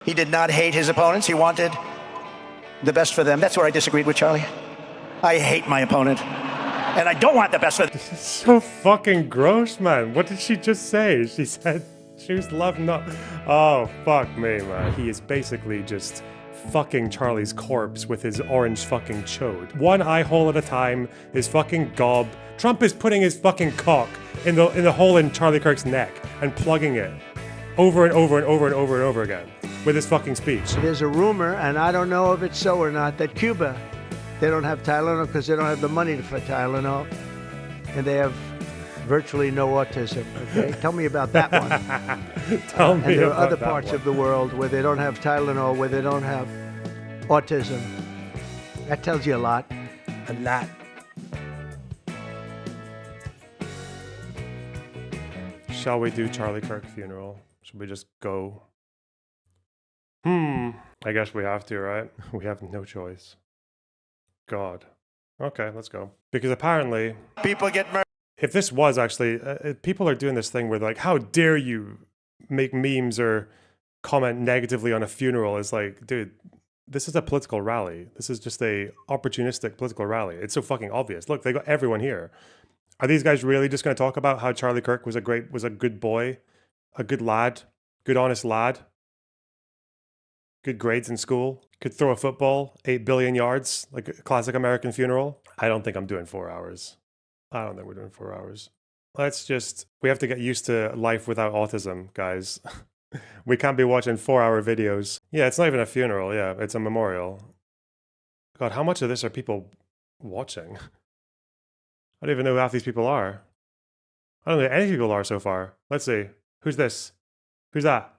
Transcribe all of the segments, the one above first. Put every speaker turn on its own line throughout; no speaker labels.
He did not hate his opponents. He wanted the best for them. That's where I disagreed with Charlie. I hate my opponent, and I don't want the best for them.
This is so fucking gross, man. What did she just say? She said choose love, not... Oh, fuck me, man. He is basically just fucking Charlie's corpse with his orange fucking chode. One eye hole at a time, his fucking gob. Trump is putting his fucking cock in the hole in Charlie Kirk's neck and plugging it over and over and over and over and over again with his fucking speech.
There's a rumor, and I don't know if it's so or not, that Cuba, they don't have Tylenol because they don't have the money for Tylenol, and they have virtually no autism, okay? Tell me about that one.
Tell me
and there
about
are other
that
parts
one.
of the world where they don't have Tylenol, where they don't have autism. That tells you a lot.
A lot. Shall we do Charlie Kirk funeral? Should we just go? I guess we have to, right? We have no choice. God. Okay, let's go. Because apparently...
People get murdered.
If this was actually... people are doing this thing where like, how dare you make memes or comment negatively on a funeral? It's like, dude, this is a political rally. This is just a opportunistic political rally. It's so fucking obvious. Look, they got everyone here. Are these guys really just going to talk about how Charlie Kirk was a good boy, a good lad, good honest lad, good grades in school, could throw a football 8 billion yards, like a classic American funeral? I don't think I'm doing 4 hours. I don't think we're doing 4 hours. We have to get used to life without autism, guys. We can't be watching 4-hour videos. Yeah, it's not even a funeral. Yeah, it's a memorial. God, how much of this are people watching? I don't even know who half these people are. I don't know who any people are so far. Let's see. Who's this? Who's that?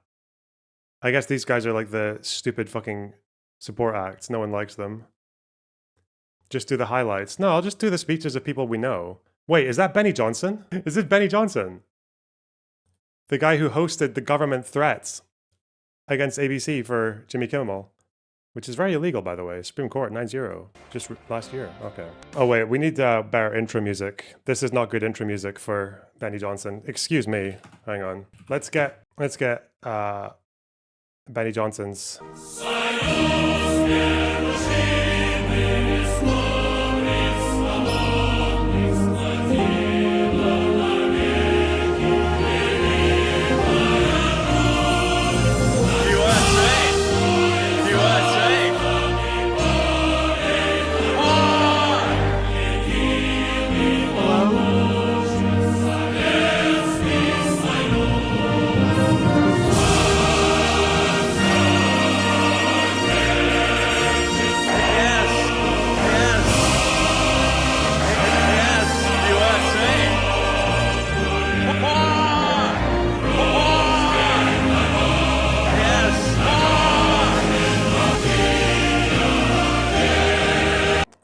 I guess these guys are like the stupid fucking support acts. No one likes them. Just do the highlights. No, I'll just do the speeches of people we know. Wait, is that Benny Johnson? Is it Benny Johnson? The guy who hosted the government threats against ABC for Jimmy Kimmel. Which is very illegal, by the way. Supreme Court, 9-0. Just last year. Okay. Oh, wait. We need better intro music. This is not good intro music for Benny Johnson. Excuse me. Hang on. Let's get Benny Johnson's...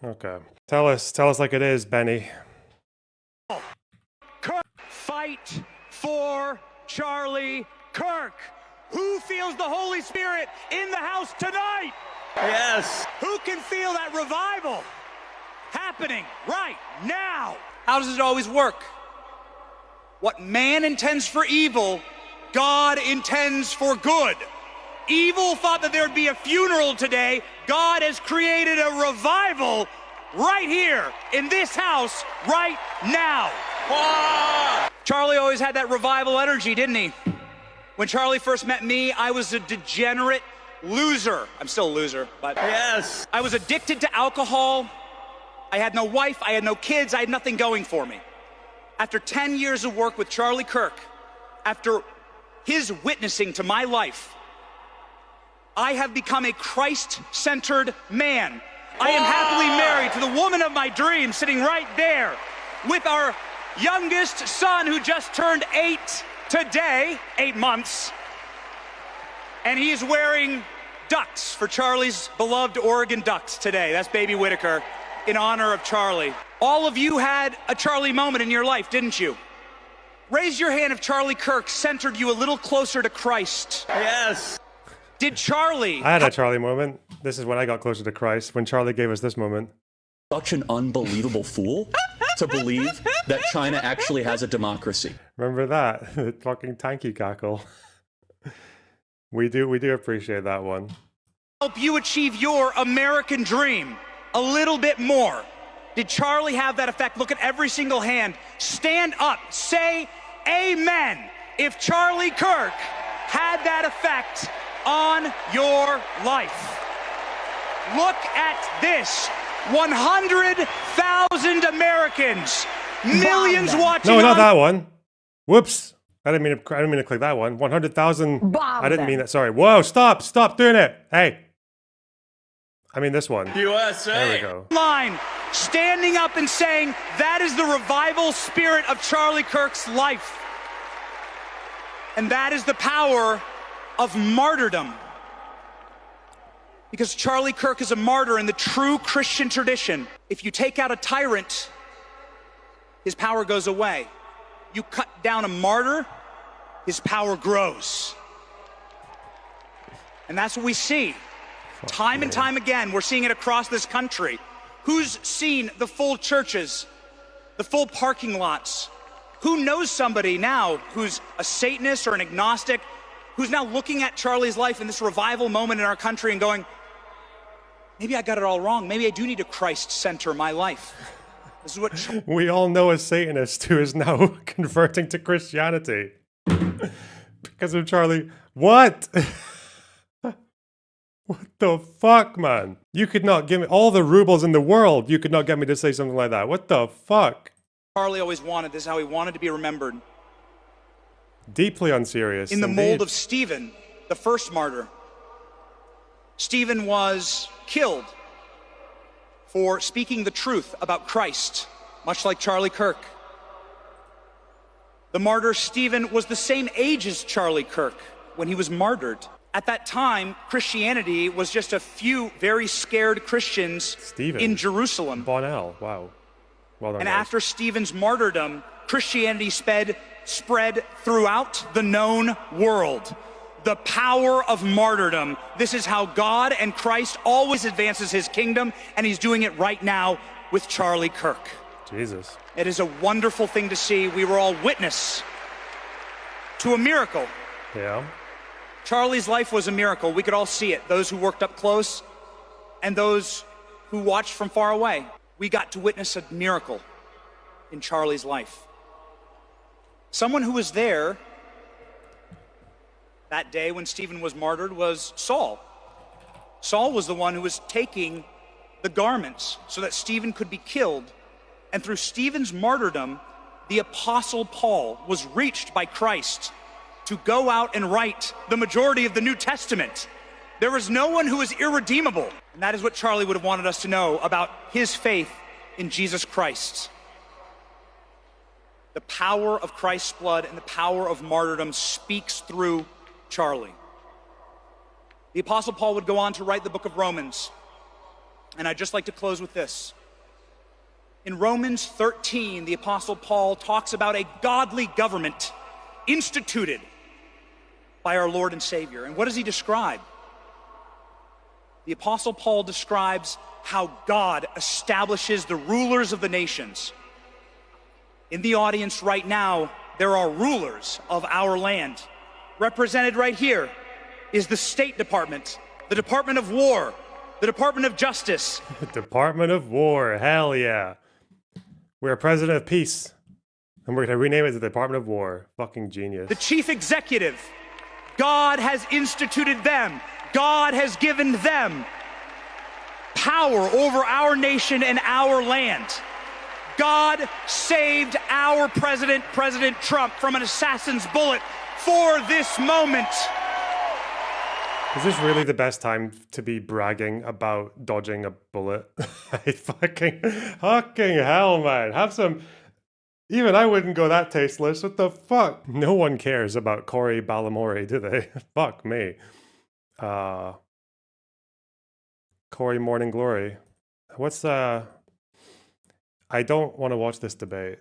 Okay. Tell us like it is, Benny.
Fight for Charlie Kirk. Who feels the Holy Spirit in the house tonight?
Yes.
Who can feel that revival happening right now?
How does it always work?
What man intends for evil, God intends for good. Evil thought that there would be a funeral today. God has created a revival right here in this house right now. Charlie always had that revival energy, didn't he? When Charlie first met me, I was a degenerate loser. I'm still a loser, but
Yes.
I was addicted to alcohol. I had no wife, I had no kids, I had nothing going for me. After 10 years of work with Charlie Kirk, after his witnessing to my life, I have become a Christ-centered man. I am happily married to the woman of my dreams, sitting right there with our youngest son who just turned 8 today, 8 months. And he is wearing ducks for Charlie's beloved Oregon Ducks today. That's baby Whitaker in honor of Charlie. All of you had a Charlie moment in your life, didn't you? Raise your hand if Charlie Kirk centered you a little closer to Christ.
Yes.
Did Charlie...
I had a Charlie moment. This is when I got closer to Christ, when Charlie gave us this moment.
Such an unbelievable fool to believe that China actually has a democracy.
Remember that? The fucking tanky cackle. We do appreciate that one.
Help you achieve your American dream a little bit more. Did Charlie have that effect? Look at every single hand. Stand up. Say amen if Charlie Kirk had that effect on your life. Look at this. 100,000 Americans. Millions watching.
No, not
on
that one. Whoops. I didn't mean to click that one. 100,000.
Bomb
I didn't
them.
mean that. Sorry. Whoa, stop doing it. Hey. I mean this one.
USA.
There we go.
line, standing up and saying that is the revival spirit of Charlie Kirk's life. And that is the power of martyrdom. Because Charlie Kirk is a martyr in the true Christian tradition. If you take out a tyrant, his power goes away. You cut down a martyr, his power grows. And that's what we see. Time and time again, we're seeing it across this country. Who's seen the full churches, the full parking lots? Who knows somebody now who's a Satanist or an agnostic, who's now looking at Charlie's life in this revival moment in our country and going, maybe I got it all wrong. Maybe I do need to Christ center my life. This is what
We all know a Satanist who is now converting to Christianity because of Charlie. What? What the fuck, man? You could not give me all the rubles in the world. You could not get me to say something like that. What the fuck?
Charlie always wanted. This is how he wanted to be remembered.
Deeply unserious.
In the
indeed.
mold of Stephen, the first martyr. Stephen was killed for speaking the truth about Christ, much like Charlie Kirk. The martyr Stephen was the same age as Charlie Kirk when he was martyred. At that time, Christianity was just a few very scared Christians in Jerusalem.
Bonnell, wow. Well done,
And
guys.
after Stephen's martyrdom, Christianity spread throughout the known world. The power of martyrdom. This is how God and Christ always advances his kingdom, and he's doing it right now with Charlie Kirk.
Jesus.
It is a wonderful thing to see. We were all witness to a miracle.
Yeah.
Charlie's life was a miracle. We could all see it. Those who worked up close and those who watched from far away. We got to witness a miracle in Charlie's life. Someone who was there that day when Stephen was martyred was Saul. Saul was the one who was taking the garments so that Stephen could be killed. And through Stephen's martyrdom, the Apostle Paul was reached by Christ to go out and write the majority of the New Testament. There was no one who was irredeemable. And that is what Charlie would have wanted us to know about his faith in Jesus Christ. The power of Christ's blood and the power of martyrdom speaks through Charlie. The Apostle Paul would go on to write the book of Romans. And I'd just like to close with this. In Romans 13, the Apostle Paul talks about a godly government instituted by our Lord and Savior. And what does he describe? The Apostle Paul describes how God establishes the rulers of the nations. In the audience right now, there are rulers of our land. Represented right here is the State Department, the Department of War, the Department of Justice.
Department of War, hell yeah. We're a president of peace. And we're going to rename it the Department of War. Fucking genius.
The Chief Executive. God has instituted them. God has given them power over our nation and our land. God saved our president, President Trump, from an assassin's bullet for this moment.
Is this really the best time to be bragging about dodging a bullet? I fucking hell, man. Have some... Even I wouldn't go that tasteless. What the fuck? No one cares about Corey Balamori, do they? Fuck me. Corey Morning Glory. What's I don't want to watch this debate.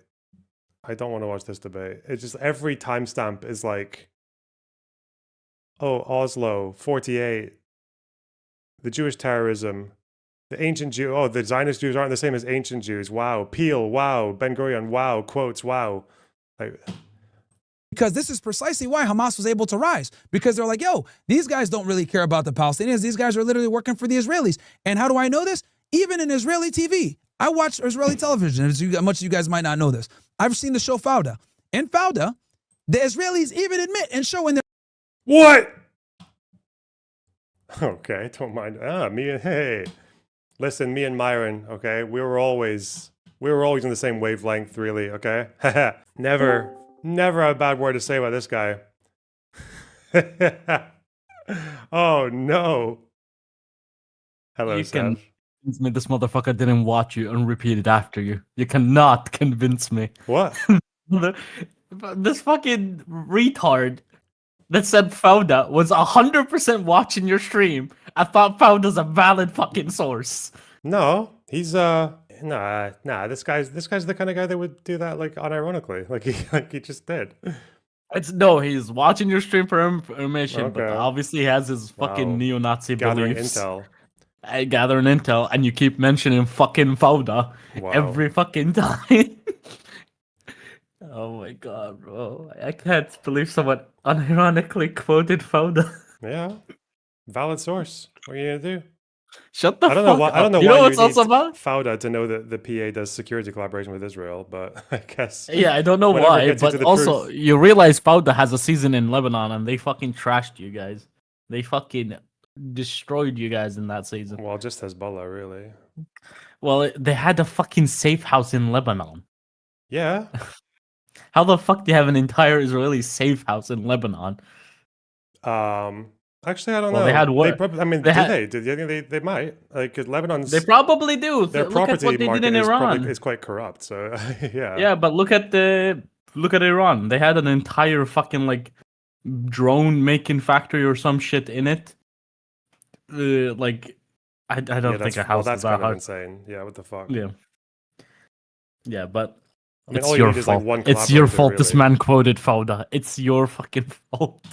I don't want to watch this debate. It's just every timestamp is like, oh, Oslo, 48, the Jewish terrorism, the ancient Jew, oh, the Zionist Jews aren't the same as ancient Jews. Wow. Peel, wow. Ben Gurion, wow. Quotes, wow. Like,
Because this is precisely why Hamas was able to rise. Because they're like, yo, these guys don't really care about the Palestinians. These guys are literally working for the Israelis. And how do I know this? Even in Israeli TV. I watch Israeli television, as much as you guys might not know this. I've seen the show Fauda. In Fauda, the Israelis even admit and show in their...
What? Okay, don't mind. Hey. Listen, me and Myron, okay? We were always on the same wavelength, really, okay? Never a bad word to say about this guy. Oh, no. Hello, Seth.
Convince me this motherfucker didn't watch you and repeat it after you. You cannot convince me.
What?
This fucking retard that said Fauda was 100% watching your stream. I thought Fauda's a valid fucking source.
No, he's nah. This guy's the kind of guy that would do that like unironically, like he just did.
He's watching your stream for information, but obviously he has his fucking neo-Nazi
Gathering
beliefs.
intel.
Gathering intel, and you keep mentioning fucking Fauda every fucking time. Oh my god, bro. I can't believe someone unironically quoted Fauda.
Yeah. Valid source. What are you gonna do?
Shut the fuck up.
I don't know
you
why
know
you
what's also
need
about?
Fauda to know that the PA does security collaboration with Israel, but I guess...
Yeah, I don't know why, but also, you realize Fauda has a season in Lebanon, and they fucking trashed you guys. They fucking destroyed you guys in that season.
Well, just Hezbollah, really.
Well, they had a fucking safe house in Lebanon.
Yeah.
How the fuck do you have an entire Israeli safe house in Lebanon?
Actually, I don't know.
They had what?
They might. Like, 'cause Lebanon's...
They probably do.
Their
look
property
at what they
market
did in Iran.
is quite corrupt, so yeah.
Yeah, but look at Iran. They had an entire fucking, like, drone making factory or some shit in it. I don't think a house
that's
is that
kind of
hard.
insane. Yeah, what the fuck?
Yeah, but
I mean,
it's
all you
your
need is, like,
fault.
one
It's your
collaborator,
fault this
really.
man quoted Fauda. It's your fucking fault.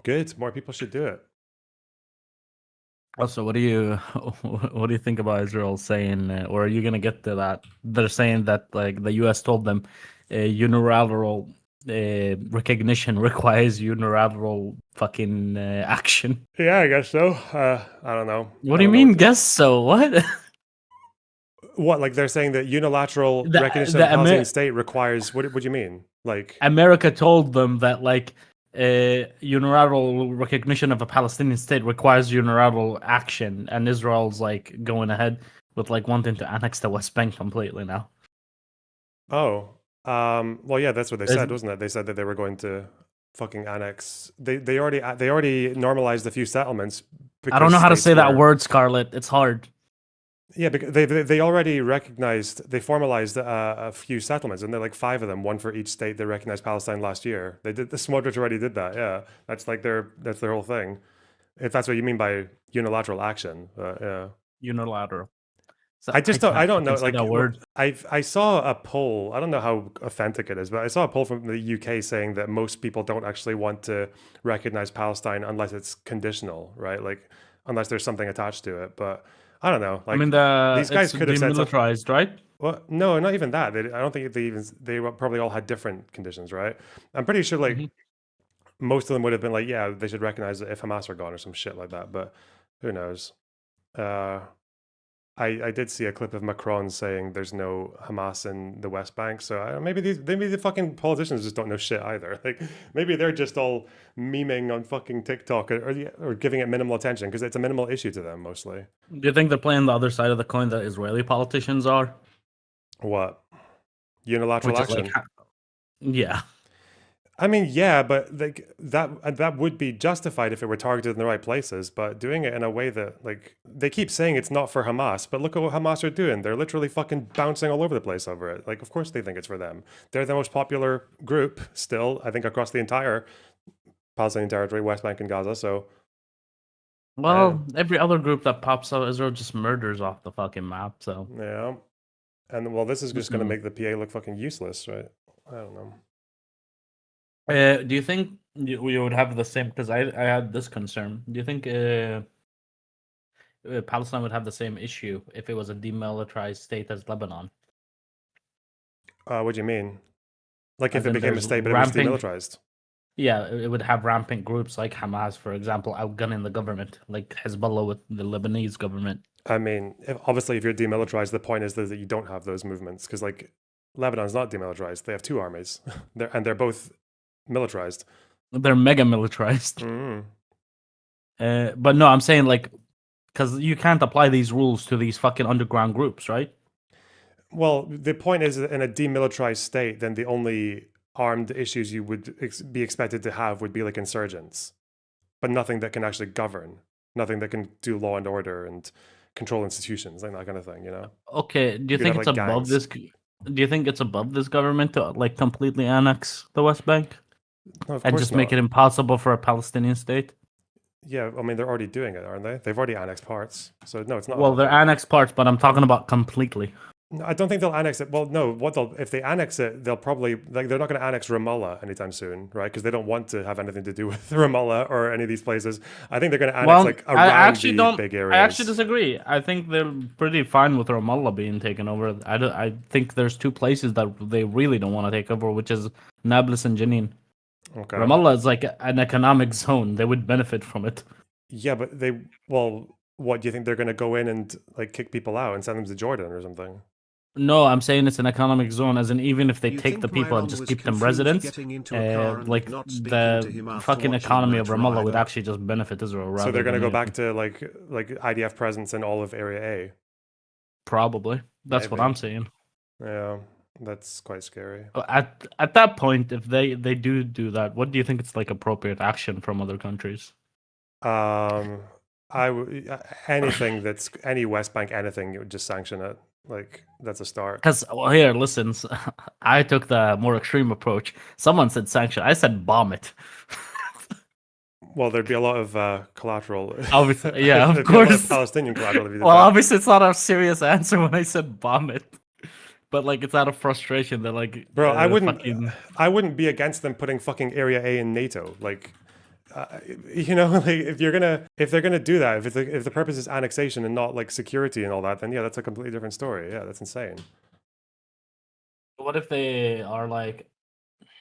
Good. More people should do it.
Also, what do you think about Israel saying, or are you gonna get to that? They're saying that like the U.S. told them unilateral recognition requires unilateral fucking action.
Yeah, I guess so. I don't know.
What do you mean? Guess so? What?
What? Like they're saying that unilateral recognition of the Palestinian state requires? What do you mean? Like
America told them that like unilateral recognition of a Palestinian state requires unilateral action, and Israel's like going ahead with like wanting to annex the West Bank completely now.
Oh, well, yeah, that's what they said, wasn't it? They said that they were going to fucking annex. They already normalized a few settlements.
I don't know how to say that word, Scarlett. It's hard.
Yeah, because they already recognized, they formalized a few settlements, and they're like 5 of them, one for each state that recognized Palestine last year. They did. The Smotrich already did that. Yeah, that's like their whole thing. If that's what you mean by unilateral action, yeah.
Unilateral. So
I don't know. Like
that word.
I saw a poll. I don't know how authentic it is, but I saw a poll from the UK saying that most people don't actually want to recognize Palestine unless it's conditional, right? Like unless there's something attached to it. But I don't know. Like,
I mean,
these guys could have said
demilitarized, right?
Well, no, not even that. I don't think they probably all had different conditions, right? I'm pretty sure like most of them would have been like, yeah, they should recognize it if Hamas are gone or some shit like that. But who knows? I did see a clip of Macron saying there's no Hamas in the West Bank, so maybe the fucking politicians just don't know shit either. Like maybe they're just all memeing on fucking TikTok or giving it minimal attention because it's a minimal issue to them mostly.
Do you think they're playing the other side of the coin that Israeli politicians are?
What? Unilateral action?
Like, yeah.
I mean, yeah, but like that would be justified if it were targeted in the right places. But doing it in a way that like they keep saying it's not for Hamas, but look at what Hamas are doing. They're literally fucking bouncing all over the place over it. Like, of course they think it's for them. They're the most popular group still, I think, across the entire Palestinian territory, West Bank and Gaza. So,
well, every other group that pops up, Israel just murders off the fucking map. So
yeah, and well, this is just going to make the PA look fucking useless, right? I don't know.
Do you think we would have the same? Because I had this concern. Do you think Palestine would have the same issue if it was a demilitarized state as Lebanon?
What do you mean? Like
As
if it
in
became a
there's
state, but it was demilitarized?
Yeah, it would have rampant groups like Hamas, for example, outgunning the government, like Hezbollah with the Lebanese government.
I mean, obviously, if you're demilitarized, the point is that you don't have those movements because, like, Lebanon's not demilitarized. They have two armies, they're both militarized.
They're mega militarized.
Mm.
But no, I'm saying like, because you can't apply these rules to these fucking underground groups, right?
Well, the point is that in a demilitarized state, then the only armed issues you would be expected to have would be like insurgents, but nothing that can actually govern, nothing that can do law and order and control institutions, like that kind of thing, you know?
Okay, do you
You'd
think
have,
it's
like,
above
gangs.
this? Do you think it's above this government to like completely annex the West Bank
No, of
and
course
just
not.
make it impossible for a Palestinian state?
Yeah, I mean, they're already doing it, aren't they? They've already annexed parts. So, no, it's not.
Well, they're annexed parts, but I'm talking about completely.
No, I don't think they'll annex it. Well, no, if they annex it, they'll probably, like, they're not going to annex Ramallah anytime soon, right? Because they don't want to have anything to do with Ramallah or any of these places. I think they're going to annex, like, around the big areas.
I actually disagree. I think they're pretty fine with Ramallah being taken over. I think there's two places that they really don't want to take over, which is Nablus and Jenin.
Okay.
Ramallah is like an economic zone. They would benefit from it.
Yeah, but what do you think they're going to go in and, like, kick people out and send them to Jordan or something?
No, I'm saying it's an economic zone, as in even if they
You
take the
think
people and
Myron
just
was
keep them
confused
residents,
getting into a car and
like
not speaking to him
the
after
fucking
watching
economy of
that
Ramallah would
rider?
actually just benefit Israel.
So they're going to go back
anything.
to, like IDF presence in all of Area A.
Probably. That's what
Maybe.
I'm saying.
Yeah, that's quite scary.
At that point, if they do that, what do you think it's like appropriate action from other countries?
Anything that's any West Bank anything, you would just sanction it. Like, that's a start.
Because here, listen, I took the more extreme approach. Someone said sanction. I said bomb it.
Well, there'd be a lot of collateral.
Obviously, yeah, of
There'd be a lot
course.
Palestinian collateral. If you did
Well,
that.
obviously, it's not a serious answer when I said bomb it, but like it's out of frustration that like.
Bro, I wouldn't be against them putting fucking Area A in NATO. Like, you know, like if they're gonna do that, if the purpose is annexation and not like security and all that, then yeah, that's a completely different story. Yeah, that's insane.
What if they are like,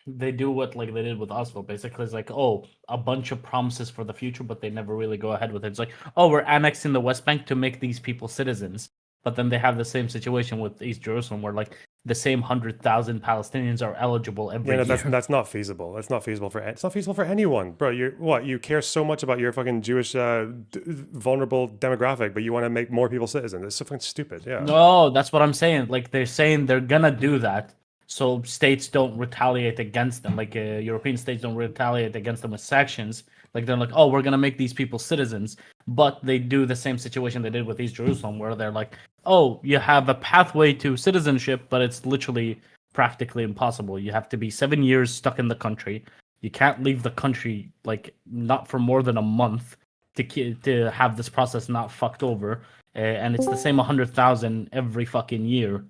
they do what like they did with Oslo? Basically, it's like, oh, a bunch of promises for the future, but they never really go ahead with it. It's like, oh, we're annexing the West Bank to make these people citizens, but then they have the same situation with East Jerusalem, where like the same 100,000 Palestinians are eligible every year.
That's not feasible. It's not feasible for anyone, bro. You care so much about your fucking Jewish vulnerable demographic, but you want to make more people citizens. It's so fucking stupid. Yeah.
No, that's what I'm saying. Like they're saying they're gonna do that, so states don't retaliate against them. Like European states don't retaliate against them with sanctions. Like they're like, oh, we're gonna make these people citizens, but they do the same situation they did with East Jerusalem, where they're like, oh, you have a pathway to citizenship, but it's literally practically impossible. You have to be 7 years stuck in the country. You can't leave the country, like, not for more than a month to have this process not fucked over. And it's the same 100,000 every fucking year.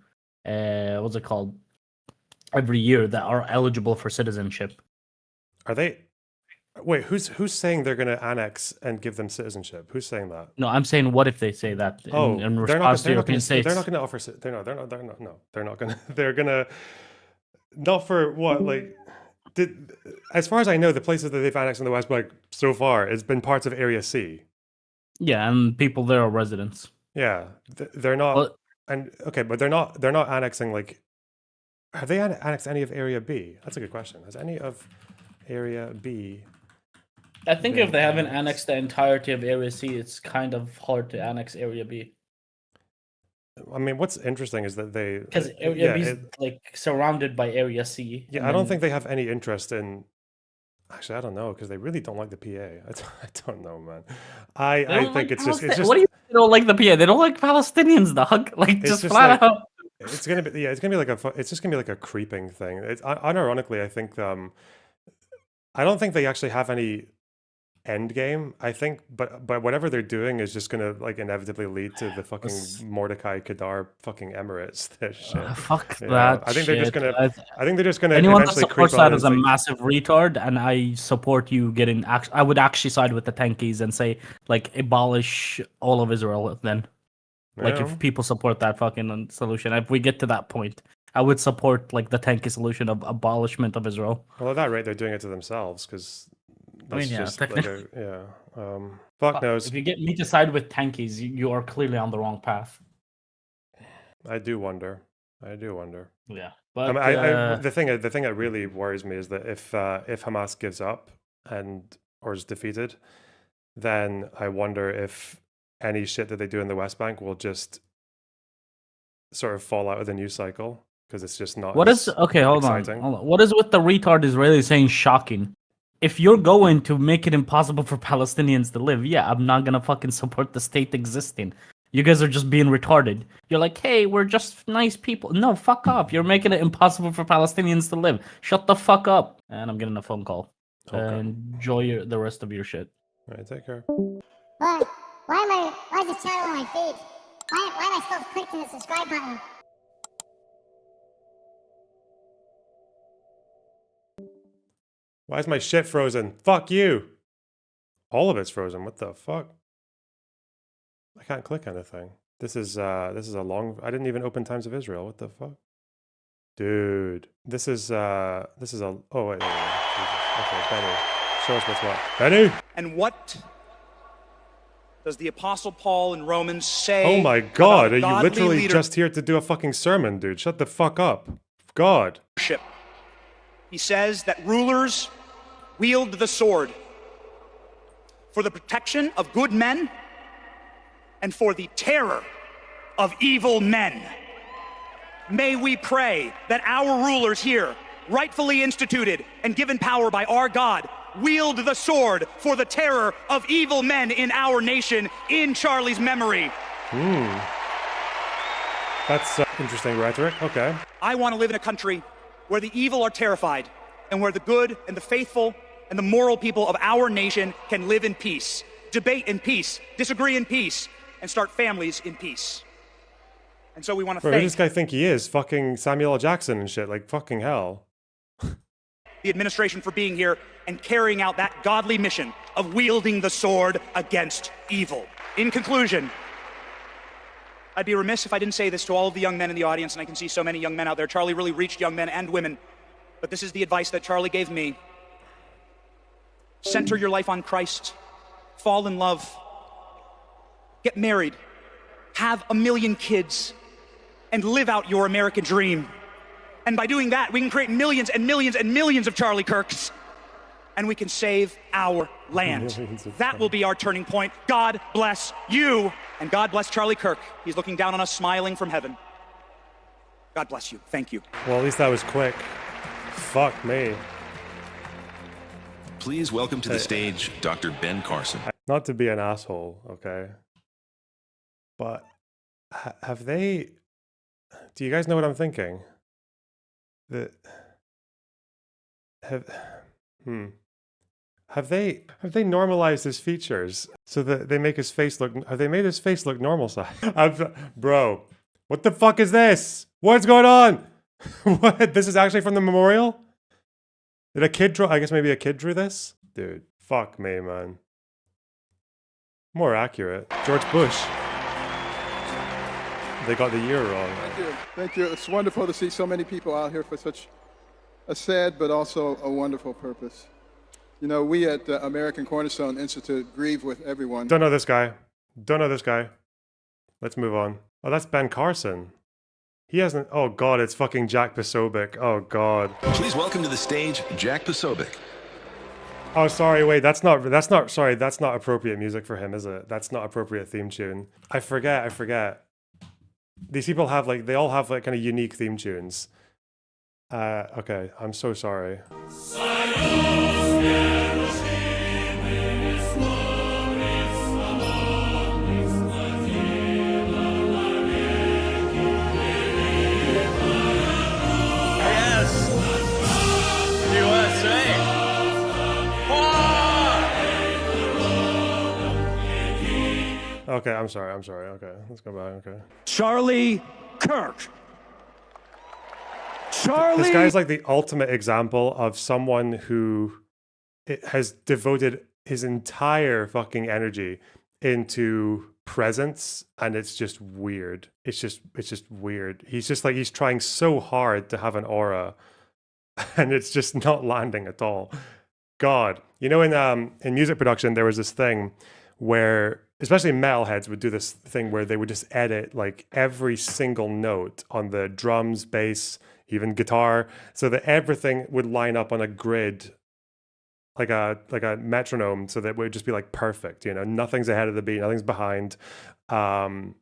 What's it called? Every year that are eligible for citizenship.
Are they? Wait, who's saying they're going to annex and give them citizenship? Who's saying that?
No, I'm saying, what if they say that in response to European states?
They're not going to offer. They're not going to. They're going to. Not for what? Like, as far as I know, the places that they've annexed in the West Bank so far has been parts of Area C.
Yeah, and people there are residents.
Yeah, they're not.
Well,
but they're not. They're not annexing. Like, have they annexed any of Area B? That's a good question. Has any of Area B?
I think if they haven't annexed the entirety of Area C, it's kind of hard to annex Area B.
I mean, what's interesting is that they...
Because Area B is like surrounded by Area C.
Yeah, I don't think they have any interest in... Actually, I don't know, because they really don't like the PA. I don't know, man. I think it's just...
What do you mean they don't like the PA? They don't like Palestinians, dog. Like, just flat out.
It's gonna be... Yeah, it's just gonna be like a creeping thing. Unironically, I think... I don't think they actually have any end game. I think, but whatever they're doing is just gonna like inevitably lead to the fucking Mordecai Kedar fucking Emirates. This shit.
Fuck
Yeah.
that.
I think they're just gonna. I think they're just gonna.
Anyone that
eventually
supports
creep
that
on
is a
like,
massive retard, and I support you getting. I would actually side with the tankies and say like abolish all of Israel. Then, like
Yeah.
if people support that fucking solution, if we get to that point, I would support like the tanky solution of abolishment of Israel.
Well, at that rate, they're doing it to themselves because that's
yeah,
just like
technically.
fuck knows.
If you get me to side with tankies, you are clearly on the wrong path.
I do wonder.
Yeah,
I
but
mean, the thing that really worries me is that if Hamas gives up or is defeated, then I wonder if any shit that they do in the West Bank will just sort of fall out of the news cycle because it's just not.
What is okay? Hold on. What is with the retard Israeli saying shocking? If you're going to make it impossible for Palestinians to live, yeah, I'm not gonna fucking support the state existing. You guys are just being retarded. You're like, hey, we're just nice people. No, fuck off. You're making it impossible for Palestinians to live. Shut the fuck up. And I'm getting a phone call.
Okay.
Enjoy the rest of your shit.
All right, take care.
Why is this channel on my feed? Why am I still clicking the subscribe button?
Why is my shit frozen? Fuck you. All of it's frozen. What the fuck? I can't click anything. This is a long. I didn't even open Times of Israel. What the fuck, dude? This is a. Oh wait. Jesus. Okay, Benny. Show us what's what. Benny.
And what does the Apostle Paul in Romans say?
Oh my God! Are you
godly
literally just here to do a fucking sermon, dude? Shut the fuck up. God.
He says that rulers wield the sword for the protection of good men and for the terror of evil men. May we pray that our rulers here, rightfully instituted and given power by our God, wield the sword for the terror of evil men in our nation in Charlie's memory.
That's interesting rhetoric. Okay.
I want to live in a country where the evil are terrified and where the good and the faithful and the moral people of our nation can live in peace, debate in peace, disagree in peace, and start families in peace. And so we want to
Who
thank
does this guy think he is? Fucking Samuel L. Jackson and shit. Like fucking hell.
the administration for being here and carrying out that godly mission of wielding the sword against evil. In conclusion, I'd be remiss if I didn't say this to all of the young men in the audience, and I can see so many young men out there. Charlie really reached young men and women, but this is the advice that Charlie gave me. Center your life on Christ. Fall in love. Get married. Have 1 million kids. And live out your American dream. And by doing that, we can create millions and millions and millions of Charlie Kirks. And we can save our land. That will be our turning point. God bless you. And God bless Charlie Kirk. He's looking down on us, smiling from heaven. God bless you. Thank you.
Well, at least that was quick. Fuck me.
Please welcome to the stage Dr. Ben Carlson.
Not to be an asshole, okay? But have they... Do you guys know what I'm thinking? Have they normalized his features so that they make his face look... Have they made his face look normal size? Bro, what the fuck is this? What's going on? What? This is actually from the memorial? Did a kid draw? I guess maybe a kid drew this? Dude, fuck me, man. More accurate. George Bush. They got the year wrong.
Thank you. Thank you. It's wonderful to see so many people out here for such a sad but also a wonderful purpose. You know, we at the American Cornerstone Institute grieve with everyone.
Don't know this guy. Don't know this guy. Let's move on. Oh, that's Ben Carlson. He hasn't... Oh, God, it's fucking Jack Posobiec. Oh, God.
Please welcome to the stage Jack Posobiec.
Oh, sorry, wait, that's not appropriate music for him, is it? That's not appropriate theme tune. I forget. These people have, like, they all have, like, kind of unique theme tunes. Okay, I'm so sorry. Okay, I'm sorry. Okay, let's go back. Okay.
Charlie Kirk.
This guy's like the ultimate example of someone who has devoted his entire fucking energy into presence, and it's just weird. It's just weird. He's just like, he's trying so hard to have an aura, and it's just not landing at all. God, you know, in music production, there was this thing where, especially metalheads would do this thing where they would just edit like every single note on the drums, bass, even guitar, so that everything would line up on a grid, like a metronome, so that it would just be like perfect, you know, nothing's ahead of the beat, nothing's behind. And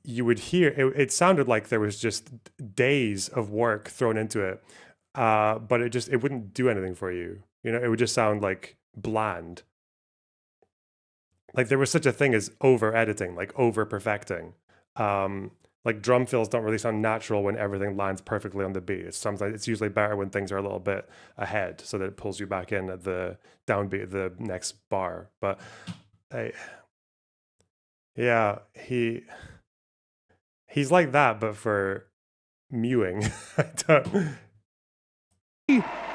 you would hear, it sounded like there was just days of work thrown into it, but it wouldn't do anything for you. You know, it would just sound like bland. Like there was such a thing as over editing, like over perfecting. Like drum fills don't really sound natural when everything lands perfectly on the beat. It's usually better when things are a little bit ahead, so that it pulls you back in at the downbeat, the next bar. But yeah, he's like that, but for mewing.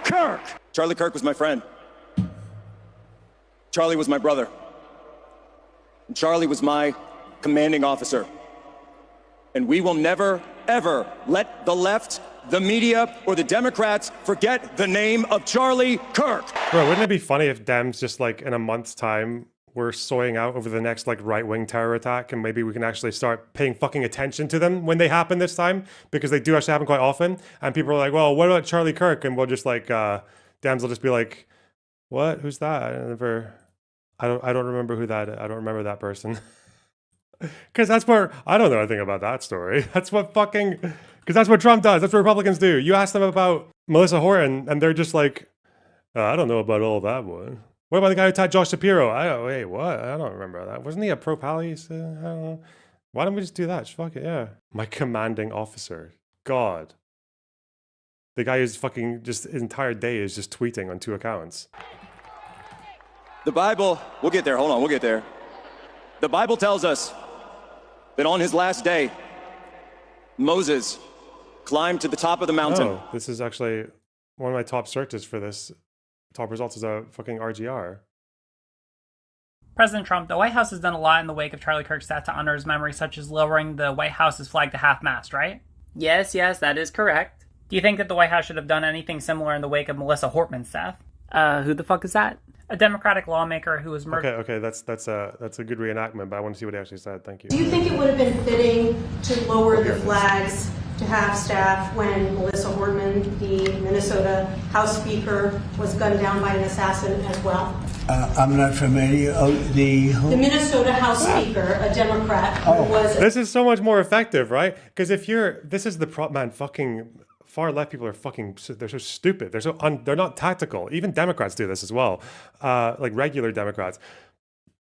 Kirk. Charlie Kirk was my friend. Charlie was my brother. And Charlie was my commanding officer. And we will never, ever let the left, the media, or the Democrats forget the name of Charlie Kirk.
Bro, wouldn't it be funny if Dems just like in a month's time were soying out over the next like right-wing terror attack, and maybe we can actually start paying fucking attention to them when they happen this time, because they do actually happen quite often. And people are like, well, what about Charlie Kirk? And we'll just like, Dems will just be like, what? Who's that? I don't remember who that is. I don't remember that person. Because that's where, I don't know anything about that story. That's what fucking, because that's what Trump does. That's what Republicans do. You ask them about Melissa Horton, and they're just like, I don't know about all that one. What about the guy who attacked Josh Shapiro? Wait, what? I don't remember that. Wasn't he a pro-pally? I don't know. Why don't we just do that? Just fuck it, yeah. My commanding officer. God. The guy who's fucking just his entire day is just tweeting on 2 accounts.
The Bible, we'll get there, hold on, we'll get there. The Bible tells us that on his last day, Moses climbed to the top of the mountain.
Oh, this is actually one of my top searches for this. Top results is a fucking RGR.
President Trump, the White House has done a lot in the wake of Charlie Kirk's death to honor his memory, such as lowering the White House's flag to half-mast, right?
Yes, that is correct.
Do you think that the White House should have done anything similar in the wake of Melissa Hortman's death?
Who the fuck is that?
A Democratic lawmaker who was murdered.
Okay, that's a good reenactment, but I want to see what he actually said. Thank you.
Do you think it would have been fitting to lower the flags to half-staff when Melissa Hortman, the Minnesota House Speaker, was gunned down by an assassin as well?
I'm not familiar.
The Minnesota House Speaker, a Democrat, who was...
This is so much more effective, right? Because this is the fucking far left people are fucking, they're so stupid. They're not tactical. Even Democrats do this as well. Like regular Democrats.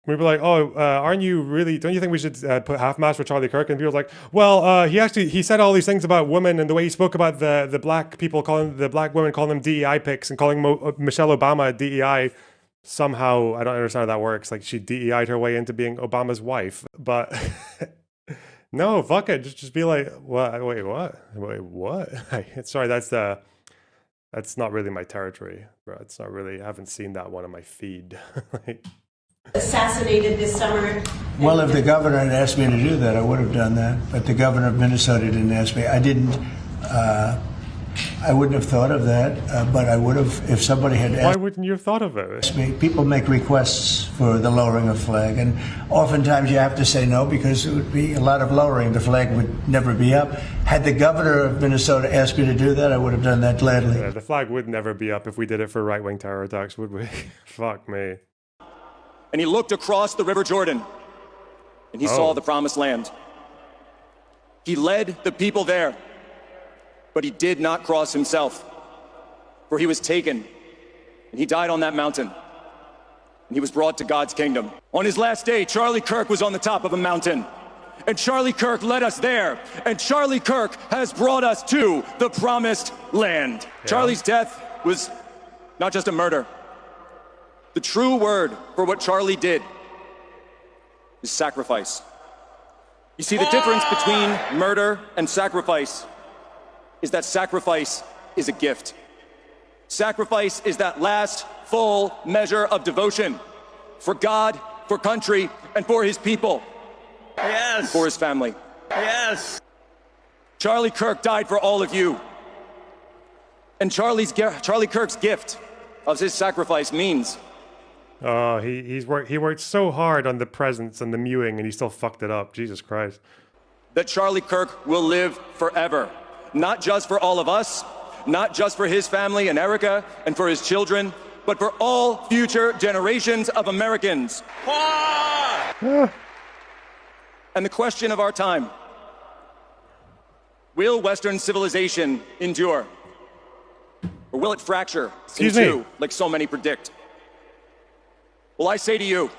We were like, don't you think we should put half-mast for Charlie Kirk? And people were like, well, he said all these things about women, and the way he spoke about the black people, the black women calling them DEI picks, and calling Michelle Obama DEI. Somehow, I don't understand how that works. Like, she DEI'd her way into being Obama's wife. But no, fuck it. Just be like, what? Wait, what? Sorry, that's not really my territory, bro. It's not really, I haven't seen that one on my feed.
assassinated this summer.
Well, if the governor had asked me to do that, I would have done that. But the governor of Minnesota didn't ask me. I wouldn't have thought of that, but I would have if somebody had asked.
Why wouldn't you have thought of it?
People make requests for the lowering of flag, and oftentimes you have to say no because it would be a lot of lowering. The flag would never be up. Had the governor of Minnesota asked me to do that, I would have done that gladly.
Yeah, the flag would never be up if we did it for right-wing terror attacks, would we? Fuck me.
And he looked across the River Jordan, and he saw the Promised Land. He led the people there, but he did not cross himself, for he was taken, and he died on that mountain, and he was brought to God's kingdom. On his last day, Charlie Kirk was on the top of a mountain, and Charlie Kirk led us there, and Charlie Kirk has brought us to the Promised Land. Yeah. Charlie's death was not just a murder. The true word for what Charlie did is sacrifice. You see, the difference between murder and sacrifice is that sacrifice is a gift. Sacrifice is that last full measure of devotion for God for country and for his people.
Yes.
And for his family.
Yes.
Charlie Kirk died for all of you. And Charlie Kirk's gift of his sacrifice means.
Oh, he worked so hard on the presence and the mewing, and he still fucked it up. Jesus Christ.
That Charlie Kirk will live forever. Not just for all of us, not just for his family and Ericka and for his children, but for all future generations of Americans. And the question of our time, will Western civilization endure? Or will it fracture in two, like so many predict? Well, I say to you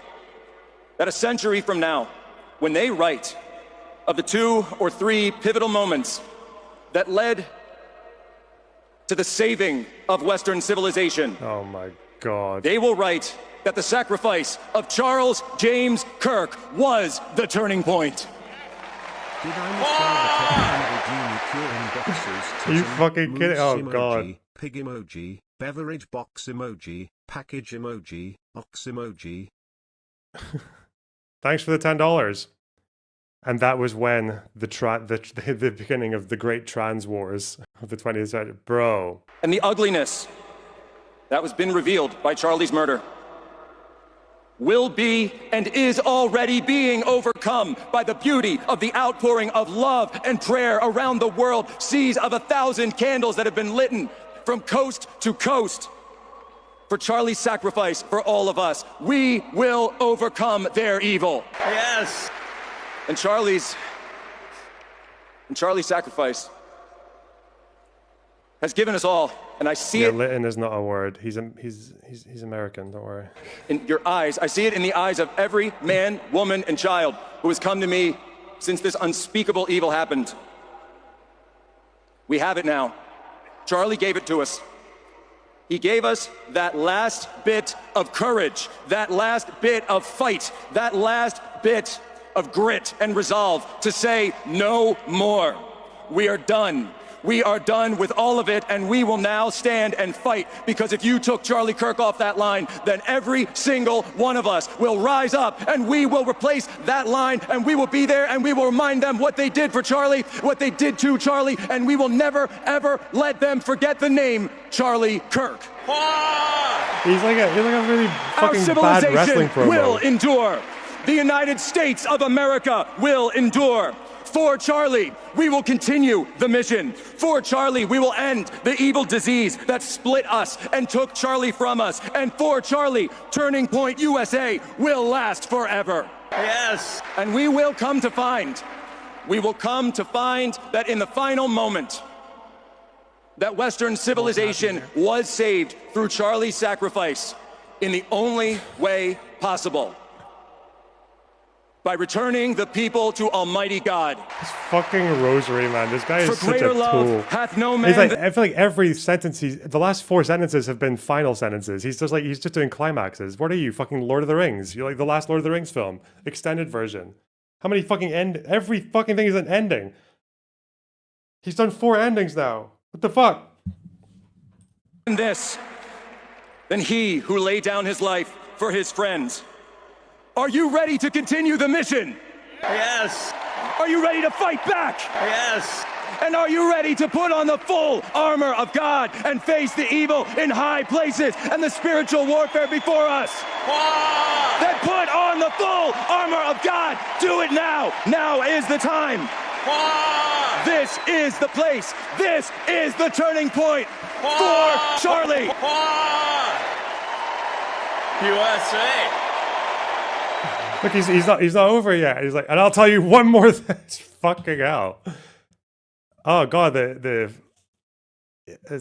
that a century from now, when they write of the 2 or 3 pivotal moments that led to the saving of Western civilization.
Oh my God.
They will write that the sacrifice of Charles James Kirk was the turning point.
Are you fucking kidding? Oh God.
Pig emoji, beverage box emoji, package emoji, ox emoji.
Thanks for the $10. And that was when the beginning of the great trans wars of the 20th century. Bro.
And the ugliness that was been revealed by Charlie's murder will be and is already being overcome by the beauty of the outpouring of love and prayer around the world, seas of 1,000 candles that have been lit from coast to coast. For Charlie's sacrifice for all of us, we will overcome their evil.
Yes.
And Charlie's sacrifice has given us all, and I see it.
Litten is not a word. He's American. Don't worry.
In your eyes, I see it in the eyes of every man, woman, and child who has come to me since this unspeakable evil happened. We have it now. Charlie gave it to us. He gave us that last bit of courage, that last bit of fight, that last bit of grit and resolve to say no more. We are done. We are done with all of it, and we will now stand and fight, because if you took Charlie Kirk off that line, then every single one of us will rise up, and we will replace that line, and we will be there, and we will remind them what they did for Charlie, what they did to Charlie, and we will never, ever let them forget the name Charlie Kirk.
He's like a really fucking bad wrestling promo.
Will endure. The United States of America will endure. For Charlie, we will continue the mission. For Charlie, we will end the evil disease that split us and took Charlie from us. And for Charlie, Turning Point USA will last forever.
Yes.
And we will come to find that in the final moment, that Western civilization was saved through Charlie's sacrifice in the only way possible. By returning the people to Almighty God.
This fucking rosary, man. This guy is such a tool.
Hath no man.
He's like, I feel like every sentence the last 4 sentences have been final sentences. He's just doing climaxes. What are you, fucking Lord of the Rings? You're like the last Lord of the Rings film, extended version. How many fucking every fucking thing is an ending. He's done 4 endings now. What the fuck?
In this, than he who laid down his life for his friends. Are you ready to continue the mission?
Yes.
Are you ready to fight back?
Yes.
And are you ready to put on the full armor of God and face the evil in high places and the spiritual warfare before us? Then put on the full armor of God. Do it now. Now is the time. This is the place. This is the turning point for Charlie.
USA.
Look, he's not over yet. He's like, and I'll tell you one more thing. It's fucking hell. Oh God, there's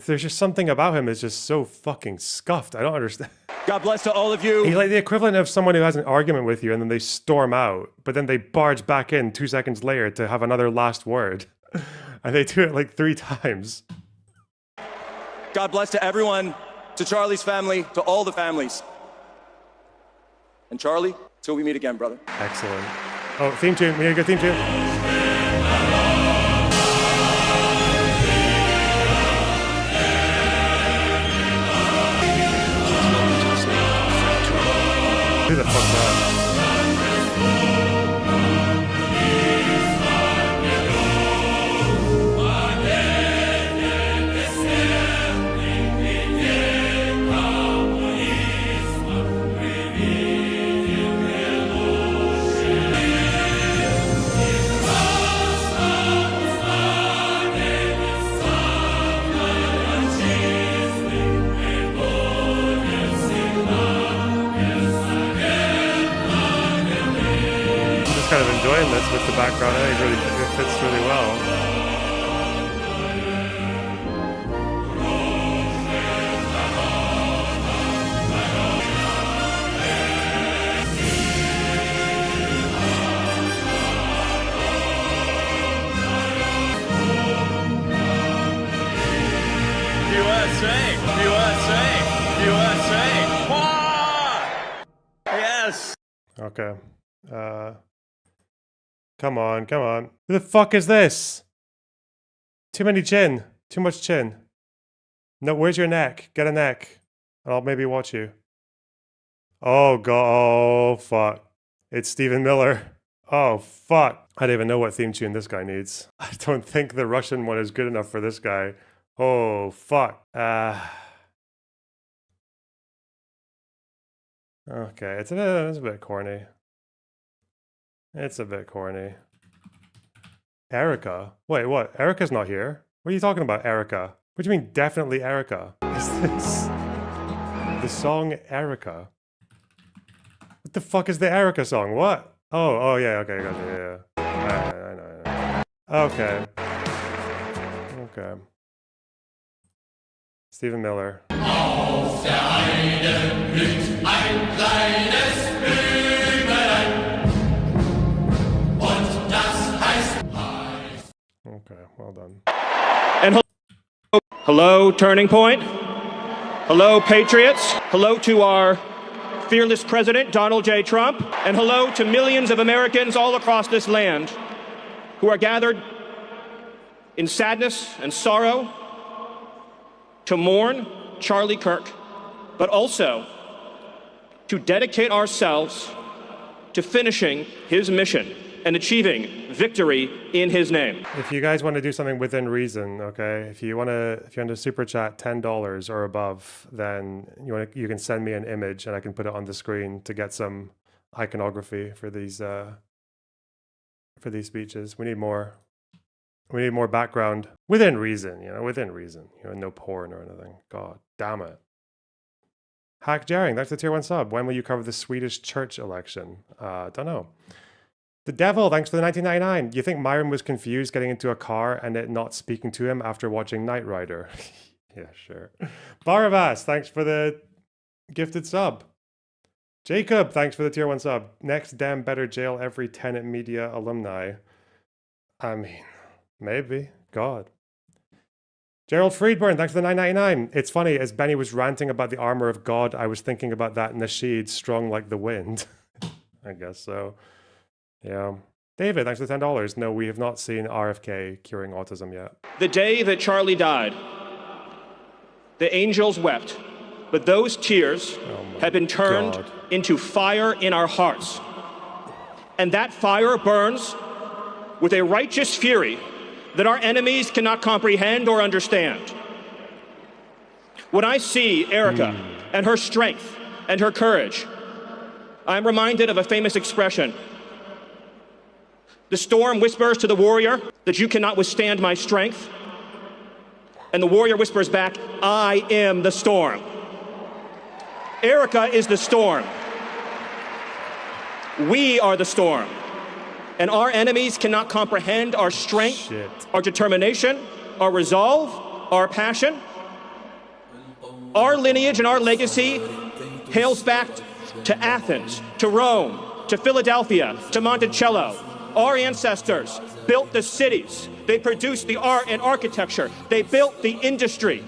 just something about him is just so fucking scuffed. I don't understand.
God bless to all of you.
He's like the equivalent of someone who has an argument with you and then they storm out, but then they barge back in 2 seconds later to have another last word. And they do it like 3 times.
God bless to everyone, to Charlie's family, to all the families. And Charlie, till we meet again, brother.
Excellent. Oh, theme tune. We need a good theme tune. Who the fuck's that? kind of enjoying this with the background. I think it fits really well.
USA! USA! USA! Ah! Yes!
Okay. Come on, come on. Who the fuck is this? Too many chin. Too much chin. No, where's your neck? Get a neck. And I'll maybe watch you. Oh, God. Oh, fuck. It's Stephen Miller. Oh, fuck. I don't even know what theme tune this guy needs. I don't think the Russian one is good enough for this guy. Oh, fuck. Okay, it's a bit corny. It's a bit corny. Ericka? Wait, what? Ericka's not here? What are you talking about, Ericka? What do you mean, definitely Ericka? Is this the song Ericka? What the fuck is the Ericka song? What? Oh, yeah, okay, gotcha, yeah. I know. Okay. Okay. Stephen Miller. Auf der einen blüht ein kleines Blümelein. Und das heißt Eis. Okay, well done.
And hello, Turning Point. Hello, Patriots. Hello to our fearless president, Donald J. Trump. And hello to millions of Americans all across this land who are gathered in sadness and sorrow to mourn Charlie Kirk, but also to dedicate ourselves to finishing his mission and achieving victory in his name.
If you guys want to do something within reason, okay? If you want to super chat $10 or above, then you can send me an image and I can put it on the screen to get some iconography for these speeches. We need more. We need more background within reason, within reason. No porn or anything. God damn it. Hack Jaring, that's the tier 1 sub. When will you cover the Swedish church election? Don't know. The Devil, thanks for the 1999. You think Myron was confused getting into a car and it not speaking to him after watching Knight Rider? Yeah, sure. Barabbas, thanks for the gifted sub. Jacob, thanks for the tier 1 sub. Next Dem better jail every Tenet Media alumni. I mean, maybe. God. Gerald Friedburn, thanks for the 9.99. It's funny, as Benny was ranting about the armor of God, I was thinking about that Nasheed, strong like the wind. I guess so. Yeah. David, thanks for the $10. No, we have not seen RFK curing autism yet.
The day that Charlie died, the angels wept, but those tears have been turned into fire in our hearts. And that fire burns with a righteous fury that our enemies cannot comprehend or understand. When I see Ericka and her strength and her courage, I'm reminded of a famous expression. The storm whispers to the warrior that you cannot withstand my strength. And the warrior whispers back, I am the storm. Ericka is the storm. We are the storm. And our enemies cannot comprehend our strength, our determination, our resolve, our passion. Our lineage and our legacy hails back to Athens, to Rome, to Philadelphia, to Monticello. Our ancestors built the cities. They produced the art and architecture. They built the industry.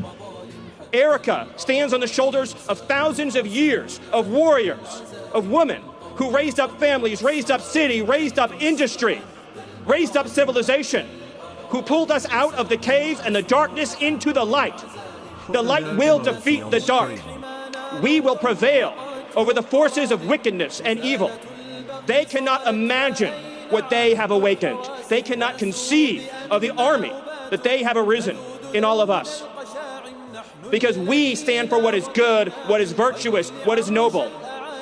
Ericka stands on the shoulders of thousands of years of warriors, of women who raised up families, raised up city, raised up industry, raised up civilization, who pulled us out of the caves and the darkness into the light. The light will defeat the dark. We will prevail over the forces of wickedness and evil. They cannot imagine what they have awakened. They cannot conceive of the army that they have arisen in all of us. Because we stand for what is good, what is virtuous, what is noble.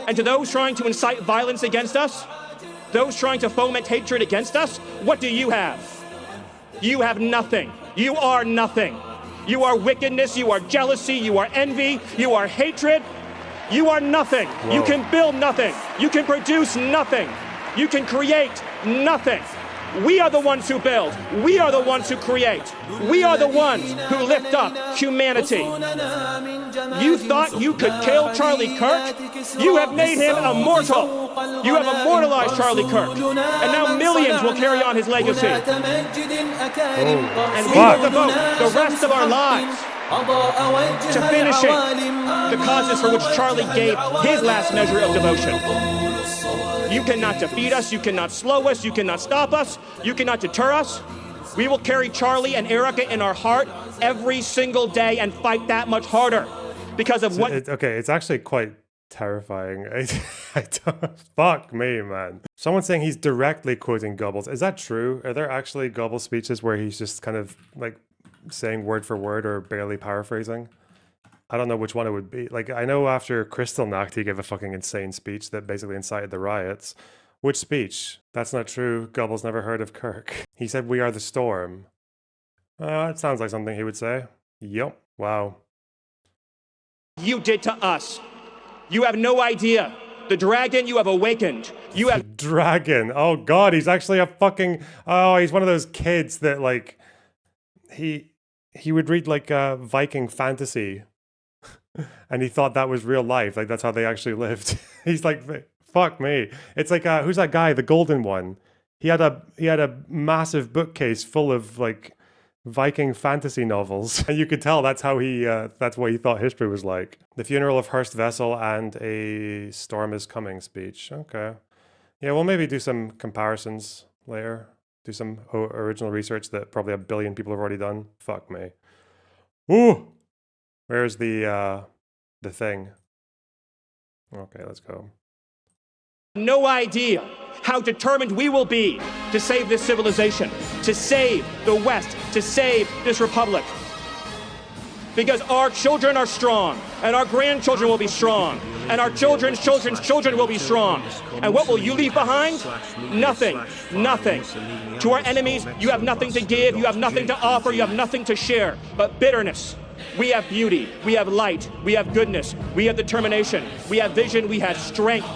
And to those trying to incite violence against us, those trying to foment hatred against us, what do you have? You have nothing. You are nothing. You are wickedness, you are jealousy, you are envy, you are hatred. You are nothing. Whoa. You can build nothing. You can produce nothing. You can create nothing. We are the ones who build. We are the ones who create. We are the ones who lift up humanity. You thought you could kill Charlie Kirk? You have made him immortal. You have immortalized Charlie Kirk. And now millions will carry on his legacy. And we will devote the rest of our lives to finishing the causes for which Charlie gave his last measure of devotion. You cannot defeat us, you cannot slow us, you cannot stop us, you cannot deter us. We will carry Charlie and Ericka in our heart every single day and fight that much harder because of what...
Okay, it's actually quite terrifying. Fuck me, man. Someone's saying he's directly quoting Goebbels. Is that true? Are there actually Goebbels speeches where he's just kind of like saying word for word or barely paraphrasing? I don't know which one it would be. Like, I know after Kristallnacht, he gave a fucking insane speech that basically incited the riots. Which speech? That's not true. Goebbels never heard of Kirk. He said, "We are the storm." It sounds like something he would say. Yup. Wow.
You did to us. You have no idea. The dragon you have awakened. You have...
The dragon. Oh, God. He's actually a fucking... Oh, he's one of those kids that, like... He would read, like, Viking fantasy. And he thought that was real life. Like, that's how they actually lived. He's like, fuck me. It's like, who's that guy? The golden one. He had a massive bookcase full of, like, Viking fantasy novels. And you could tell that's how that's what he thought history was like. The funeral of Hearst Vessel and a storm is coming speech. Okay. Yeah, we'll maybe do some comparisons later. Do some original research that probably 1 billion people have already done. Fuck me. Ooh! Where's the thing? Okay, let's go.
No idea how determined we will be to save this civilization, to save the West, to save this republic. Because our children are strong, and our grandchildren will be strong, and our children's children's children will be strong. And what will you leave behind? Nothing. Nothing. To our enemies, you have nothing to give, you have nothing to offer, you have nothing to share, but bitterness. We have beauty, we have light, we have goodness, we have determination, we have vision, we have strength.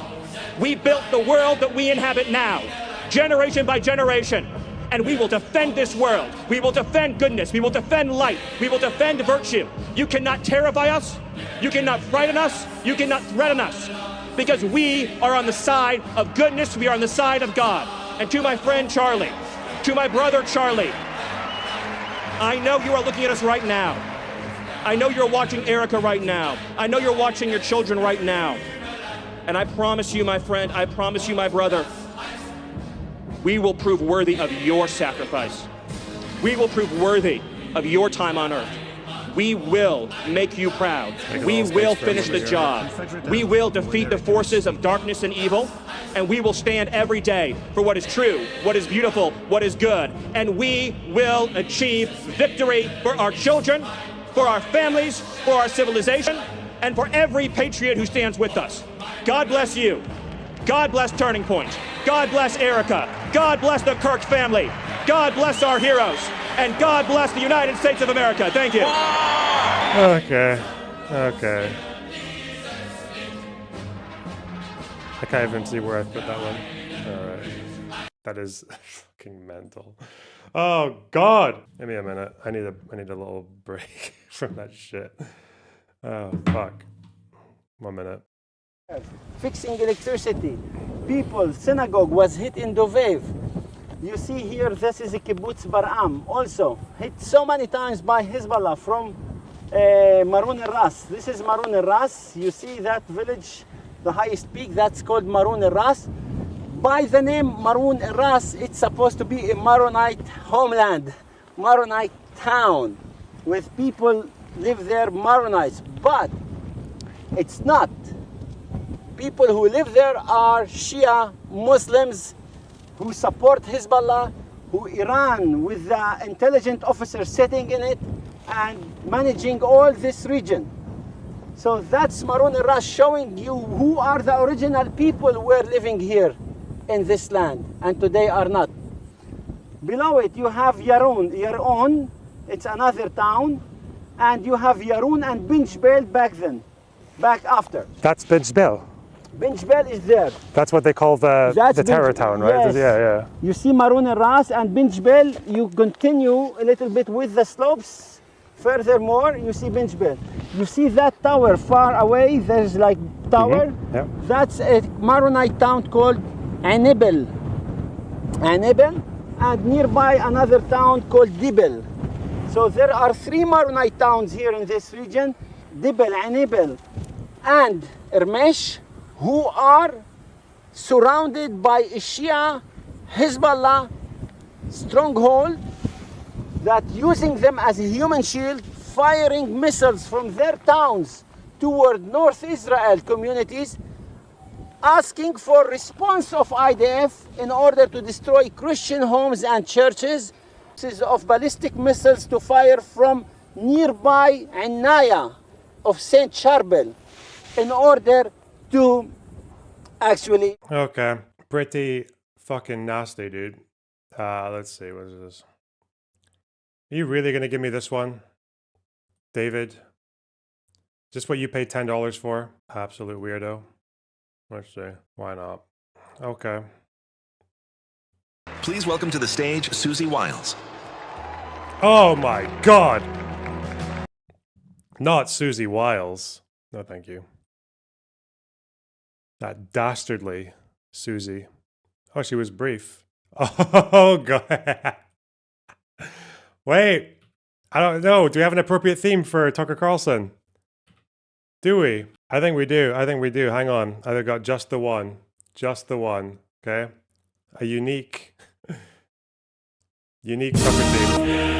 We built the world that we inhabit now, generation by generation. And we will defend this world. We will defend goodness. We will defend light. We will defend virtue. You cannot terrify us. You cannot frighten us. You cannot threaten us. Because we are on the side of goodness. We are on the side of God. And to my friend Charlie, to my brother Charlie, I know you are looking at us right now. I know you're watching Ericka right now. I know you're watching your children right now. And I promise you, my friend, I promise you, my brother, we will prove worthy of your sacrifice. We will prove worthy of your time on earth. We will make you proud. We will finish the job. We will defeat the forces of darkness and evil, and we will stand every day for what is true, what is beautiful, what is good. And we will achieve victory for our children, for our families, for our civilization, and for every patriot who stands with us. God bless you. God bless Turning Point. God bless Ericka. God bless the Kirk family. God bless our heroes. And God bless the United States of America. Thank you.
Okay. Okay. I can't even see where I put that one. Alright. That is fucking mental. Oh God. Give me a minute. I need a little break from that shit. Oh fuck. 1 minute.
Fixing electricity. People, synagogue was hit in Dovev. You see here, this is a kibbutz Bar'am, also hit so many times by Hezbollah from Maroun el-Ras. This is Maroun el-Ras. You see that village, the highest peak, that's called Maroun el-Ras. By the name Maroun el-Ras, it's supposed to be a Maronite homeland, Maronite town, with people live there, Maronites, but it's not. People who live there are Shia Muslims who support Hezbollah, who Iran with the intelligent officers sitting in it and managing all this region. So that's Maroun el-Ras showing you who are the original people who were living here in this land and today are not. Below it you have Yaron, it's another town, and you have Yaron and Binjbel back then, back after.
That's Binjbel.
Binge Bell is there.
That's what they call the terror town, right?
Yes.
Yeah.
You see Maroon and Ras and Binge Bell, you continue a little bit with the slopes. Furthermore, you see Binge Bell. You see that tower far away, there's like tower.
Yep.
That's a Maronite town called Anibel. And nearby another town called Dibel. So there are 3 Maronite towns here in this region, Dibel, Anibel, and Ermesh, who are surrounded by a Shia Hezbollah stronghold that using them as a human shield, firing missiles from their towns toward North Israel communities, asking for response of IDF in order to destroy Christian homes and churches, of ballistic missiles to fire from nearby Anaya of St. Charbel in order to actually...
Okay, pretty fucking nasty, dude. Let's see, what is this? Are you really gonna give me this one, David? Just what you paid $10 for? Absolute weirdo. Let's see, why not? Okay.
Please welcome to the stage Susie Wiles.
Oh my god! Not Susie Wiles. No, thank you. That dastardly Susie. Oh, she was brief. Oh god. Wait, I don't know. Do we have an appropriate theme for Tucker Carlson? Do we? I think we do. Hang on. I've got just the one. Just the one. Okay? A unique Tucker theme.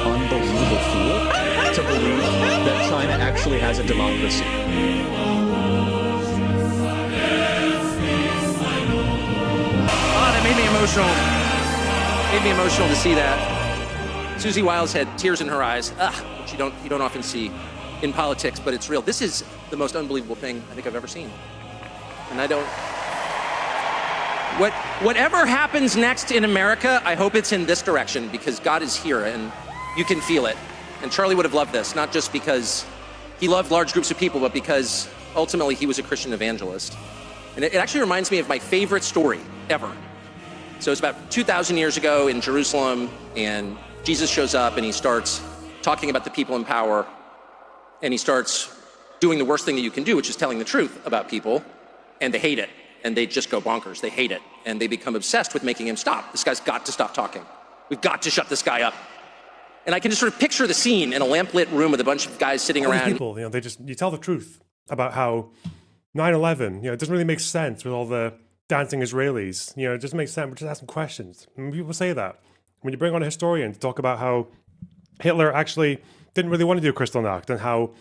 Unbelievable fool to believe that China actually has a democracy.
That made me emotional. Made me emotional to see that. Susie Wiles had tears in her eyes, which you don't often see in politics, but it's real. This is the most unbelievable thing I think I've ever seen. And I don't... Whatever happens next in America, I hope it's in this direction, because God is here and you can feel it. And Charlie would have loved this, not just because he loved large groups of people, but because ultimately he was a Christian evangelist. And it actually reminds me of my favorite story ever. So it's about 2,000 years ago in Jerusalem, and Jesus shows up and he starts talking about the people in power, and he starts doing the worst thing that you can do, which is telling the truth about people, and they hate it, and they just go bonkers. They hate it, and they become obsessed with making him stop. This guy's got to stop talking. We've got to shut this guy up. And I can just sort of picture the scene in a lamplit room with a bunch of guys sitting around.
People, you tell the truth about how 9/11, it doesn't really make sense with all the dancing Israelis. It doesn't make sense. We're just asking questions. And people say that. When you bring on a historian to talk about how Hitler actually didn't really want to do Kristallnacht and how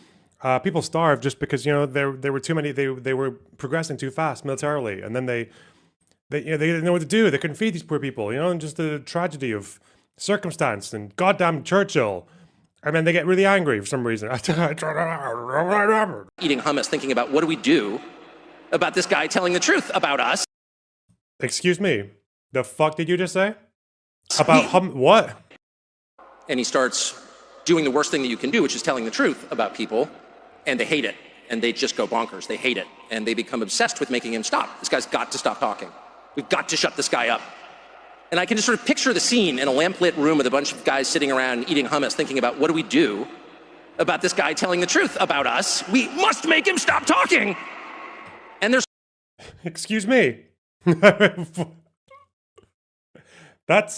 people starved just because, there were too many, they were progressing too fast militarily. And then they didn't know what to do. They couldn't feed these poor people, and just the tragedy of circumstance and goddamn Churchill. And then they get really angry for some reason.
Eating hummus, thinking about what do we do about this guy telling the truth about us.
Excuse me, the fuck did you just say? About what?
And he starts doing the worst thing that you can do, which is telling the truth about people, and they hate it, and they just go bonkers. They hate it, and they become obsessed with making him stop. This guy's got to stop talking. We've got to shut this guy up. And I can just sort of picture the scene in a lamplit room with a bunch of guys sitting around eating hummus, thinking about what do we do about this guy telling the truth about us? We must make him stop talking. And there's...
Excuse me. That's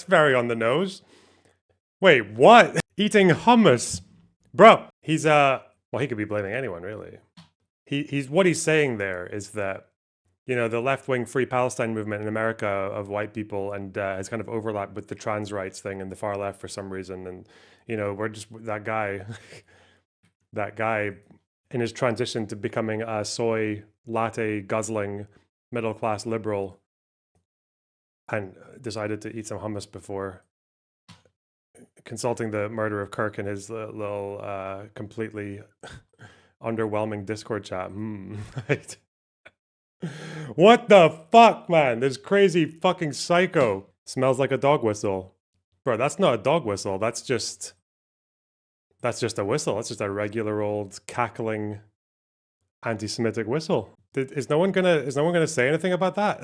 very on the nose. Wait, what? Eating hummus? Bro, he's well, he could be blaming anyone, really. He's what he's saying there is that, the left-wing Free Palestine movement in America of white people and has kind of overlapped with the trans rights thing in the far left for some reason. And, we're just that guy in his transition to becoming a soy latte guzzling middle-class liberal and decided to eat some hummus before consulting the murder of Kirk in his little completely underwhelming Discord chat. Right. What the fuck, man? This crazy fucking psycho. Smells like a dog whistle. Bro, that's not a dog whistle. That's just a whistle. That's just a regular old cackling anti-Semitic whistle. Is no one gonna say anything about that?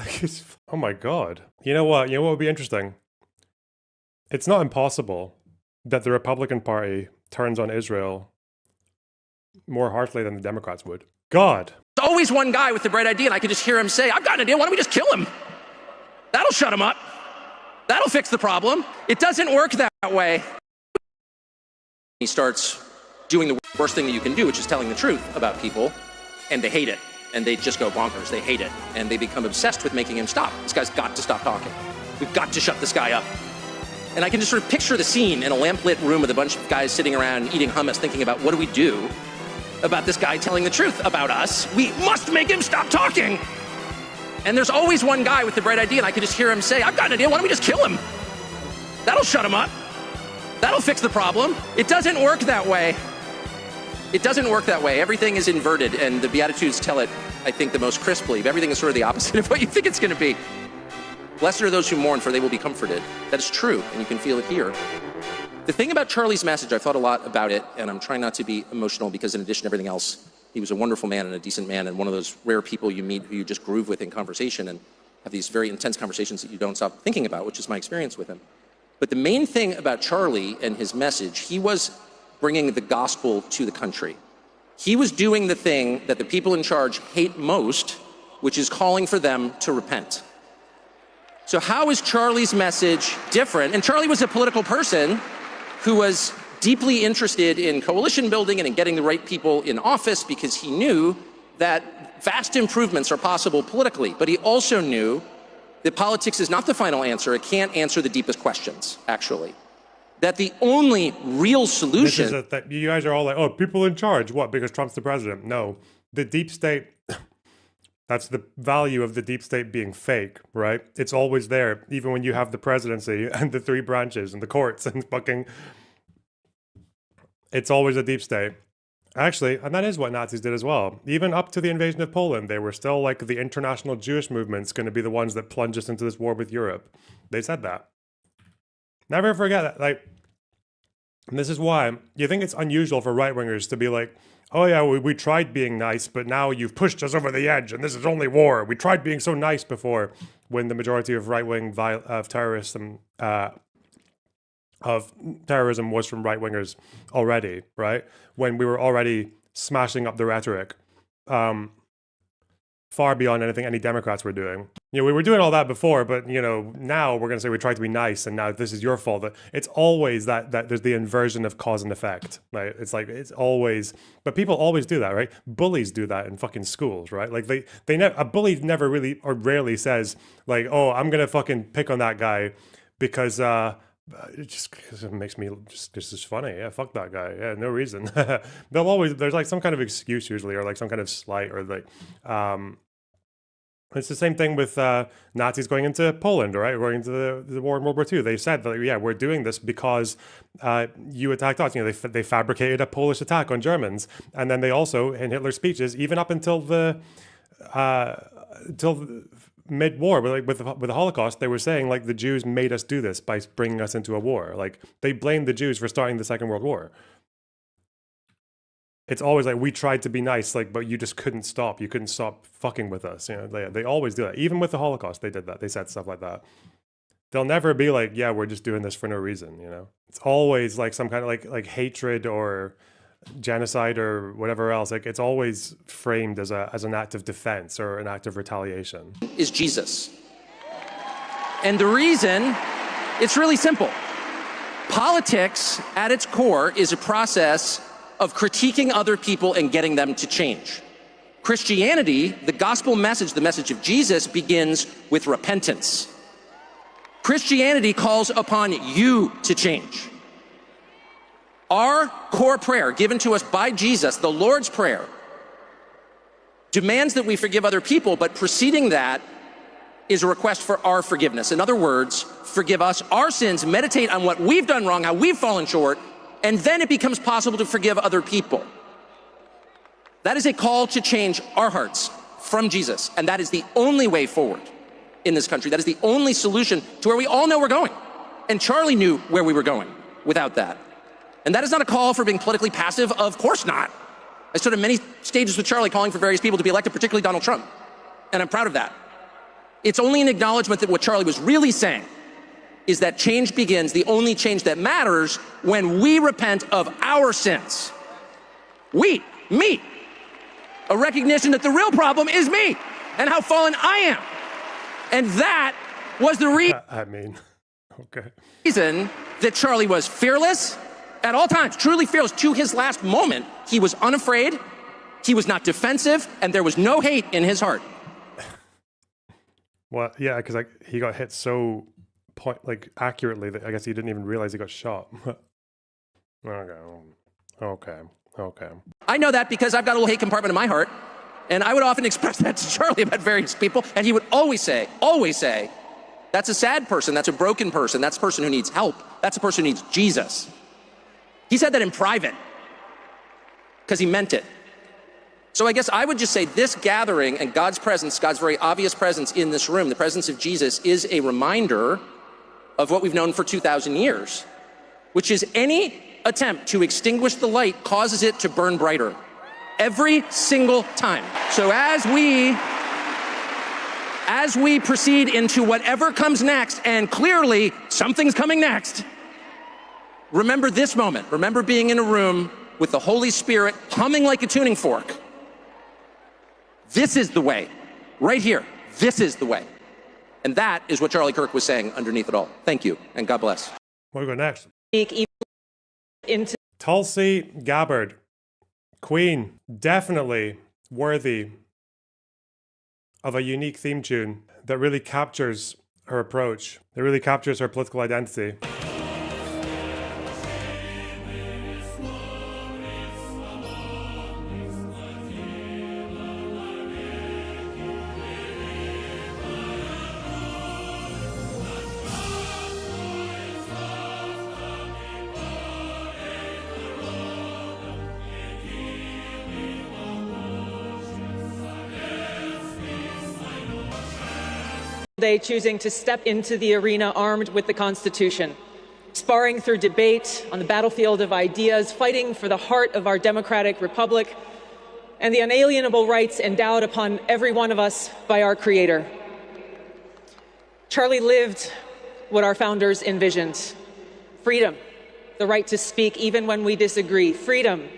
Oh my god. You know what? You know what would be interesting? It's not impossible that the Republican Party turns on Israel more heartily than the Democrats would. God.
There's always one guy with the bright idea, and I can just hear him say, I've got an idea, why don't we just kill him? That'll shut him up. That'll fix the problem. It doesn't work that way. He starts doing the worst thing that you can do, which is telling the truth about people, and they hate it. And they just go bonkers. They hate it. And they become obsessed with making him stop. This guy's got to stop talking. We've got to shut this guy up. And I can just sort of picture the scene in a lamplit room with a bunch of guys sitting around eating hummus, thinking about what do we do about this guy telling the truth about us? We must make him stop talking. And there's always one guy with the bright idea, and I can just hear him say, I've got an idea, why don't we just kill him? That'll shut him up. That'll fix the problem. It doesn't work that way. It doesn't work that way. Everything is inverted, and the Beatitudes tell it, I think, the most crisply. Everything is sort of the opposite of what you think it's going to be. Blessed are those who mourn, for they will be comforted. That is true, and you can feel it here. The thing about Charlie's message, I've thought a lot about it, and I'm trying not to be emotional because in addition to everything else, he was a wonderful man and a decent man and one of those rare people you meet who you just groove with in conversation and have these very intense conversations that you don't stop thinking about, which is my experience with him. But the main thing about Charlie and his message, he was bringing the gospel to the country. He was doing the thing that the people in charge hate most, which is calling for them to repent. So how is Charlie's message different? And Charlie was a political person who was deeply interested in coalition building and in getting the right people in office because he knew that vast improvements are possible politically. But he also knew that politics is not the final answer. It can't answer the deepest questions, actually. That the only real solution...
You guys are all like, oh, people in charge. What, because Trump's the president? No. The deep state... That's the value of the deep state being fake, right? It's always there, even when you have the presidency and the three branches and the courts and fucking... It's always a deep state. Actually, and that is what Nazis did as well. Even up to the invasion of Poland, they were still like the international Jewish movement's going to be the ones that plunge us into this war with Europe. They said that. Never forget that. Like, and this is why you think it's unusual for right-wingers to be like, oh yeah, we tried being nice, but now you've pushed us over the edge and this is only war. We tried being so nice before, when the majority of right-wing terrorism was from right-wingers already, right? When we were already smashing up the rhetoric far beyond anything any Democrats were doing. You know, we were doing all that before, but, you know, now we're going to say we tried to be nice and now this is your fault. It's always that there's the inversion of cause and effect, right? It's like, it's always, but people always do that, right? Bullies do that in fucking schools, right? Like a bully never really or rarely says like, oh, I'm going to fucking pick on that guy because, it makes me just funny. Yeah, fuck that guy. Yeah, no reason. There's like some kind of excuse usually, or like some kind of slight, or like, it's the same thing with Nazis going into Poland, right? Going into the war in World War II. They said that, yeah, we're doing this because you attacked us. You know, they fabricated a Polish attack on Germans, and then they also, in Hitler's speeches, even up until mid-war, but like with the Holocaust, they were saying like the Jews made us do this by bringing us into a war. Like they blamed the Jews for starting the Second World War. It's always like, we tried to be nice, like, but you just couldn't stop. You couldn't stop fucking with us. You know, they always do that. Even with the Holocaust, they did that. They said stuff like that. They'll never be like, yeah, we're just doing this for no reason. You know, it's always like some kind of like hatred or genocide or whatever else. Like it's always framed as an act of defense or an act of retaliation.
Is Jesus. And the reason, it's really simple. Politics at its core is a process of critiquing other people and getting them to change. Christianity, the gospel message, the message of Jesus, begins with repentance. Christianity calls upon you to change. Our core prayer given to us by Jesus, the Lord's Prayer, demands that we forgive other people, but preceding that is a request for our forgiveness. In other words, forgive us our sins, meditate on what we've done wrong, how we've fallen short, and then it becomes possible to forgive other people. That is a call to change our hearts from Jesus. And that is the only way forward in this country. That is the only solution to where we all know we're going. And Charlie knew where we were going without that. And that is not a call for being politically passive. Of course not. I stood on many stages with Charlie calling for various people to be elected, particularly Donald Trump. And I'm proud of that. It's only an acknowledgement that what Charlie was really saying is that change begins, the only change that matters, when we repent of our sins. Me. A recognition that the real problem is me and how fallen I am. And that was the reason that Charlie was fearless at all times, truly fearless to his last moment. He was unafraid, he was not defensive, and there was no hate in his heart.
Well, yeah, because he got hit so accurately that I guess he didn't even realize he got shot. Okay.
I know that because I've got a little hate compartment in my heart, and I would often express that to Charlie about various people, and he would always say, that's a sad person, that's a broken person, that's a person who needs help, that's a person who needs Jesus. He said that in private because he meant it. So I guess I would just say this gathering and God's presence, God's very obvious presence in this room, the presence of Jesus, is a reminder of what we've known for 2,000 years, which is any attempt to extinguish the light causes it to burn brighter every single time. So as we proceed into whatever comes next, and clearly something's coming next, remember this moment. Remember being in a room with the Holy Spirit humming like a tuning fork. This is the way. Right here. This is the way. And that is what Charlie Kirk was saying underneath it all. Thank you, and God bless.
Where do we go next? Tulsi Gabbard. Queen. Definitely worthy of a unique theme tune that really captures her approach. That really captures her political identity.
They choosing to step into the arena armed with the Constitution, sparring through debate on the battlefield of ideas, fighting for the heart of our democratic republic and the unalienable rights endowed upon every one of us by our Creator. Charlie lived what our founders envisioned: freedom, the right to speak even when we disagree. Freedom.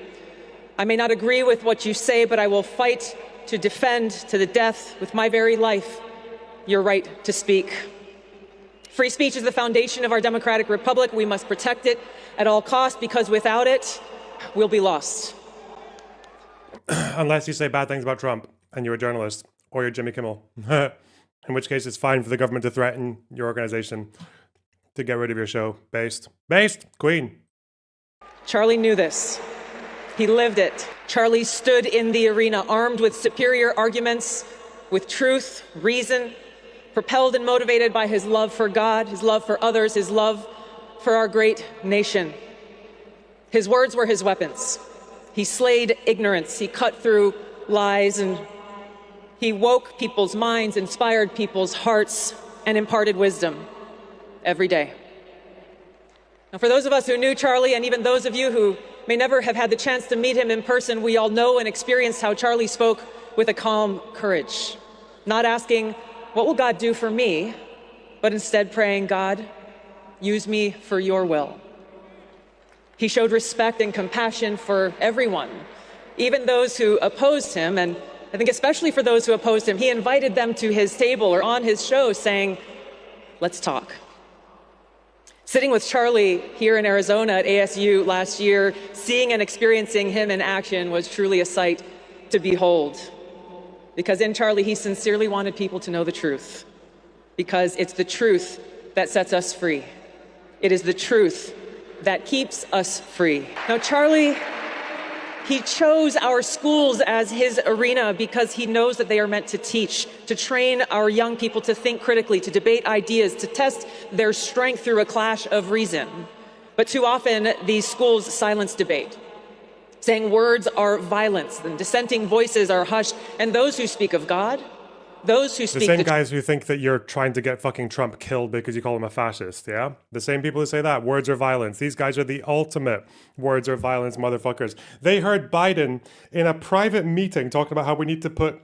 I may not agree with what you say, but I will fight to defend to the death with my very life your right to speak. Free speech is the foundation of our democratic republic. We must protect it at all costs, because without it, we'll be lost.
Unless you say bad things about Trump and you're a journalist, or you're Jimmy Kimmel. In which case it's fine for the government to threaten your organization to get rid of your show. Based. Queen.
Charlie knew this. He lived it. Charlie stood in the arena armed with superior arguments, with truth, reason, propelled and motivated by his love for God, his love for others, his love for our great nation. His words were his weapons. He slayed ignorance. He cut through lies, and he woke people's minds, inspired people's hearts, and imparted wisdom every day. Now, for those of us who knew Charlie, and even those of you who may never have had the chance to meet him in person, we all know and experienced how Charlie spoke with a calm courage, not asking, what will God do for me? But instead praying, God, use me for your will. He showed respect and compassion for everyone, even those who opposed him. And I think especially for those who opposed him, he invited them to his table or on his show saying, let's talk. Sitting with Charlie here in Arizona at ASU last year, seeing and experiencing him in action was truly a sight to behold. Because in Charlie, he sincerely wanted people to know the truth. Because it's the truth that sets us free. It is the truth that keeps us free. Now, Charlie, he chose our schools as his arena because he knows that they are meant to teach, to train our young people to think critically, to debate ideas, to test their strength through a clash of reason. But too often, these schools silence debate. saying words are violence and dissenting voices are hushed, and those who speak of God, those who speak
the same guys who think that you're trying to get fucking Trump killed because you call him a fascist, yeah? The same people who say that. Words are violence. These guys are the ultimate words are violence motherfuckers. They heard Biden in a private meeting talking about how we need to put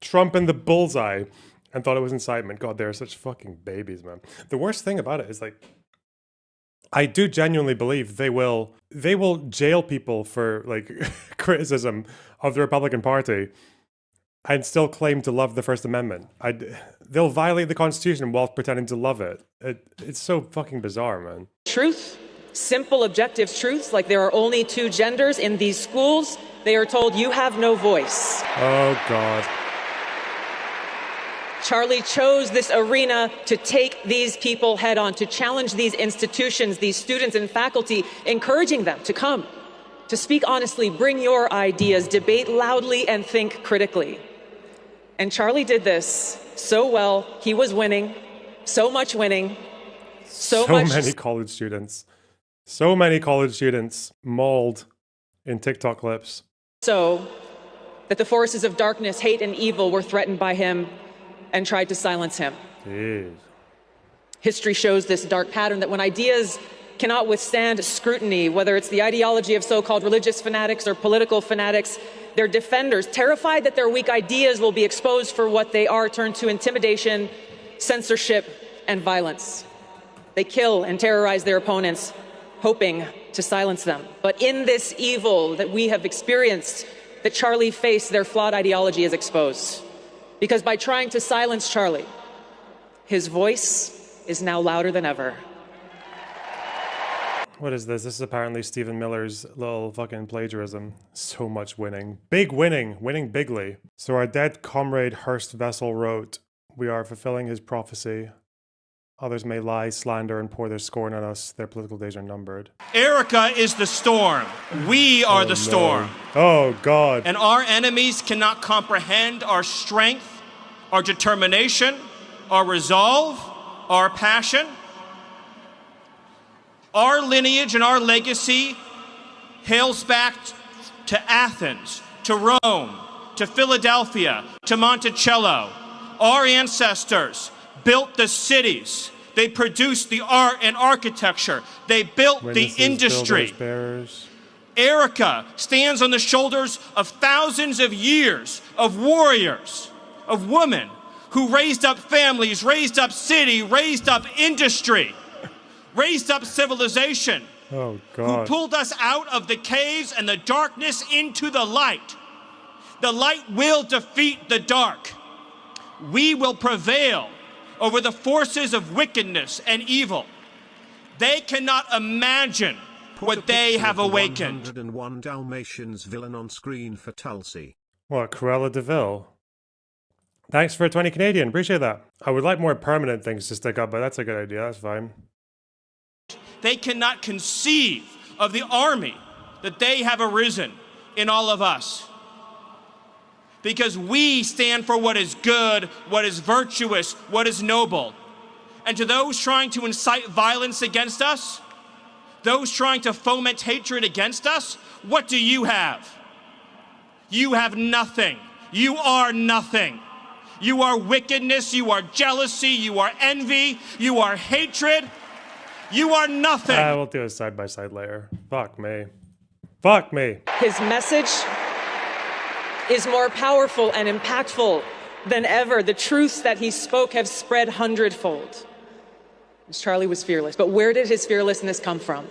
Trump in the bullseye and thought it was incitement. God, they're such fucking babies, man. The worst thing about it is, like, I do genuinely believe they will jail people for, like, criticism of the Republican Party and still claim to love the First Amendment. They'll violate the Constitution while pretending to love it. It's so fucking bizarre, man.
Truth, simple objective truths, like there are only two genders in these schools. They are told you have no voice.
Oh, God.
Charlie chose this arena to take these people head on, to challenge these institutions, these students and faculty, encouraging them to come, to speak honestly, bring your ideas, debate loudly, and think critically. And Charlie did this so well. He was winning, so much winning, so
many college students. So many college students mauled in TikTok clips.
So that the forces of darkness, hate, and evil were threatened by him and tried to silence him.
Jeez.
History shows this dark pattern that when ideas cannot withstand scrutiny, whether it's the ideology of so-called religious fanatics or political fanatics, their defenders, terrified that their weak ideas will be exposed for what they are, turn to intimidation, censorship, and violence. They kill and terrorize their opponents, hoping to silence them. But in this evil that we have experienced, that Charlie faced, their flawed ideology is exposed. Because by trying to silence Charlie, his voice is now louder than ever.
What is this? This is apparently Stephen Miller's little fucking plagiarism. So much winning. Big winning. Winning bigly. So our dead comrade Hurst Vessel wrote, "We are fulfilling his prophecy. Others may lie, slander, and pour their scorn on us. Their political days are numbered."
Ericka is the storm. We are the storm.
Oh, God.
And our enemies cannot comprehend our strength, our determination, our resolve, our passion. Our lineage and our legacy hails back to Athens, to Rome, to Philadelphia, to Monticello. Our ancestors built the cities. They produced the art and architecture. They built the industry. Ericka stands on the shoulders of thousands of years of warriors, of women who raised up families, raised up city, raised up industry, raised up civilization.
Oh, God.
Who pulled us out of the caves and the darkness into the light. The light will defeat the dark. We will prevail over the forces of wickedness and evil. They cannot imagine what they have awakened.
101 Dalmatians villain on screen for Tulsi.
What, Cruella de Vil? Thanks for 20 Canadian. Appreciate that. I would like more permanent things to stick up, but that's a good idea. That's fine.
They cannot conceive of the army that they have arisen in all of us. Because we stand for what is good, what is virtuous, what is noble. And to those trying to incite violence against us, those trying to foment hatred against us, what do you have? You have nothing. You are nothing. You are wickedness, you are jealousy, you are envy, you are hatred. You are nothing.
We'll do a side-by-side layer. Fuck me. Fuck me.
His message is more powerful and impactful than ever. The truths that he spoke have spread hundredfold. Charlie was fearless. But where did his fearlessness come from?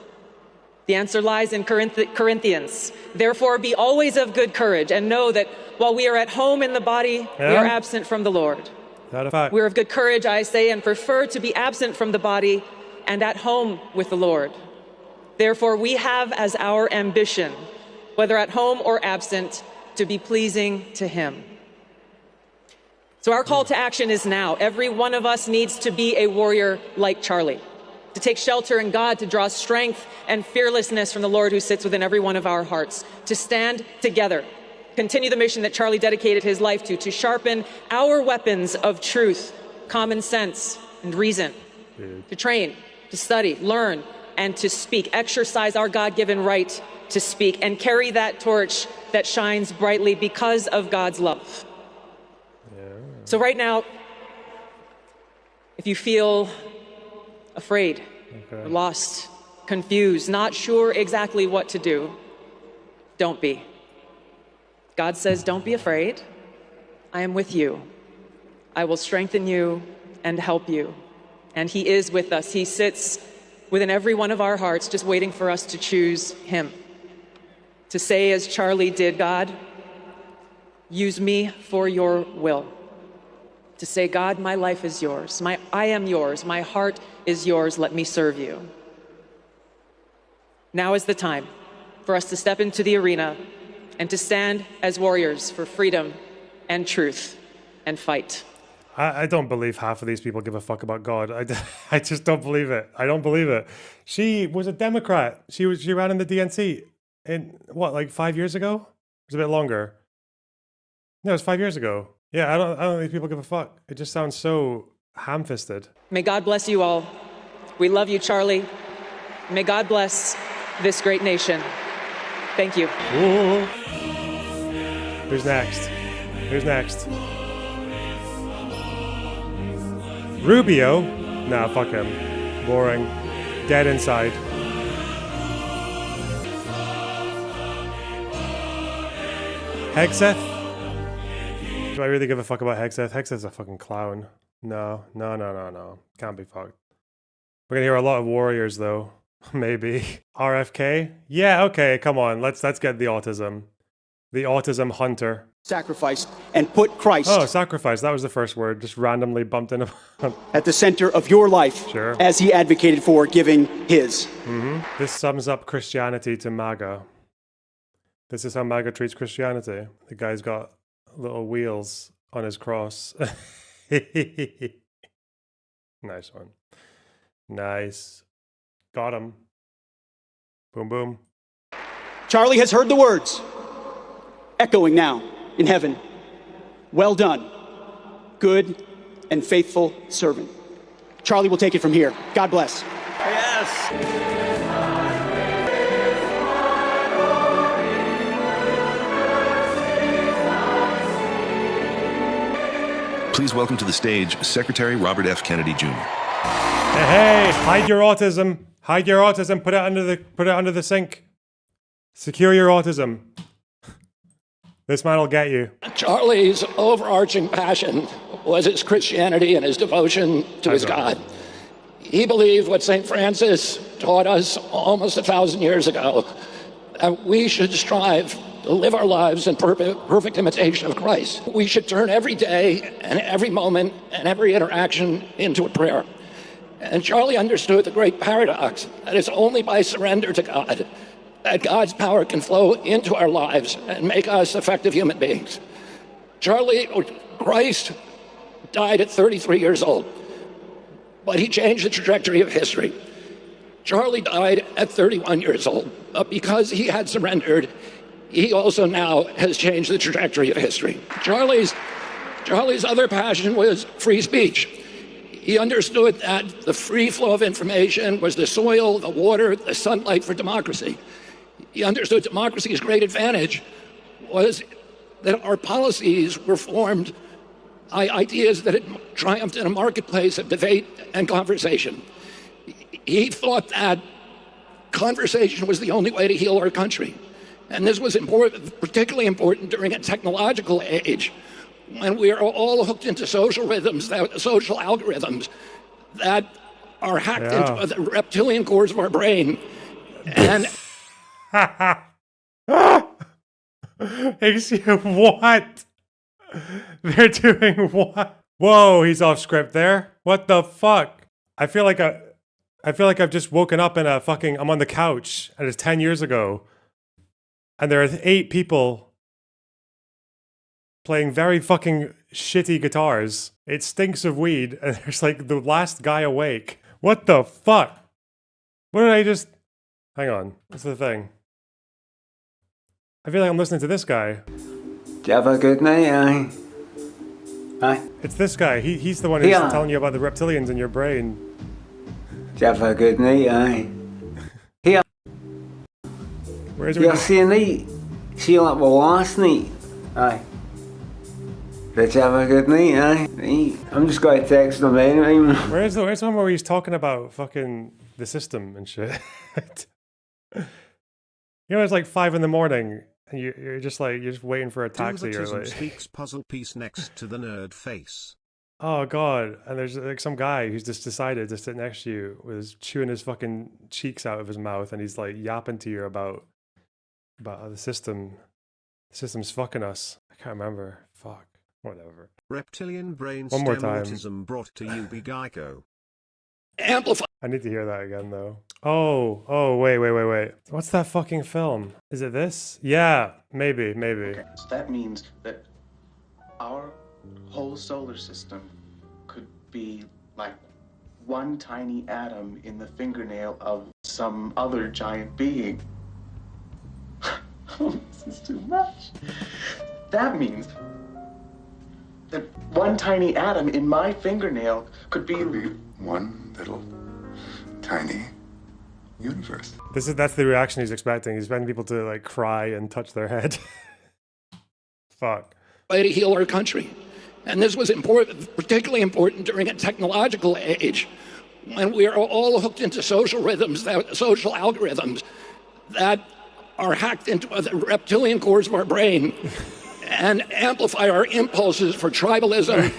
The answer lies in Corinthians. Therefore, be always of good courage and know that while we are at home in the body, we are absent from the Lord.
That a fact.
We are of good courage, I say, and prefer to be absent from the body and at home with the Lord. Therefore, we have as our ambition, whether at home or absent, to be pleasing to him. So our call to action is now. Every one of us needs to be a warrior like Charlie, to take shelter in God, to draw strength and fearlessness from the Lord who sits within every one of our hearts, to stand together, continue the mission that Charlie dedicated his life to sharpen our weapons of truth, common sense, and reason, to train, to study, learn, and to speak, exercise our God-given right to speak, and carry that torch that shines brightly because of God's love. So right now, if you feel afraid, or lost, confused, not sure exactly what to do, don't be. God says, don't be afraid. I am with you. I will strengthen you and help you. And he is with us. He sits within every one of our hearts, just waiting for us to choose him. To say, as Charlie did, God, use me for your will. To say, God, my life is yours. I am yours. My heart is yours. Let me serve you. Now is the time for us to step into the arena and to stand as warriors for freedom and truth and fight.
I don't believe half of these people give a fuck about God. I just don't believe it. I don't believe it. She was a Democrat. She ran in the DNC in what, like 5 years ago? It was a bit longer. No, it was 5 years ago. Yeah, I don't think these people give a fuck. It just sounds so ham-fisted.
May God bless you all. We love you, Charlie. May God bless this great nation. Thank you.
Ooh. Who's next? Who's next? Rubio? Nah, fuck him. Boring. Dead inside. Hegseth? Do I really give a fuck about Hegseth? Hegseth's a fucking clown. No. Can't be fucked. We're gonna hear a lot of warriors though. Maybe. RFK? Yeah, okay, come on. Let's get the autism. The autism hunter.
Sacrifice and put Christ.
Oh, sacrifice. That was the first word. Just randomly bumped in.
At the center of your life.
Sure.
As he advocated for giving his.
Mm-hmm. This sums up Christianity to MAGA. This is how MAGA treats Christianity. The guy's got little wheels on his cross. Nice one. Nice. Got him. Boom, boom.
Charlie has heard the words echoing now in heaven. Well done, good and faithful servant. Charlie will take it from here. God bless.
Yes.
Please welcome to the stage Secretary Robert F. Kennedy Jr.
Hey, hide your autism. Hide your autism. Put it under the sink. Secure your autism. This man will get you.
Charlie's overarching passion was his Christianity and his devotion to his God. He believed what St. Francis taught us almost 1,000 years ago, that we should strive to live our lives in perfect imitation of Christ. We should turn every day and every moment and every interaction into a prayer. And Charlie understood the great paradox that it's only by surrender to God that God's power can flow into our lives and make us effective human beings. Christ died at 33 years old, but he changed the trajectory of history. Charlie died at 31 years old, but because he had surrendered, he also now has changed the trajectory of history. Charlie's other passion was free speech. He understood that the free flow of information was the soil, the water, the sunlight for democracy. He understood democracy's great advantage was that our policies were formed by ideas that had triumphed in a marketplace of debate and conversation. He thought that conversation was the only way to heal our country. And this was particularly important during a technological age when we are all hooked into social algorithms that are hacked into the reptilian cores of our brain. And
what? They're doing what? Whoa, he's off script there. What the fuck? I feel like I've just woken up in I'm on the couch and it's 10 years ago. And there are 8 people playing very fucking shitty guitars. It stinks of weed and there's like the last guy awake. What the fuck? What did I just... Hang on, what's the thing? I feel like I'm listening to this guy.
Have a good night,
It's this guy. He's the one who's telling you about the reptilians in your brain.
Have a good night,
Where's
You're saying night? See you like well last night? Aye. Did you have a good night? Aye. Right. I'm just going to text him anyway.
Where's the one where he's talking about fucking the system and shit? You know, it's like 5 in the morning, and you're just waiting for a taxi. You're
Autism
like,
Speaks puzzle piece next to the nerd face.
oh god! And there's like some guy who's just decided to sit next to you, with chewing his fucking cheeks out of his mouth, and he's like yapping to you about how the system's fucking us. I can't remember. Fuck. Whatever.
Reptilian brain
One more
stem
time.
autism brought to you by Geico.
Amplify.
I need to hear that again though. Oh, wait. What's that fucking film? Is it this? Yeah, maybe.
Okay, so that means that our whole solar system could be like one tiny atom in the fingernail of some other giant being. Oh, this is too much. That means that one tiny atom in my fingernail could be
one little tiny universe.
That's the reaction he's expecting. He's expecting people to like cry and touch their head. Fuck.
Way to heal our country. And this was important, particularly important during a technological age when we are all hooked into social algorithms that are hacked into the reptilian cores of our brain and amplify our impulses for tribalism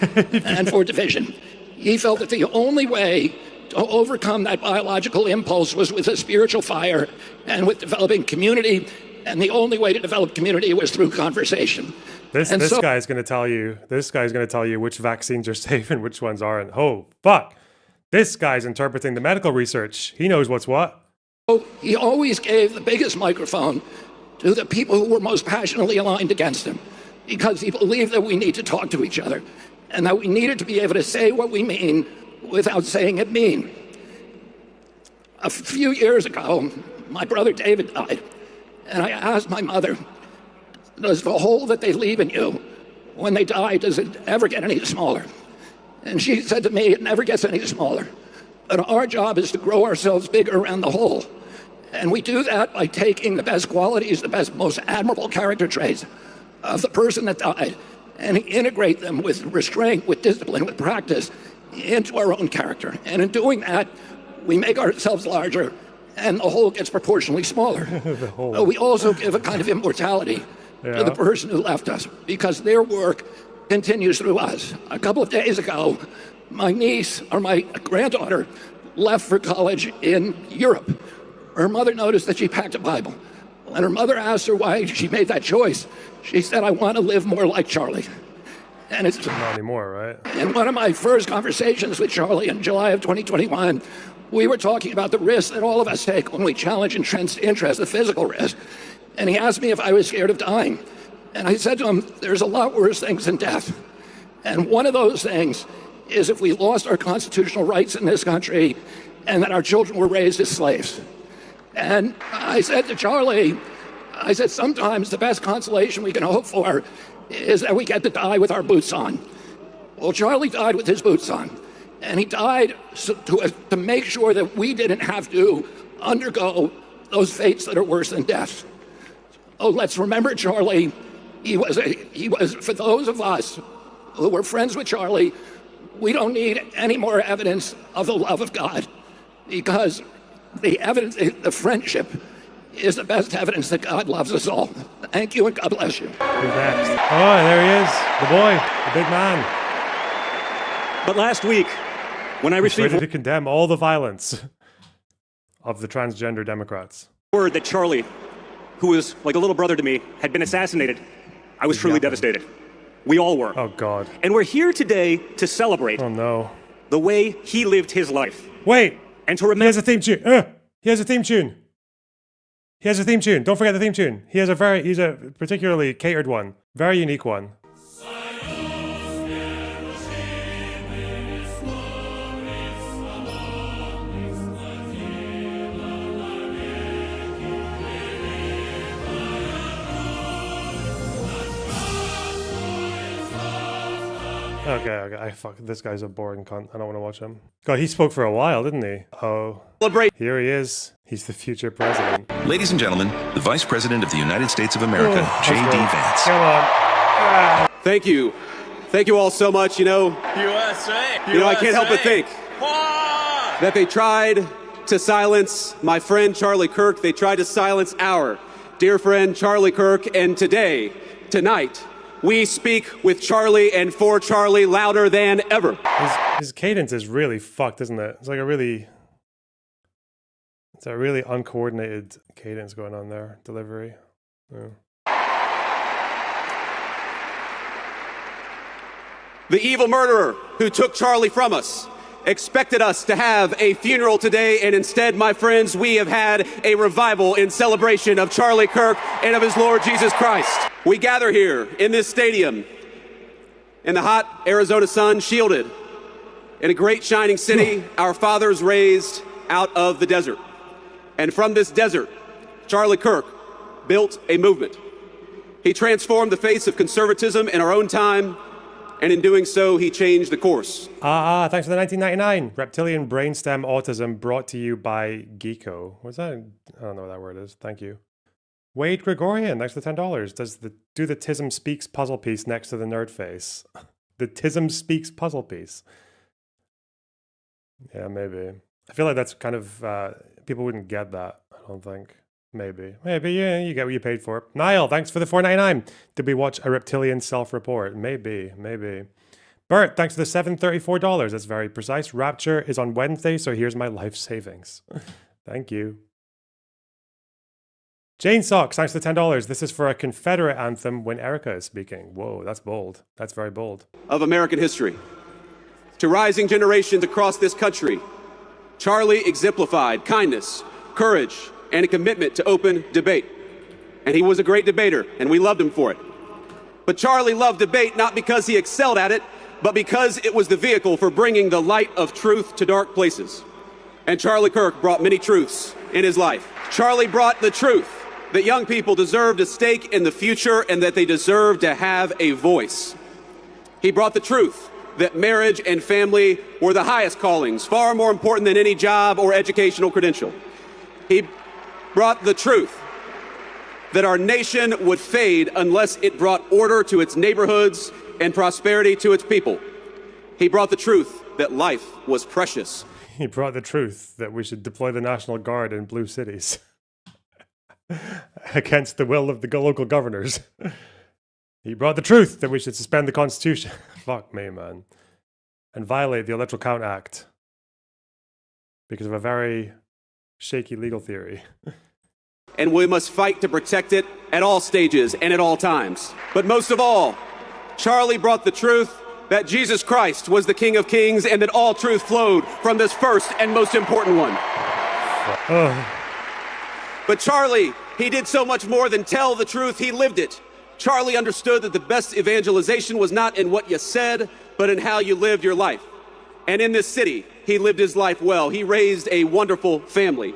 and for division. He felt that the only way to overcome that biological impulse was with a spiritual fire and with developing community, and the only way to develop community was through conversation.
This guy's going to tell you. This guy's going to tell you which vaccines are safe and which ones aren't. Oh fuck! This guy's interpreting the medical research. He knows what's what.
He always gave the biggest microphone to the people who were most passionately aligned against him, because he believed that we need to talk to each other and that we needed to be able to say what we mean without saying it mean. A few years ago, my brother David died, and I asked my mother, does the hole that they leave in you when they die, does it ever get any smaller? And she said to me, it never gets any smaller. But our job is to grow ourselves bigger around the hole. And we do that by taking the best qualities, the best, most admirable character traits of the person that died and integrate them with restraint, with discipline, with practice into our own character. And in doing that, we make ourselves larger and the whole gets proportionally smaller. We also give a kind of immortality to the person who left us because their work continues through us. A couple of days ago, my niece, or my granddaughter, left for college in Europe. Her mother noticed that she packed a Bible. When her mother asked her why she made that choice, she said, I want to live more like Charlie. And it's
not anymore, right?
In one of my first conversations with Charlie in July of 2021, we were talking about the risks that all of us take when we challenge entrenched interest, the physical risk. And he asked me if I was scared of dying. And I said to him, there's a lot worse things than death. And one of those things is if we lost our constitutional rights in this country and that our children were raised as slaves. And I said to Charlie, I said, sometimes the best consolation we can hope for is that we get to die with our boots on. Well, Charlie died with his boots on. And he died to make sure that we didn't have to undergo those fates that are worse than death. Oh, let's remember Charlie. He was, for those of us who were friends with Charlie, we don't need any more evidence of the love of God, because the evidence, the friendship, is the best evidence that God loves us all. Thank you and God bless you.
Who's next? Oh, there he is, the boy, the big man.
But last week, when I received
ready to condemn all the violence of the transgender Democrats.
Word that Charlie, who was like a little brother to me, had been assassinated, I was truly devastated. We all were.
Oh, God.
And we're here today to celebrate the way he lived his life.
Wait.
And to remember.
He has a theme tune. He has a theme tune. He has a theme tune. Don't forget the theme tune. He's a particularly catered one. Very unique one. Okay. Fuck. This guy's a boring cunt. I don't want to watch him. God, he spoke for a while, didn't he? Oh.
Celebrate.
Here he is. He's the future president.
Ladies and gentlemen, the Vice President of the United States of America, J.D. Vance.
Come on.
Thank you. Thank you all so much.
USA.
I can't help but think that they tried to silence my friend Charlie Kirk. They tried to silence our dear friend Charlie Kirk. And tonight, we speak with Charlie and for Charlie louder than ever.
His cadence is really fucked, isn't it? It's like a really uncoordinated cadence going on there. Delivery. Yeah.
The evil murderer who took Charlie from us expected us to have a funeral today, and instead, my friends, we have had a revival in celebration of Charlie Kirk and of his Lord Jesus Christ. We gather here in this stadium in the hot Arizona sun, shielded in a great shining city our fathers raised out of the desert. And from this desert, Charlie Kirk built a movement. He transformed the face of conservatism in our own time, and in doing so, he changed the course.
Thanks for the 1999. Reptilian Brainstem Autism brought to you by Geeko. What's that? I don't know what that word is. Thank you. Wade Gregorian, thanks for the $10. Do the Tism Speaks puzzle piece next to the nerd face. The Tism Speaks puzzle piece. Yeah, maybe. I feel like that's kind of, people wouldn't get that, I don't think. Maybe, yeah, you get what you paid for. Niall, thanks for the $4.99. Did we watch a Reptilian self-report? Maybe. Bert, thanks for the $734. That's very precise. Rapture is on Wednesday, so here's my life savings. Thank you. Jane Socks, thanks for the $10. This is for a Confederate anthem when Ericka is speaking. Whoa, that's bold. That's very bold.
Of American history. To rising generations across this country, Charlie exemplified kindness, courage, and a commitment to open debate. And he was a great debater, and we loved him for it. But Charlie loved debate not because he excelled at it, but because it was the vehicle for bringing the light of truth to dark places. And Charlie Kirk brought many truths in his life. Charlie brought the truth that young people deserved a stake in the future and that they deserved to have a voice. He brought the truth that marriage and family were the highest callings, far more important than any job or educational credential. He brought the truth that our nation would fade unless it brought order to its neighborhoods and prosperity to its people. He brought the truth that life was precious.
He brought the truth that we should deploy the National Guard in blue cities against the will of the local governors. He brought the truth that we should suspend the Constitution. Fuck me, man. And violate the Electoral Count Act because of a very shaky legal theory.
And we must fight to protect it at all stages and at all times. But most of all, Charlie brought the truth that Jesus Christ was the King of Kings and that all truth flowed from this first and most important one. But Charlie, he did so much more than tell the truth, he lived it. Charlie understood that the best evangelization was not in what you said, but in how you lived your life. And in this city, he lived his life well. He raised a wonderful family.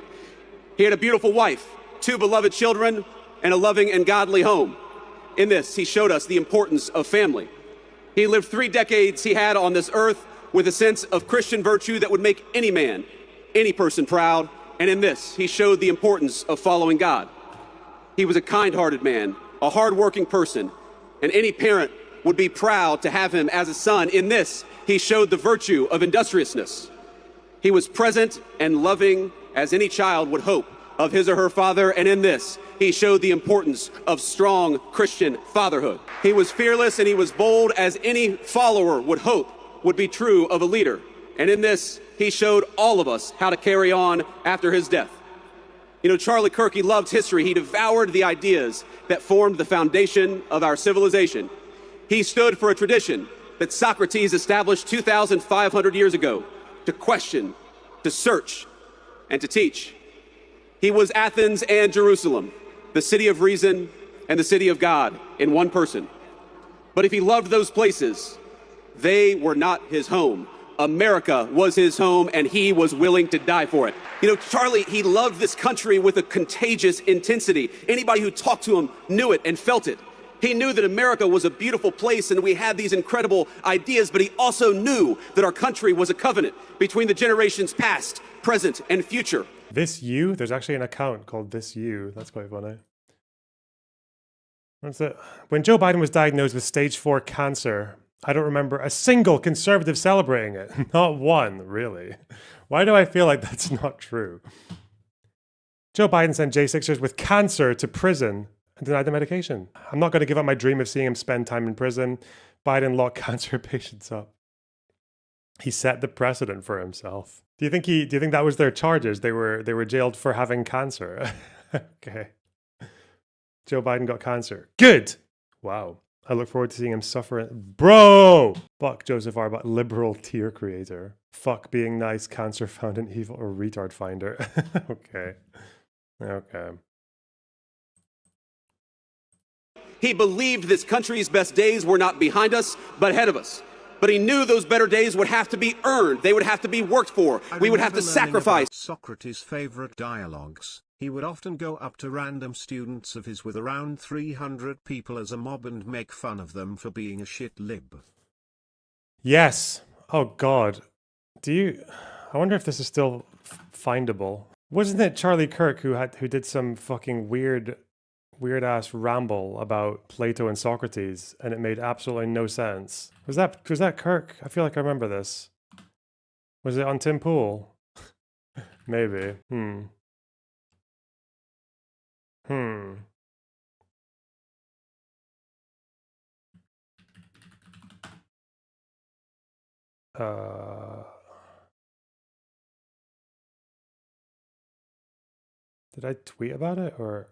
He had a beautiful wife, 2 beloved children, and a loving and godly home. In this, he showed us the importance of family. He lived 3 decades he had on this earth with a sense of Christian virtue that would make any man, any person proud. And in this, he showed the importance of following God. He was a kind-hearted man, a hard-working person, and any parent would be proud to have him as a son. In this, he showed the virtue of industriousness. He was present and loving as any child would hope of his or her father, and in this, he showed the importance of strong Christian fatherhood. He was fearless and he was bold as any follower would hope would be true of a leader. And in this, he showed all of us how to carry on after his death. You know, Charlie Kirk, he loved history. He devoured the ideas that formed the foundation of our civilization. He stood for a tradition that Socrates established 2,500 years ago to question, to search, and to teach. He was Athens and Jerusalem, the city of reason and the city of God in one person. But if he loved those places, they were not his home. America was his home, and he was willing to die for it. You know, Charlie, he loved this country with a contagious intensity. Anybody who talked to him knew it and felt it. He knew that America was a beautiful place and we had these incredible ideas, but he also knew that our country was a covenant between the generations past, present, and future.
This You? There's actually an account called This You. That's quite funny. What's it? When Joe Biden was diagnosed with stage 4 cancer, I don't remember a single conservative celebrating it. Not one, really. Why do I feel like that's not true? Joe Biden sent J6ers with cancer to prison and denied the medication. I'm not going to give up my dream of seeing him spend time in prison. Biden locked cancer patients up. He set the precedent for himself. Do you think that was their charges? They were jailed for having cancer. Okay. Joe Biden got cancer. Good. Wow. I look forward to seeing him suffer. Bro! Fuck Joseph Arbutt, liberal tier creator. Fuck being nice, cancer found in evil, or retard finder. Okay. Okay.
He believed this country's best days were not behind us, but ahead of us. But he knew those better days would have to be earned. They would have to be worked for. We would have to sacrifice.
Socrates' favorite dialogues. He would often go up to random students of his with around 300 people as a mob and make fun of them for being a shit lib.
Yes. Oh God. I wonder if this is still findable. Wasn't it Charlie Kirk who did some fucking weird ass ramble about Plato and Socrates, and it made absolutely no sense? Was that Kirk? I feel like I remember this. Was it on Tim Pool? Maybe. Did I tweet about it, or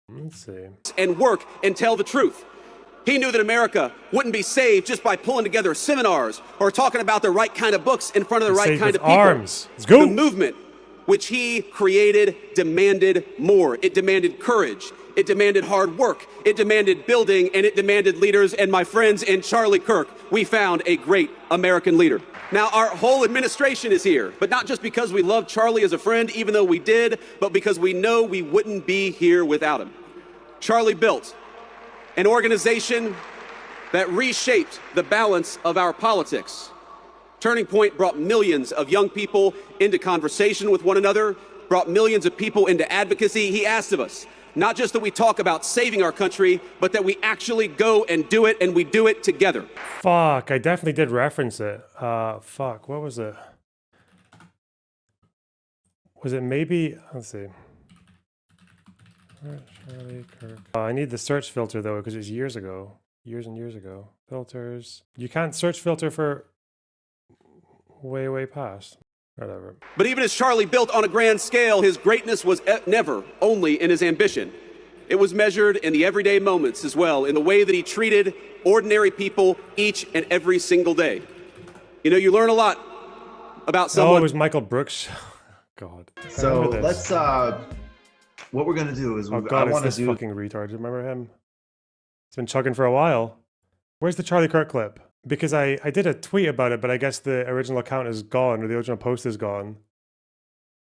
let's see.
And work and tell the truth. He knew that America wouldn't be saved just by pulling together seminars or talking about the right kind of books in front of the right kind of people.
Arms. Let's go.
The movement which he created demanded more. It demanded courage. It demanded hard work. It demanded building, and it demanded leaders. And my friends, in Charlie Kirk, we found a great American leader. Now, our whole administration is here, but not just because we love Charlie as a friend, even though we did, but because we know we wouldn't be here without him. Charlie built an organization that reshaped the balance of our politics. Turning Point brought millions of young people into conversation with one another, brought millions of people into advocacy. He asked of us, not just that we talk about saving our country, but that we actually go and do it, and we do it together.
Fuck, I definitely did reference it. Fuck, what was it? Was it maybe, let's see. Charlie Kirk. I need the search filter though, because it's years ago. Years and years ago. Filters. You can't search filter for way past. Whatever.
But even as Charlie built on a grand scale, his greatness was never only in his ambition. It was measured in the everyday moments as well, in the way that he treated ordinary people each and every single day. You know, you learn a lot about someone.
Oh, it was Michael Brooks. God.
So let's, what we're going to do is,
oh God, it's this fucking retard. Remember him? He's been chugging for a while. Where's the Charlie Kirk clip? Because I did a tweet about it, but I guess the original account is gone, or the original post is gone.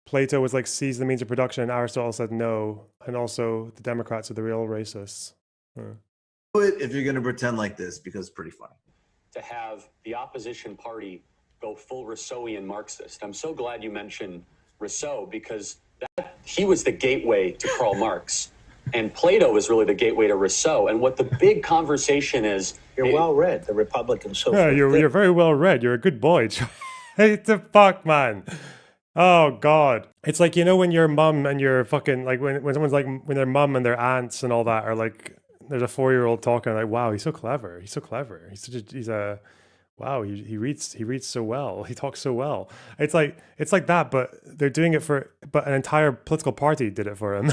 Plato was like, seize the means of production, and Aristotle said no. And also, the Democrats are the real racists.
Do it if you're going to pretend like this, because it's pretty funny.
To have the opposition party go full Rousseauian Marxist. I'm so glad you mentioned Rousseau, because he was the gateway to Karl Marx. And Plato is really the gateway to Rousseau. And what the big conversation is...
You're well read, the Republican social.
Yeah, you're very well read. You're a good boy. Hey, the fuck, man. Oh, God. It's like, you know, when your mum and your fucking, like, when someone's like, when their mum and their aunts and all that are like, there's a 4-year-old talking, like, wow, he's so clever. He's so clever. Wow, he reads so well. He talks so well. It's like that, but they're doing it but an entire political party did it for him.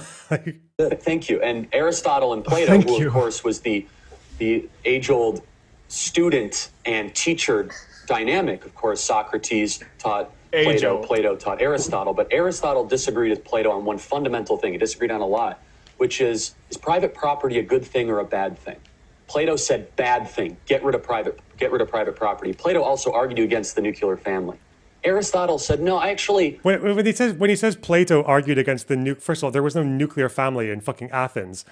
Thank you. And Aristotle and Plato, who of course was the age-old student and teacher dynamic. Of course, Socrates taught Plato, Plato taught Aristotle, but Aristotle disagreed with Plato on one fundamental thing. He disagreed on a lot, which is private property a good thing or a bad thing? Plato said bad thing. Get rid of private property. Plato also argued against the nuclear family. Aristotle said, no, I actually...
When he says Plato argued against the first of all, there was no nuclear family in fucking Athens.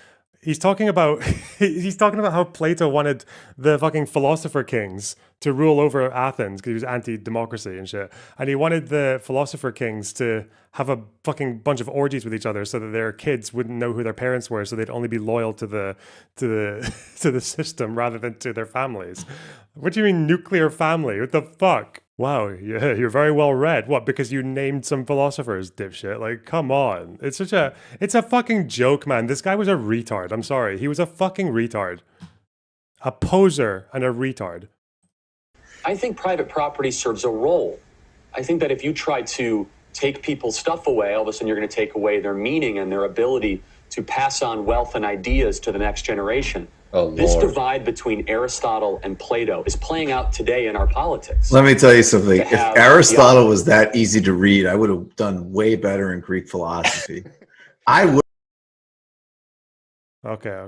He's talking about how Plato wanted the fucking philosopher kings to rule over Athens because he was anti-democracy and shit. And he wanted the philosopher kings to have a fucking bunch of orgies with each other so that their kids wouldn't know who their parents were, so they'd only be loyal to the to the system rather than to their families. What do you mean nuclear family? What the fuck? Wow, yeah, you're very well read. What, because you named some philosophers, dipshit? Like, come on. It's a fucking joke, man. This guy was a retard. I'm sorry. He was a fucking retard. A poser and a retard.
I think private property serves a role. I think that if you try to take people's stuff away, all of a sudden you're going to take away their meaning and their ability to pass on wealth and ideas to the next generation. This divide between Aristotle and Plato is playing out today in our politics.
Let me tell you something. If Aristotle was that easy to read, I would have done way better in Greek philosophy. I would.
Okay.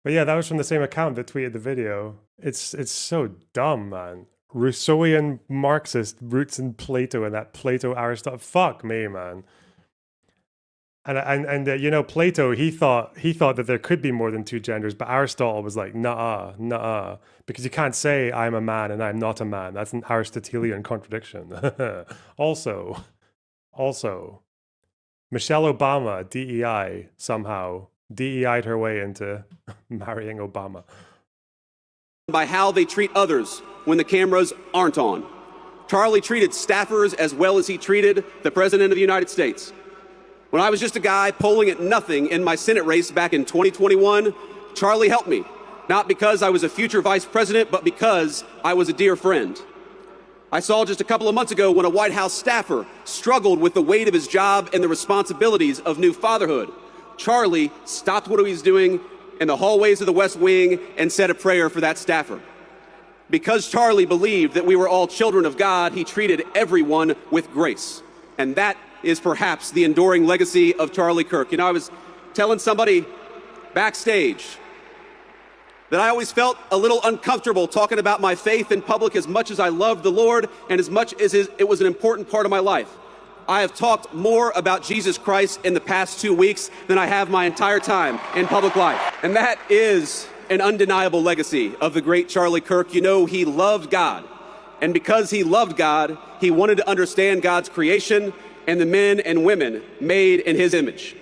But yeah, that was from the same account that tweeted the video. It's so dumb, man. Rousseauian Marxist roots in Plato and that Plato Aristotle. Fuck me, man. And you know, Plato, he thought that there could be more than two genders, but Aristotle was like, nah, because you can't say I'm a man and I'm not a man. That's an Aristotelian contradiction. Also, Michelle Obama, DEI, somehow DEI'd her way into marrying Obama.
By how they treat others when the cameras aren't on. Charlie treated staffers as well as he treated the President of the United States. When I was just a guy polling at nothing in my Senate race back in 2021, Charlie helped me, not because I was a future vice president, but because I was a dear friend. I saw just a couple of months ago when a White House staffer struggled with the weight of his job and the responsibilities of new fatherhood. Charlie stopped what he was doing in the hallways of the West Wing and said a prayer for that staffer. Because Charlie believed that we were all children of God, he treated everyone with grace. And that is perhaps the enduring legacy of Charlie Kirk. You know, I was telling somebody backstage that I always felt a little uncomfortable talking about my faith in public as much as I loved the Lord and as much as it was an important part of my life. I have talked more about Jesus Christ in the past 2 weeks than I have my entire time in public life. And that is an undeniable legacy of the great Charlie Kirk. You know, he loved God. And because he loved God, he wanted to understand God's creation and the men and women made in his image.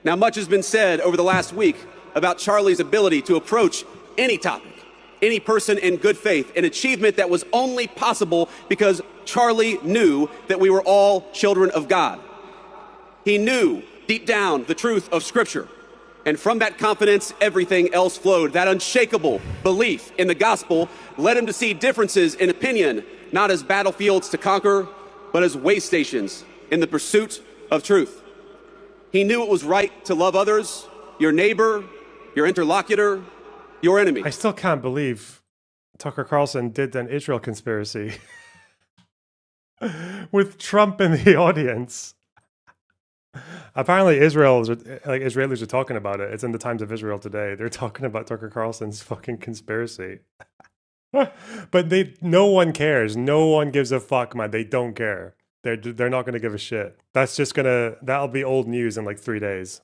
Now, much has been said over the last week about Charlie's ability to approach any topic, any person in good faith, an achievement that was only possible because Charlie knew that we were all children of God. He knew deep down the truth of Scripture. And from that confidence, everything else flowed. That unshakable belief in the gospel led him to see differences in opinion, not as battlefields to conquer, but as way stations in the pursuit of truth. He knew it was right to love others, your neighbor, your interlocutor, your enemy.
I still can't believe Tucker Carlson did an Israel conspiracy with Trump in the audience. Apparently Israelis are talking about it. It's in the Times of Israel today. They're talking about Tucker Carlson's fucking conspiracy. But no one cares. No one gives a fuck, man. They don't care. They're not going to give a shit. That'll be old news in like 3 days.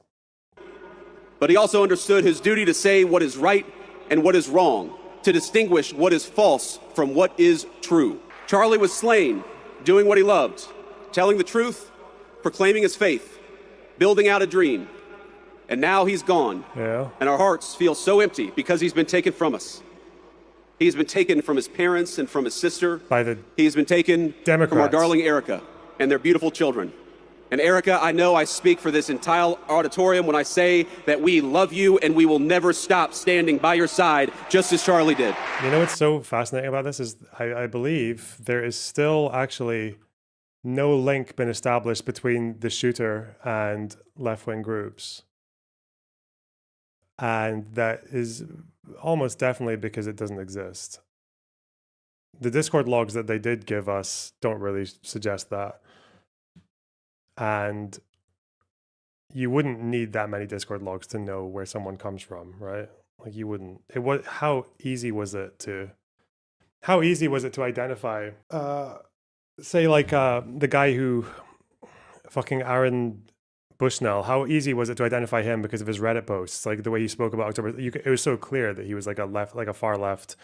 But he also understood his duty to say what is right and what is wrong, to distinguish what is false from what is true. Charlie was slain, doing what he loved, telling the truth, proclaiming his faith, building out a dream. And now he's gone.
Yeah.
And our hearts feel so empty because he's been taken from us. He's been taken from his parents and from his sister. He's been taken
Democrats.
From our darling Ericka and their beautiful children. And Ericka, I know I speak for this entire auditorium when I say that we love you and we will never stop standing by your side, just as Charlie did.
You know what's so fascinating about this is I believe there is still actually no link been established between the shooter and left-wing groups. And that is almost definitely because it doesn't exist. The Discord logs that they did give us don't really suggest that. And you wouldn't need that many Discord logs to know where someone comes from, right? Like you wouldn't. How easy was it to identify say like the guy who fucking Aaron Bushnell, how easy was it to identify him because of his Reddit posts? Like the way he spoke about October, it was so clear that he was like a far left,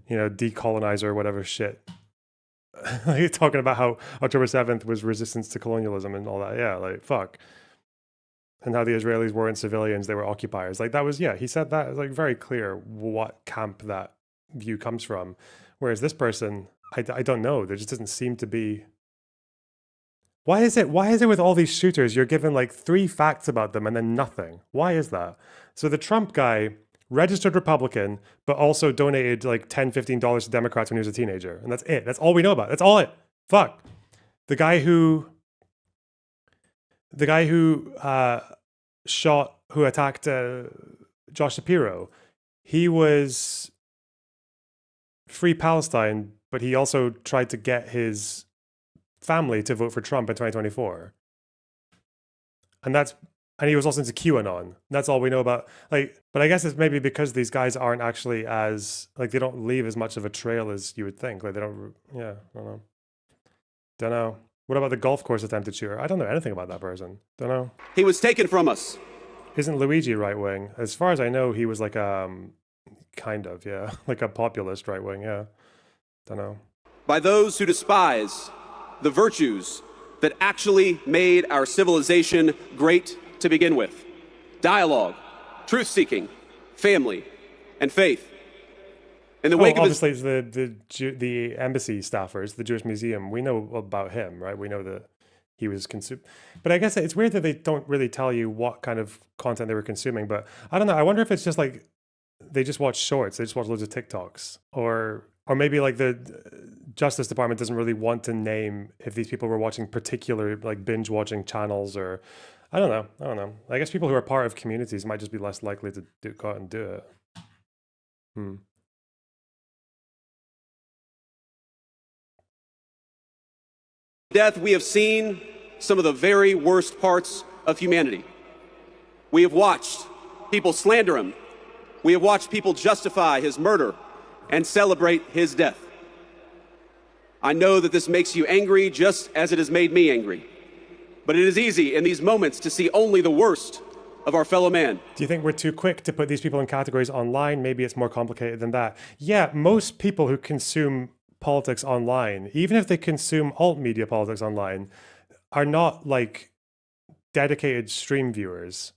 decolonizer, whatever shit. Like talking about how October 7th was resistance to colonialism and all that. Yeah, like fuck. And how the Israelis weren't civilians, they were occupiers. Like that was, he said that. It's like very clear what camp that view comes from. Whereas this person, I don't know. There just doesn't seem to be. Why is it with all these shooters, you're given like 3 facts about them and then nothing? Why is that? So the Trump guy, registered Republican, but also donated like $10, $15 to Democrats when he was a teenager. And that's it. That's all we know about. That's all it. Fuck. The guy who attacked Josh Shapiro, he was Free Palestine, but he also tried to get his family to vote for Trump in 2024. And he was also into QAnon. That's all we know about. Like, but I guess it's maybe because these guys aren't actually as, like, they don't leave as much of a trail as you would think. Like, they don't, I don't know. What about the golf course attempted shooter? I don't know anything about that person. Don't know.
He was taken from us.
Isn't Luigi right wing? As far as I know, he was like kind of, like a populist right wing, Don't know.
By those who despise the virtues that actually made our civilization great to begin with: dialogue, truth-seeking, family, and faith. In the wake of
obviously, the embassy staffers, the Jewish Museum, we know about him, right? We know that he was consumed. But I guess it's weird that they don't really tell you what kind of content they were consuming. But I don't know. I wonder if it's just like they just watch shorts. They just watch loads of TikToks. Or maybe like the Justice Department doesn't really want to name if these people were watching particular like binge watching channels, or I don't know. I guess people who are part of communities might just be less likely to go out and do it.
death, we have seen some of the very worst parts of humanity. We have watched people slander him. We have watched people justify his murder and celebrate his death. I know that this makes you angry just as it has made me angry. But it is easy in these moments to see only the worst of our fellow man.
Do you think we're too quick to put these people in categories online? Maybe it's more complicated than that. Yeah, most people who consume politics online, even if they consume alt media politics online, are not like dedicated stream viewers.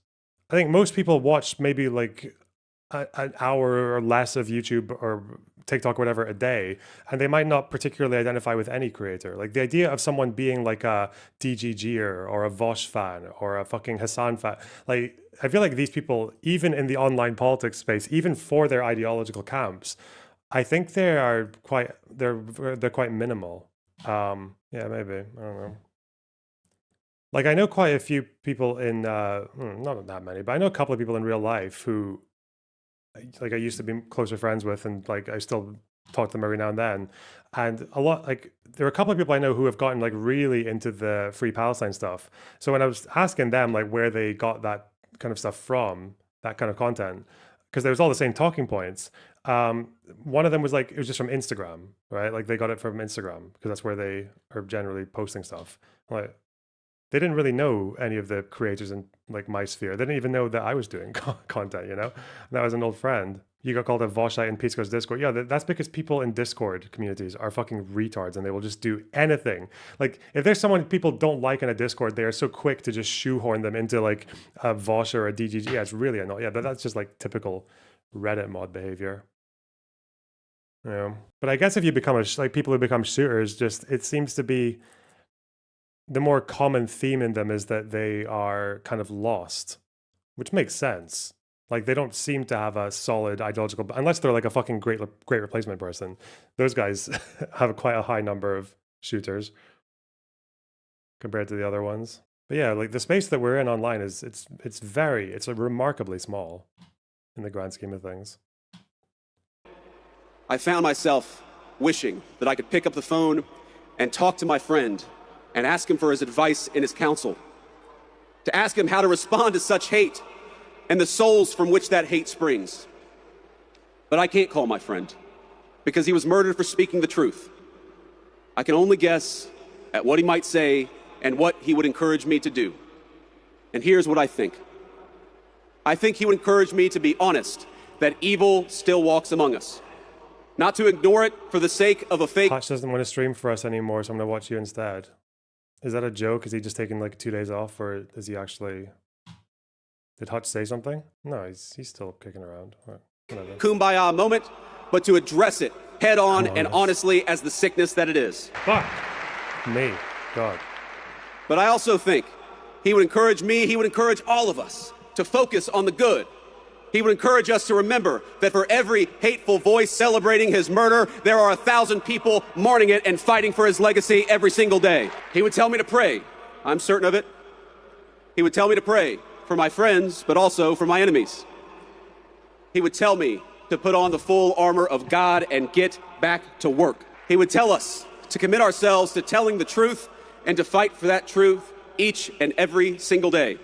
I think most people watch maybe like an hour or less of YouTube or TikTok or whatever a day, and they might not particularly identify with any creator. Like the idea of someone being like a DGGer or a Vosh fan or a fucking Hassan fan, like I feel like these people, even in the online politics space, even for their ideological camps, I think they're quite minimal. Yeah, maybe, I don't know. Like I know quite a few people in not that many, but I know a couple of people in real life who like I used to be closer friends with, and like I still talk to them every now and then. And a lot, like there are a couple of people I know who have gotten like really into the Free Palestine stuff. So when I was asking them like where they got that kind of stuff from, that kind of content, because there was all the same talking points. One of them was like, it was just from Instagram, right? Like they got it from Instagram because that's where they are generally posting stuff. Like they didn't really know any of the creators in like my sphere. They didn't even know that I was doing content, you know? And that was an old friend. You got called a Voshite in Peace Corps Discord. Yeah, that's because people in Discord communities are fucking retards and they will just do anything. Like if there's someone people don't like in a Discord, they are so quick to just shoehorn them into like a Vosh or a DGG. Yeah, it's really annoying. Yeah, but that's just like typical Reddit mod behavior. Yeah. But I guess if you become like people who become shooters, just it seems to be the more common theme in them is that they are kind of lost, which makes sense. Like they don't seem to have a solid ideological, unless they're like a fucking great replacement person. Those guys have quite a high number of shooters compared to the other ones. But yeah, like the space that we're in online is it's remarkably small in the grand scheme of things.
I found myself wishing that I could pick up the phone and talk to my friend and ask him for his advice and his counsel, to ask him how to respond to such hate and the souls from which that hate springs. But I can't call my friend because he was murdered for speaking the truth. I can only guess at what he might say and what he would encourage me to do. And here's what I think. I think he would encourage me to be honest that evil still walks among us. Not to ignore it for the sake of a fake...
Hutch doesn't want to stream for us anymore, so I'm going to watch you instead. Is that a joke? Is he just taking like 2 days off, or is he actually... Did Hutch say something? No, he's still kicking around. Whatever.
Kumbaya moment, but to address it head on and honestly as the sickness that it is.
Fuck me, God.
But I also think he would encourage me, he would encourage all of us to focus on the good. He would encourage us to remember that for every hateful voice celebrating his murder, there are 1,000 people mourning it and fighting for his legacy every single day. He would tell me to pray. I'm certain of it. He would tell me to pray for my friends, but also for my enemies. He would tell me to put on the full armor of God and get back to work. He would tell us to commit ourselves to telling the truth and to fight for that truth each and every single day.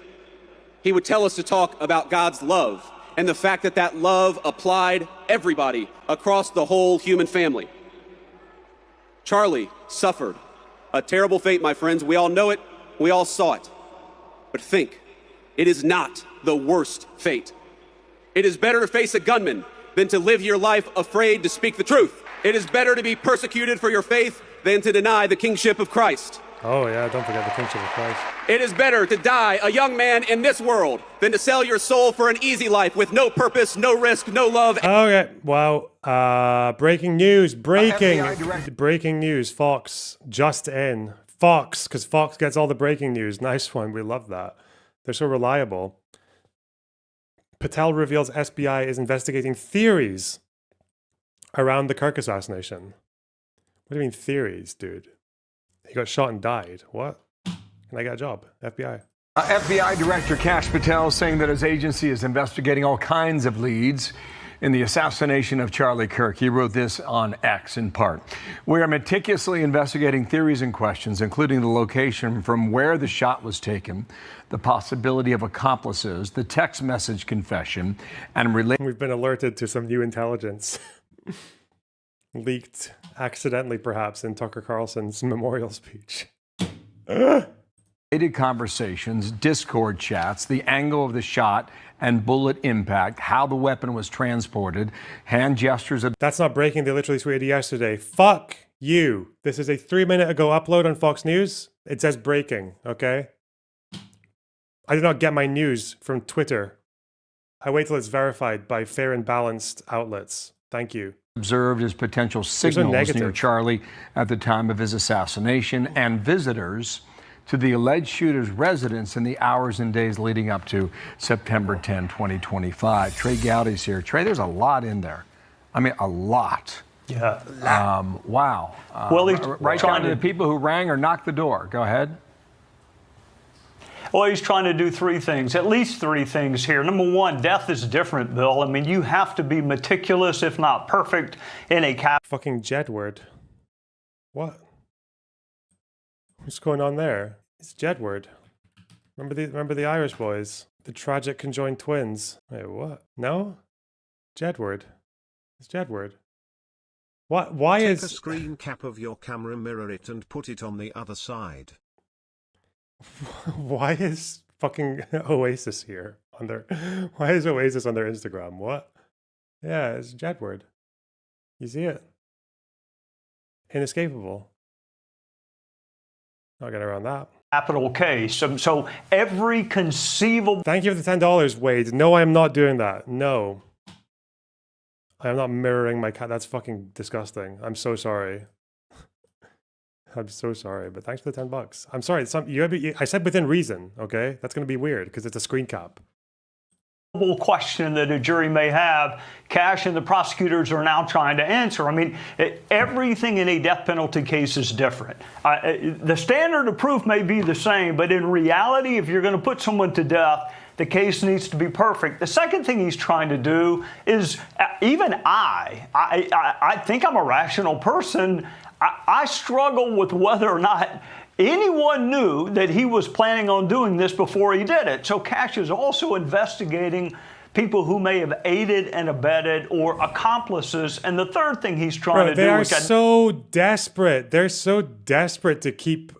He would tell us to talk about God's love and the fact that that love applied everybody across the whole human family. Charlie suffered a terrible fate, my friends. We all know it. We all saw it. But think, it is not the worst fate. It is better to face a gunman than to live your life afraid to speak the truth. It is better to be persecuted for your faith than to deny the kingship of Christ.
Oh yeah, don't forget the kingship of Christ.
It is better to die a young man in this world than to sell your soul for an easy life with no purpose, no risk, no love.
Okay, wow. Breaking news, breaking news. Fox just in. Fox, because Fox gets all the breaking news. Nice one, we love that. They're so reliable. Patel reveals SBI is investigating theories around the Kirk assassination. What do you mean theories, dude? He got shot and died. What? Can I get a job? FBI.
FBI Director Kash Patel saying that his agency is investigating all kinds of leads in the assassination of Charlie Kirk. He wrote this on X in part. We are meticulously investigating theories and questions, including the location from where the shot was taken, the possibility of accomplices, the text message confession, and
We've been alerted to some new intelligence. Leaked accidentally, perhaps, in Tucker Carlson's memorial speech.
related conversations, Discord chats, the angle of the shot and bullet impact, how the weapon was transported, hand gestures.
That's not breaking. They literally tweeted yesterday. Fuck you. This is a 3-minute ago upload on Fox News. It says breaking, okay? I do not get my news from Twitter. I wait till it's verified by fair and balanced outlets. Thank you.
Observed as potential signals near Charlie at the time of his assassination, and visitors to the alleged shooter's residence in the hours and days leading up to September 10, 2025. Trey Gowdy's here. Trey, there's a lot in there. I mean, a lot.
Yeah.
Wow.
Well, he's
right down to the people who rang or knocked the door. Go ahead.
Well, he's trying to do three things, at least three things here. Number one, death is different, Bill. I mean, you have to be meticulous, if not perfect, in a
fucking Jedward. What? What's going on there? It's Jedward. Remember the Irish boys? The tragic conjoined twins. Wait, what? No? Jedward. It's Jedward. What? Why
Take
is...
a screen cap of your camera, mirror it, and put it on the other side.
Why is fucking Oasis here on their... Why is Oasis on their Instagram? What? Yeah, it's Jedward. You see it? Inescapable. Not get around that.
capital case. So every conceivable...
Thank you for the $10, Wade. No, I am not doing that. No. I am not mirroring my cat. That's fucking disgusting. I'm so sorry. I'm so sorry, but thanks for the $10. I'm sorry. I said within reason, okay? That's going to be weird because it's a screen cap.
Question that a jury may have, Cash and the prosecutors are now trying to answer. I mean, everything in a death penalty case is different. The standard of proof may be the same, but in reality, if you're going to put someone to death, the case needs to be perfect. The second thing he's trying to do is, even I think I'm a rational person. I struggle with whether or not anyone knew that he was planning on doing this before he did it. So Cash is also investigating people who may have aided and abetted or accomplices. And the third thing he's trying to do...
They are so desperate. They're so desperate to keep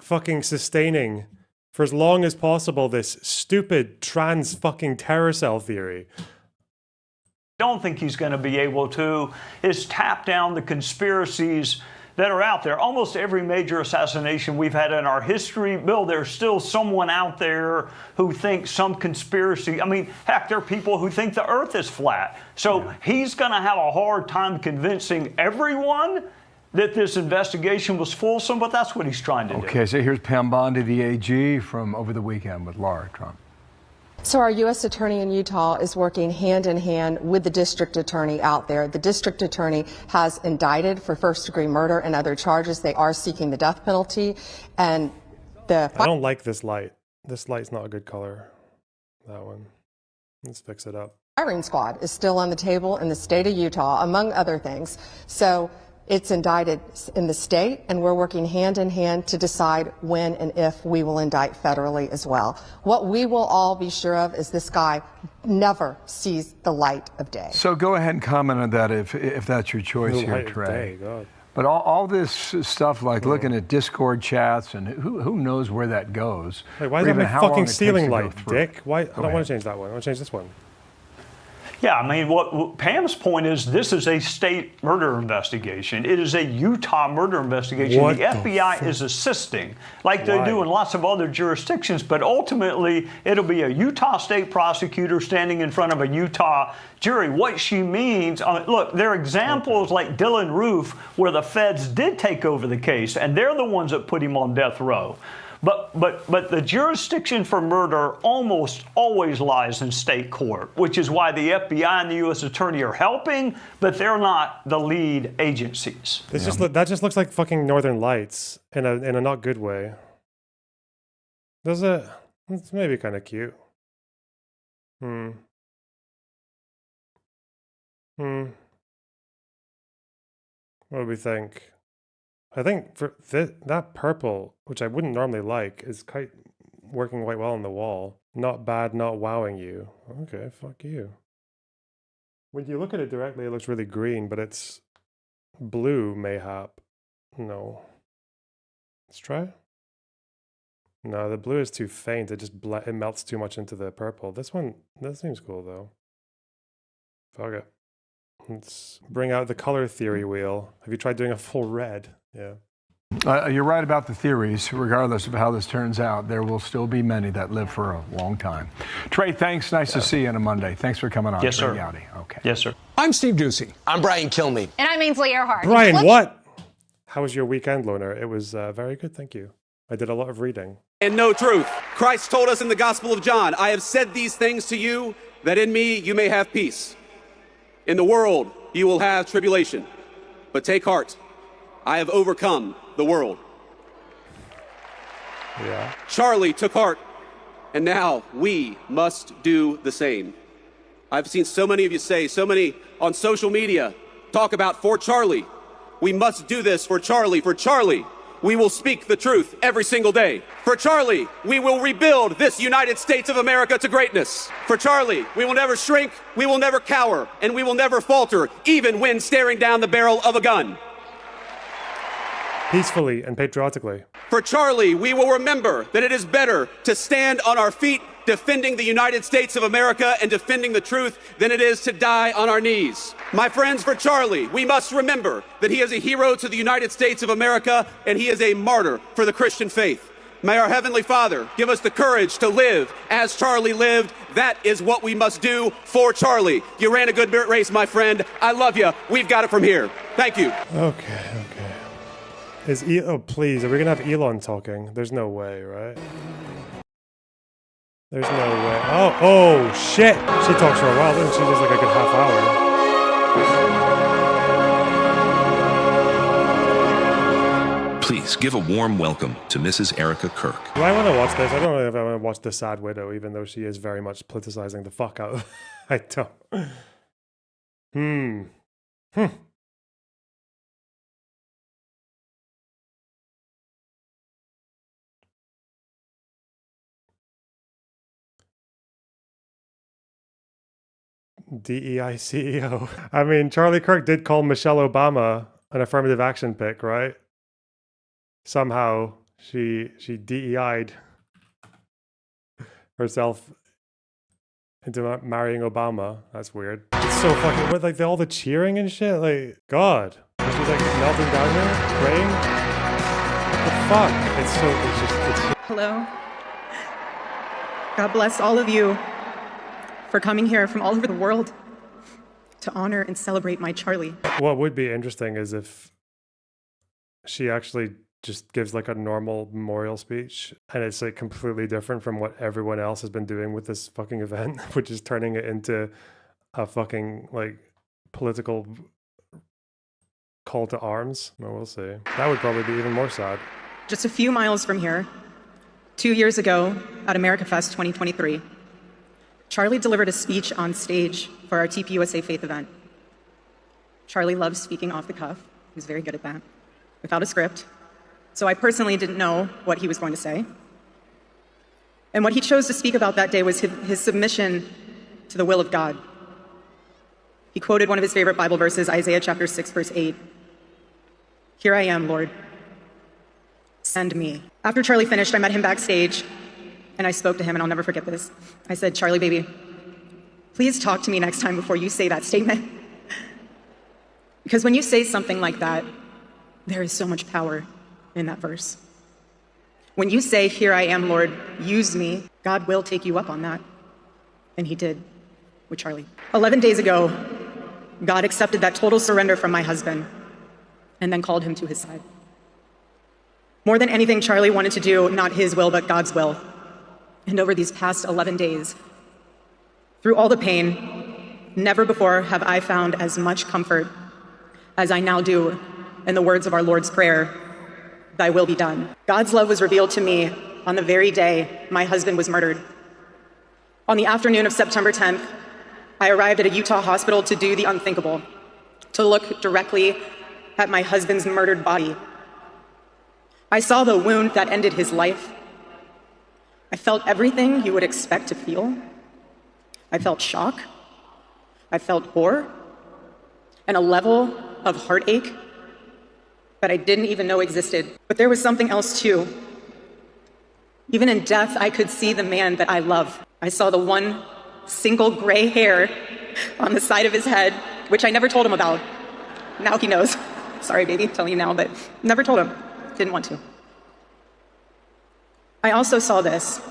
fucking sustaining for as long as possible this stupid trans fucking terror cell theory.
Don't think he's going to be able to is tap down the conspiracies that are out there. Almost every major assassination we've had in our history, Bill, there's still someone out there who thinks some conspiracy. I mean, heck, there are people who think the earth is flat. So he's going to have a hard time convincing everyone that this investigation was fulsome, but that's what he's trying to do.
Okay, so here's Pam Bondi, the AG, from over the weekend with Laura Trump.
So our U.S. attorney in Utah is working hand in hand with the district attorney out there. The district attorney has indicted for first-degree murder and other charges. They are seeking the death penalty. And
I don't like this light. This light's not a good color. That one. Let's fix it up.
Firing squad is still on the table in the state of Utah, among other things. So it's indicted in the state, and we're working hand in hand to decide when and if we will indict federally as well. What we will all be sure of is this guy never sees the light of day.
So go ahead and comment on that if that's your choice here, Trey. But all this stuff like looking at Discord chats and who knows where that goes.
Wait, why is that my fucking ceiling light, Dick? Why? I don't want to change that one. I want to change this one.
Yeah, I mean, what Pam's point is, this is a state murder investigation. It is a Utah murder investigation.
What
the FBI is assisting, like they do in lots of other jurisdictions, but ultimately, it'll be a Utah state prosecutor standing in front of a Utah jury. What she means, look, there are examples like Dylan Roof where the feds did take over the case, and they're the ones that put him on death row. But the jurisdiction for murder almost always lies in state court, which is why the FBI and the U.S. Attorney are helping, but they're not the lead agencies.
That just looks like fucking Northern Lights in a not good way. Does it? It's maybe kind of cute. What do we think? I think for that purple, which I wouldn't normally like, is quite working quite well on the wall. Not bad, not wowing you. Okay, fuck you. When you look at it directly, it looks really green, but it's blue, mayhap. No. Let's try. No, the blue is too faint. It just it melts too much into the purple. That seems cool though. Fuck it. Let's bring out the color theory wheel. Have you tried doing a full red? Yeah.
You're right about the theories. Regardless of how this turns out, there will still be many that live for a long time. Trey, thanks. Nice to see you on a Monday. Thanks for coming on.
Yes, sir.
Okay.
Yes, sir.
I'm Steve Ducey. I'm Brian Kilmeade.
And I'm Ainsley Earhart.
Brian, what? How was your weekend, Loner? It was very good, thank you. I did a lot of reading.
And no truth. Christ told us in the Gospel of John, I have said these things to you, that in me you may have peace. In the world you will have tribulation, but take heart. I have overcome the world.
Yeah.
Charlie took heart, and now we must do the same. I've seen so many of you say, so many on social media, talk about for Charlie. We must do this for Charlie. For Charlie, we will speak the truth every single day. For Charlie, we will rebuild this United States of America to greatness. For Charlie, we will never shrink, we will never cower, and we will never falter, even when staring down the barrel of a gun.
Peacefully and patriotically.
For Charlie, we will remember that it is better to stand on our feet defending the United States of America and defending the truth than it is to die on our knees. My friends, for Charlie, we must remember that he is a hero to the United States of America and he is a martyr for the Christian faith. May our Heavenly Father give us the courage to live as Charlie lived. That is what we must do for Charlie. You ran a good race, my friend. I love you. We've got it from here. Thank you.
Okay. Oh, please, are we gonna have Elon talking? There's no way, right? There's no way. Oh, shit! She talks for a while, doesn't she? Just like a good half hour.
Please give a warm welcome to Mrs. Ericka Kirk.
Do I want to watch this? I don't know if I want to watch The Sad Widow, even though she is very much politicizing the fuck out of I don't. DEI CEO. I mean, Charlie Kirk did call Michelle Obama an affirmative action pick, right? Somehow She DEI'd herself into marrying Obama. That's weird. It's so fucking with like all the cheering and shit. Like, God, she's like melting down here, praying. What the fuck? It's
Hello. God bless all of you for coming here from all over the world to honor and celebrate my Charlie.
What would be interesting is if she actually just gives like a normal memorial speech and it's like completely different from what everyone else has been doing with this fucking event, which is turning it into a fucking like political call to arms. Well, we'll see. That would probably be even more sad.
Just a few miles from here, 2 years ago at America Fest 2023, Charlie delivered a speech on stage for our TPUSA Faith event. Charlie loves speaking off the cuff. He was very good at that, without a script. So I personally didn't know what he was going to say. And what he chose to speak about that day was his submission to the will of God. He quoted one of his favorite Bible verses, Isaiah chapter 6, verse 8. "Here I am, Lord. Send me." After Charlie finished, I met him backstage, and I spoke to him, and I'll never forget this. I said, "Charlie, baby, please talk to me next time before you say that statement." Because when you say something like that, there is so much power in that verse. When you say, "Here I am, Lord, use me," God will take you up on that. And he did with Charlie. 11 days ago, God accepted that total surrender from my husband and then called him to his side. More than anything, Charlie wanted to do not his will, but God's will. And over these past 11 days, through all the pain, never before have I found as much comfort as I now do in the words of our Lord's Prayer, "Thy will be done." God's love was revealed to me on the very day my husband was murdered. On the afternoon of September 10th, I arrived at a Utah hospital to do the unthinkable, to look directly at my husband's murdered body. I saw the wound that ended his life. I felt everything you would expect to feel. I felt shock. I felt horror and a level of heartache that I didn't even know existed. But there was something else too. Even in death, I could see the man that I love. I saw the one single gray hair on the side of his head, which I never told him about. Now he knows. Sorry, baby, I'm telling you now, but never told him. Didn't want to. I also saw this.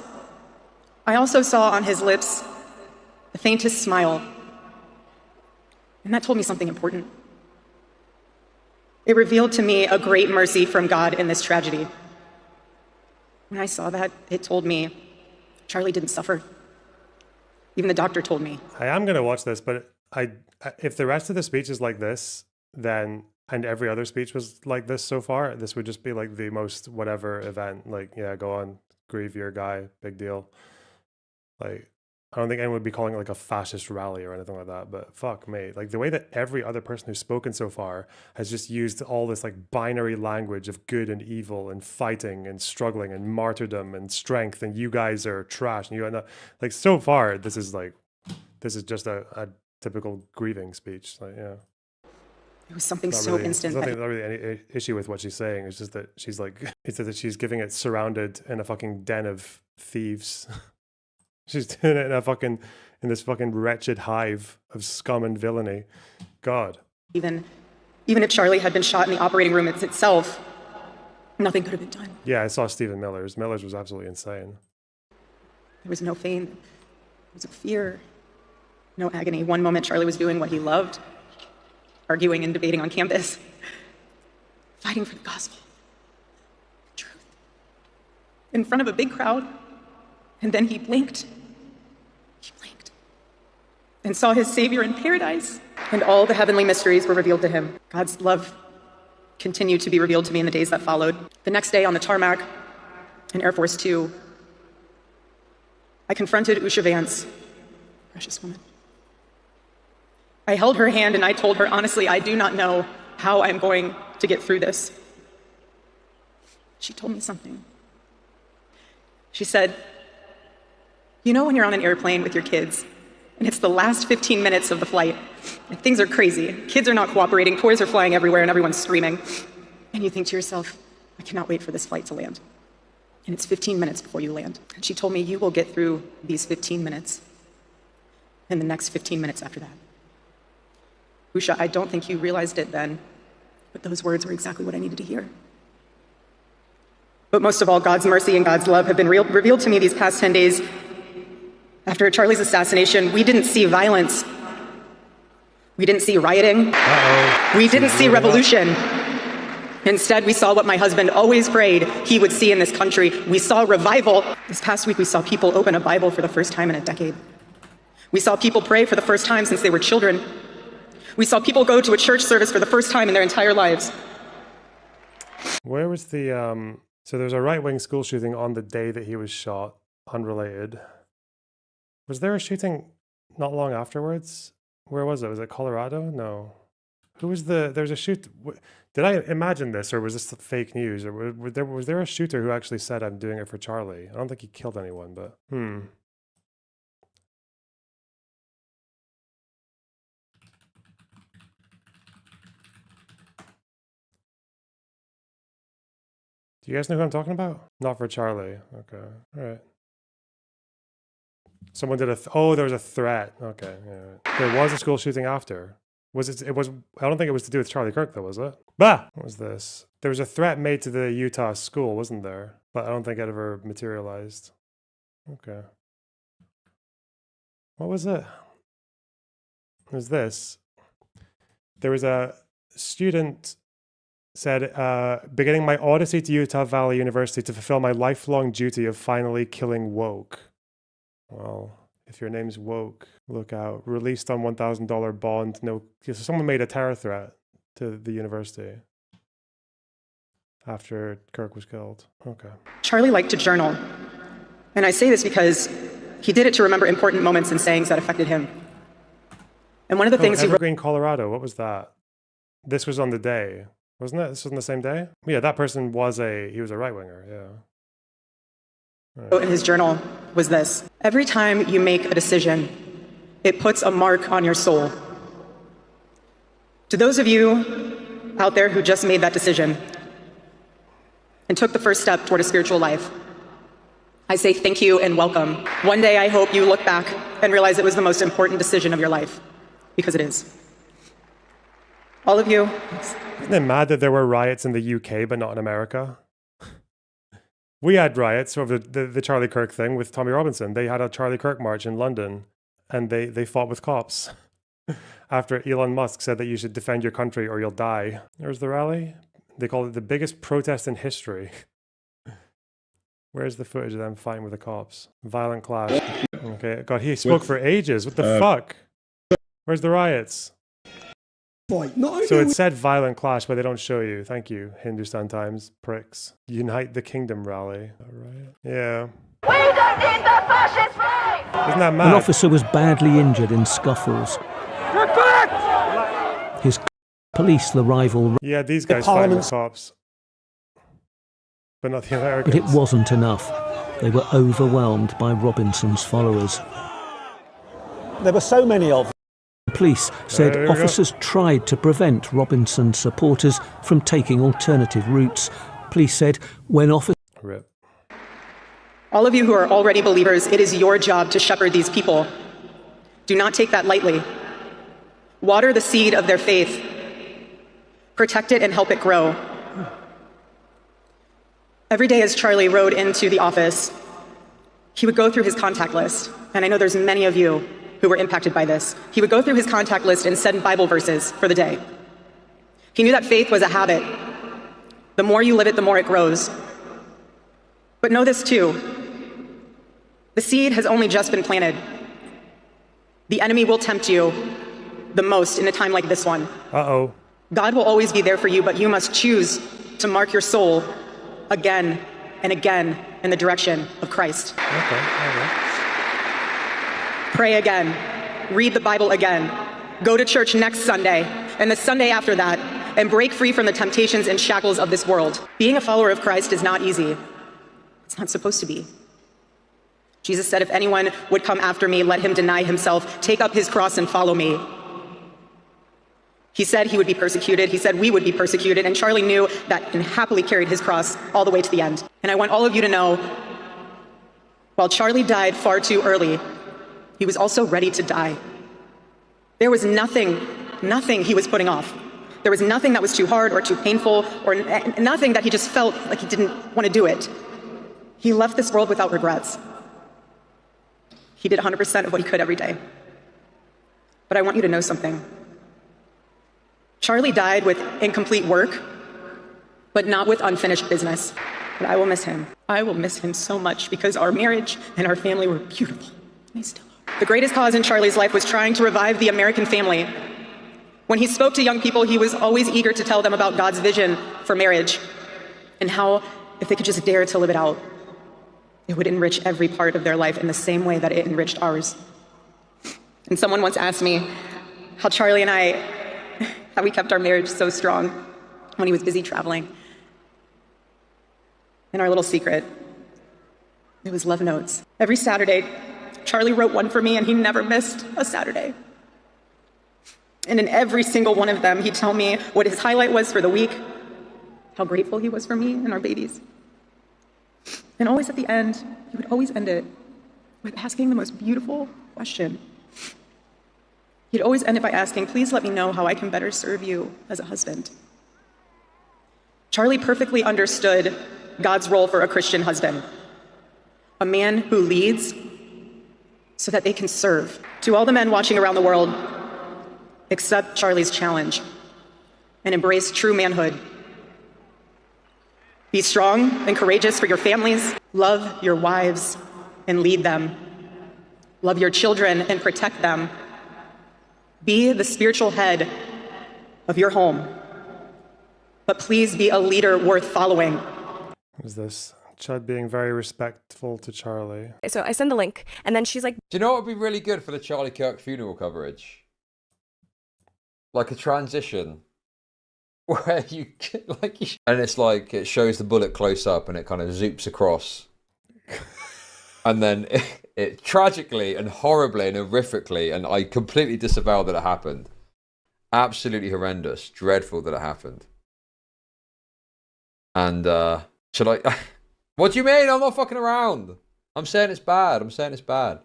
I also saw on his lips the faintest smile. And that told me something important. It revealed to me a great mercy from God in this tragedy. When I saw that, it told me Charlie didn't suffer. Even the doctor told me.
I am going to watch this, but if the rest of the speech is like this, then, and every other speech was like this so far, this would just be like the most whatever event. Like, yeah, go on, grieve your guy, big deal. Like, I don't think anyone would be calling it like a fascist rally or anything like that, but fuck me. Like the way that every other person who's spoken so far has just used all this like binary language of good and evil and fighting and struggling and martyrdom and strength, and you guys are trash and you are not, like so far this is just a typical grieving speech. Like, yeah.
It was something so instant.
There's not really any issue with what she's saying. It's just that she's like, it's that she's giving it surrounded in a fucking den of thieves. She's doing it in this fucking wretched hive of scum and villainy. God.
Even if Charlie had been shot in the operating room itself, nothing could have been done.
Yeah, I saw Stephen Miller's. Miller's was absolutely insane.
There was no pain. There was no fear. No agony. One moment Charlie was doing what he loved, arguing and debating on campus, fighting for the gospel, the truth, in front of a big crowd. And then he blinked and saw his Savior in paradise, and all the heavenly mysteries were revealed to him. God's love continued to be revealed to me in the days that followed. The next day on the tarmac in Air Force 2, I confronted Usha Vance, precious woman. I held her hand and I told her, honestly, I do not know how I'm going to get through this. She told me something. She said, you know when you're on an airplane with your kids, and it's the last 15 minutes of the flight, and things are crazy, kids are not cooperating, toys are flying everywhere, and everyone's screaming, and you think to yourself, I cannot wait for this flight to land. and it's 15 minutes before you land. And she told me, you will get through these 15 minutes and the next 15 minutes after that. Usha, I don't think you realized it then, but those words were exactly what I needed to hear. But most of all, God's mercy and God's love have been revealed to me these past 10 days. After Charlie's assassination, we didn't see violence. We didn't see rioting. We didn't see revolution. Instead, we saw what my husband always prayed he would see in this country. We saw revival. This past week, we saw people open a Bible for the first time in a decade. We saw people pray for the first time since they were children. We saw people go to a church service for the first time in their entire lives.
Where was the, so there was a right-wing school shooting on the day that he was shot, unrelated. Was there a shooting not long afterwards? Where was it? Was it Colorado? No. Who was there was a shoot, did I imagine this, or was this fake news? Or was there a shooter who actually said, I'm doing it for Charlie? I don't think he killed anyone, but Do you guys know who I'm talking about? Not for Charlie. Okay. All right. Someone did there was a threat. Okay. Yeah, right. There was a school shooting after. I don't think it was to do with Charlie Kirk though, was it? What was this? There was a threat made to the Utah school, wasn't there? But I don't think it ever materialized. Okay. What was it? It was this. There was a student said, beginning my odyssey to Utah Valley University to fulfill my lifelong duty of finally killing woke. Well, if your name's woke, look out. Released on $1,000 bond. No, someone made a terror threat to the university after Kirk was killed. Okay.
Charlie liked to journal. And I say this because he did it to remember important moments and sayings that affected him. And one of the things he wrote...
Evergreen, Colorado, what was that? This was on the day, wasn't it? This was on the same day? Yeah, that person was he was a right-winger, yeah.
In his journal was this: every time you make a decision, it puts a mark on your soul. To those of you out there who just made that decision and took the first step toward a spiritual life, I say thank you and welcome. One day I hope you look back and realize it was the most important decision of your life, because it is. All of you.
Isn't it mad that there were riots in the UK but not in America? We had riots over the Charlie Kirk thing with Tommy Robinson. They had a Charlie Kirk march in London, and they fought with cops after Elon Musk said that you should defend your country or you'll die. There's the rally. They call it the biggest protest in history. Where's the footage of them fighting with the cops? Violent clash. Okay, God, he spoke for ages. What the fuck? Where's the riots? So it said violent clash, but they don't show you. Thank you, Hindustan Times, pricks. Unite the Kingdom rally. All right. Yeah.
We don't need the fascist right!
Isn't that mad?
An officer was badly injured in scuffles. His police the rival.
Yeah, these guys fighting with cops. But not the Americans.
But it wasn't enough. They were overwhelmed by Robinson's followers.
There were so many of them.
Police said officers tried to prevent Robinson's supporters from taking alternative routes. Police said when officers...
All of you who are already believers, it is your job to shepherd these people. Do not take that lightly. Water the seed of their faith. Protect it and help it grow. Every day as Charlie rode into the office, he would go through his contact list. And I know there's many of you who were impacted by this. He would go through his contact list and send Bible verses for the day. He knew that faith was a habit. The more you live it, the more it grows. But know this too. The seed has only just been planted. The enemy will tempt you the most in a time like this one.
Uh-oh.
God will always be there for you, but you must choose to mark your soul again and again in the direction of Christ.
Okay.
Pray again. Read the Bible again. Go to church next Sunday and the Sunday after that, and break free from the temptations and shackles of this world. Being a follower of Christ is not easy. It's not supposed to be. Jesus said, if anyone would come after me, let him deny himself, take up his cross and follow me. He said he would be persecuted. He said we would be persecuted. And Charlie knew that and happily carried his cross all the way to the end. And I want all of you to know, while Charlie died far too early, he was also ready to die. There was nothing he was putting off. There was nothing that was too hard or too painful or nothing that he just felt like he didn't want to do it. He left this world without regrets. He did 100% of what he could every day. But I want you to know something. Charlie died with incomplete work, but not with unfinished business. But I will miss him. I will miss him so much because our marriage and our family were beautiful. They still are. The greatest cause in Charlie's life was trying to revive the American family. When he spoke to young people, he was always eager to tell them about God's vision for marriage and how, if they could just dare to live it out, it would enrich every part of their life in the same way that it enriched ours. And someone once asked me how Charlie and I, how we kept our marriage so strong when he was busy traveling. And our little secret, it was love notes. Every Saturday, Charlie wrote one for me, and he never missed a Saturday. And in every single one of them, he'd tell me what his highlight was for the week, how grateful he was for me and our babies. And always at the end, he would always end it with asking the most beautiful question. He'd always end it by asking, please let me know how I can better serve you as a husband. Charlie perfectly understood God's role for a Christian husband, a man who leads so that they can serve. To all the men watching around the world, accept Charlie's challenge and embrace true manhood. Be strong and courageous for your families. Love your wives and lead them. Love your children and protect them. Be the spiritual head of your home. But please be a leader worth following.
What is this? Chud being very respectful to Charlie.
So I send the link, and then she's like,
do you know what would be really good for the Charlie Kirk funeral coverage? Like a transition where you like, and it's like it shows the bullet close up and it kind of zoops across, and then it tragically and horribly and horrifically, and I completely disavow that it happened. Absolutely horrendous, dreadful that it happened. And should I? What do you mean? I'm not fucking around. I'm saying it's bad. I'm saying it's bad.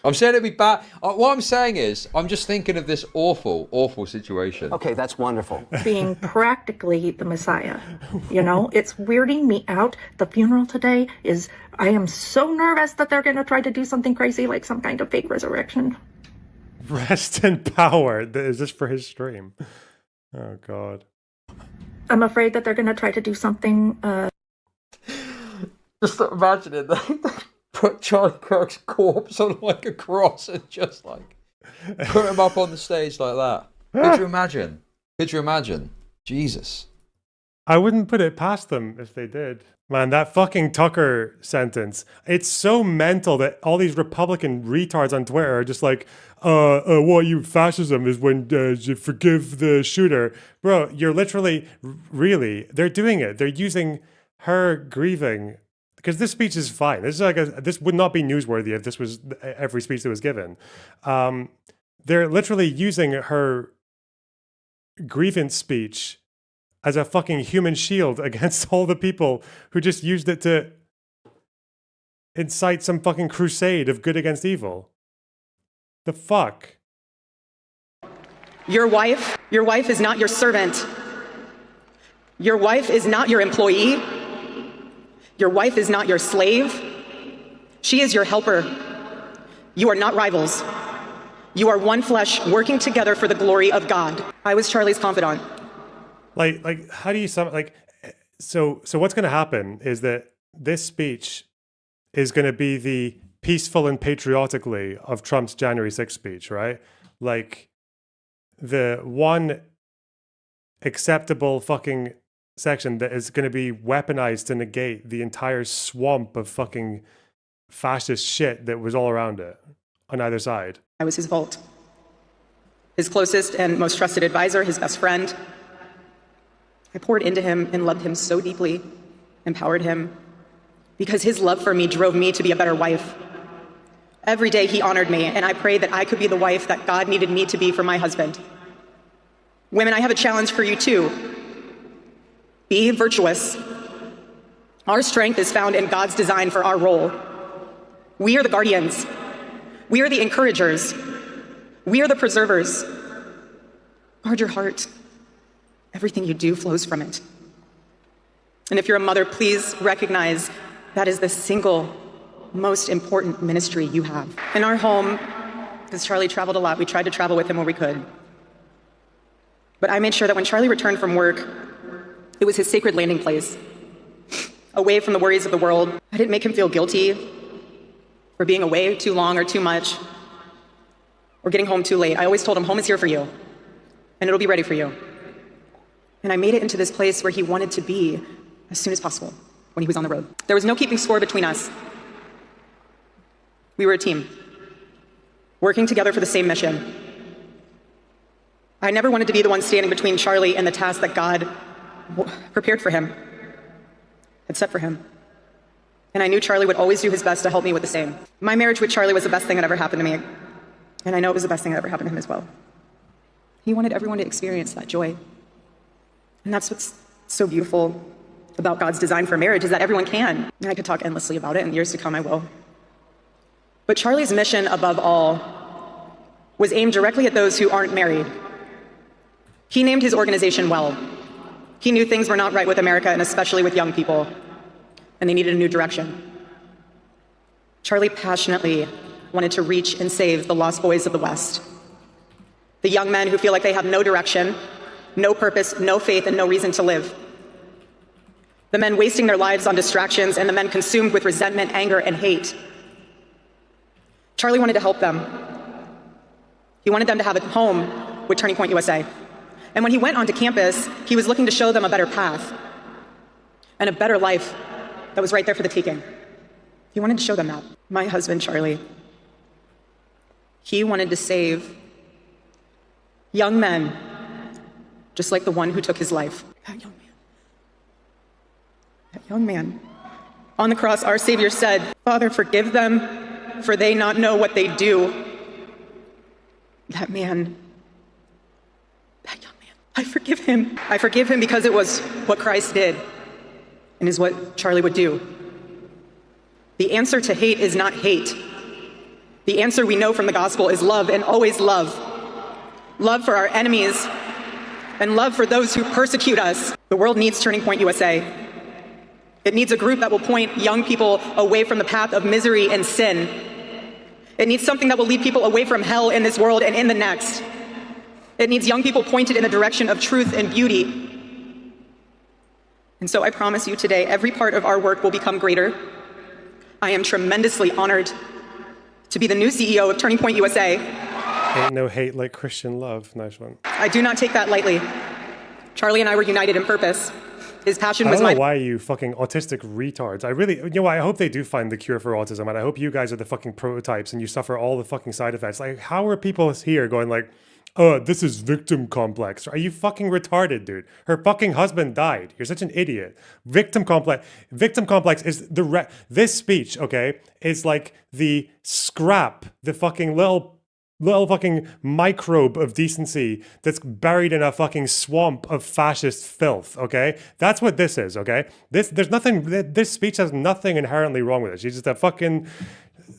I'm saying it'd be bad. What I'm saying is, I'm just thinking of this awful, awful situation.
Okay, that's wonderful.
Being practically the Messiah. You know, it's weirding me out. The funeral today is, I am so nervous that they're going to try to do something crazy like some kind of fake resurrection.
Rest in power. Is this for his stream? Oh, God.
I'm afraid that they're going to try to do something.
Just imagine it. Put Charlie Kirk's corpse on like a cross and just like put him up on the stage like that. Could you imagine? Could you imagine? Jesus.
I wouldn't put it past them if they did. Man, that fucking Tucker sentence. It's so mental that all these Republican retards on Twitter are just like, what you fascism is when you forgive the shooter. Bro, you're literally, really, they're doing it. They're using her grieving. Because this speech is fine. This is like this would not be newsworthy if this was every speech that was given. They're literally using her grievance speech as a fucking human shield against all the people who just used it to incite some fucking crusade of good against evil. The fuck?
Your wife is not your servant. Your wife is not your employee. Your wife is not your slave. She is your helper. You are not rivals. You are one flesh working together for the glory of God. I was Charlie's confidant.
Like, how do you so what's going to happen is that this speech is going to be the peaceful and patriotically of Trump's January 6th speech, right? Like the one acceptable fucking section that is going to be weaponized to negate the entire swamp of fucking fascist shit that was all around it on either side.
I was his vault, his closest and most trusted advisor, his best friend. I poured into him and loved him so deeply, empowered him, because his love for me drove me to be a better wife. Every day he honored me, and I prayed that I could be the wife that God needed me to be for my husband. Women, I have a challenge for you too. Be virtuous. Our strength is found in God's design for our role. We are the guardians. We are the encouragers. We are the preservers. Guard your heart. Everything you do flows from it. And if you're a mother, please recognize that is the single most important ministry you have. In our home, because Charlie traveled a lot, we tried to travel with him where we could. But I made sure that when Charlie returned from work, it was his sacred landing place, away from the worries of the world. I didn't make him feel guilty for being away too long or too much, or getting home too late. I always told him, home is here for you, and it'll be ready for you. And I made it into this place where he wanted to be as soon as possible when he was on the road. There was no keeping score between us. We were a team, working together for the same mission. I never wanted to be the one standing between Charlie and the task that God prepared for him, had set for him. And I knew Charlie would always do his best to help me with the same. My marriage with Charlie was the best thing that ever happened to me. And I know it was the best thing that ever happened to him as well. He wanted everyone to experience that joy. And that's what's so beautiful about God's design for marriage, is that everyone can. And I could talk endlessly about it, and years to come I will. But Charlie's mission above all was aimed directly at those who aren't married. He named his organization well. He knew things were not right with America, and especially with young people, and they needed a new direction. Charlie passionately wanted to reach and save the lost boys of the West. The young men who feel like they have no direction, no purpose, no faith, and no reason to live. The men wasting their lives on distractions, and the men consumed with resentment, anger, and hate. Charlie wanted to help them. He wanted them to have a home with Turning Point USA. And when he went onto campus, he was looking to show them a better path and a better life that was right there for the taking. He wanted to show them that. My husband, Charlie, he wanted to save young men just like the one who took his life. That young man. That young man. On the cross, our Savior said, "Father, forgive them, for they not know what they do." That man, that young man, I forgive him. I forgive him because it was what Christ did and is what Charlie would do. The answer to hate is not hate. The answer we know from the gospel is love, and always love. Love for our enemies and love for those who persecute us. The world needs Turning Point USA. It needs a group that will point young people away from the path of misery and sin. It needs something that will lead people away from hell in this world and in the next. It needs young people pointed in the direction of truth and beauty. And so I promise you today, every part of our work will become greater. I am tremendously honored to be the new CEO of Turning Point USA.
Ain't no hate like Christian love. Nice one.
I do not take that lightly. Charlie and I were united in purpose. His passion was
I don't know why you fucking autistic retards. I really, you know, I hope they do find the cure for autism, and I hope you guys are the fucking prototypes and you suffer all the fucking side effects. Like, how are people here going like, oh, this is victim complex? Are you fucking retarded, dude? Her fucking husband died. You're such an idiot. Victim complex is this speech, okay, is like the scrap, the fucking little fucking microbe of decency that's buried in a fucking swamp of fascist filth, okay? That's what this is, okay? This speech has nothing inherently wrong with it. She's just a fucking,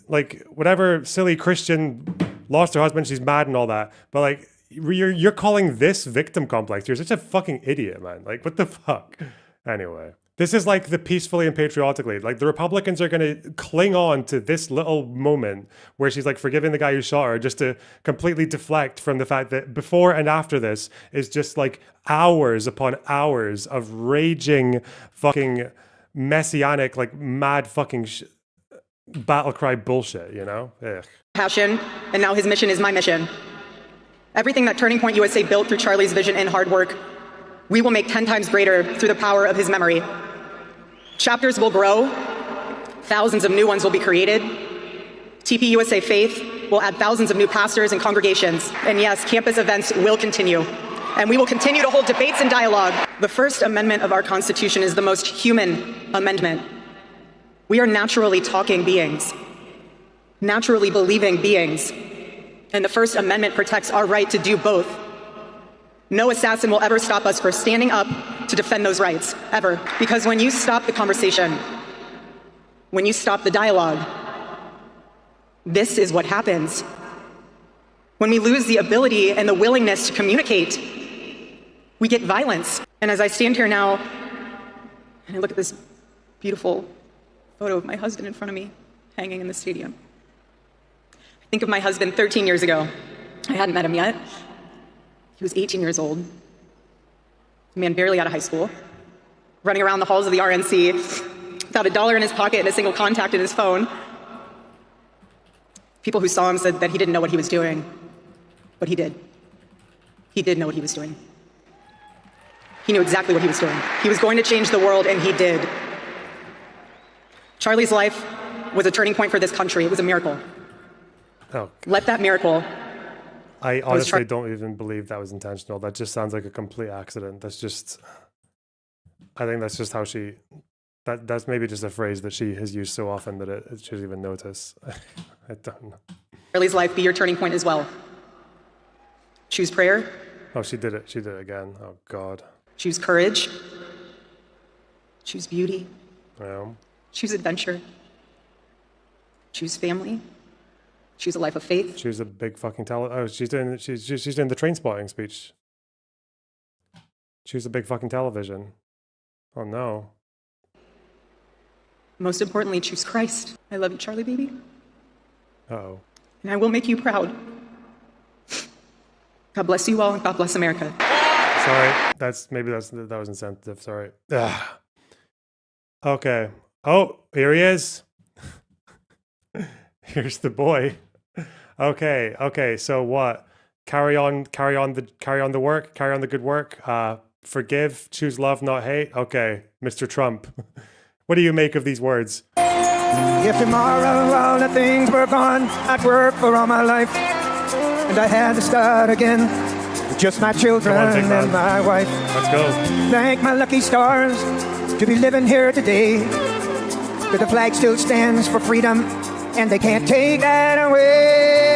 like, whatever silly Christian lost her husband, she's mad and all that. But, like, you're calling this victim complex. You're such a fucking idiot, man. Like, what the fuck? Anyway. This is like the peacefully and patriotically. Like, the Republicans are going to cling on to this little moment where she's like forgiving the guy who shot her, just to completely deflect from the fact that before and after this is just like hours upon hours of raging fucking messianic, like mad fucking battle cry bullshit, you know? Ugh.
Passion, and now his mission is my mission. Everything that Turning Point USA built through Charlie's vision and hard work, we will make 10 times greater through the power of his memory. Chapters will grow, thousands of new ones will be created. TPUSA Faith will add thousands of new pastors and congregations. And yes, campus events will continue. And we will continue to hold debates and dialogue. The First Amendment of our Constitution is the most human amendment. We are naturally talking beings, naturally believing beings. And the First Amendment protects our right to do both. No assassin will ever stop us from standing up to defend those rights, ever. Because when you stop the conversation, when you stop the dialogue, this is what happens. When we lose the ability and the willingness to communicate, we get violence. And as I stand here now, and I look at this beautiful photo of my husband in front of me, hanging in the stadium, I think of my husband 13 years ago. I hadn't met him yet. He was 18 years old, a man barely out of high school, running around the halls of the RNC without $1 in his pocket and a single contact in his phone. People who saw him said that he didn't know what he was doing, but he did. He did know what he was doing. He knew exactly what he was doing. He was going to change the world, and he did. Charlie's life was a turning point for this country. It was a miracle.
Oh.
Let that miracle.
I honestly don't even believe that was intentional. That just sounds like a complete accident. That's just, I think that's just how she, that's maybe just a phrase that she has used so often that it should even notice. I don't know.
Charlie's life be your turning point as well. Choose prayer.
Oh, she did it. She did it again. Oh, God.
Choose courage. Choose beauty.
Yeah.
Choose adventure. Choose family. Choose a life of faith.
Choose a big fucking she's doing the train spotting speech. Choose a big fucking television. Oh no.
Most importantly, choose Christ. I love you, Charlie, baby.
Uh-oh.
And I will make you proud. God bless you all, and God bless America.
Sorry, that was insensitive. Sorry. Ugh. Okay. Oh, here he is. Here's the boy. Okay. So what? Carry on the work. Carry on the good work. Forgive. Choose love, not hate. Okay, Mr. Trump. What do you make of these words?
If tomorrow all the things were gone, I'd work for all my life, and I had to start again with just my children and my wife.
Let's go.
Thank my lucky stars to be living here today, where the flag still stands for freedom, and they can't take that away.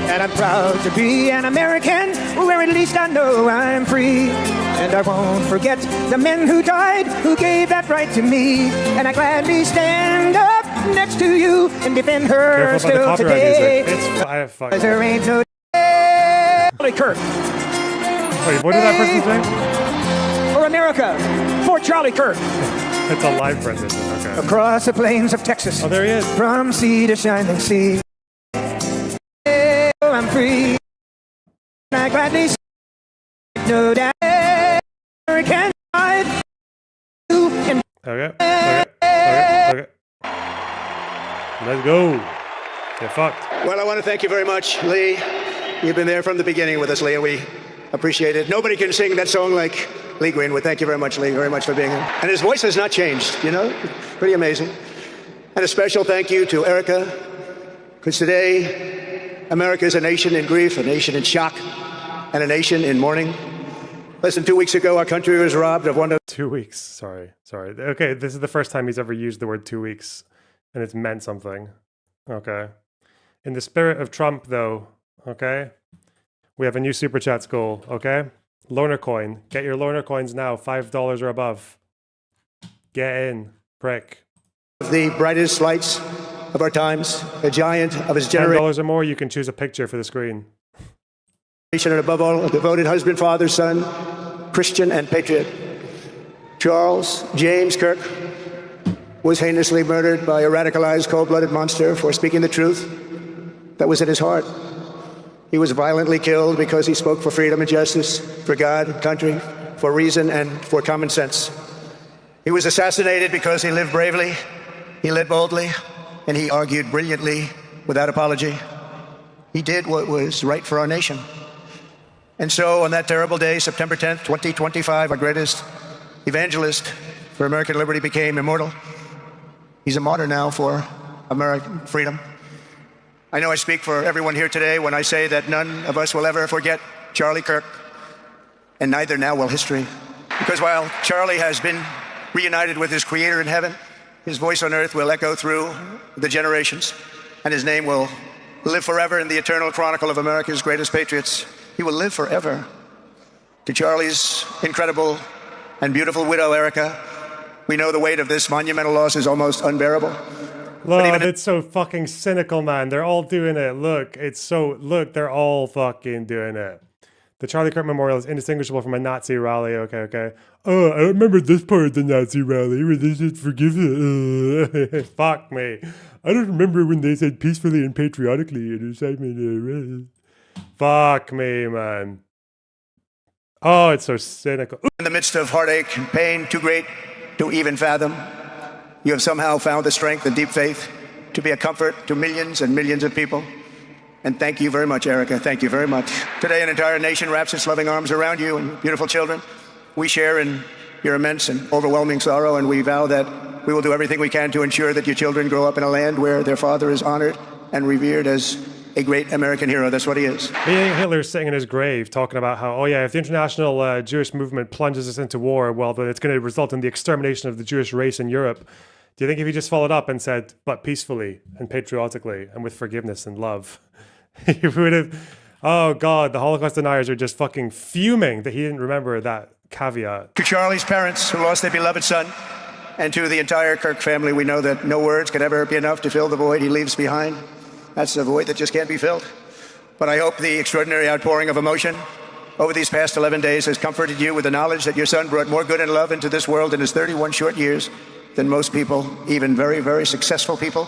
And I'm proud to be an American, where at least I know I'm free. And I won't forget the men who died, who gave that right to me. And I gladly stand up next to you and defend her still today. There ain't no Charlie Kirk.
Wait, what did that person say?
For America, for Charlie Kirk.
It's a live rendition, okay.
Across the plains of Texas.
Oh, there he is.
From sea to shining sea. Oh, I'm free. And I gladly know that American pride.
Okay. Let's go. Get fucked.
Well, I want to thank you very much, Lee. You've been there from the beginning with us, Lee, and we appreciate it. Nobody can sing that song like Lee Greenwood. Thank you very much, Lee, very much for being here. And his voice has not changed, you know? Pretty amazing. And a special thank you to Ericka, because today, America is a nation in grief, a nation in shock, and a nation in mourning. Less than 2 weeks ago, our country was robbed of one of...
2 weeks. Sorry. Okay, this is the first time he's ever used the word 2 weeks, and it's meant something. Okay. In the spirit of Trump, though, okay, we have a new Super Chats goal, okay? Loner coin. Get your loner coins now, $5 or above. Get in, prick.
The brightest lights of our times, a giant of his generation.
$10 or more, you can choose a picture for the screen.
And above all, a devoted husband, father, son, Christian, and patriot. Charles James Kirk was heinously murdered by a radicalized, cold-blooded monster for speaking the truth that was in his heart. He was violently killed because he spoke for freedom and justice, for God, country, for reason, and for common sense. He was assassinated because he lived bravely, he led boldly, and he argued brilliantly without apology. He did what was right for our nation. And so on that terrible day, September 10th, 2025, our greatest evangelist for American liberty became immortal. He's a martyr now for American freedom. I know I speak for everyone here today when I say that none of us will ever forget Charlie Kirk, and neither now will history. Because while Charlie has been reunited with his Creator in heaven, his voice on earth will echo through the generations, and his name will live forever in the eternal chronicle of America's greatest patriots He will live forever. To Charlie's incredible and beautiful widow, Ericka, we know the weight of this monumental loss is almost unbearable.
Look, it's so fucking cynical, man. They're all doing it. Look, they're all fucking doing it. The Charlie Kirk Memorial is indistinguishable from a Nazi rally. Okay. Oh, I remember this part of the Nazi rally where they said forgiveness. Fuck me. I don't remember when they said peacefully and patriotically in incitement. Fuck me, man. Oh, it's so cynical.
In the midst of heartache and pain too great to even fathom, you have somehow found the strength and deep faith to be a comfort to millions and millions of people. And thank you very much, Ericka. Thank you very much. Today, an entire nation wraps its loving arms around you and beautiful children. We share in your immense and overwhelming sorrow, and we vow that we will do everything we can to ensure that your children grow up in a land where their father is honored and revered as a great American hero. That's what he is.
Hitler's sitting in his grave talking about how, if the international Jewish movement plunges us into war, well, then it's going to result in the extermination of the Jewish race in Europe. Do you think if he just followed up and said, but peacefully and patriotically and with forgiveness and love, he would have... Oh, God, the Holocaust deniers are just fucking fuming that he didn't remember that caveat.
To Charlie's parents who lost their beloved son, and to the entire Kirk family, we know that no words could ever be enough to fill the void he leaves behind. That's a void that just can't be filled. But I hope the extraordinary outpouring of emotion over these past 11 days has comforted you with the knowledge that your son brought more good and love into this world in his 31 short years than most people, even very, very successful people,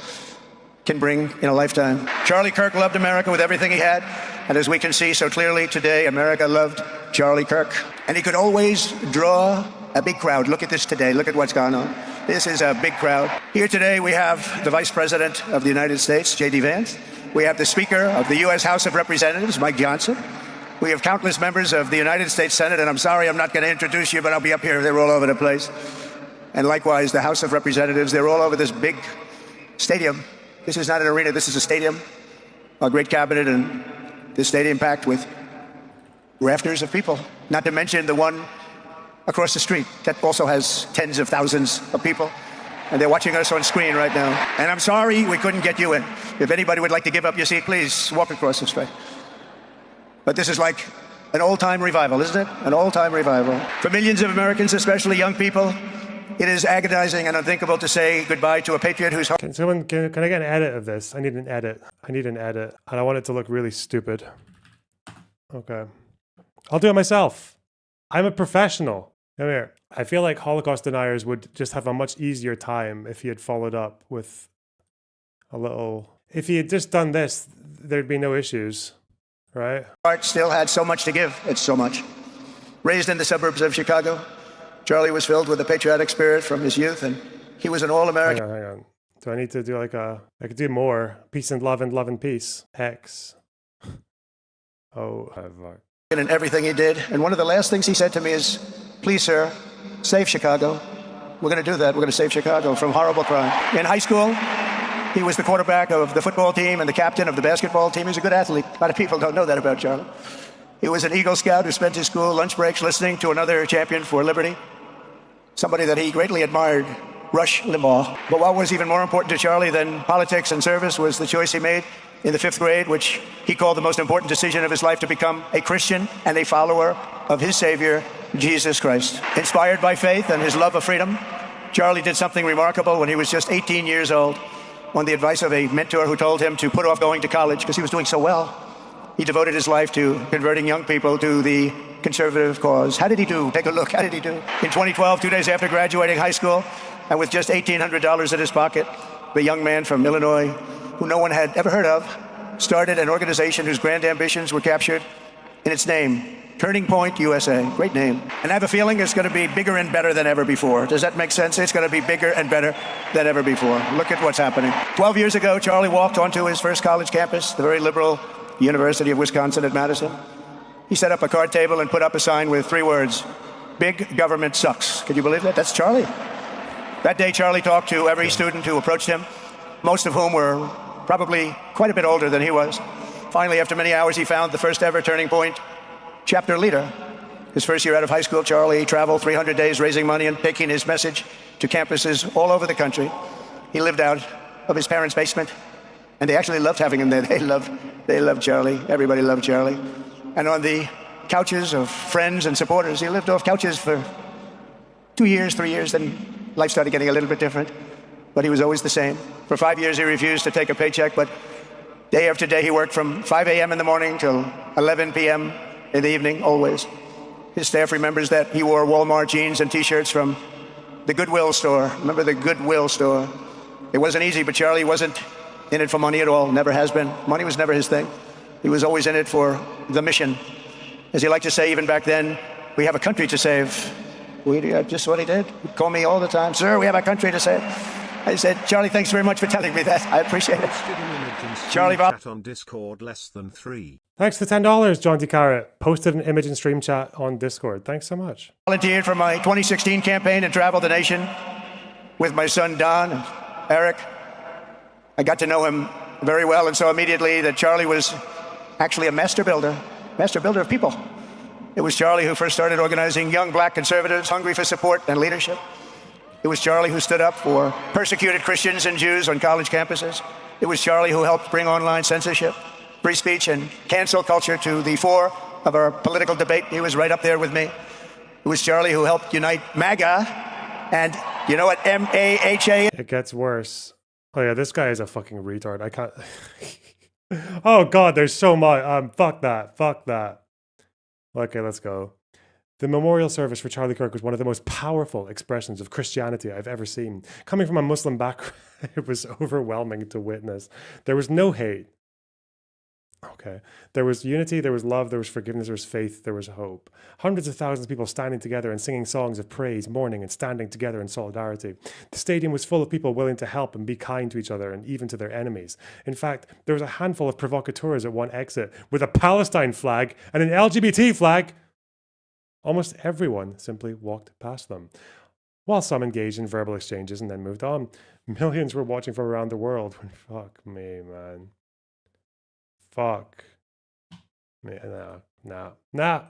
can bring in a lifetime. Charlie Kirk loved America with everything he had, and as we can see so clearly today, America loved Charlie Kirk. And he could always draw a big crowd. Look at this today. Look at what's gone on. This is a big crowd. Here today we have the Vice President of the United States, J.D. Vance. We have the Speaker of the U.S. House of Representatives, Mike Johnson. We have countless members of the United States Senate, and I'm sorry I'm not going to introduce you, but I'll be up here. They're all over the place. And likewise, the House of Representatives, they're all over this big stadium. This is not an arena, this is a stadium. A great cabinet, and this stadium packed with rafters of people. Not to mention the one across the street that also has tens of thousands of people. And they're watching us on screen right now. And I'm sorry we couldn't get you in. If anybody would like to give up your seat, please walk across this way. But this is like an old-time revival, isn't it? An old-time revival. For millions of Americans, especially young people, it is agonizing and unthinkable to say goodbye to a patriot whose heart...
Can I get an edit of this? I need an edit. And I want it to look really stupid. Okay. I'll do it myself. I'm a professional. Come here. I feel like Holocaust deniers would just have a much easier time if he had followed up with a little... If he had just done this, there'd be no issues, right?
Heart still had so much to give. It's so much. Raised in the suburbs of Chicago, Charlie was filled with a patriotic spirit from his youth, and he was an all-American.
Hang on. Do I need to do I could do more. Peace and love and peace. X. Oh, fuck.
In everything he did. And one of the last things he said to me is, please, sir, save Chicago. We're going to do that. We're going to save Chicago from horrible crime. In high school, he was the quarterback of the football team and the captain of the basketball team. He was a good athlete. A lot of people don't know that about Charlie. He was an Eagle Scout who spent his school lunch breaks listening to another champion for liberty, somebody that he greatly admired, Rush Limbaugh. But what was even more important to Charlie than politics and service was the choice he made in the 5th grade, which he called the most important decision of his life, to become a Christian and a follower of his Savior, Jesus Christ. Inspired by faith and his love of freedom, Charlie did something remarkable when he was just 18 years old. On the advice of a mentor who told him to put off going to college because he was doing so well, he devoted his life to converting young people to the conservative cause. How did he do? Take a look. How did he do? In 2012, 2 days after graduating high school, and with just $1,800 in his pocket, the young man from Illinois, who no one had ever heard of, started an organization whose grand ambitions were captured in its name, Turning Point USA. Great name. And I have a feeling it's going to be bigger and better than ever before. Does that make sense? It's going to be bigger and better than ever before. Look at what's happening. 12 years ago, Charlie walked onto his first college campus, the very liberal University of Wisconsin at Madison. He set up a card table and put up a sign with 3 words, "Big government sucks." Can you believe that? That's Charlie. That day, Charlie talked to every student who approached him, most of whom were probably quite a bit older than he was. Finally, after many hours, he found the first ever Turning Point chapter leader. His first year out of high school, Charlie traveled 300 days raising money and taking his message to campuses all over the country. He lived out of his parents' basement, and they actually loved having him there. They loved Charlie. Everybody loved Charlie. and on the couches of friends and supporters. He lived off couches for 2 years, 3 years, then life started getting a little bit different. But he was always the same. For 5 years, he refused to take a paycheck, but day after day, he worked from 5 a.m. in the morning till 11 p.m. in the evening, always. His staff remembers that he wore Walmart jeans and T-shirts from the Goodwill store. Remember the Goodwill store? It wasn't easy, but Charlie wasn't in it for money at all, never has been. Money was never his thing. He was always in it for the mission. As he liked to say even back then, we have a country to save. Just what he did. He'd call me all the time, sir, we have a country to save. I said, Charlie, thanks very much for telling me that. I appreciate it. Charlie
chat on Discord less than 3.
Thanks for $10, John D. Carrot. Posted an image in stream chat on Discord. Thanks so much.
Volunteered for my 2016 campaign and traveled the nation with my son Don and Eric. I got to know him very well and saw immediately that Charlie was actually a master builder of people. It was Charlie who first started organizing young black conservatives hungry for support and leadership. It was Charlie who stood up for persecuted Christians and Jews on college campuses. It was Charlie who helped bring online censorship, free speech, and cancel culture to the fore of our political debate. He was right up there with me. It was Charlie who helped unite MAGA and, you know what M-A-H-A?
It gets worse. Oh yeah, this guy is a fucking retard. I can't... Oh god, there's so much. Fuck that. Okay, let's go. The memorial service for Charlie Kirk was one of the most powerful expressions of Christianity I've ever seen. Coming from a Muslim background, it was overwhelming to witness. There was no hate. Okay. There was unity, there was love, there was forgiveness, there was faith, there was hope. Hundreds of thousands of people standing together and singing songs of praise, mourning, and standing together in solidarity. The stadium was full of people willing to help and be kind to each other and even to their enemies. In fact, there was a handful of provocateurs at one exit with a Palestine flag and an LGBT flag. Almost everyone simply walked past them, while some engaged in verbal exchanges and then moved on. Millions were watching from around the world. Fuck me, man. Fuck me. Nah.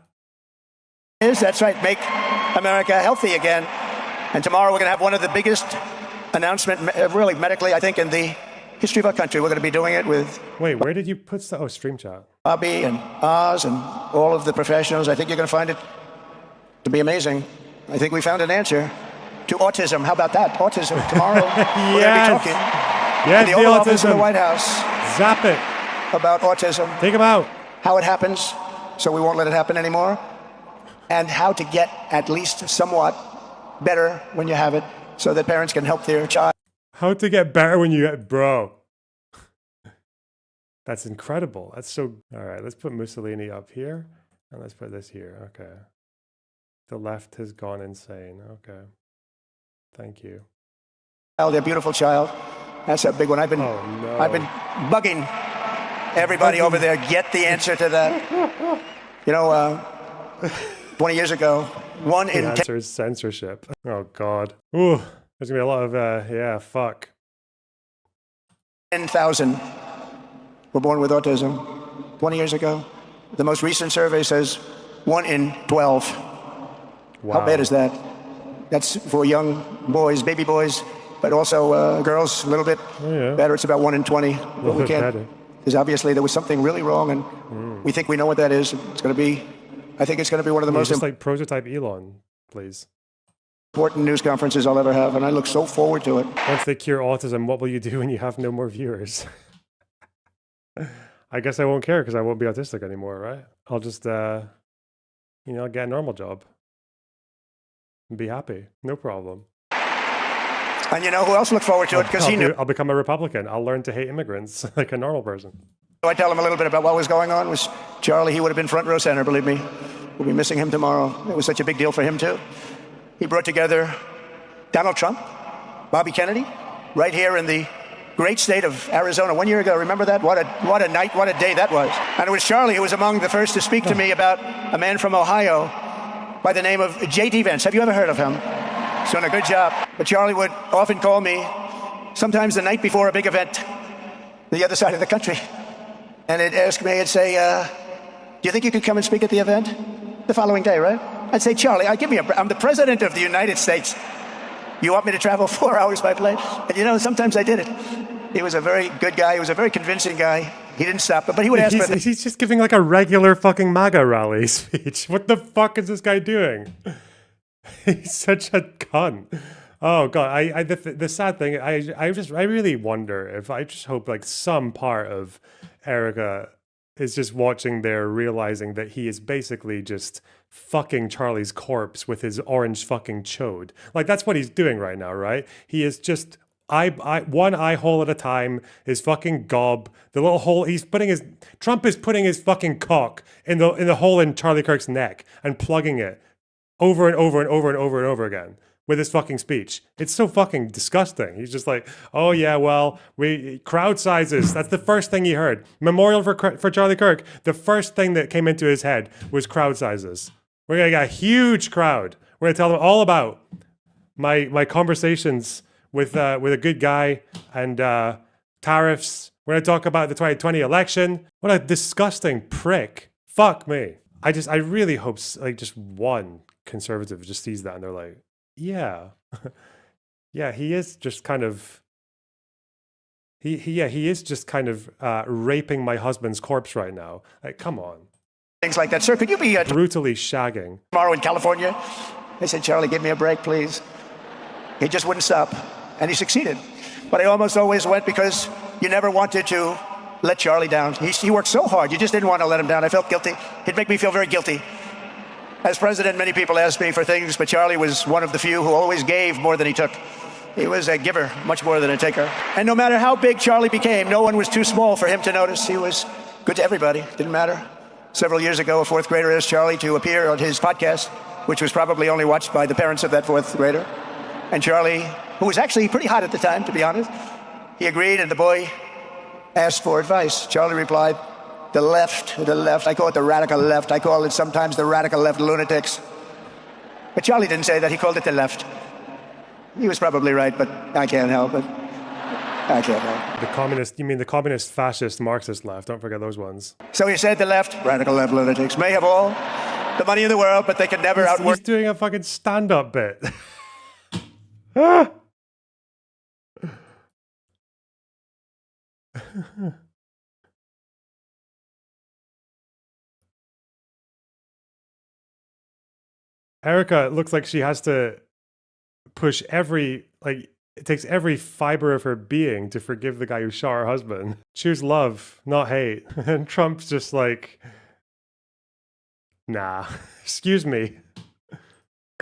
That's right, make America healthy again. And tomorrow we're going to have one of the biggest announcements, really medically, I think, in the history of our country. We're going to be doing it with...
Wait, where did you put the... Oh, stream chat.
Bobby and Oz and all of the professionals. I think you're going to find it to be amazing. I think we found an answer to autism. How about that? Autism. Tomorrow we're going to be talking
yes,
in the Oval Office in the White House.
Zap it.
About autism.
Take him out.
How it happens, so we won't let it happen anymore. And how to get at least somewhat better when you have it, so that parents can help their child.
How to get better when you get... Bro. That's incredible. That's so... All right, let's put Mussolini up here. And let's put this here. Okay. The left has gone insane. Okay. Thank you.
Their beautiful child. That's a big one. I've been bugging everybody over there. Get the answer to that. You know, 20 years ago, one in 10...
The answer is censorship. Oh, God. Ooh, there's going to be a lot of, fuck.
10,000 were born with autism 20 years ago. The most recent survey says 1 in 12. Wow. How bad is that? That's for young boys, baby boys, but also girls a little bit better. It's about 1 in 20. But we can't, because obviously there was something really wrong, and we think we know what that is. It's going to be, I think it's going to be one of the most
just like prototype Elon, please.
Important news conferences I'll ever have, and I look so forward to it.
Once they cure autism, what will you do when you have no more viewers? I guess I won't care because I won't be autistic anymore, right? I'll just, get a normal job. And be happy. No problem.
And you know who else looked forward to it? Because he knew.
I'll become a Republican. I'll learn to hate immigrants like a normal person.
I tell him a little bit about what was going on. Was Charlie, he would have been front row center, believe me. We'll be missing him tomorrow. It was such a big deal for him, too. He brought together Donald Trump, Bobby Kennedy, right here in the great state of Arizona 1 year ago. Remember that? What a night, what a day that was. And it was Charlie who was among the first to speak to me about a man from Ohio by the name of J.D. Vance. Have you ever heard of him? He's done a good job. But Charlie would often call me, sometimes the night before a big event, the other side of the country. And he'd ask me, he'd say, do you think you could come and speak at the event? The following day, right? I'd say, Charlie, I'm the president of the United States. You want me to travel 4 hours by plane? And sometimes I did it. He was a very good guy. He was a very convincing guy. He didn't stop, but he would ask for
He's just giving like a regular fucking MAGA rally speech. What the fuck is this guy doing? He's such a cunt. Oh god, the sad thing, I really wonder if I just hope like some part of Ericka is just watching there, realizing that he is basically just fucking Charlie's corpse with his orange fucking chode. Like that's what he's doing right now, right? He is just one eye hole at a time, his fucking gob, the little hole, Trump is putting his fucking cock in the hole in Charlie Kirk's neck and plugging it over and over and over and over and over again with his fucking speech. It's so fucking disgusting. He's just like, oh yeah, well, crowd sizes. That's the first thing he heard. Memorial for Charlie Kirk. The first thing that came into his head was crowd sizes. We're gonna get a huge crowd. We're gonna tell them all about my conversations with a good guy and tariffs. We're gonna talk about the 2020 election. What a disgusting prick. Fuck me. I really hope like just one conservative just sees that and they're like, yeah, yeah, he is just kind of he is just kind of raping my husband's corpse right now. Like, come on.
things like that. Sir, could you be
brutally shagging
tomorrow in California? I said, Charlie, give me a break, please. He just wouldn't stop, and he succeeded. But I almost always went because you never wanted to let Charlie down. He worked so hard, you just didn't want to let him down. I felt guilty. He'd make me feel very guilty. As president, many people asked me for things, but Charlie was one of the few who always gave more than he took. He was a giver, much more than a taker. And no matter how big Charlie became, no one was too small for him to notice. He was good to everybody, didn't matter. Several years ago, a fourth grader asked Charlie to appear on his podcast, which was probably only watched by the parents of that fourth grader. And Charlie, who was actually pretty hot at the time, to be honest, he agreed, and the boy asked for advice. Charlie replied, the left. I call it the radical left. I call it sometimes the radical left lunatics. But Charlie didn't say that. He called it the left. He was probably right, but I can't help it. I can't help it.
The communist, you mean the communist, fascist, Marxist left. Don't forget those ones.
So he said the left, radical left lunatics, may have all the money in the world, but they can never outwork.
He's doing a fucking stand-up bit. Ericka looks like she has to push it takes every fiber of her being to forgive the guy who shot her husband. Choose love, not hate. And Trump's just like, nah, excuse me.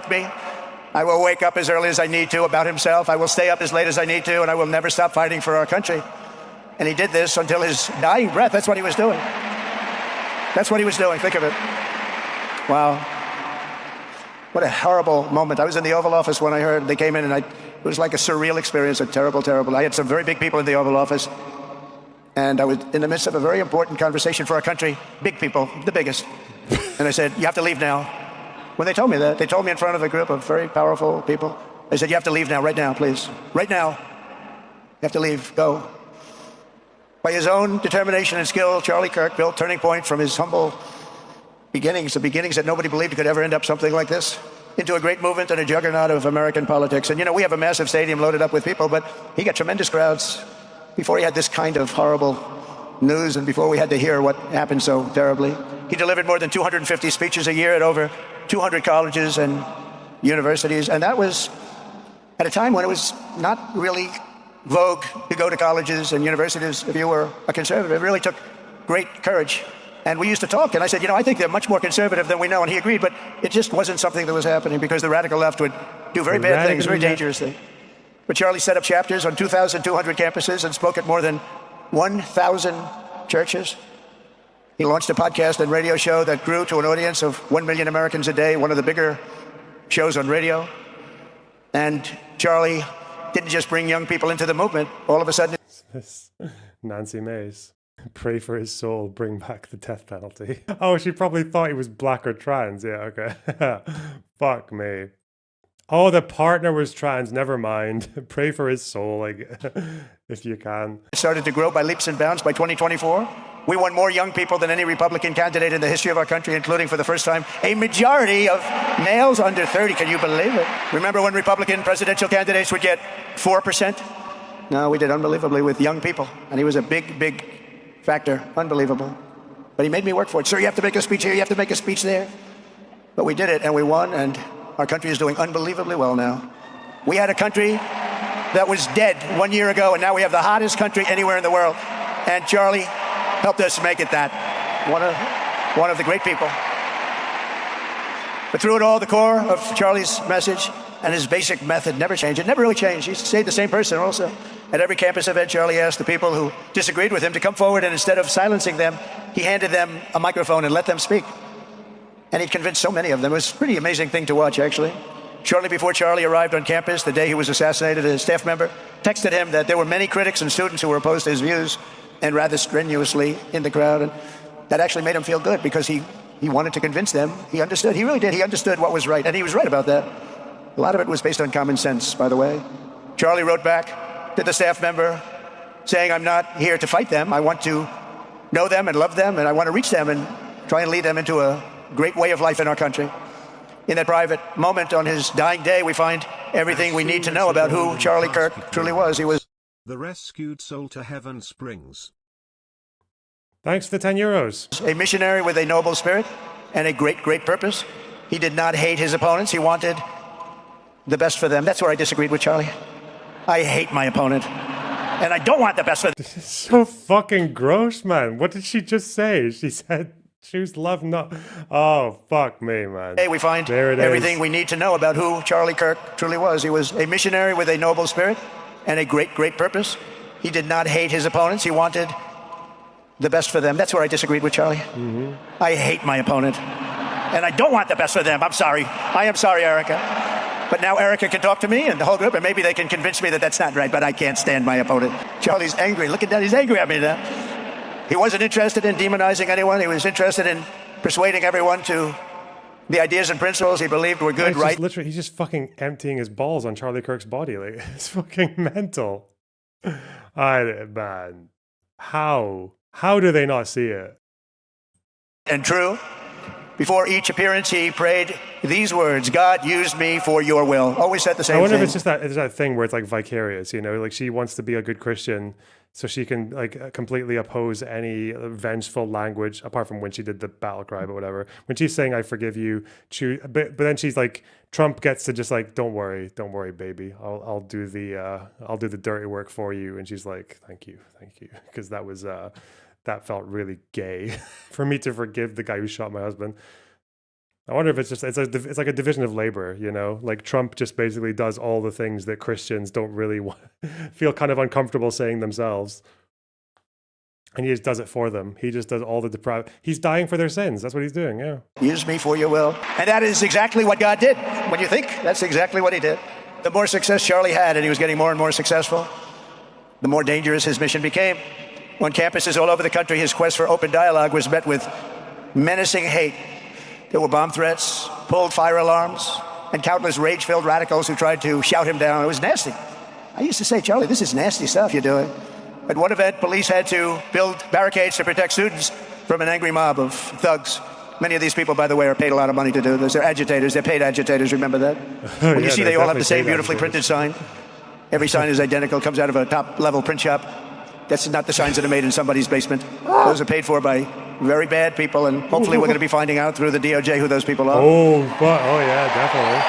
I will wake up as early as I need to about himself. I will stay up as late as I need to, and I will never stop fighting for our country. And he did this until his dying breath. That's what he was doing. That's what he was doing. Think of it. Wow. What a horrible moment. I was in the Oval Office when I heard they came in, and it was like a surreal experience, a terrible, terrible. I had some very big people in the Oval Office, and I was in the midst of a very important conversation for our country. Big people, the biggest. And I said, you have to leave now. When they told me that, they told me in front of a group of very powerful people. They said, you have to leave now, right now, please. Right now. You have to leave, go. By his own determination and skill, Charlie Kirk built Turning Point from his humble beginnings, the beginnings that nobody believed could ever end up something like this, into a great movement and a juggernaut of American politics. And you know, we have a massive stadium loaded up with people, but he got tremendous crowds before he had this kind of horrible news and before we had to hear what happened so terribly. He delivered more than 250 speeches a year at over 200 colleges and universities, and that was at a time when it was not really vogue to go to colleges and universities if you were a conservative. It really took great courage. And we used to talk, and I said, you know, I think they're much more conservative than we know, and he agreed, but it just wasn't something that was happening because the radical left would do very bad things, very dangerous things. But Charlie set up chapters on 2,200 campuses and spoke at more than 1,000 churches. He launched a podcast and radio show that grew to an audience of 1 million Americans a day, one of the bigger shows on radio. And Charlie didn't just bring young people into the movement. All of a sudden...
Nancy Mace. Pray for his soul, bring back the death penalty. Oh, she probably thought he was black or trans. Yeah, okay. Fuck me. Oh, the partner was trans. Never mind. Pray for his soul, like, if you can.
It started to grow by leaps and bounds by 2024. We won more young people than any Republican candidate in the history of our country, including for the first time a majority of males under 30. Can you believe it? Remember when Republican presidential candidates would get 4%? No, we did unbelievably with young people. And he was a big, big factor. Unbelievable. But he made me work for it. Sir, you have to make a speech here, you have to make a speech there. But we did it, and we won, and our country is doing unbelievably well now. We had a country that was dead 1 year ago, and now we have the hottest country anywhere in the world. And Charlie helped us make it that. One of the great people. But through it all, the core of Charlie's message and his basic method never changed. It never really changed. He stayed the same person also. At every campus event, Charlie asked the people who disagreed with him to come forward, and instead of silencing them, he handed them a microphone and let them speak. And he convinced so many of them. It was a pretty amazing thing to watch, actually. Shortly before Charlie arrived on campus, the day he was assassinated, a staff member texted him that there were many critics and students who were opposed to his views, and rather strenuously in the crowd. And that actually made him feel good, because he wanted to convince them. He understood. He really did. He understood what was right, and he was right about that. A lot of it was based on common sense, by the way. Charlie wrote back to the staff member saying, I'm not here to fight them. I want to know them and love them, and I want to reach them and try and lead them into a great way of life in our country. In that private moment on his dying day, we find everything we need to know about who Charlie Kirk truly was. He was
the rescued soul to heaven springs.
Thanks for the 10 euros.
A missionary with a noble spirit and a great, great purpose. He did not hate his opponents. He wanted the best for them. That's where I disagreed with Charlie. I hate my opponent, and I don't want the best for them.
This is so fucking gross, man. What did she just say? She said choose love, not... Oh, fuck me, man.
Hey, we find everything we need to know about who Charlie Kirk truly was. He was a missionary with a noble spirit and a great, great purpose. He did not hate his opponents. He wanted the best for them. That's where I disagreed with Charlie. I hate my opponent, and I don't want the best for them. I'm sorry. I am sorry, Ericka. But now Ericka can talk to me and the whole group, and maybe they can convince me that that's not right, but I can't stand my opponent. Charlie's angry. Look at that. He's angry at me now. He wasn't interested in demonizing anyone. He was interested in persuading everyone to the ideas and principles he believed were good, right?
He's just fucking emptying his balls on Charlie Kirk's body. Like, it's fucking mental. Man, how do they not see it?
And true. Before each appearance, he prayed these words: God, use me for your will. Always said the same thing.
I wonder if it's just that thing where it's like vicarious, you know, like she wants to be a good Christian so she can like completely oppose any vengeful language, apart from when she did the battle cry, but whatever. When she's saying, I forgive you, but then she's like, Trump gets to just like, don't worry, baby. I'll do the dirty work for you. And she's like, thank you. Because that was, that felt really gay for me to forgive the guy who shot my husband. I wonder if it's like a division of labor, you know, like Trump just basically does all the things that Christians don't really feel kind of uncomfortable saying themselves. And he just does it for them. He just does all the depraved. He's dying for their sins. That's what he's doing. Yeah.
Use me for your will. And that is exactly what God did. When you think, that's exactly what he did. The more success Charlie had, and he was getting more and more successful, the more dangerous his mission became. On campuses all over the country, his quest for open dialogue was met with menacing hate. There were bomb threats, pulled fire alarms, and countless rage-filled radicals who tried to shout him down. It was nasty. I used to say, Charlie, this is nasty stuff you're doing. At one event, police had to build barricades to protect students from an angry mob of thugs. Many of these people, by the way, are paid a lot of money to do this. They're agitators. They're paid agitators. Remember that? When you see they all have the same beautifully printed sign. Every sign is identical, comes out of a top-level print shop. That's not the signs that are made in somebody's basement. Those are paid for by very bad people, and hopefully we're going to be finding out through the DOJ who those people are.
Oh yeah, definitely.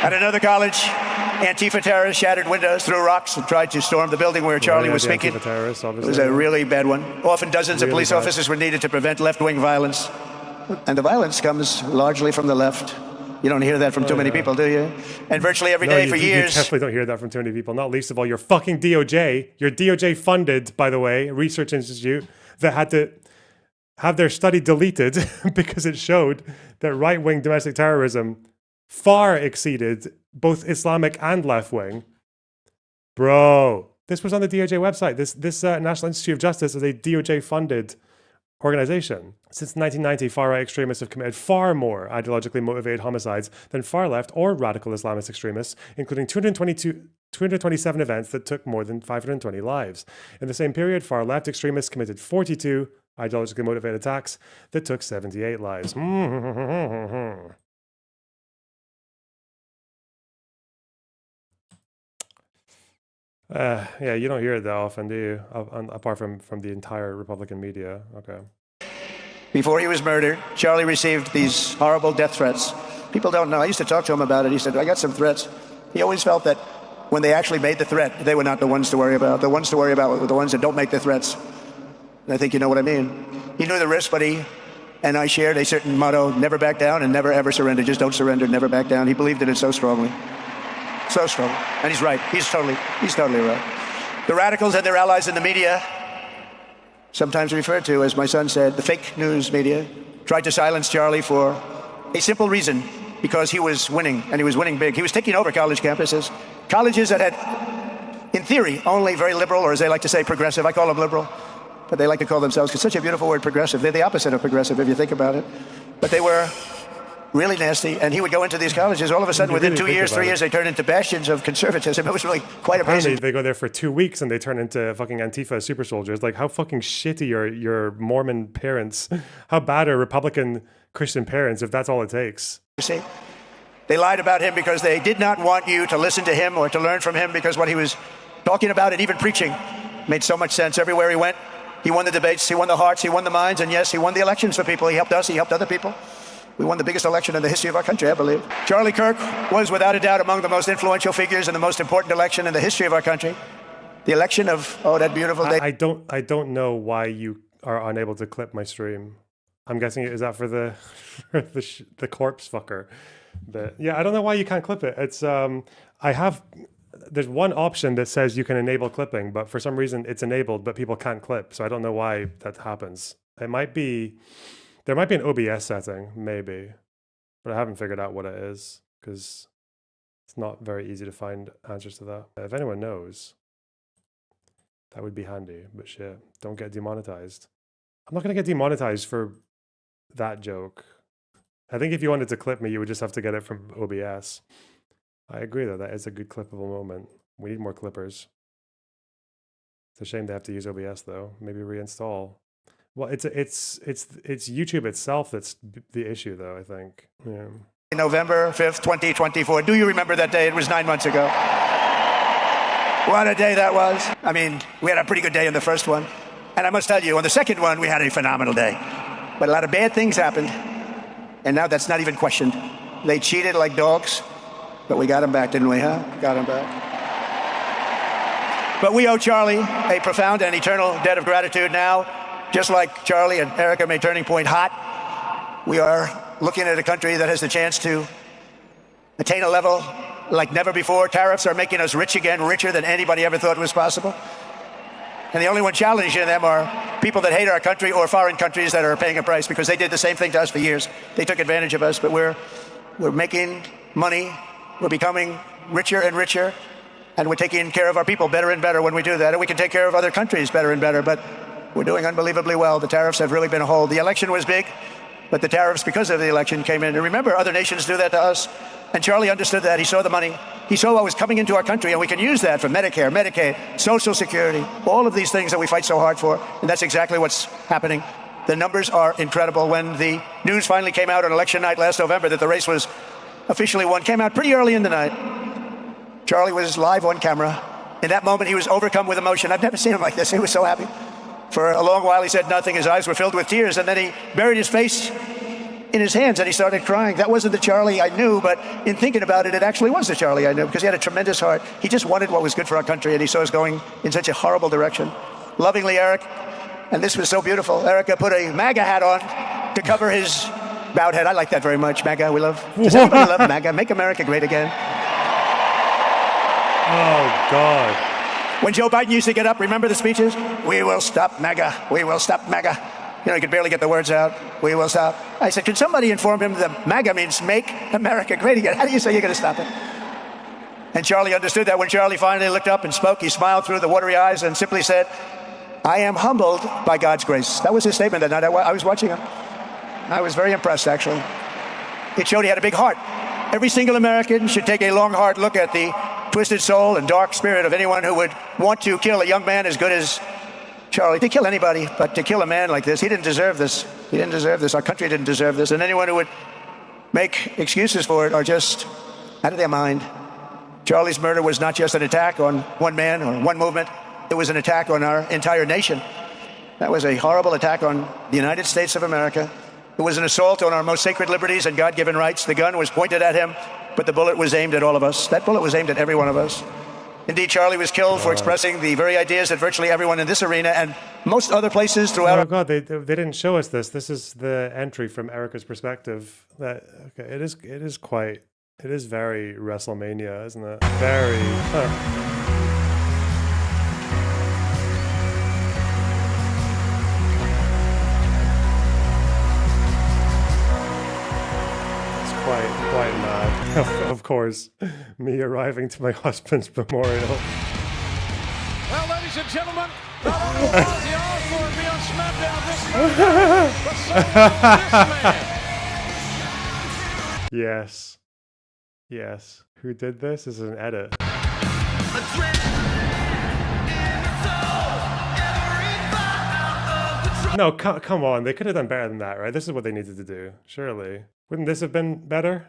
At another college, Antifa terrorists shattered windows, threw rocks, and tried to storm the building where Charlie was speaking. It was a really bad one. Often dozens of police officers were needed to prevent left-wing violence. And the violence comes largely from the left. You don't hear that from too many people, do you? And virtually every day for years...
You definitely don't hear that from too many people, not least of all your fucking DOJ. Your DOJ-funded, by the way, research institute that had to have their study deleted because it showed that right-wing domestic terrorism far exceeded both Islamic and left-wing. Bro, this was on the DOJ website. This National Institute of Justice is a DOJ-funded organization. Since 1990, far-right extremists have committed far more ideologically motivated homicides than far-left or radical Islamist extremists, including 227 events that took more than 520 lives. In the same period, far-left extremists committed 42 ideologically motivated attacks that took 78 lives. Yeah, you don't hear it that often, do you? Apart from the entire Republican media. Okay.
Before he was murdered, Charlie received these horrible death threats. People don't know. I used to talk to him about it. He said, I got some threats. He always felt that when they actually made the threat, they were not the ones to worry about. The ones to worry about were the ones that don't make the threats. And I think you know what I mean. He knew the risk, but he and I shared a certain motto, never back down and never ever surrender. Just don't surrender, never back down. He believed in it so strongly. So strong. And he's right. He's totally right. The radicals and their allies in the media, sometimes referred to, as my son said, the fake news media, tried to silence Charlie for a simple reason, because he was winning, and he was winning big. He was taking over college campuses, colleges that had, in theory, only very liberal, or as they like to say, progressive. I call them liberal, but they like to call themselves, because it's such a beautiful word, progressive. They're the opposite of progressive, if you think about it. But they were really nasty, and he would go into these colleges. All of a sudden, within 2 years, 3 years, they turned into bastions of conservatism. It was really quite amazing.
Apparently, they go there for 2 weeks, and they turn into fucking Antifa super soldiers. Like, how fucking shitty are your Mormon parents? How bad are Republican Christian parents if that's all it takes?
You see, they lied about him because they did not want you to listen to him or to learn from him, because what he was talking about and even preaching made so much sense. Everywhere he went, he won the debates, he won the hearts, he won the minds, and yes, he won the elections for people. He helped us, he helped other people. We won the biggest election in the history of our country, I believe. Charlie Kirk was without a doubt among the most influential figures in the most important election in the history of our country. The election of, oh, that beautiful day.
I don't know why you are unable to clip my stream. I'm guessing, is that for the the corpse fucker? Yeah, I don't know why you can't clip it. It's there's one option that says you can enable clipping, but for some reason it's enabled, but people can't clip. So I don't know why that happens. There might be an OBS setting, maybe, but I haven't figured out what it is, because it's not very easy to find answers to that. If anyone knows, that would be handy, but shit, don't get demonetized. I'm not going to get demonetized for that joke. I think if you wanted to clip me, you would just have to get it from OBS. I agree, though, that is a good clippable moment. We need more clippers. It's a shame they have to use OBS, though. Maybe reinstall. Well, it's YouTube itself that's the issue, though, I think. Yeah.
November 5th, 2024. Do you remember that day? It was 9 months ago. What a day that was. I mean, we had a pretty good day in the first one. And I must tell you, on the second one, we had a phenomenal day. But a lot of bad things happened. And now that's not even questioned. They cheated like dogs, but we got them back, didn't we, huh? Got them back. But we owe Charlie a profound and eternal debt of gratitude now. Just like Charlie and Ericka made Turning Point hot, we are looking at a country that has the chance to attain a level like never before. Tariffs are making us rich again, richer than anybody ever thought was possible. And the only one challenging them are people that hate our country or foreign countries that are paying a price, because they did the same thing to us for years. They took advantage of us, but we're making money. We're becoming richer and richer, and we're taking care of our people better and better when we do that. And we can take care of other countries better and better, but we're doing unbelievably well. The tariffs have really been a hold. The election was big, but the tariffs, because of the election, came in. And remember, other nations do that to us. And Charlie understood that. He saw the money. He saw what was coming into our country, and we can use that for Medicare, Medicaid, Social Security, all of these things that we fight so hard for. And that's exactly what's happening. The numbers are incredible. When the news finally came out on election night last November that the race was officially won, came out pretty early in the night. Charlie was live on camera. In that moment, he was overcome with emotion. I've never seen him like this. He was so happy. For a long while, he said nothing. His eyes were filled with tears, and then he buried his face in his hands and he started crying. That wasn't the Charlie I knew, but in thinking about it, it actually was the Charlie I knew, because he had a tremendous heart. He just wanted what was good for our country, and he saw us going in such a horrible direction. Lovingly, Eric, and this was so beautiful, Ericka put a MAGA hat on to cover his bowed head. I like that very much. MAGA, we love. Does everybody love MAGA? Make America great again.
Oh, God.
When Joe Biden used to get up, remember the speeches? We will stop MAGA. We will stop MAGA. You know, he could barely get the words out. We will stop. I said, can somebody inform him that MAGA means make America great again? How do you say you're going to stop it? And Charlie understood that. When Charlie finally looked up and spoke, he smiled through the watery eyes and simply said, I am humbled by God's grace. That was his statement that night. I was watching him. I was very impressed, actually. It showed he had a big heart. Every single American should take a long, hard look at the twisted soul and dark spirit of anyone who would want to kill a young man as good as Charlie. To kill anybody, but to kill a man like this, he didn't deserve this. He didn't deserve this. Our country didn't deserve this. And anyone who would make excuses for it are just out of their mind. Charlie's murder was not just an attack on one man or one movement. It was an attack on our entire nation. That was a horrible attack on the United States of America. It was an assault on our most sacred liberties and God-given rights. The gun was pointed at him, but the bullet was aimed at all of us. That bullet was aimed at every one of us. Indeed, Charlie was killed for expressing the very ideas that virtually everyone in this arena and most other places throughout.
Oh God, they didn't show us this. This is the entry from Ericka's perspective. That okay, it is very WrestleMania, isn't it? Very. Quite mad. Of course, me arriving to my husband's memorial.
Well, ladies and gentlemen, not only will Ozzy Osbourne be on SmackDown this Monday, but so will this man.
Yes. Who did this? This is an edit. No, come on. They could have done better than that, right? This is what they needed to do, surely. Wouldn't this have been better?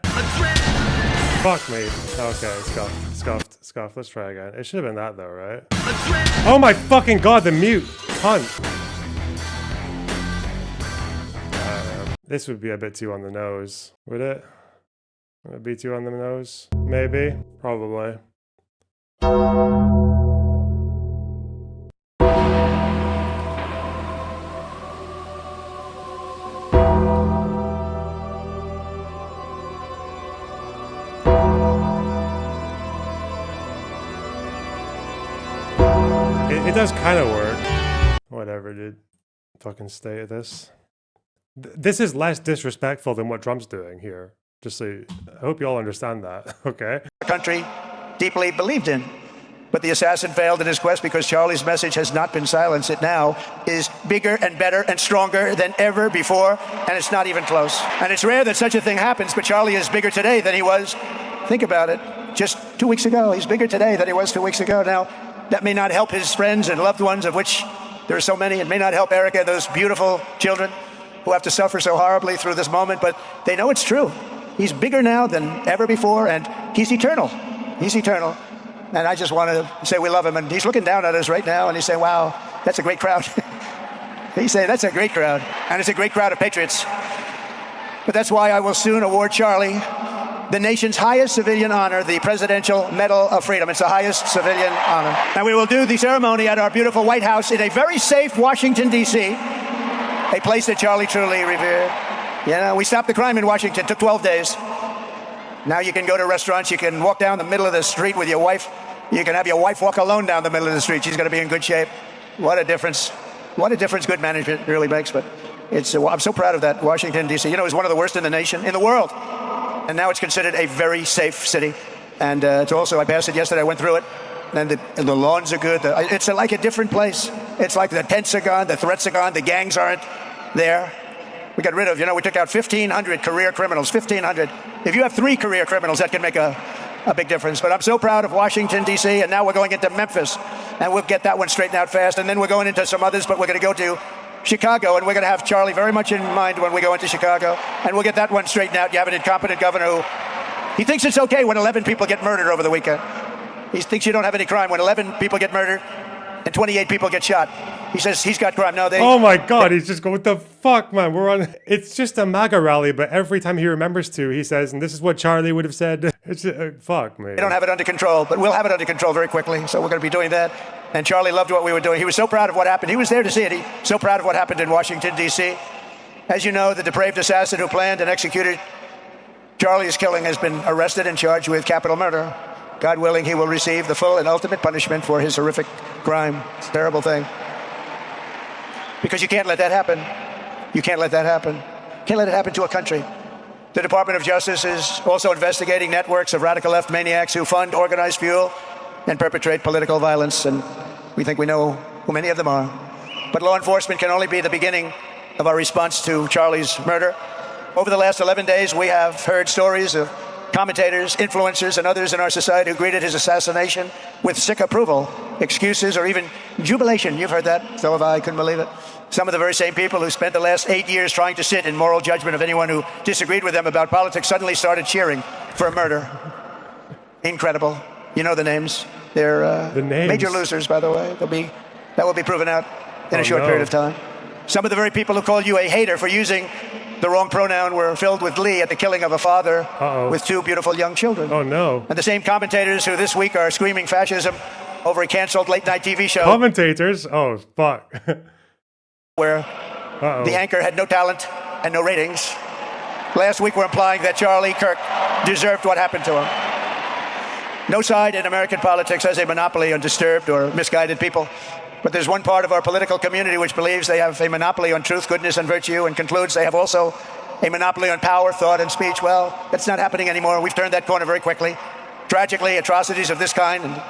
Fuck me. Okay, scuffed. Let's try again. It should have been that though, right? Oh my fucking God, the mute hunt. This would be a bit too on the nose, would it? Would it be too on the nose? Maybe. Probably. It does kind of work. Whatever, dude. Fucking stay at this. This is less disrespectful than what Trump's doing here. Just so I hope you all understand that, okay?
The country deeply believed in. But the assassin failed in his quest because Charlie's message has not been silenced. It now is bigger and better and stronger than ever before, and it's not even close. And it's rare that such a thing happens, but Charlie is bigger today than he was. Think about it. Just 2 weeks ago, he's bigger today than he was 2 weeks ago. Now, that may not help his friends and loved ones, of which there are so many. It may not help Ericka, those beautiful children who have to suffer so horribly through this moment, but they know it's true. He's bigger now than ever before, and he's eternal. He's eternal. And I just want to say we love him. And he's looking down at us right now, and he's saying, wow, that's a great crowd. He's saying, that's a great crowd. And it's a great crowd of patriots. But that's why I will soon award Charlie the nation's highest civilian honor, the Presidential Medal of Freedom. It's the highest civilian honor. And we will do the ceremony at our beautiful White House in a very safe Washington, D.C., a place that Charlie truly revered. You know, we stopped the crime in Washington. It took 12 days. Now you can go to restaurants. You can walk down the middle of the street with your wife. You can have your wife walk alone down the middle of the street. She's going to be in good shape. What a difference. What a difference good management really makes. But it's, I'm so proud of that, Washington, D.C. You know, it's one of the worst in the nation, in the world. And now it's considered a very safe city. And it's also, I passed it yesterday, I went through it. And the lawns are good. It's like a different place. It's like the tents are gone, the threats are gone, the gangs aren't there. We got rid of, we took out 1,500 career criminals, 1,500. If you have 3 career criminals, that can make a big difference. But I'm so proud of Washington, D.C., and now we're going into Memphis. And we'll get that one straightened out fast. And then we're going into some others, but we're going to go to Chicago, and we're going to have Charlie very much in mind when we go into Chicago. And we'll get that one straightened out. You have an incompetent governor who, he thinks it's okay when 11 people get murdered over the weekend. He thinks you don't have any crime when 11 people get murdered and 28 people get shot. He says he's got crime. No, they...
Oh my God, he's just going, what the fuck, man? We're on... It's just a MAGA rally, but every time he remembers to, he says, and this is what Charlie would have said. It's fuck me.
They don't have it under control, but we'll have it under control very quickly. So we're going to be doing that. And Charlie loved what we were doing. He was so proud of what happened. He was there to see it. He's so proud of what happened in Washington, D.C. As you know, the depraved assassin who planned and executed Charlie's killing has been arrested and charged with capital murder. God willing, he will receive the full and ultimate punishment for his horrific crime. It's a terrible thing. Because you can't let that happen. You can't let that happen. You can't let it happen to a country. The Department of Justice is also investigating networks of radical left maniacs who fund, organize, fuel, and perpetrate political violence. And we think we know who many of them are. But law enforcement can only be the beginning of our response to Charlie's murder. Over the last 11 days, we have heard stories of commentators, influencers, and others in our society who greeted his assassination with sick approval, excuses, or even jubilation. You've heard that. So have I. Couldn't believe it. Some of the very same people who spent the last 8 years trying to sit in moral judgment of anyone who disagreed with them about politics suddenly started cheering for a murder. Incredible. You know the names. They're
The names?
major losers, by the way. That will be proven out in a short period of time. Some of the very people who called you a hater for using the wrong pronoun were filled with glee at the killing of a father with 2 beautiful young children.
Oh, no.
And the same commentators who this week are screaming fascism over a canceled late-night TV show.
Commentators? Oh, fuck.
Where the anchor had no talent and no ratings. Last week we're implying that Charlie Kirk deserved what happened to him. No side in American politics has a monopoly on disturbed or misguided people. But there's one part of our political community which believes they have a monopoly on truth, goodness, and virtue, and concludes they have also a monopoly on power, thought, and speech. Well, that's not happening anymore. We've turned that corner very quickly. Tragically, atrocities of this kind, and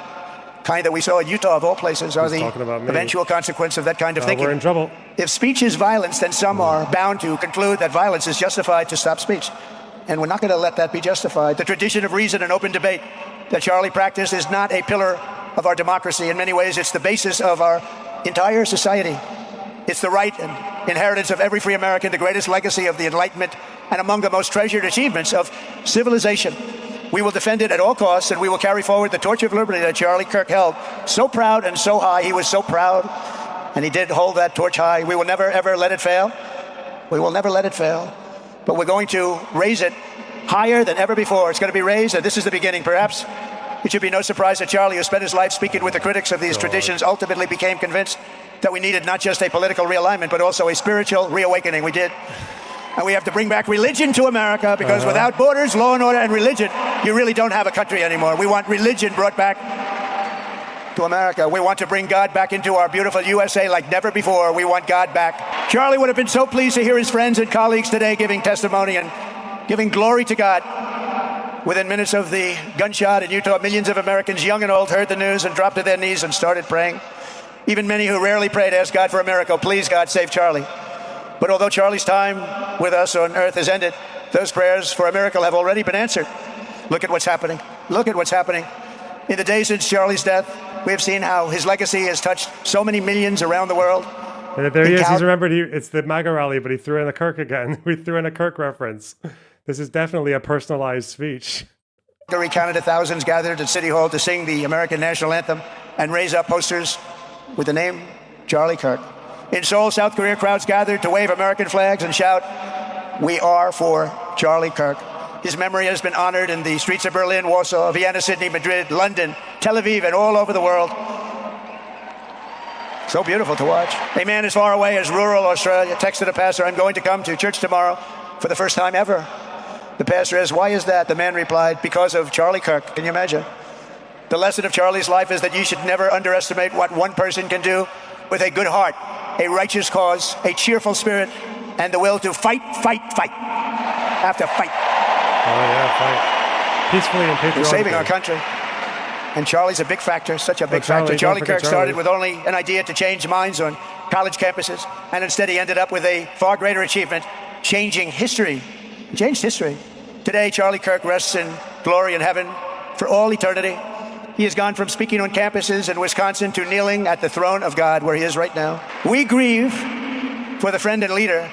kind that we saw in Utah of all places, are the eventual consequence of that kind of thinking.
We're in trouble.
If speech is violence, then some are bound to conclude that violence is justified to stop speech. And we're not going to let that be justified. The tradition of reason and open debate that Charlie practiced is not a pillar of our democracy. In many ways, it's the basis of our entire society. It's the right and inheritance of every free American, the greatest legacy of the Enlightenment, and among the most treasured achievements of civilization. We will defend it at all costs, and we will carry forward the torch of liberty that Charlie Kirk held so proud and so high. He was so proud, and he did hold that torch high. We will never, ever let it fail. We will never let it fail. But we're going to raise it higher than ever before. It's going to be raised, and this is the beginning, perhaps. It should be no surprise that Charlie, who spent his life speaking with the critics of these traditions, ultimately became convinced that we needed not just a political realignment, but also a spiritual reawakening. We did. And we have to bring back religion to America, because without borders, law and order, and religion, you really don't have a country anymore. We want religion brought back to America. We want to bring God back into our beautiful USA like never before. We want God back. Charlie would have been so pleased to hear his friends and colleagues today giving testimony and giving glory to God. Within minutes of the gunshot in Utah, millions of Americans, young and old, heard the news and dropped to their knees and started praying. Even many who rarely prayed asked God for a miracle. Please, God, save Charlie. But although Charlie's time with us on earth has ended, those prayers for a miracle have already been answered. Look at what's happening. Look at what's happening. In the days since Charlie's death, we have seen how his legacy has touched so many millions around the world.
There he is. He's remembered. It's the MAGA rally, but he threw in a Kirk again. We threw in a Kirk reference. This is definitely a personalized speech.
He recounted thousands gathered at City Hall to sing the American national anthem and raise up posters with the name Charlie Kirk. In Seoul, South Korea, crowds gathered to wave American flags and shout, "We are for Charlie Kirk." His memory has been honored in the streets of Berlin, Warsaw, Vienna, Sydney, Madrid, London, Tel Aviv, and all over the world. So beautiful to watch. A man as far away as rural Australia texted a pastor, "I'm going to come to church tomorrow for the first time ever." The pastor asked, "Why is that?" The man replied, "Because of Charlie Kirk." Can you imagine? The lesson of Charlie's life is that you should never underestimate what one person can do with a good heart, a righteous cause, a cheerful spirit, and the will to fight, fight, fight. Have to fight.
Oh yeah, fight. Peacefully and patriotically.
In saving our country. And Charlie's a big factor, such a big factor. Charlie Kirk started with only an idea to change minds on college campuses, and instead he ended up with a far greater achievement, changing history. He changed history. Today, Charlie Kirk rests in glory in heaven for all eternity. He has gone from speaking on campuses in Wisconsin to kneeling at the throne of God, where he is right now. We grieve for the friend and leader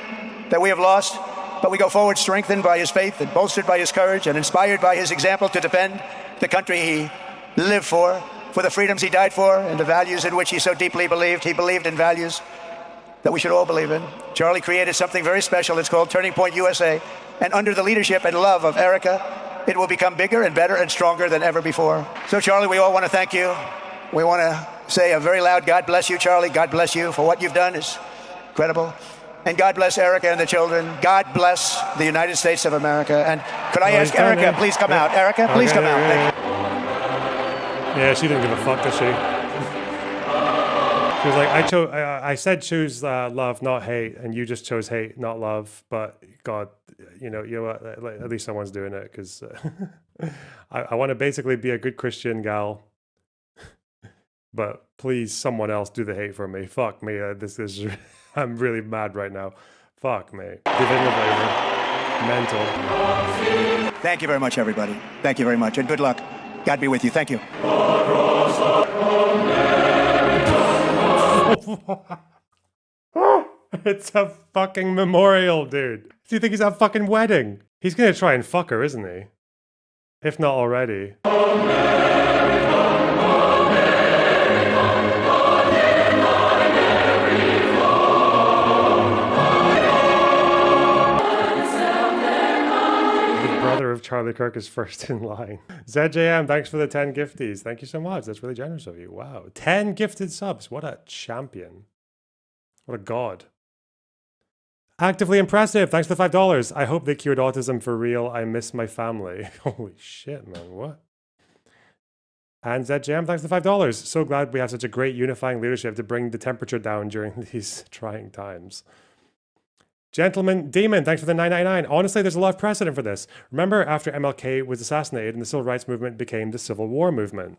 that we have lost, but we go forward strengthened by his faith and bolstered by his courage and inspired by his example to defend the country he lived for the freedoms he died for, and the values in which he so deeply believed. He believed in values that we should all believe in. Charlie created something very special. It's called Turning Point USA. And under the leadership and love of Ericka, it will become bigger and better and stronger than ever before. So, Charlie, we all want to thank you. We want to say a very loud God bless you, Charlie. God bless you for what you've done. Is incredible. And God bless Ericka and the children. God bless the United States of America. And could I ask Ericka, please come out. Ericka, please come out. Thank you.
Yeah, she didn't give a fuck, does she? She was like, I said choose love, not hate, and you just chose hate, not love. But God, you know what? At least someone's doing it, because I want to basically be a good Christian gal. But please, someone else do the hate for me. Fuck me. This is I'm really mad right now. Fuck me. Giving a flavor. Mental.
Thank you very much, everybody. Thank you very much, and good luck. God be with you. Thank you.
It's a fucking memorial, dude. Do you think he's at a fucking wedding? He's gonna try and fuck her, isn't he? If not already. Charlie Kirk is first in line. ZJM, thanks for the 10 gifties. Thank you so much. That's really generous of you. Wow. 10 gifted subs. What a champion. What a god. Actively impressive. Thanks for the $5. I hope they cured autism for real. I miss my family. Holy shit, man. What? And ZJM, thanks for the $5. So glad we have such a great unifying leadership to bring the temperature down during these trying times. Gentleman Demon, thanks for the $9.99. Honestly, there's a lot of precedent for this. Remember after MLK was assassinated and the civil rights movement became the Civil War movement?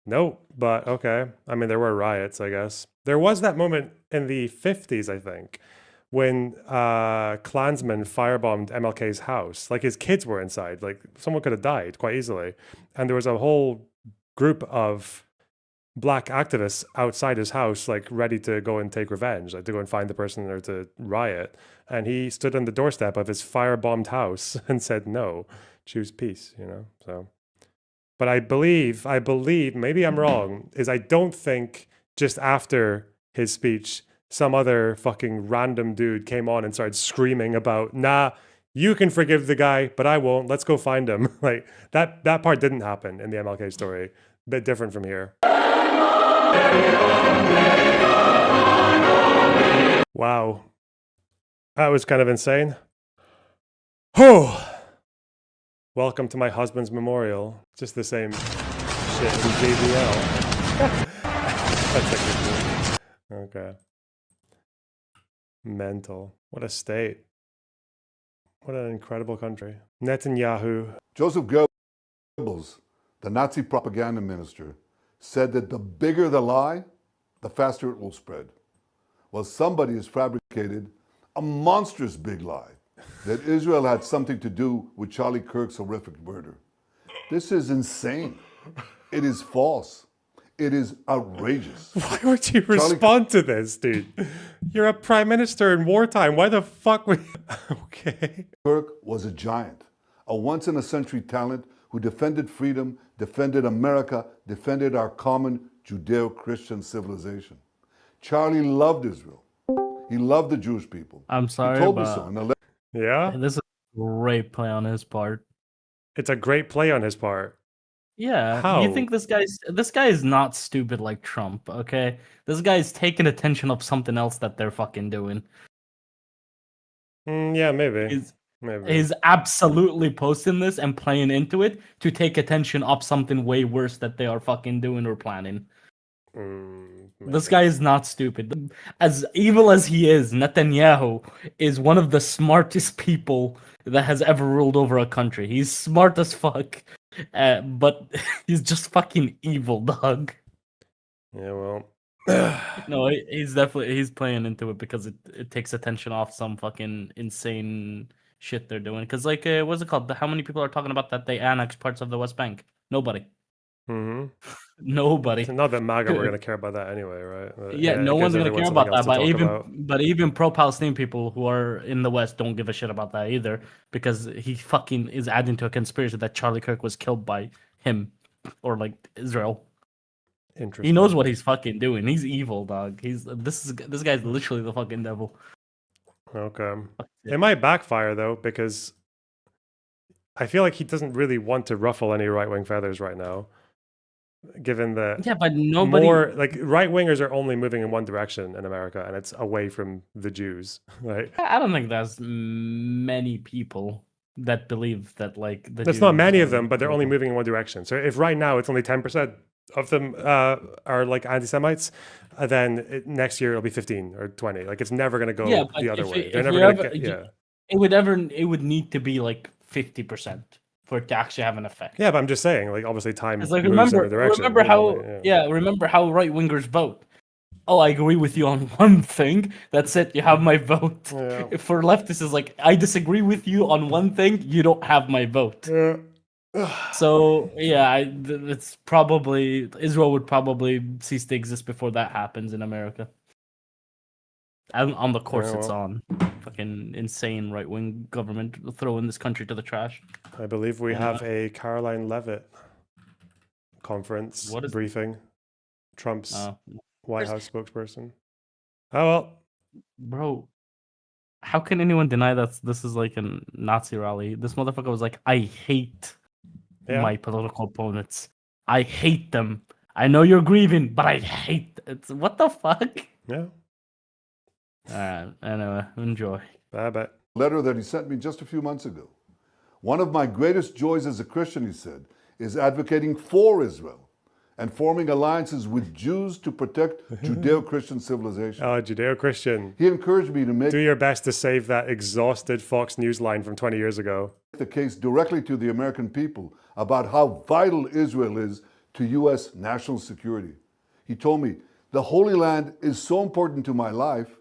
Nope, but okay. I mean, there were riots, I guess. There was that moment in the 50s, I think, when Klansmen firebombed MLK's house. Like, his kids were inside. Like, someone could have died quite easily. And there was a whole group of black activists outside his house, like ready to go and take revenge, like to go and find the person or to riot. And he stood on the doorstep of his firebombed house and said, no, choose peace, you know? So, but I believe, maybe I'm wrong, is I don't think just after his speech, some other fucking random dude came on and started screaming about, nah, you can forgive the guy, but I won't. Let's go find him. Like that part didn't happen in the MLK story. Bit different from here. Wow. That was kind of insane. Oh. Welcome to my husband's memorial. Just the same shit in JBL. That's a good one. Okay. Mental. What a state. What an incredible country. Netanyahu.
Joseph Goebbels, the Nazi propaganda minister, said that the bigger the lie, the faster it will spread. Well, somebody has fabricated a monstrous big lie that Israel had something to do with Charlie Kirk's horrific murder. This is insane. It is false. It is outrageous.
Why would you respond to this, dude? You're a prime minister in wartime. Why the fuck would... Okay.
Kirk was a giant, a once-in-a-century talent who defended freedom, defended America, defended our common Judeo-Christian civilization. Charlie loved Israel. He loved the Jewish people.
I'm sorry,
he told
but
me so in the
yeah,
this is a great play on his part.
It's a great play on his part.
Yeah,
How?
you think this guy is not stupid like Trump, okay? This guy's taking attention of something else that they're fucking doing.
Yeah, maybe. Maybe.
He's absolutely posting this and playing into it to take attention of something way worse that they are fucking doing or planning. This guy is not stupid. As evil as he is, Netanyahu is one of the smartest people that has ever ruled over a country. He's smart as fuck, but he's just fucking evil, dog.
Yeah, well.
No, he's playing into it because it takes attention off some fucking insane shit they're doing. Because, like, what's it called? How many people are talking about that they annexed parts of the West Bank? Nobody.
Mm-hmm.
Nobody.
It's not that MAGA were going to care about that anyway, right? But,
yeah, no one's going to care about that.
But
even pro-Palestinian people who are in the West don't give a shit about that either, because he fucking is adding to a conspiracy that Charlie Kirk was killed by him or like Israel.
Interesting.
He knows what he's fucking doing. He's evil, dog. This guy's literally the fucking devil.
Okay. It might backfire though, because I feel like he doesn't really want to ruffle any right-wing feathers right now. Given that
but nobody
more like right wingers are only moving in one direction in America, and it's away from the Jews. Right?
I don't think there's many people that believe that like
there's not many of them, but they're only moving in one direction. So if right now it's only 10% of them are like anti-Semites, then next year it'll be 15 or 20. Like it's never going to go the other way. They're never going to get.
It would need to be like 50%. For it to actually have an effect.
Yeah, but I'm just saying, like, obviously time moves
remember,
in the direction.
Remember how right-wingers vote. Oh, I agree with you on one thing. That's it. You have my vote. Yeah. For leftists, it's like, I disagree with you on one thing. You don't have my vote.
Yeah.
So, yeah, it's probably... Israel would probably cease to exist before that happens in America. On the course it's on. Fucking insane right-wing government throwing this country to the trash.
I believe we have a Caroline Leavitt conference briefing. Trump's White House spokesperson. Oh, well.
Bro, How can anyone deny that this is like a Nazi rally? This motherfucker was like, I hate my political opponents. I hate them. I know you're grieving, but I hate it. What the fuck?
Yeah.
Anyway, enjoy.
Bye-bye.
Letter that he sent me just a few months ago. One of my greatest joys as a Christian, he said, is advocating for Israel and forming alliances with Jews to protect Judeo-Christian civilization.
Oh, Judeo-Christian.
He encouraged me to make
Do your best to save that exhausted Fox News line from 20 years ago.
The case directly to the American people about how vital Israel is to U.S. national security. He told me, the Holy Land is so important to my life,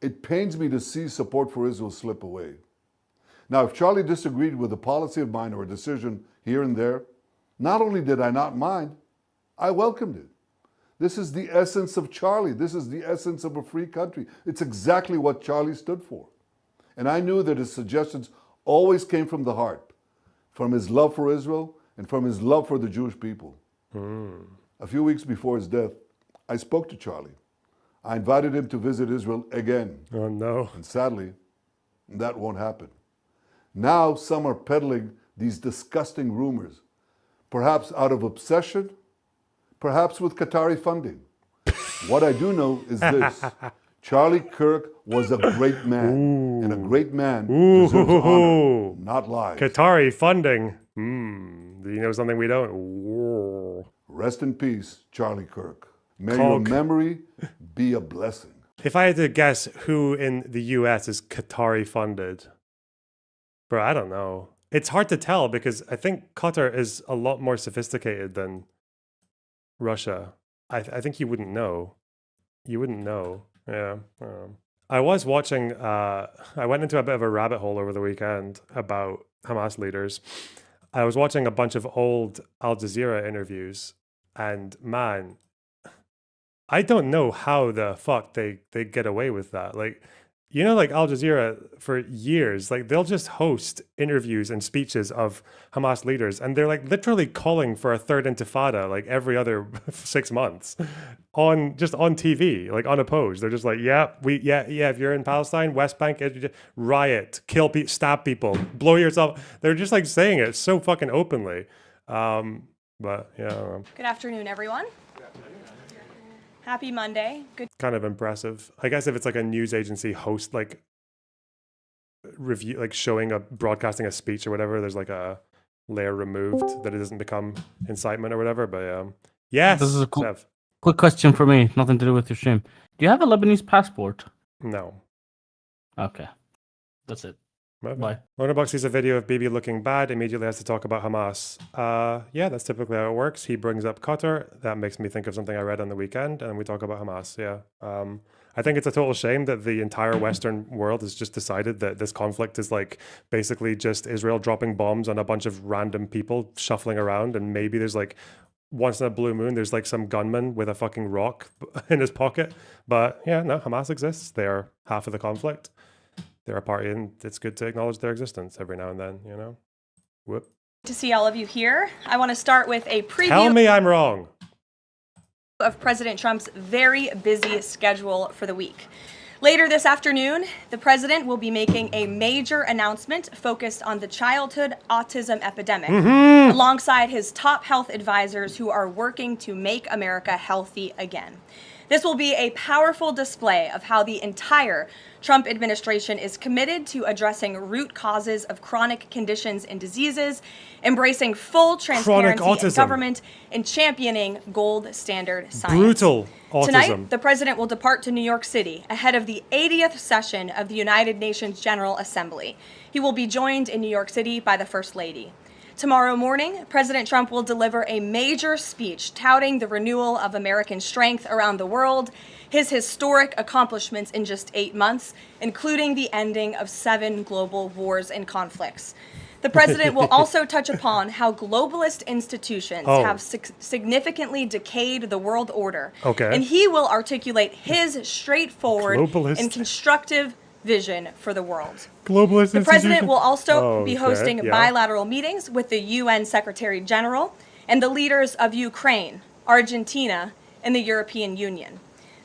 it pains me to see support for Israel slip away. Now, if Charlie disagreed with a policy of mine or a decision here and there, not only did I not mind, I welcomed it. This is the essence of Charlie. This is the essence of a free country. It's exactly what Charlie stood for. And I knew that his suggestions always came from the heart, from his love for Israel and from his love for the Jewish people. A few weeks before his death, I spoke to Charlie. I invited him to visit Israel again.
Oh no.
And sadly, that won't happen. Now some are peddling these disgusting rumors, perhaps out of obsession, perhaps with Qatari funding. What I do know is this. Charlie Kirk was a great man, and a great man deserves honor, not lies.
Qatari funding. Do you know something we don't? Ooh.
Rest in peace, Charlie Kirk. May your memory be a blessing.
If I had to guess who in the US is Qatari funded, bro, I don't know. It's hard to tell because I think Qatar is a lot more sophisticated than Russia. I think you wouldn't know. You wouldn't know. Yeah. I was watching, I went into a bit of a rabbit hole over the weekend about Hamas leaders. I was watching a bunch of old Al Jazeera interviews, and man, I don't know how the fuck they get away with that. Like, you know, like Al Jazeera for years, like they'll just host interviews and speeches of Hamas leaders, and they're like literally calling for a third intifada like every other 6 months on TV, like unopposed. They're just like, yeah, if you're in Palestine, West Bank, riot, kill people, stab people, blow yourself. They're just like saying it so fucking openly. But yeah, I don't know.
Good afternoon, everyone. Happy Monday. Good.
Kind of impressive. I guess if it's like a news agency host, like review, like broadcasting a speech or whatever, there's like a layer removed that it doesn't become incitement or whatever. But yes.
This is a quick question for me. Nothing to do with your stream. Do you have a Lebanese passport?
No.
Okay. That's it.
Okay.
Bye.
Lonerbox sees a video of Bibi looking bad, immediately has to talk about Hamas. Yeah, that's typically how it works. He brings up Qatar. That makes me think of something I read on the weekend, and we talk about Hamas. Yeah. I think it's a total shame that the entire Western world has just decided that this conflict is like basically just Israel dropping bombs on a bunch of random people shuffling around, and maybe there's like once in a blue moon, there's like some gunman with a fucking rock in his pocket. But yeah, no, Hamas exists. They are half of the conflict. They're a party, and it's good to acknowledge their existence every now and then, you know? Whoop.
To see all of you here. I want to start with a preview.
Tell me I'm wrong.
Of President Trump's very busy schedule for the week. Later this afternoon, the president will be making a major announcement focused on the childhood autism epidemic, alongside his top health advisors who are working to make America healthy again. This will be a powerful display of how the entire Trump administration is committed to addressing root causes of chronic conditions and diseases, embracing full transparency in government, and championing gold standard science.
Brutal autism.
Tonight, the president will depart to New York City ahead of the 80th session of the United Nations General Assembly. He will be joined in New York City by the First Lady. Tomorrow morning, President Trump will deliver a major speech touting the renewal of American strength around the world, his historic accomplishments in just 8 months, including the ending of 7 global wars and conflicts. The president will also touch upon how globalist institutions have significantly decayed the world order. And he will articulate his straightforward and constructive vision for the world. The president will also be hosting bilateral meetings with the UN Secretary General and the leaders of Ukraine, Argentina, and the European Union.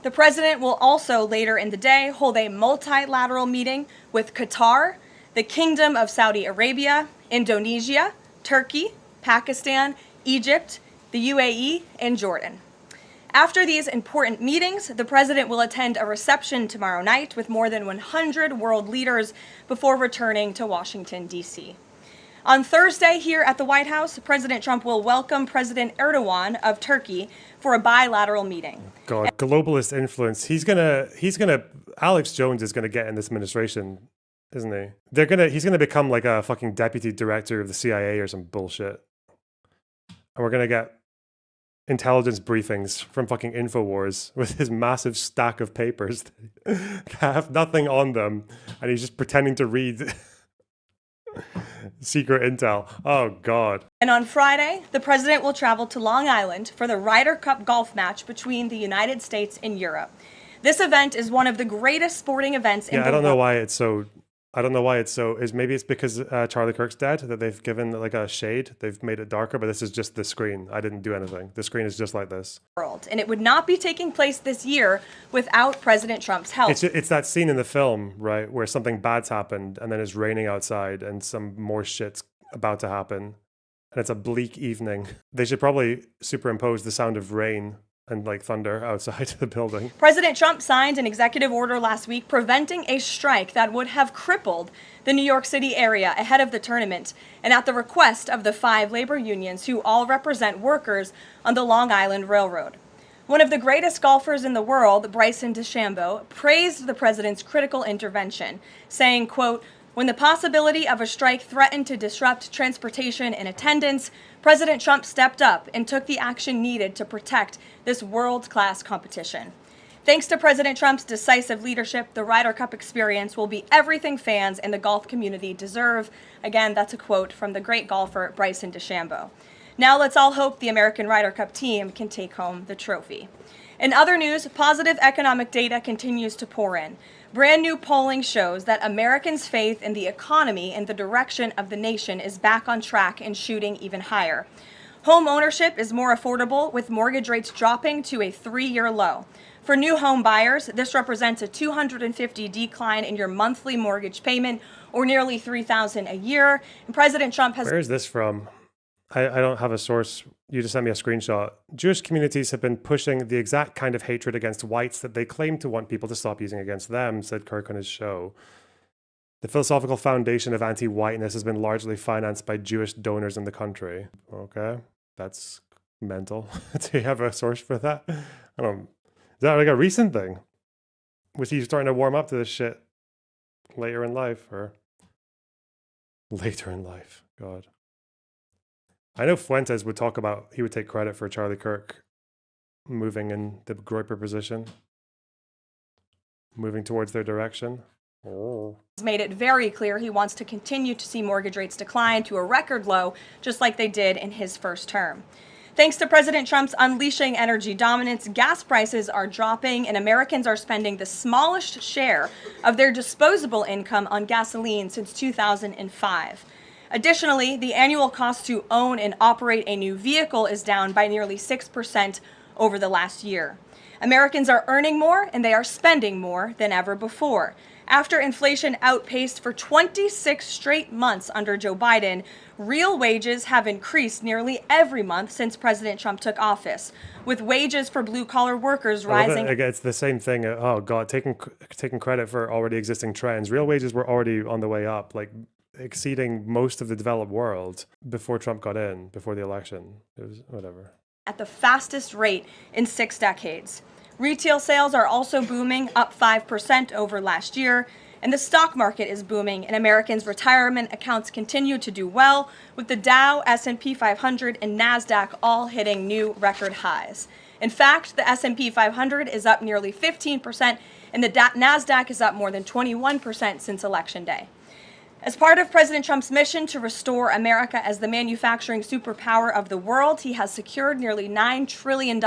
The president will also later in the day hold a multilateral meeting with Qatar, the Kingdom of Saudi Arabia, Indonesia, Turkey, Pakistan, Egypt, the UAE, and Jordan. After these important meetings, the president will attend a reception tomorrow night with more than 100 world leaders before returning to Washington, D.C. On Thursday here at the White House, President Trump will welcome President Erdogan of Turkey for a bilateral meeting.
God, globalist influence. He's gonna, Alex Jones is gonna get in this administration, isn't he? He's gonna become like a fucking deputy director of the CIA or some bullshit. And we're gonna get intelligence briefings from fucking InfoWars with his massive stack of papers that have nothing on them, and he's just pretending to read secret intel. Oh God.
And on Friday, the president will travel to Long Island for the Ryder Cup golf match between the United States and Europe. This event is one of the greatest sporting events in the world.
I don't know why it's so. Maybe it's because Charlie Kirk's dead that they've given like a shade. They've made it darker, but this is just the screen. I didn't do anything. The screen is just like this.
And it would not be taking place this year without President Trump's help.
It's that scene in the film, right, where something bad's happened and then it's raining outside and some more shit's about to happen. And it's a bleak evening. They should probably superimpose the sound of rain and like thunder outside the building.
President Trump signed an executive order last week preventing a strike that would have crippled the New York City area ahead of the tournament, and at the request of the 5 labor unions who all represent workers on the Long Island Railroad. One of the greatest golfers in the world, Bryson DeChambeau, praised the president's critical intervention, saying, quote, "When the possibility of a strike threatened to disrupt transportation and attendance, President Trump stepped up and took the action needed to protect this world-class competition. Thanks to President Trump's decisive leadership, the Ryder Cup experience will be everything fans and the golf community deserve." Again, that's a quote from the great golfer Bryson DeChambeau. Now let's all hope the American Ryder Cup team can take home the trophy. In other news, positive economic data continues to pour in. Brand new polling shows that Americans' faith in the economy and the direction of the nation is back on track and shooting even higher. Home ownership is more affordable, with mortgage rates dropping to a 3-year low. For new home buyers, this represents a $250 decline in your monthly mortgage payment, or nearly $3,000 a year. And President Trump has...
Where is this from? I don't have a source. You just sent me a screenshot. Jewish communities have been pushing the exact kind of hatred against whites that they claim to want people to stop using against them, said Kirk on his show. The philosophical foundation of anti-whiteness has been largely financed by Jewish donors in the country. Okay, that's mental. Do you have a source for that? Is that like a recent thing? Was he starting to warm up to this shit later in life, or later in life? God. I know Fuentes would talk about, he would take credit for Charlie Kirk moving in the Groyper position, moving towards their direction. Oh.
He's made it very clear he wants to continue to see mortgage rates decline to a record low, just like they did in his first term. Thanks to President Trump's unleashing energy dominance, gas prices are dropping and Americans are spending the smallest share of their disposable income on gasoline since 2005. Additionally, the annual cost to own and operate a new vehicle is down by nearly 6% over the last year. Americans are earning more and they are spending more than ever before. After inflation outpaced for 26 straight months under Joe Biden, real wages have increased nearly every month since President Trump took office, with wages for blue-collar workers rising.
It's the same thing. Oh, God, taking credit for already existing trends. Real wages were already on the way up, like exceeding most of the developed world before Trump got in, before the election. It was whatever.
At the fastest rate in 6 decades. Retail sales are also booming, up 5% over last year, and the stock market is booming, and Americans' retirement accounts continue to do well, with the Dow, S&P 500, and NASDAQ all hitting new record highs. In fact, the S&P 500 is up nearly 15%, and the NASDAQ is up more than 21% since Election Day. As part of President Trump's mission to restore America as the manufacturing superpower of the world, he has secured nearly $9 trillion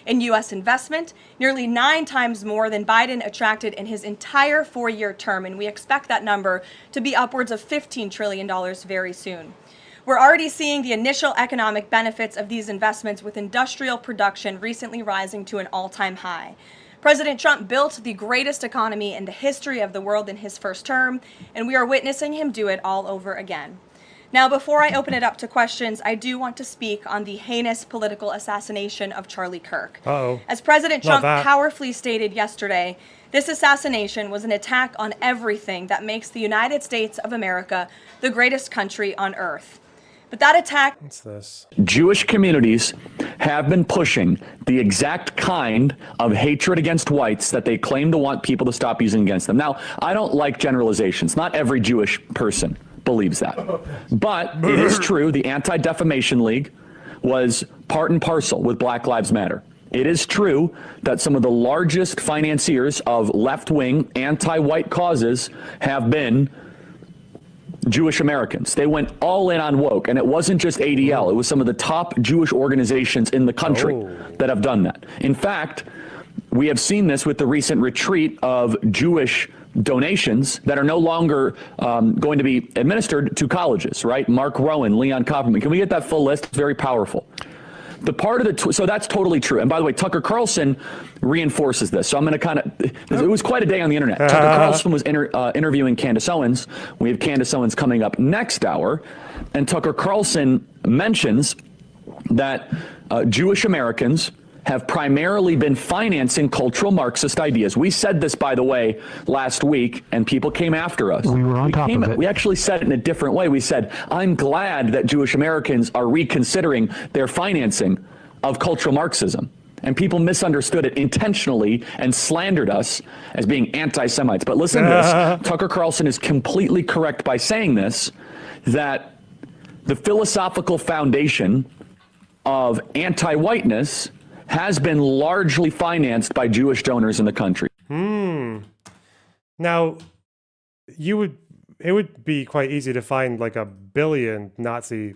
in U.S. investment, nearly 9 times more than Biden attracted in his entire 4-year term, and we expect that number to be upwards of $15 trillion very soon. We're already seeing the initial economic benefits of these investments, with industrial production recently rising to an all-time high. President Trump built the greatest economy in the history of the world in his first term, and we are witnessing him do it all over again. Now, before I open it up to questions, I do want to speak on the heinous political assassination of Charlie Kirk.
Uh-oh.
As President Trump
Not that.
powerfully stated yesterday, this assassination was an attack on everything that makes the United States of America the greatest country on earth. But that attack...
What's this?
Jewish communities have been pushing the exact kind of hatred against whites that they claim to want people to stop using against them. Now, I don't like generalizations. Not every Jewish person believes that. But it is true, the Anti-Defamation League was part and parcel with Black Lives Matter. It is true that some of the largest financiers of left-wing anti-white causes have been Jewish Americans. They went all in on woke, and it wasn't just ADL. It was some of the top Jewish organizations in the country that have done that. In fact, we have seen this with the recent retreat of Jewish donations that are no longer going to be administered to colleges, right? Mark Rowan, Leon Copperman. Can we get that full list? It's very powerful. The part of the, so that's totally true. And by the way, Tucker Carlson reinforces this. So I'm going to kind of, it was quite a day on the internet. Tucker Carlson was interviewing Candace Owens. We have Candace Owens coming up next hour. And Tucker Carlson mentions that Jewish Americans have primarily been financing cultural Marxist ideas. We said this, by the way, last week, and people came after us. We were on top of it. We actually said it in a different way. We said, I'm glad that Jewish Americans are reconsidering their financing of cultural Marxism. And people misunderstood it intentionally and slandered us as being anti-Semites. But listen to this. Tucker Carlson is completely correct by saying this, that the philosophical foundation of anti-whiteness has been largely financed by Jewish donors in the country.
Now, it would be quite easy to find like a billion Nazi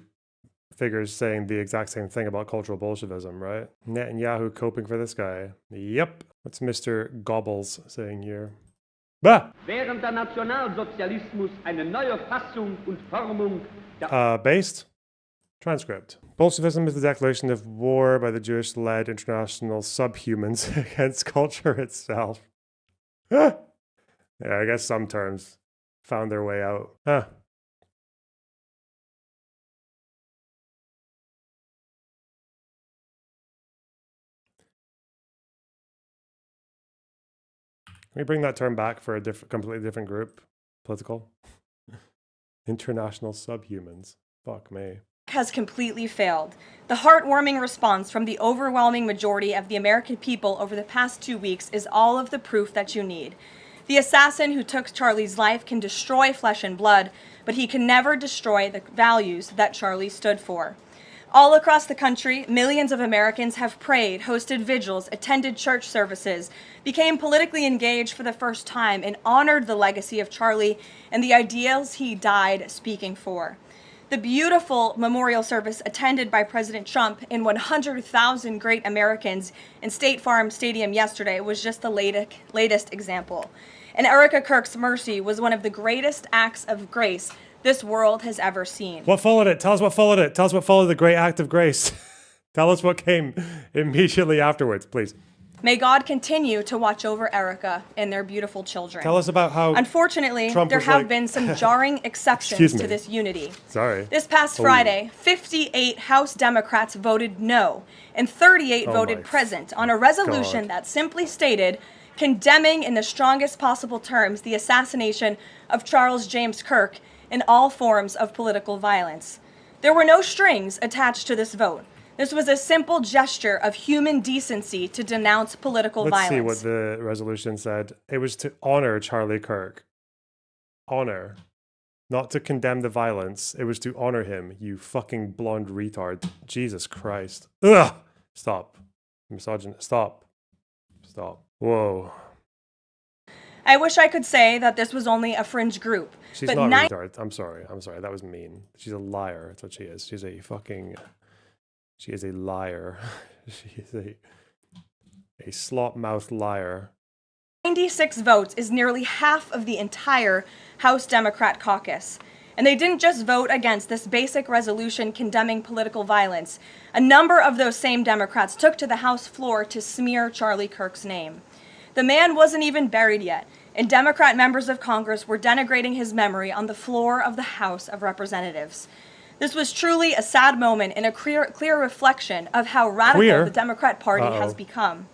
figures saying the exact same thing about cultural Bolshevism, right? Netanyahu coping for this guy. Yep. What's Mr. Goebbels saying here? Bah!
Während der Nationalsozialismus eine neue Fassung und Formung
based? Transcript. Bolshevism is the declaration of war by the Jewish-led international subhumans against culture itself. Yeah, I guess some terms found their way out. Huh. Can we bring that term back for a completely different group? Political? International subhumans. Fuck me.
Has completely failed. The heartwarming response from the overwhelming majority of the American people over the past 2 weeks is all of the proof that you need. The assassin who took Charlie's life can destroy flesh and blood, but he can never destroy the values that Charlie stood for. All across the country, millions of Americans have prayed, hosted vigils, attended church services, became politically engaged for the first time, and honored the legacy of Charlie and the ideals he died speaking for. The beautiful memorial service attended by President Trump and 100,000 great Americans in State Farm Stadium yesterday was just the latest example. And Ericka Kirk's mercy was one of the greatest acts of grace this world has ever seen.
What followed it? Tell us what followed it. Tell us what followed the great act of grace. Tell us what came immediately afterwards, please.
May God continue to watch over Ericka and their beautiful children.
Tell us about how
Unfortunately,
Trump
there
was
have
like...
been some jarring exceptions to this unity.
Sorry.
This past Friday, 58 House Democrats voted no, and 38 voted present on a resolution that simply stated, condemning in the strongest possible terms the assassination of Charles James Kirk and all forms of political violence. There were no strings attached to this vote. This was a simple gesture of human decency to denounce political violence.
Let's see what the resolution said. It was to honor Charlie Kirk. Honor. Not to condemn the violence. It was to honor him, you fucking blonde retard. Jesus Christ. Ugh! Stop. Misogynist. Stop. Stop. Whoa.
I wish I could say that this was only a fringe group.
She's not a retard. I'm sorry. That was mean. She's a liar. That's what she is. She's a fucking... She is a liar. She is a slop-mouthed liar.
96 votes is nearly half of the entire House Democrat caucus. And they didn't just vote against this basic resolution condemning political violence. A number of those same Democrats took to the House floor to smear Charlie Kirk's name. The man wasn't even buried yet, and Democrat members of Congress were denigrating his memory on the floor of the House of Representatives. This was truly a sad moment and a clear reflection of how radical the Democrat Party has become.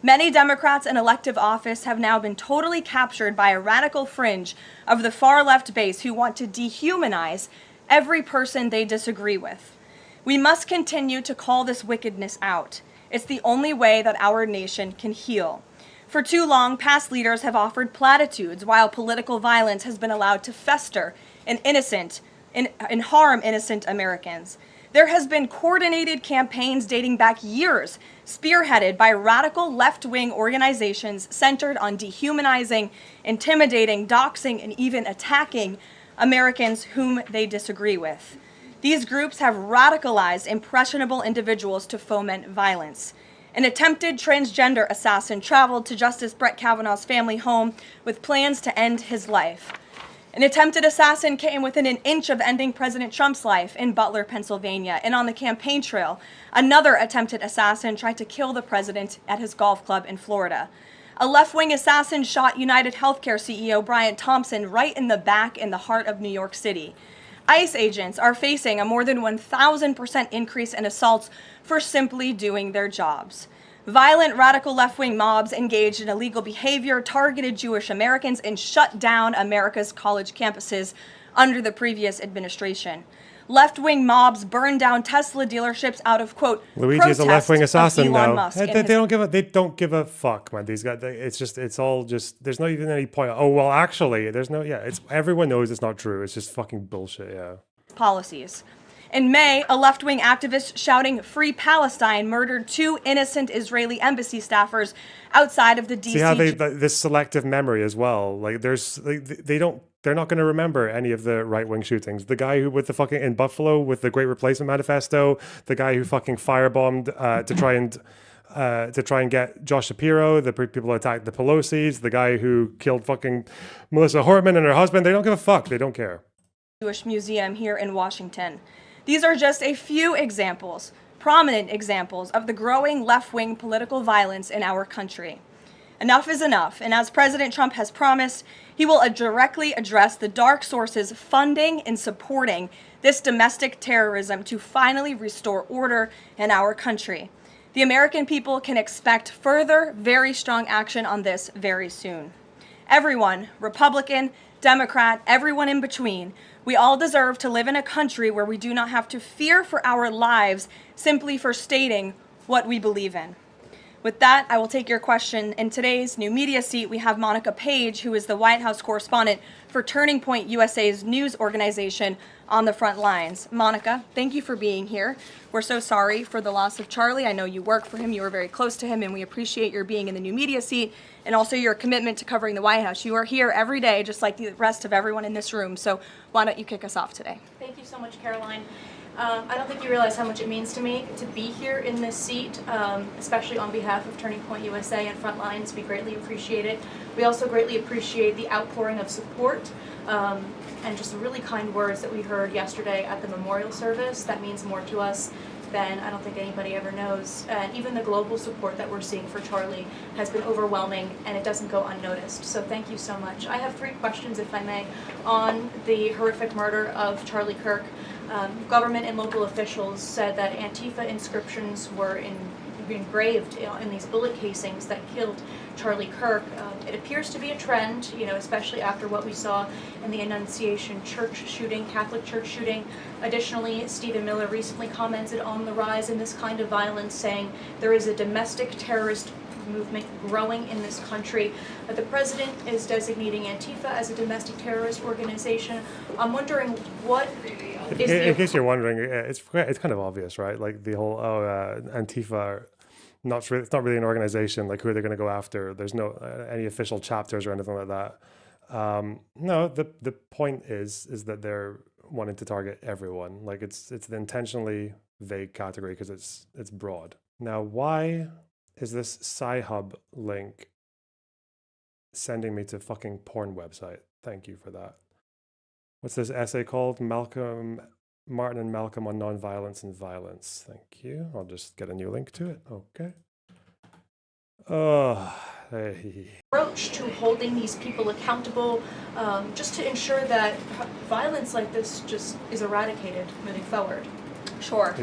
Many Democrats in elective office have now been totally captured by a radical fringe of the far-left base who want to dehumanize every person they disagree with. We must continue to call this wickedness out. It's the only way that our nation can heal. For too long, past leaders have offered platitudes while political violence has been allowed to fester and harm innocent Americans. There has been coordinated campaigns dating back years, spearheaded by radical left-wing organizations centered on dehumanizing, intimidating, doxing, and even attacking Americans whom they disagree with. These groups have radicalized impressionable individuals to foment violence. An attempted transgender assassin traveled to Justice Brett Kavanaugh's family home with plans to end his life. An attempted assassin came within an inch of ending President Trump's life in Butler, Pennsylvania, and on the campaign trail, another attempted assassin tried to kill the president at his golf club in Florida. A left-wing assassin shot United Healthcare CEO Brian Thompson right in the back in the heart of New York City. ICE agents are facing a more than 1,000% increase in assaults for simply doing their jobs. Violent radical left-wing mobs engaged in illegal behavior, targeted Jewish Americans, and shut down America's college campuses under the previous administration. Left-wing mobs burned down Tesla dealerships out of, quote,
Luigi is a left-wing assassin now.
They
don't give a fuck, man. These guys, it's all just, there's not even any point. Oh, well, actually, there's no, everyone knows it's not true. It's just fucking bullshit, yeah.
Policies. In May, a left-wing activist shouting "Free Palestine" murdered 2 innocent Israeli embassy staffers outside of the DC.
See how this selective memory as well. Like they're not going to remember any of the right-wing shootings. The guy who with the fucking in Buffalo with the Great Replacement Manifesto, the guy who fucking firebombed to try and get Josh Shapiro, the people who attacked the Pelosi's, the guy who killed fucking Melissa Hortman and her husband. They don't give a fuck. They don't care.
Jewish Museum here in Washington. These are just a few examples, prominent examples of the growing left-wing political violence in our country. Enough is enough, and as President Trump has promised, he will directly address the dark sources funding and supporting this domestic terrorism to finally restore order in our country. The American people can expect further, very strong action on this very soon. Everyone, Republican, Democrat, everyone in between, we all deserve to live in a country where we do not have to fear for our lives simply for stating what we believe in. With that, I will take your question. In today's new media seat, we have Monica Page, who is the White House correspondent for Turning Point USA's news organization on the front lines. Monica, thank you for being here. We're so sorry for the loss of Charlie. I know you work for him, you were very close to him, and we appreciate your being in the new media seat and also your commitment to covering the White House. You are here every day, just like the rest of everyone in this room. So why don't you kick us off today?
Thank you so much, Caroline. I don't think you realize how much it means to me to be here in this seat, especially on behalf of Turning Point USA and Frontlines. We greatly appreciate it. We also greatly appreciate the outpouring of support and just the really kind words that we heard yesterday at the memorial service. That means more to us than I don't think anybody ever knows. And even the global support that we're seeing for Charlie has been overwhelming, and it doesn't go unnoticed. So thank you so much. I have 3 questions, if I may, on the horrific murder of Charlie Kirk. Government and local officials said that Antifa inscriptions were engraved in these bullet casings that killed Charlie Kirk. It appears to be a trend, especially after what we saw in the Annunciation Church shooting, Catholic Church shooting. Additionally, Stephen Miller recently commented on the rise in this kind of violence, saying there is a domestic terrorist movement growing in this country. The president is designating Antifa as a domestic terrorist organization. I'm wondering what is
in case you're wondering, it's kind of obvious, right? Like the whole Antifa, it's not really an organization. Like who are they going to go after? There's no any official chapters or anything like that. No, the point is that they're wanting to target everyone. Like it's an intentionally vague category because it's broad. Now, why is this Sci-Hub link sending me to fucking porn website? Thank you for that. What's this essay called? Martin and Malcolm on Nonviolence and Violence. Thank you. I'll just get a new link to it. Okay.
approach to holding these people accountable, just to ensure that violence like this just is eradicated moving forward?
Sure.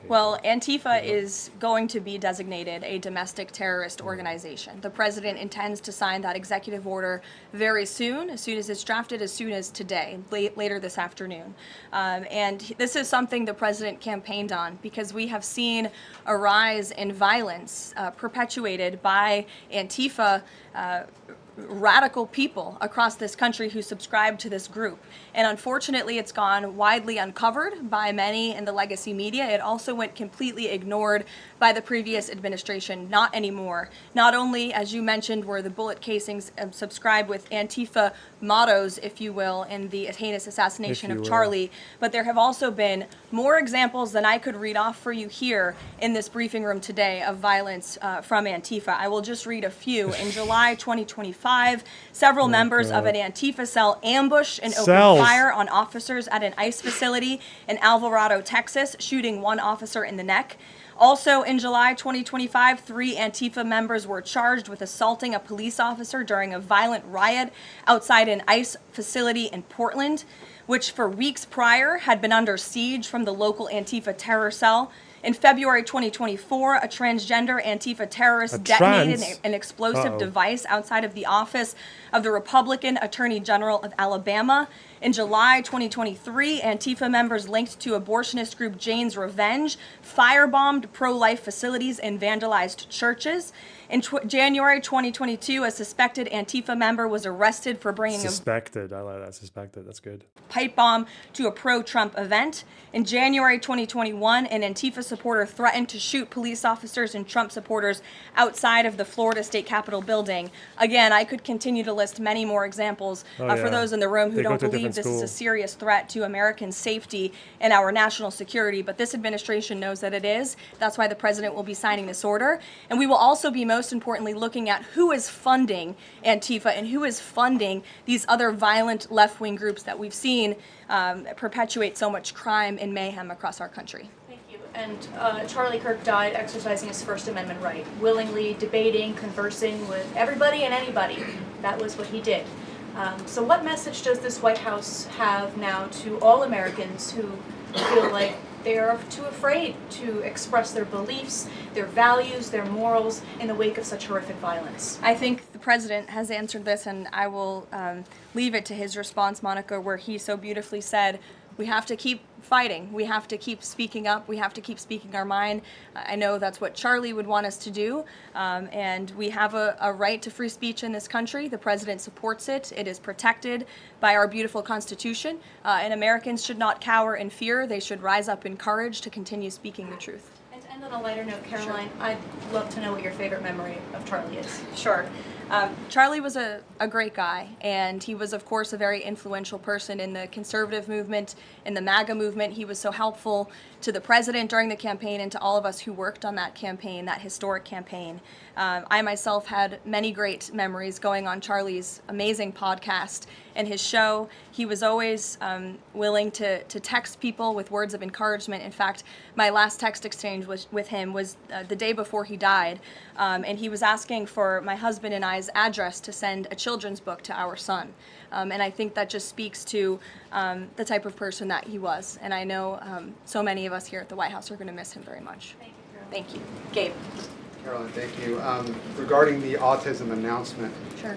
Well, Antifa is going to be designated a domestic terrorist organization. The president intends to sign that executive order very soon as it's drafted, as soon as today, later this afternoon. And this is something the president campaigned on because we have seen a rise in violence perpetuated by Antifa radical people across this country who subscribe to this group. And unfortunately, it's gone widely uncovered by many in the legacy media. It also went completely ignored by the previous administration. Not anymore. Not only, as you mentioned, were the bullet casings subscribed with Antifa mottos, if you will, in the heinous assassination of Charlie, but there have also been more examples than I could read off for you here in this briefing room today of violence from Antifa. I will just read a few. In July 2025, several members of an Antifa cell ambushed and opened fire on officers at an ICE facility in Alvarado, Texas, shooting one officer in the neck. Also in July 2025, 3 Antifa members were charged with assaulting a police officer during a violent riot outside an ICE facility in Portland, which for weeks prior had been under siege from the local Antifa terror cell. In February 2024, a transgender Antifa terrorist detonated an explosive device outside of the office of the Republican Attorney General of Alabama. In July 2023, Antifa members linked to abortionist group Jane's Revenge firebombed pro-life facilities and vandalized churches. In January 2022, a suspected Antifa member was arrested for bringing
Suspected. I like that. Suspected. That's good.
Pipe bomb to a pro-Trump event. In January 2021, an Antifa supporter threatened to shoot police officers and Trump supporters outside of the Florida State Capitol building. Again, I could continue to list many more examples for those in the room who don't believe this is a serious threat to American safety and our national security, but this administration knows that it is. That's why the president will be signing this order. And we will also be most importantly looking at who is funding Antifa and who is funding these other violent left-wing groups that we've seen perpetuate so much crime and mayhem across our country.
Thank you. And Charlie Kirk died exercising his First Amendment right, willingly debating, conversing with everybody and anybody. That was what he did. So what message does this White House have now to all Americans who feel like they are too afraid to express their beliefs, their values, their morals in the wake of such horrific violence?
I think the president has answered this, and I will leave it to his response, Monica, where he so beautifully said, we have to keep fighting. We have to keep speaking up. We have to keep speaking our mind. I know that's what Charlie would want us to do. And we have a right to free speech in this country. The president supports it. It is protected by our beautiful Constitution. And Americans should not cower in fear. They should rise up in courage to continue speaking the truth.
And to end on a lighter note, Caroline, I'd love to know what your favorite memory of Charlie is.
Sure. Charlie was a great guy, and he was, of course, a very influential person in the conservative movement, in the MAGA movement. He was so helpful to the president during the campaign and to all of us who worked on that campaign, that historic campaign. I myself had many great memories going on Charlie's amazing podcast and his show. He was always willing to text people with words of encouragement. In fact, my last text exchange with him was the day before he died, and he was asking for my husband and I's address to send a children's book to our son. And I think that just speaks to the type of person that he was. And I know so many of us here at the White House are going to miss him very much. Thank you. Gabe.
Carolyn, thank you. Regarding the autism announcement,
Sure.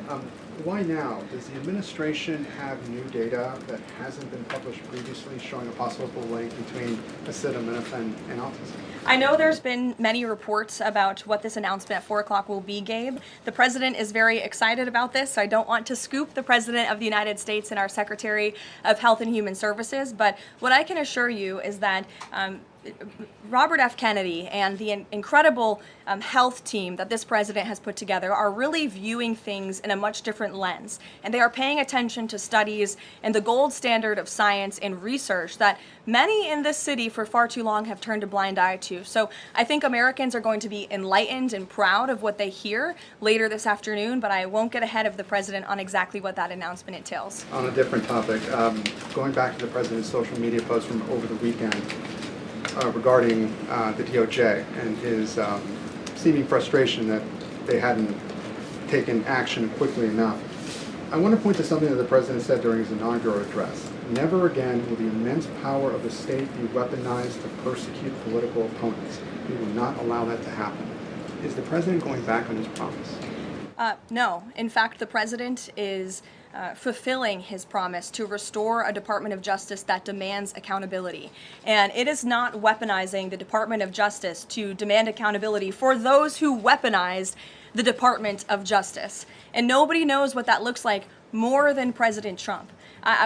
Why now? Does the administration have new data that hasn't been published previously showing a possible link between acetaminophen and autism?
I know there's been many reports about what this announcement at 4 o'clock will be, Gabe. The president is very excited about this, so I don't want to scoop the president of the United States and our Secretary of Health and Human Services, but what I can assure you is that Robert F. Kennedy and the incredible health team that this president has put together are really viewing things in a much different lens. And they are paying attention to studies and the gold standard of science and research that many in this city for far too long have turned a blind eye to. So I think Americans are going to be enlightened and proud of what they hear later this afternoon, but I won't get ahead of the president on exactly what that announcement entails.
On a different topic, going back to the president's social media post from over the weekend, regarding the DOJ and his seeming frustration that they hadn't taken action quickly enough. I want to point to something that the president said during his inaugural address. Never again will the immense power of the state be weaponized to persecute political opponents. We will not allow that to happen. Is the president going back on his promise?
No. In fact, the president is fulfilling his promise to restore a Department of Justice that demands accountability. And it is not weaponizing the Department of Justice to demand accountability for those who weaponized the Department of Justice. And nobody knows what that looks like more than President Trump.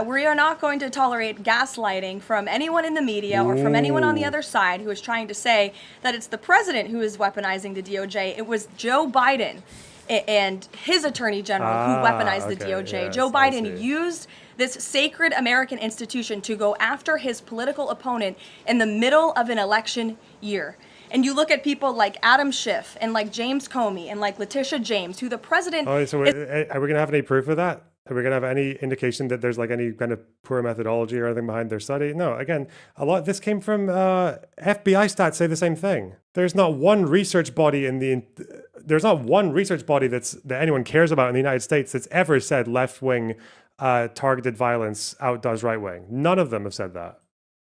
We are not going to tolerate gaslighting from anyone in the media or from anyone on the other side who is trying to say that it's the president who is weaponizing the DOJ. It was Joe Biden and his attorney general who weaponized the DOJ.
Yes,
Joe Biden used this sacred American institution to go after his political opponent in the middle of an election year. And you look at people like Adam Schiff and like James Comey and like Letitia James, who the president...
Oh, so are we going to have any proof of that? Are we going to have any indication that there's like any kind of poor methodology or anything behind their study? No, again, a lot of this came from FBI stats say the same thing. There's not one research body that anyone cares about in the United States that's ever said left-wing targeted violence outdoes right-wing. None of them have said that.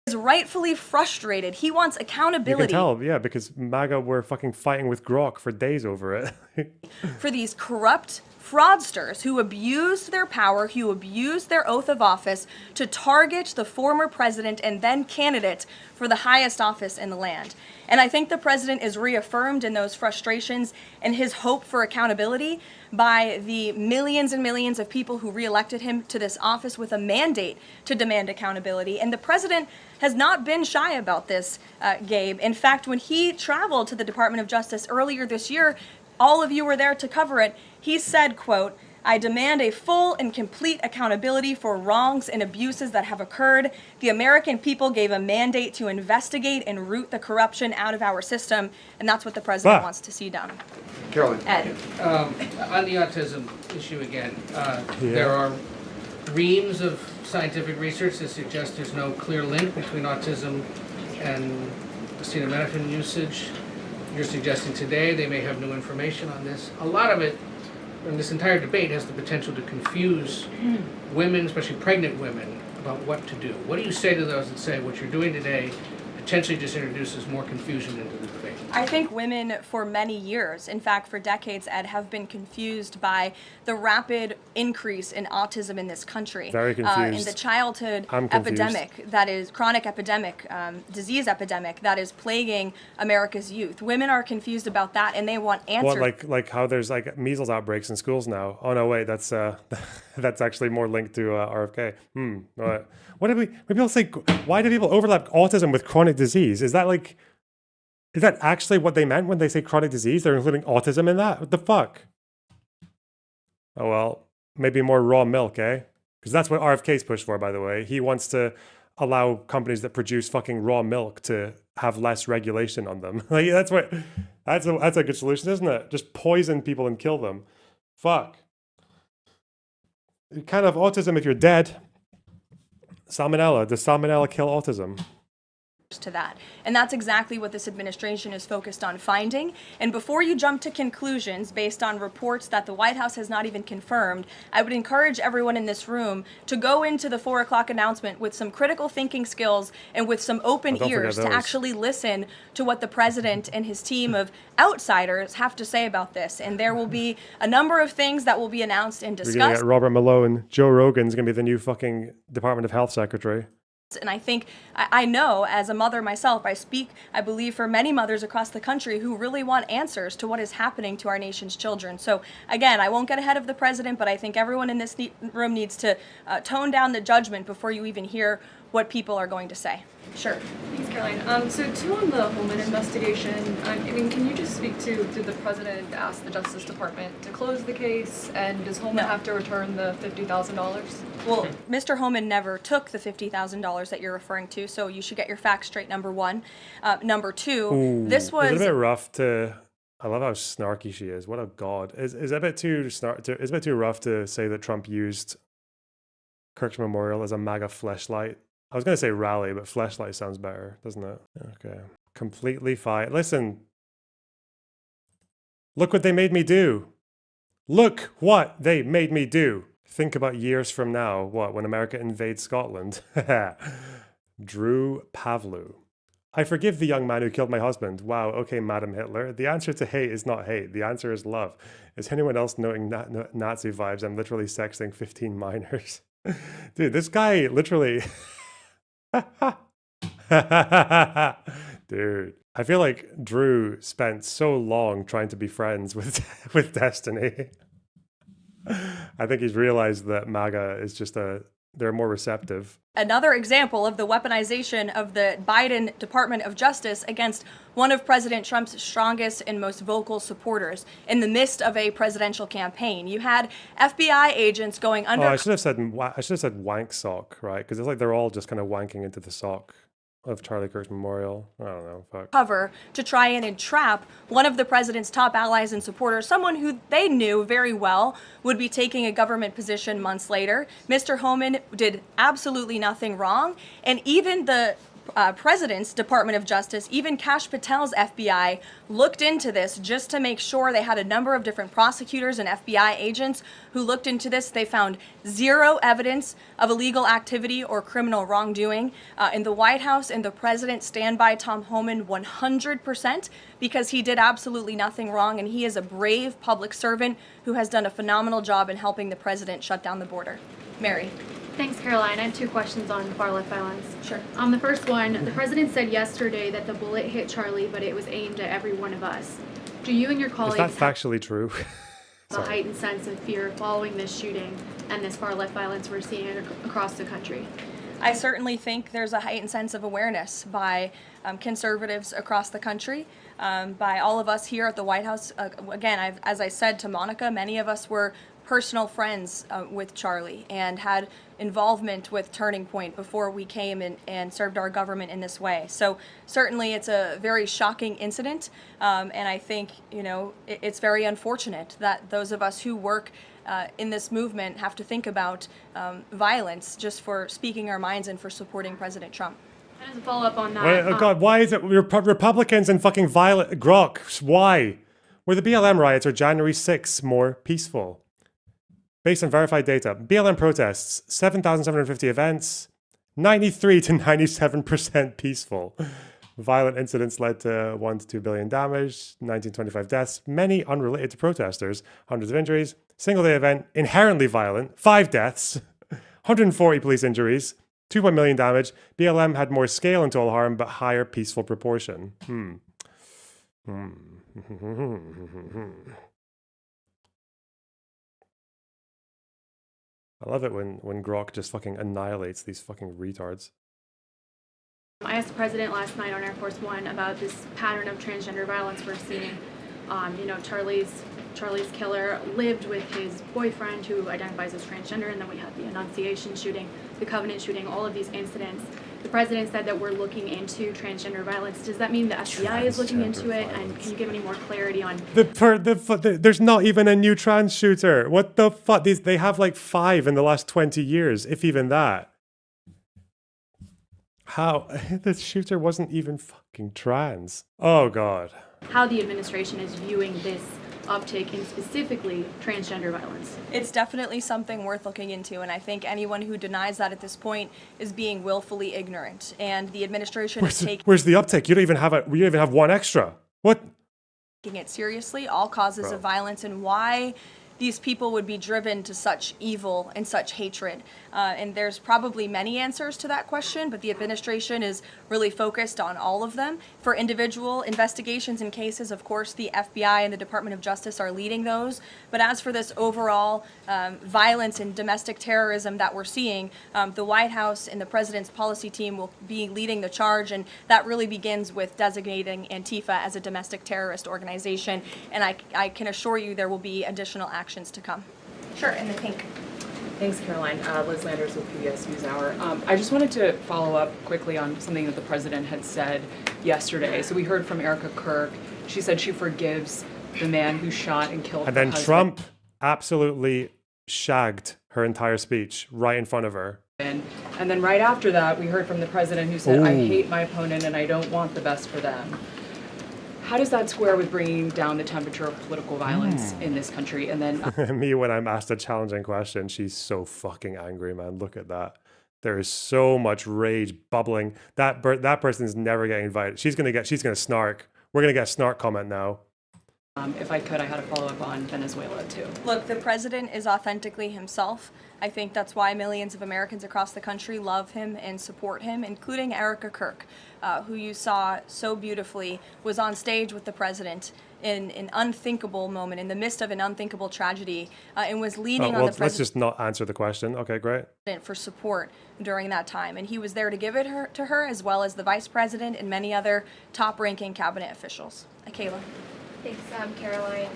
Is rightfully frustrated. He wants accountability.
You can tell, yeah, because MAGA were fucking fighting with Grok for days over it.
For these corrupt fraudsters who abused their power, who abused their oath of office to target the former president and then candidate for the highest office in the land. And I think the president is reaffirmed in those frustrations and his hope for accountability by the millions and millions of people who reelected him to this office with a mandate to demand accountability. And the president has not been shy about this, Gabe. In fact, when he traveled to the Department of Justice earlier this year, all of you were there to cover it. He said, quote, "I demand a full and complete accountability for wrongs and abuses that have occurred. The American people gave a mandate to investigate and root the corruption out of our system." And that's what the president wants to see done.
Carolyn.
Ed.
On the autism issue again, there are reams of scientific research that suggests there's no clear link between autism and acetaminophen usage. You're suggesting today they may have new information on this. A lot of it, and this entire debate, has the potential to confuse women, especially pregnant women, about what to do. What do you say to those that say what you're doing today potentially just introduces more confusion into the debate?
I think women for many years, in fact for decades, Ed, have been confused by the rapid increase in autism in this country.
Very confused.
In the childhood
I'm confused.
epidemic, that is chronic epidemic, disease epidemic that is plaguing America's youth. Women are confused about that and they want answers.
Well, like how there's like measles outbreaks in schools now. Oh no, wait, that's that's actually more linked to RFK. What do people say? Why do people overlap autism with chronic disease? Is that actually what they meant when they say chronic disease? They're including autism in that? What the fuck? Oh well, maybe more raw milk, eh? Because that's what RFK's pushed for, by the way. He wants to allow companies that produce fucking raw milk to have less regulation on them. Like that's a good solution, isn't it? Just poison people and kill them. Fuck. You can't have autism if you're dead. Salmonella. Does salmonella kill autism?
To that. And that's exactly what this administration is focused on finding. And before you jump to conclusions based on reports that the White House has not even confirmed, I would encourage everyone in this room to go into the 4 o'clock announcement with some critical thinking skills and with some open ears to actually listen to what the president and his team of outsiders have to say about this. And there will be a number of things that will be announced and discussed.
We're gonna get Robert Malone. Joe Rogan's going to be the new fucking Department of Health Secretary.
And I think, I know as a mother myself, I speak, I believe, for many mothers across the country who really want answers to what is happening to our nation's children. So again, I won't get ahead of the president, but I think everyone in this room needs to tone down the judgment before you even hear what people are going to say. Sure.
Thanks, Caroline. So too on the Holman investigation, I mean, can you just speak to, did the president ask the Justice Department to close the case, and does Holman have to return the $50,000?
Well, Mr. Holman never took the $50,000 that you're referring to, so you should get your facts straight, number one. Number two, this was...
Is it a bit rough to... I love how snarky she is. What a god. Is it a bit too is it a bit too rough to say that Trump used Kirk's memorial as a MAGA fleshlight? I was going to say rally, but fleshlight sounds better, doesn't it? Okay. Completely fine. Listen. Look what they made me do. Look what they made me do. Think about years from now, what, when America invades Scotland? Drew Pavlou. I forgive the young man who killed my husband. Wow, okay, Madam Hitler. The answer to hate is not hate. The answer is love. Is anyone else noting Nazi vibes? I'm literally sexting 15 minors. Dude, this guy literally... Dude, I feel like Drew spent so long trying to be friends with Destiny. I think he's realized that MAGA is just they're more receptive.
Another example of the weaponization of the Biden Department of Justice against one of President Trump's strongest and most vocal supporters in the midst of a presidential campaign. You had FBI agents going under...
Oh, I should have said wank sock, right? Because it's like they're all just kind of wanking into the sock of Charlie Kirk's memorial. I don't know, fuck.
Cover to try and entrap one of the president's top allies and supporters, someone who they knew very well would be taking a government position months later. Mr. Homan did absolutely nothing wrong, and even the President's Department of Justice, even Kash Patel's FBI, looked into this just to make sure. They had a number of different prosecutors and FBI agents who looked into this. They found zero evidence of illegal activity or criminal wrongdoing in the White House, and the president stand by Tom Homan 100% because he did absolutely nothing wrong, and he is a brave public servant who has done a phenomenal job in helping the president shut down the border. Mary.
Thanks, Caroline. I have two questions on far-left violence.
Sure.
The first one, the president said yesterday that the bullet hit Charlie, but it was aimed at every one of us. Do you and your colleagues
Is that factually true?
have a heightened sense of fear following this shooting and this far-left violence we're seeing across the country?
I certainly think there's a heightened sense of awareness by conservatives across the country, by all of us here at the White House. Again, as I said to Monica, many of us were personal friends with Charlie and had involvement with Turning Point before we came and served our government in this way. So certainly it's a very shocking incident, and I think, it's very unfortunate that those of us who work in this movement have to think about violence just for speaking our minds and for supporting President Trump.
And as a follow-up on that...
Oh God, why is it Republicans and fucking violent... Grok, why? Were the BLM riots or January 6th more peaceful? Based on verified data, BLM protests, 7,750 events, 93 to 97% peaceful. Violent incidents led to 1 to 2 billion damage, 1925 deaths, many unrelated to protesters, hundreds of injuries. Single-day event, inherently violent, 5 deaths, 140 police injuries, 2 million damage. BLM had more scale and total harm, but higher peaceful proportion. I love it when Grok just fucking annihilates these fucking retards.
I asked the president last night on Air Force One about this pattern of transgender violence we're seeing. Charlie's killer lived with his boyfriend who identifies as transgender, and then we had the Annunciation shooting, the Covenant shooting, all of these incidents. The president said that we're looking into transgender violence. Does that mean the FBI is looking into it? And can you give any more clarity on...
There's not even a new trans shooter. What the fuck? They have like 5 in the last 20 years, if even that. How? The shooter wasn't even fucking trans. Oh God.
How the administration is viewing this uptick in specifically transgender violence.
It's definitely something worth looking into, and I think anyone who denies that at this point is being willfully ignorant. And the administration is taking...
Where's the uptick? You don't even have one extra. What?
Taking it seriously, all causes of violence, and why these people would be driven to such evil and such hatred. And there's probably many answers to that question, but the administration is really focused on all of them. For individual investigations and cases, of course, the FBI and the Department of Justice are leading those. But as for this overall violence and domestic terrorism that we're seeing, the White House and the president's policy team will be leading the charge, and that really begins with designating Antifa as a domestic terrorist organization. And I can assure you there will be additional actions to come. Sure, in the pink.
Thanks, Caroline. Liz Landers with PBS NewsHour. I just wanted to follow up quickly on something that the president had said yesterday. So we heard from Ericka Kirk. She said she forgives the man who shot and killed her husband.
Trump absolutely shagged her entire speech right in front of her.
And then right after that, we heard from the president who said, I hate my opponent and I don't want the best for them. How does that square with bringing down the temperature of political violence in this country? And then
Me, when I'm asked a challenging question, she's so fucking angry, man. Look at that. There is so much rage bubbling. That person's never getting invited. She's gonna snark. We're gonna get a snark comment now.
if I could, I had a follow-up on Venezuela too.
Look, the president is authentically himself. I think that's why millions of Americans across the country love him and support him, including Ericka Kirk, who you saw so beautifully was on stage with the president in an unthinkable moment, in the midst of an unthinkable tragedy, and was leaning on the president.
Let's just not answer the question. Okay, great.
For support during that time, and he was there to give it to her, as well as the vice president and many other top-ranking cabinet officials. Kayla.
Thanks, Caroline.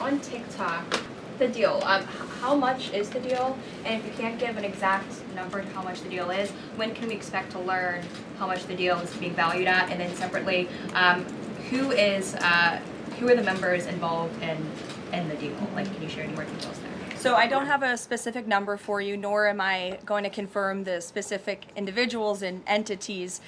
On TikTok, the deal. How much is the deal? And if you can't give an exact number to how much the deal is, when can we expect to learn how much the deal is being valued at? And then separately, who are the members involved in the deal? Like, can you share any more details there?
So I don't have a specific number for you, nor am I going to confirm the specific individuals and entities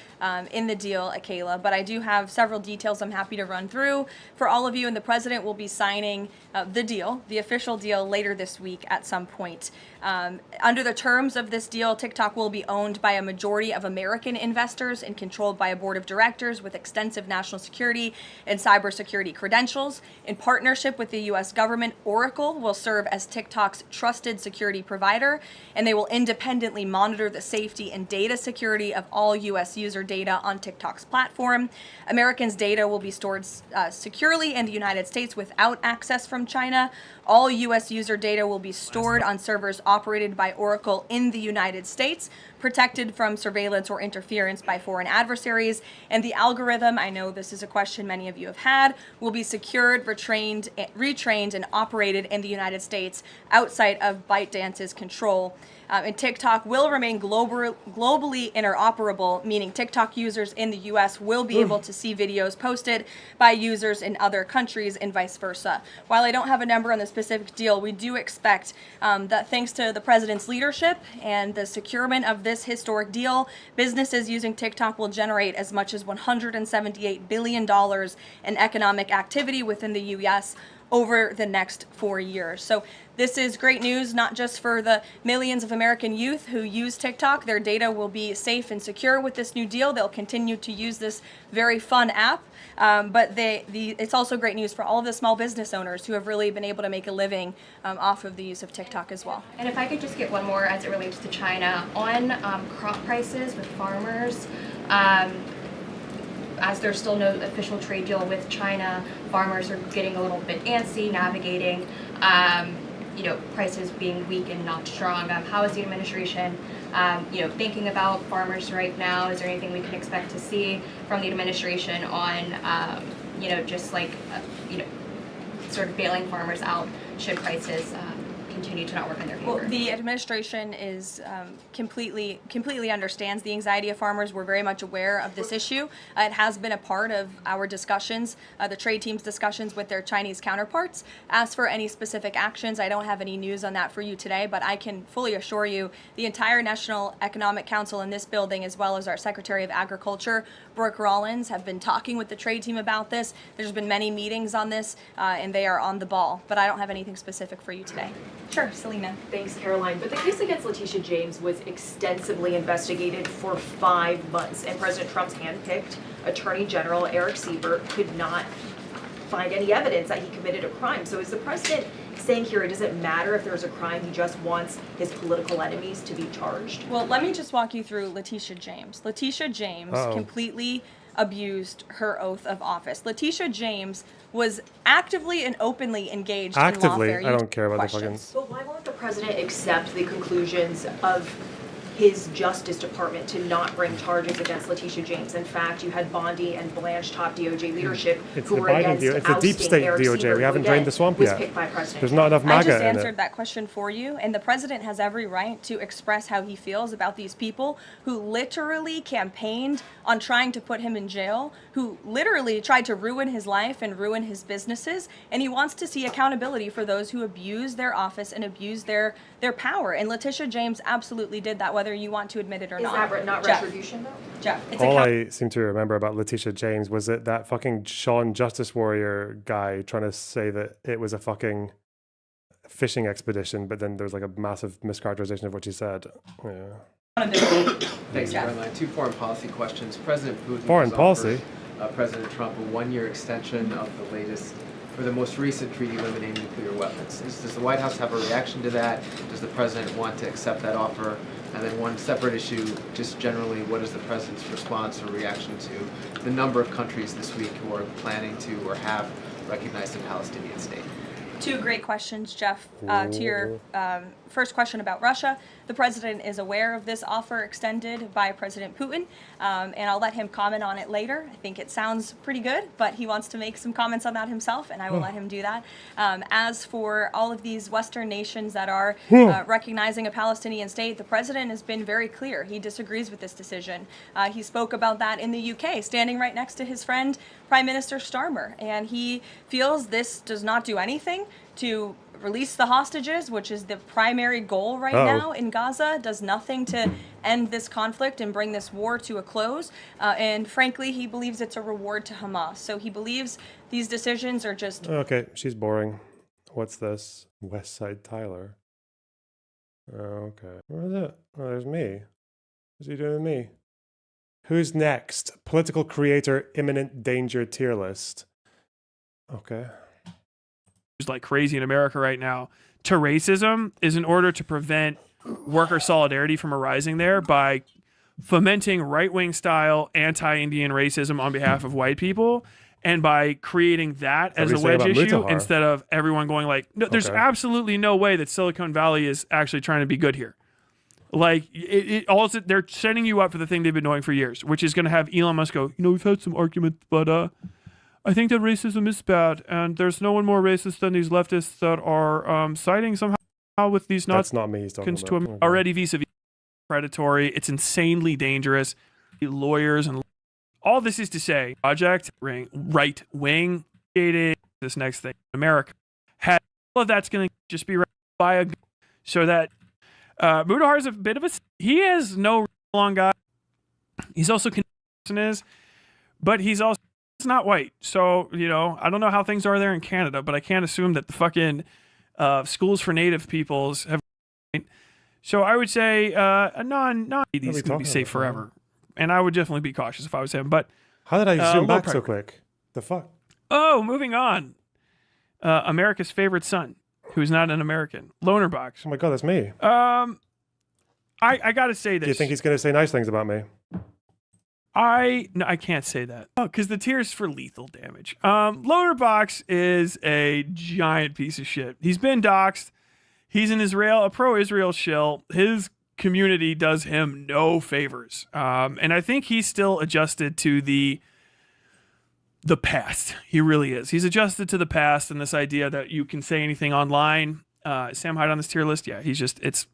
in the deal, Kayla, but I do have several details I'm happy to run through for all of you, and the president will be signing the deal, the official deal, later this week at some point. Under the terms of this deal, TikTok will be owned by a majority of American investors and controlled by a board of directors with extensive national security and cybersecurity credentials. In partnership with the U.S. government, Oracle will serve as TikTok's trusted security provider, and they will independently monitor the safety and data security of all U.S. user data on TikTok's platform. Americans' data will be stored securely in the United States without access from China. All U.S. user data will be stored on servers operated by Oracle in the United States, protected from surveillance or interference by foreign adversaries. And the algorithm, I know this is a question many of you have had, will be secured, retrained, and operated in the United States outside of ByteDance's control. And TikTok will remain globally interoperable, meaning TikTok users in the U.S. will be able to see videos posted by users in other countries and vice versa. While I don't have a number on the specific deal, we do expect that thanks to the president's leadership and the securement of this historic deal, businesses using TikTok will generate as much as $178 billion in economic activity within the U.S. over the next 4 years. So this is great news, not just for the millions of American youth who use TikTok. Their data will be safe and secure with this new deal. They'll continue to use this very fun app, but it's also great news for all of the small business owners who have really been able to make a living off of the use of TikTok as well.
And if I could just get one more as it relates to China, on crop prices with farmers, as there's still no official trade deal with China, farmers are getting a little bit antsy, navigating, prices being weak and not strong. How is the administration, thinking about farmers right now? Is there anything we can expect to see from the administration on, sort of bailing farmers out should prices continue to not work in their favor?
Well, the administration is completely understands the anxiety of farmers. We're very much aware of this issue. It has been a part of our discussions, the trade team's discussions with their Chinese counterparts. As for any specific actions, I don't have any news on that for you today, but I can fully assure you the entire National Economic Council in this building, as well as our Secretary of Agriculture, Brooke Rollins, have been talking with the trade team about this. There's been many meetings on this, and they are on the ball, but I don't have anything specific for you today. Sure, Selena.
Thanks, Caroline. But the case against Letitia James was extensively investigated for 5 months, and President Trump's handpicked Attorney General Eric Siebert could not find any evidence that he committed a crime. So is the president saying here it doesn't matter if there's a crime, he just wants his political enemies to be charged?
Well, let me just walk you through Letitia James. Letitia James completely abused her oath of office. Letitia James was actively and openly engaged in lawfare.
I don't care about the fucking...
But why won't the president accept the conclusions of his Justice Department to not bring charges against Letitia James? In fact, you had Bondi and Blanche top DOJ leadership who were against
it's the deep state
Eric
DOJ.
Siebert,
We haven't drained the swamp
was
yet.
picked by President
There's not enough MAGA
I just
in it.
answered that question for you, and the president has every right to express how he feels about these people who literally campaigned on trying to put him in jail, who literally tried to ruin his life and ruin his businesses, and he wants to see accountability for those who abuse their office and abuse their power. And Letitia James absolutely did that, whether whether you want to admit it or
Is
not.
that not
Jeff.
retribution, though?
Jeff, it's
All
a
I seem to remember about Letitia James was it that fucking Sean Justice Warrior guy trying to say that it was a fucking fishing expedition, but then there was like a massive mischaracterization of what she said. Yeah.
Thanks, Caroline. 2 foreign policy questions. President Putin
Foreign
has
policy?
offered, President Trump a 1-year extension of the latest, or the most recent treaty limiting nuclear weapons. Does the White House have a reaction to that? Does the president want to accept that offer? And then one separate issue, just generally, what is the president's response or reaction to the number of countries this week who are planning to or have recognized a Palestinian state?
2 great questions, Jeff. To your first question about Russia, the president is aware of this offer extended by President Putin, and I'll let him comment on it later. I think it sounds pretty good, but he wants to make some comments on that himself, and I will let him do that. As for all of these Western nations that are recognizing a Palestinian state, the president has been very clear. He disagrees with this decision. He spoke about that in the UK, standing right next to his friend, Prime Minister Starmer, and he feels this does not do anything to release the hostages, which is the primary goal right now in Gaza, does nothing to end this conflict and bring this war to a close. And frankly, he believes it's a reward to Hamas. So he believes these decisions are just...
Okay, she's boring. What's this? West Side Tyler. Okay. Where is it? Oh, there's me. What's he doing with me? Who's next? Political creator, imminent danger tier list. Okay.
Like crazy in America right now to racism is in order to prevent worker solidarity from arising there by fomenting right-wing style anti-Indian racism on behalf of white people and by creating that as a wedge issue instead of everyone going like, no, there's absolutely no way that Silicon Valley is actually trying to be good here. Like also they're setting you up for the thing they've been doing for years, which is going to have Elon Musk go, we've had some arguments, but I think that racism is bad, and there's no one more racist than these leftists that are siding somehow with these
That's not me he's talking about. Okay.
Already vis-a-vis predatory. It's insanely dangerous. Lawyers and all this is to say, project right wing this next thing. America has all of that's going to just be by a so that Mudahar is a bit of a he has no long guy. He's also but he's also. It's not white, so I don't know how things are there in Canada, but I can't assume that the fucking schools for Native peoples have. So I would say a non these going to be safe forever, and I would definitely be cautious if I was him. But
how did I zoom back so quick? The fuck?
Oh, moving on. America's favorite son, who's not an American, Lonerbox.
Oh my god, that's me.
I gotta say this.
Do you think he's going to say nice things about me?
No, I can't say that. Oh, because the tier's for lethal damage. Lonerbox is a giant piece of shit. He's been doxxed. He's a pro-Israel shill. His community does him no favors. And I think he's still adjusted to the past. He really is. He's adjusted to the past and this idea that you can say anything online. Sam Hyde on this tier list? Yeah, it's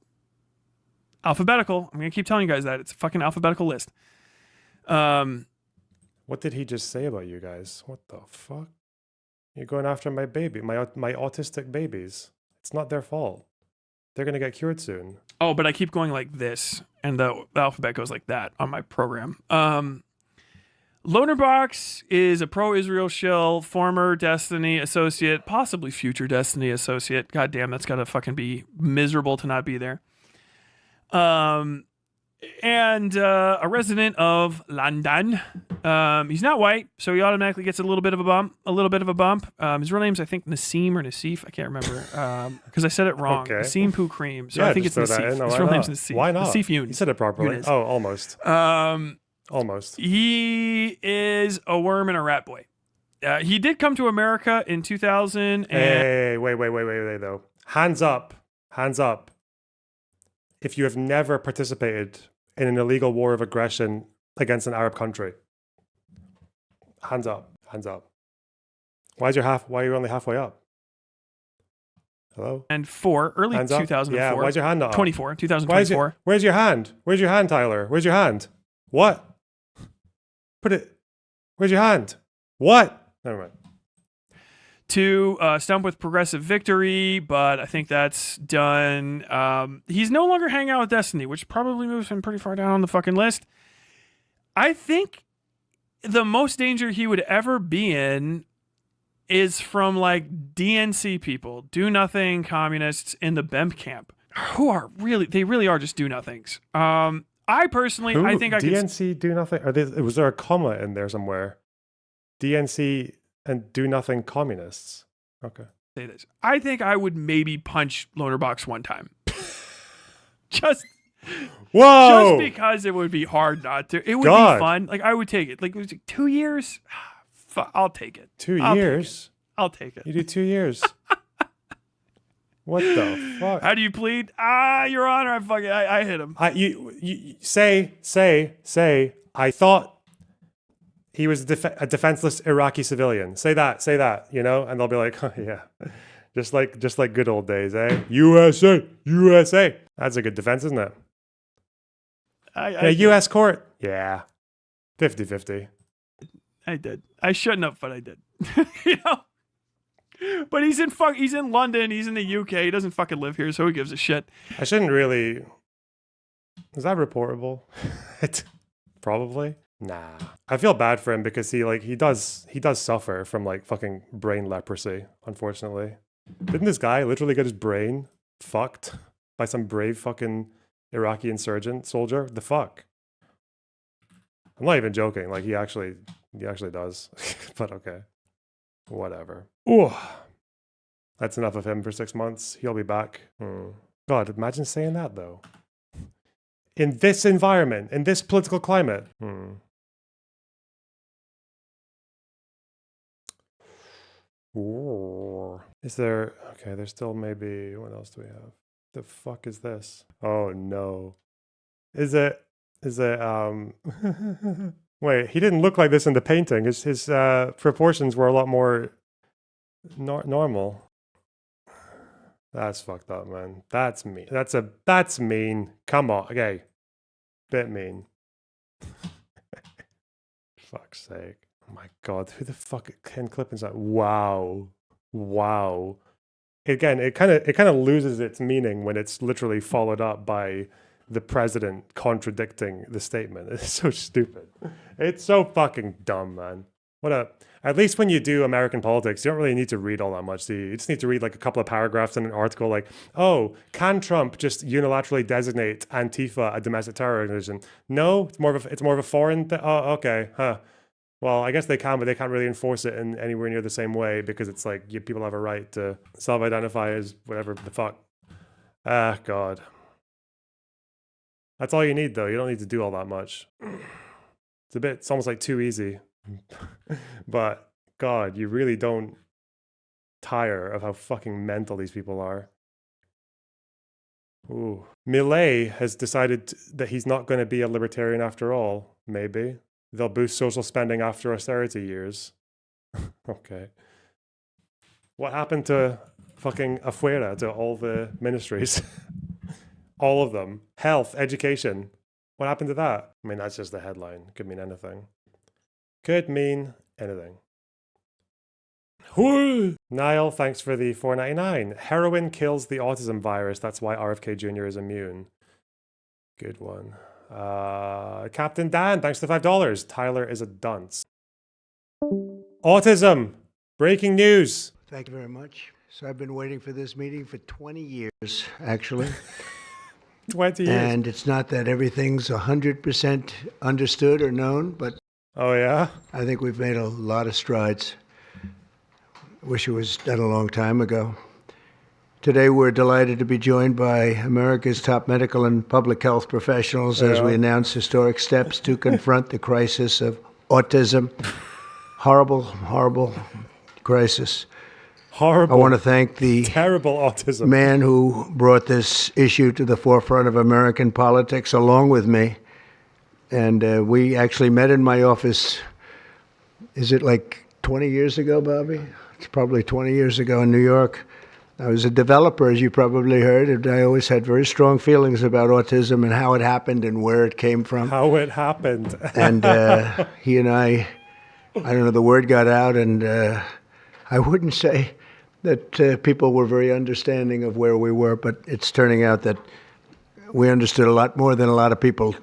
alphabetical. I'm going to keep telling you guys that. It's a fucking alphabetical list.
What did he just say about you guys? What the fuck? You're going after my baby, my autistic babies. It's not their fault. They're gonna get cured soon.
Oh, but I keep going like this, and the alphabet goes like that on my program. Lonerbox is a pro-Israel shill, former Destiny associate, possibly future Destiny associate. God damn, that's gotta fucking be miserable to not be there. And a resident of London. He's not white, so he automatically gets a little bit of a bump. His real name's, I think, Nassim or Nassif. I can't remember because I said it wrong.
Okay.
Nassim Poo Cream. So I think it's Nassif. His real name's Nassif.
Why not?
Nassif Yoon.
You said it properly. Oh, almost. Almost.
He is a worm and a rat boy. He did come to America in 2000.
Hey, wait, though. Hands up. If you have never participated in an illegal war of aggression against an Arab country, hands up. Why are you only halfway up? Hello?
And early 2004.
Yeah, why's your hand not up?
2024.
Where's your hand? Where's your hand, Tyler? Where's your hand? What? Where's your hand? What? Never mind.
to stump with progressive victory, but I think that's done. He's no longer hanging out with Destiny, which probably moves him pretty far down on the fucking list. I think the most danger he would ever be in is from like DNC people, do nothing communists in the BEMP camp, who are they really are just do nothings. I personally, I think I could.
DNC do nothing. Was there a comma in there somewhere? DNC and do nothing communists. Okay.
Say this. I think I would maybe punch Lonerbox one time. Just because it would be hard not to. It would be fun. Like I would take it. Like it was 2 years. I'll take it.
2 years.
I'll take it.
You do 2 years. What the fuck?
How do you plead? Your Honor, I hit him.
You say. I thought he was a defenseless Iraqi civilian. Say that, you know, and they'll be like, oh, yeah, just like good old days, eh? USA. That's a good defense, isn't it? U.S. court. Yeah, 50-50.
I did. I shouldn't have, but I did. You know. But he's in London. He's in the UK. He doesn't fucking live here, so who gives a shit?
I shouldn't really. Is that reportable? Probably. Nah. I feel bad for him because he does suffer from like fucking brain leprosy, unfortunately. Didn't this guy literally get his brain fucked by some brave fucking Iraqi insurgent soldier? The fuck? I'm not even joking. Like he actually does. But okay. Whatever. Ooh. That's enough of him for 6 months. He'll be back. God, imagine saying that though. In this environment, in this political climate. Ooh. Is there... Okay, there's still maybe... What else do we have? The fuck is this? Oh no. Is it... Wait, he didn't look like this in the painting. His proportions were a lot more normal. That's fucked up, man. That's mean. That's mean. Come on. Okay. Bit mean. Fuck's sake. Oh my god. Who the fuck Ken Clippin's that? Wow. Again, it kind of loses its meaning when it's literally followed up by the president contradicting the statement. It's so stupid. It's so fucking dumb, man. At least when you do American politics, you don't really need to read all that much, do you? You just need to read like a couple of paragraphs in an article like, oh, can Trump just unilaterally designate Antifa a domestic terror organization? No, it's more of a foreign thing. Oh, okay, huh. Well, I guess they can, but they can't really enforce it in anywhere near the same way because it's like people have a right to self-identify as whatever the fuck. God. That's all you need, though. You don't need to do all that much. It's almost like too easy. But, God, you really don't tire of how fucking mental these people are. Ooh. Millet has decided that he's not going to be a libertarian after all, maybe. They'll boost social spending after austerity years. Okay. What happened to fucking Afuera, to all the ministries? All of them. Health, education. What happened to that? I mean, that's just the headline. Could mean anything. Could mean anything. Niall, thanks for the $4.99. Heroin kills the autism virus. That's why RFK Jr. is immune. Good one. Captain Dan, thanks for the $5. Tyler is a dunce. Autism. Breaking news.
Thank you very much. So I've been waiting for this meeting for 20 years, actually.
20 years.
And it's not that everything's 100% understood or known, but
oh yeah,
I think we've made a lot of strides. Wish it was done a long time ago. Today we're delighted to be joined by America's top medical and public health professionals as we announce historic steps to confront the crisis of autism. Horrible, horrible crisis.
Horrible.
I want to thank the
terrible autism
man who brought this issue to the forefront of American politics along with me. And we actually met in my office, is it like 20 years ago, Bobby? It's probably 20 years ago in New York. I was a developer, as you probably heard, and I always had very strong feelings about autism and how it happened and where it came from.
How it happened.
And he and I don't know, the word got out, and I wouldn't say that people were very understanding of where we were, but it's turning out that we understood a lot more than a lot of people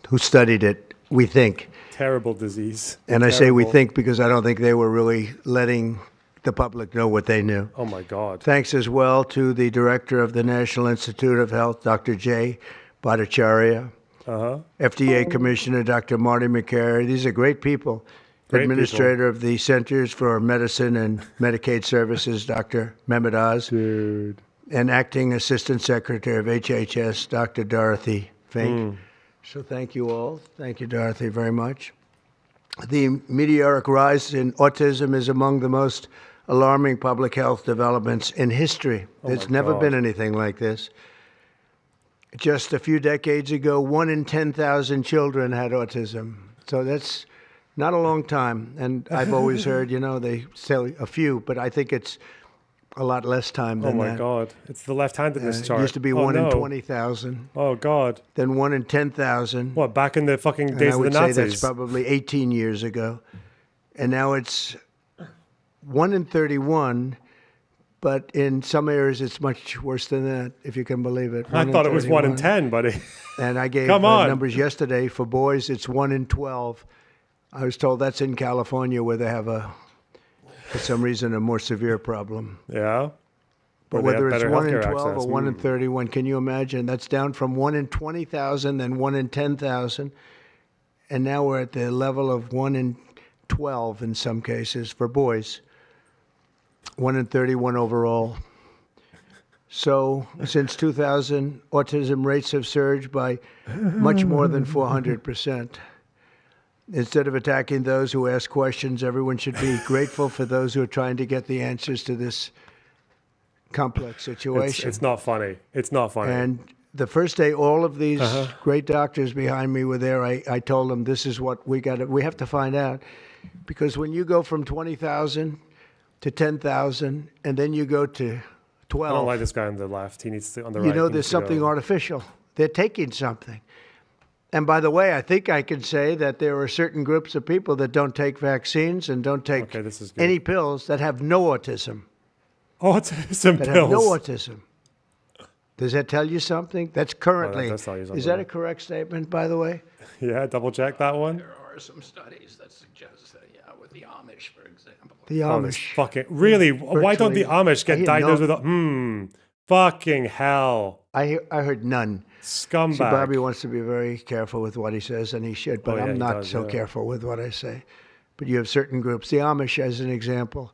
who studied it, we think.
Terrible disease.
And I say we think because I don't think they were really letting the public know what they knew.
Oh, my God.
Thanks as well to the director of the National Institute of Health, Dr. Jay Bhattacharya, FDA Commissioner, Dr. Marty McCary. These are great people.
Great
Administrator of the Centers for Medicine and Medicaid Services, Dr. Mehmet Oz.
Dude.
And Acting Assistant Secretary of HHS, Dr. Dorothy Fink. So thank you all. Thank you, Dorothy, very much. The meteoric rise in autism is among the most alarming public health developments in history. There's never been anything like this. Just a few decades ago, 1 in 10,000 children had autism. So that's not a long time. And I've always heard, they say a few, but I think it's a lot less time than that.
Oh, my God. It's the left-handedness chart.
It used to be 1 in 20,000.
Oh, God.
Then 1 in 10,000.
What, back in the fucking days of the
Nazis? I would say
Nazis?
that's probably 18 years ago. And now it's 1 in 31, but in some areas it's much worse than that, if you can believe it.
I thought it was 1 in 10, buddy.
And I gave
Come on.
numbers yesterday. For boys, it's 1 in 12. I was told that's in California where they have for some reason, a more severe problem.
Yeah.
But whether it's 1 in 12 or 1 in 31, can you imagine? That's down from 1 in 20,000, then 1 in 10,000. And now we're at the level of 1 in 12 in some cases for boys. 1 in 31 overall. So since 2000, autism rates have surged by much more than 400%. Instead of attacking those who ask questions, everyone should be grateful for those who are trying to get the answers to this complex situation.
It's not funny. It's not funny.
And the first day, all of these great doctors behind me were there. I told them, this is what we have to find out. Because when you go from 20,000 to 10,000, and then you go to 12.
I don't like this guy on the left. He needs to, on the right.
There's something artificial. They're taking something. And by the way, I think I can say that there are certain groups of people that don't take vaccines and don't take any pills that have no autism.
Autism
that
pills.
Have no autism. Does that tell you something? That's currently.
That does tell you something.
Is that a correct statement, by the way?
Yeah, double check that one.
There are some studies that suggest that, with the Amish, for example.
The Amish.
Fucking really? Why don't the Amish get diagnosed with fucking hell?
I heard none.
Scumbag.
See, Bobby wants to be very careful with what he says, and he should, but I'm not so careful with what I say. But you have certain groups. The Amish, as an example,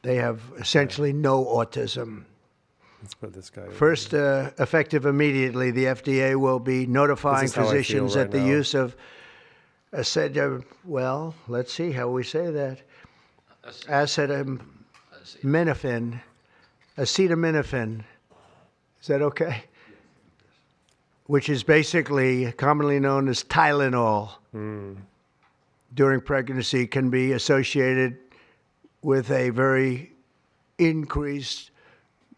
they have essentially no autism.
Let's put this guy.
First, effective immediately, the FDA will be notifying physicians that the use of let's see how we say that. Acetaminophen. Is that okay? Which is basically commonly known as Tylenol, during pregnancy can be associated with a very increased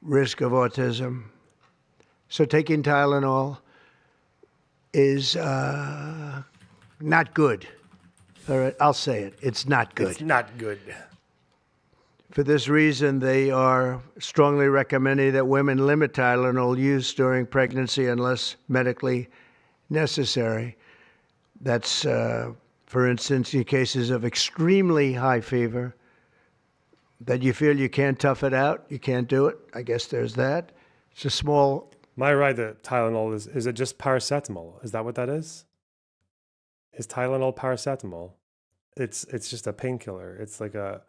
risk of autism. So taking Tylenol is not good. All right, I'll say it. It's not good.
It's not good.
For this reason, they are strongly recommending that women limit Tylenol use during pregnancy unless medically necessary. That's, for instance, in cases of extremely high fever, that you feel you can't tough it out, you can't do it. I guess there's that. It's a small...
Am I right that Tylenol is it just paracetamol? Is that what that is? Is Tylenol paracetamol? It's just a painkiller. It's like a...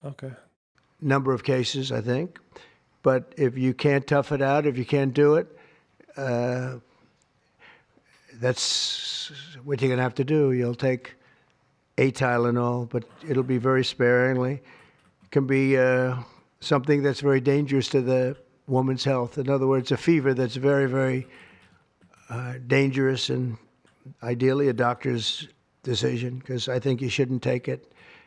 Okay.
Number of cases, I think. But if you can't tough it out, if you can't do it, that's what you're going to have to do. You'll take a Tylenol, but it'll be very sparingly. It can be something that's very dangerous to the woman's health. In other words, a fever that's very, very dangerous, and ideally a doctor's decision, because I think you shouldn't take it.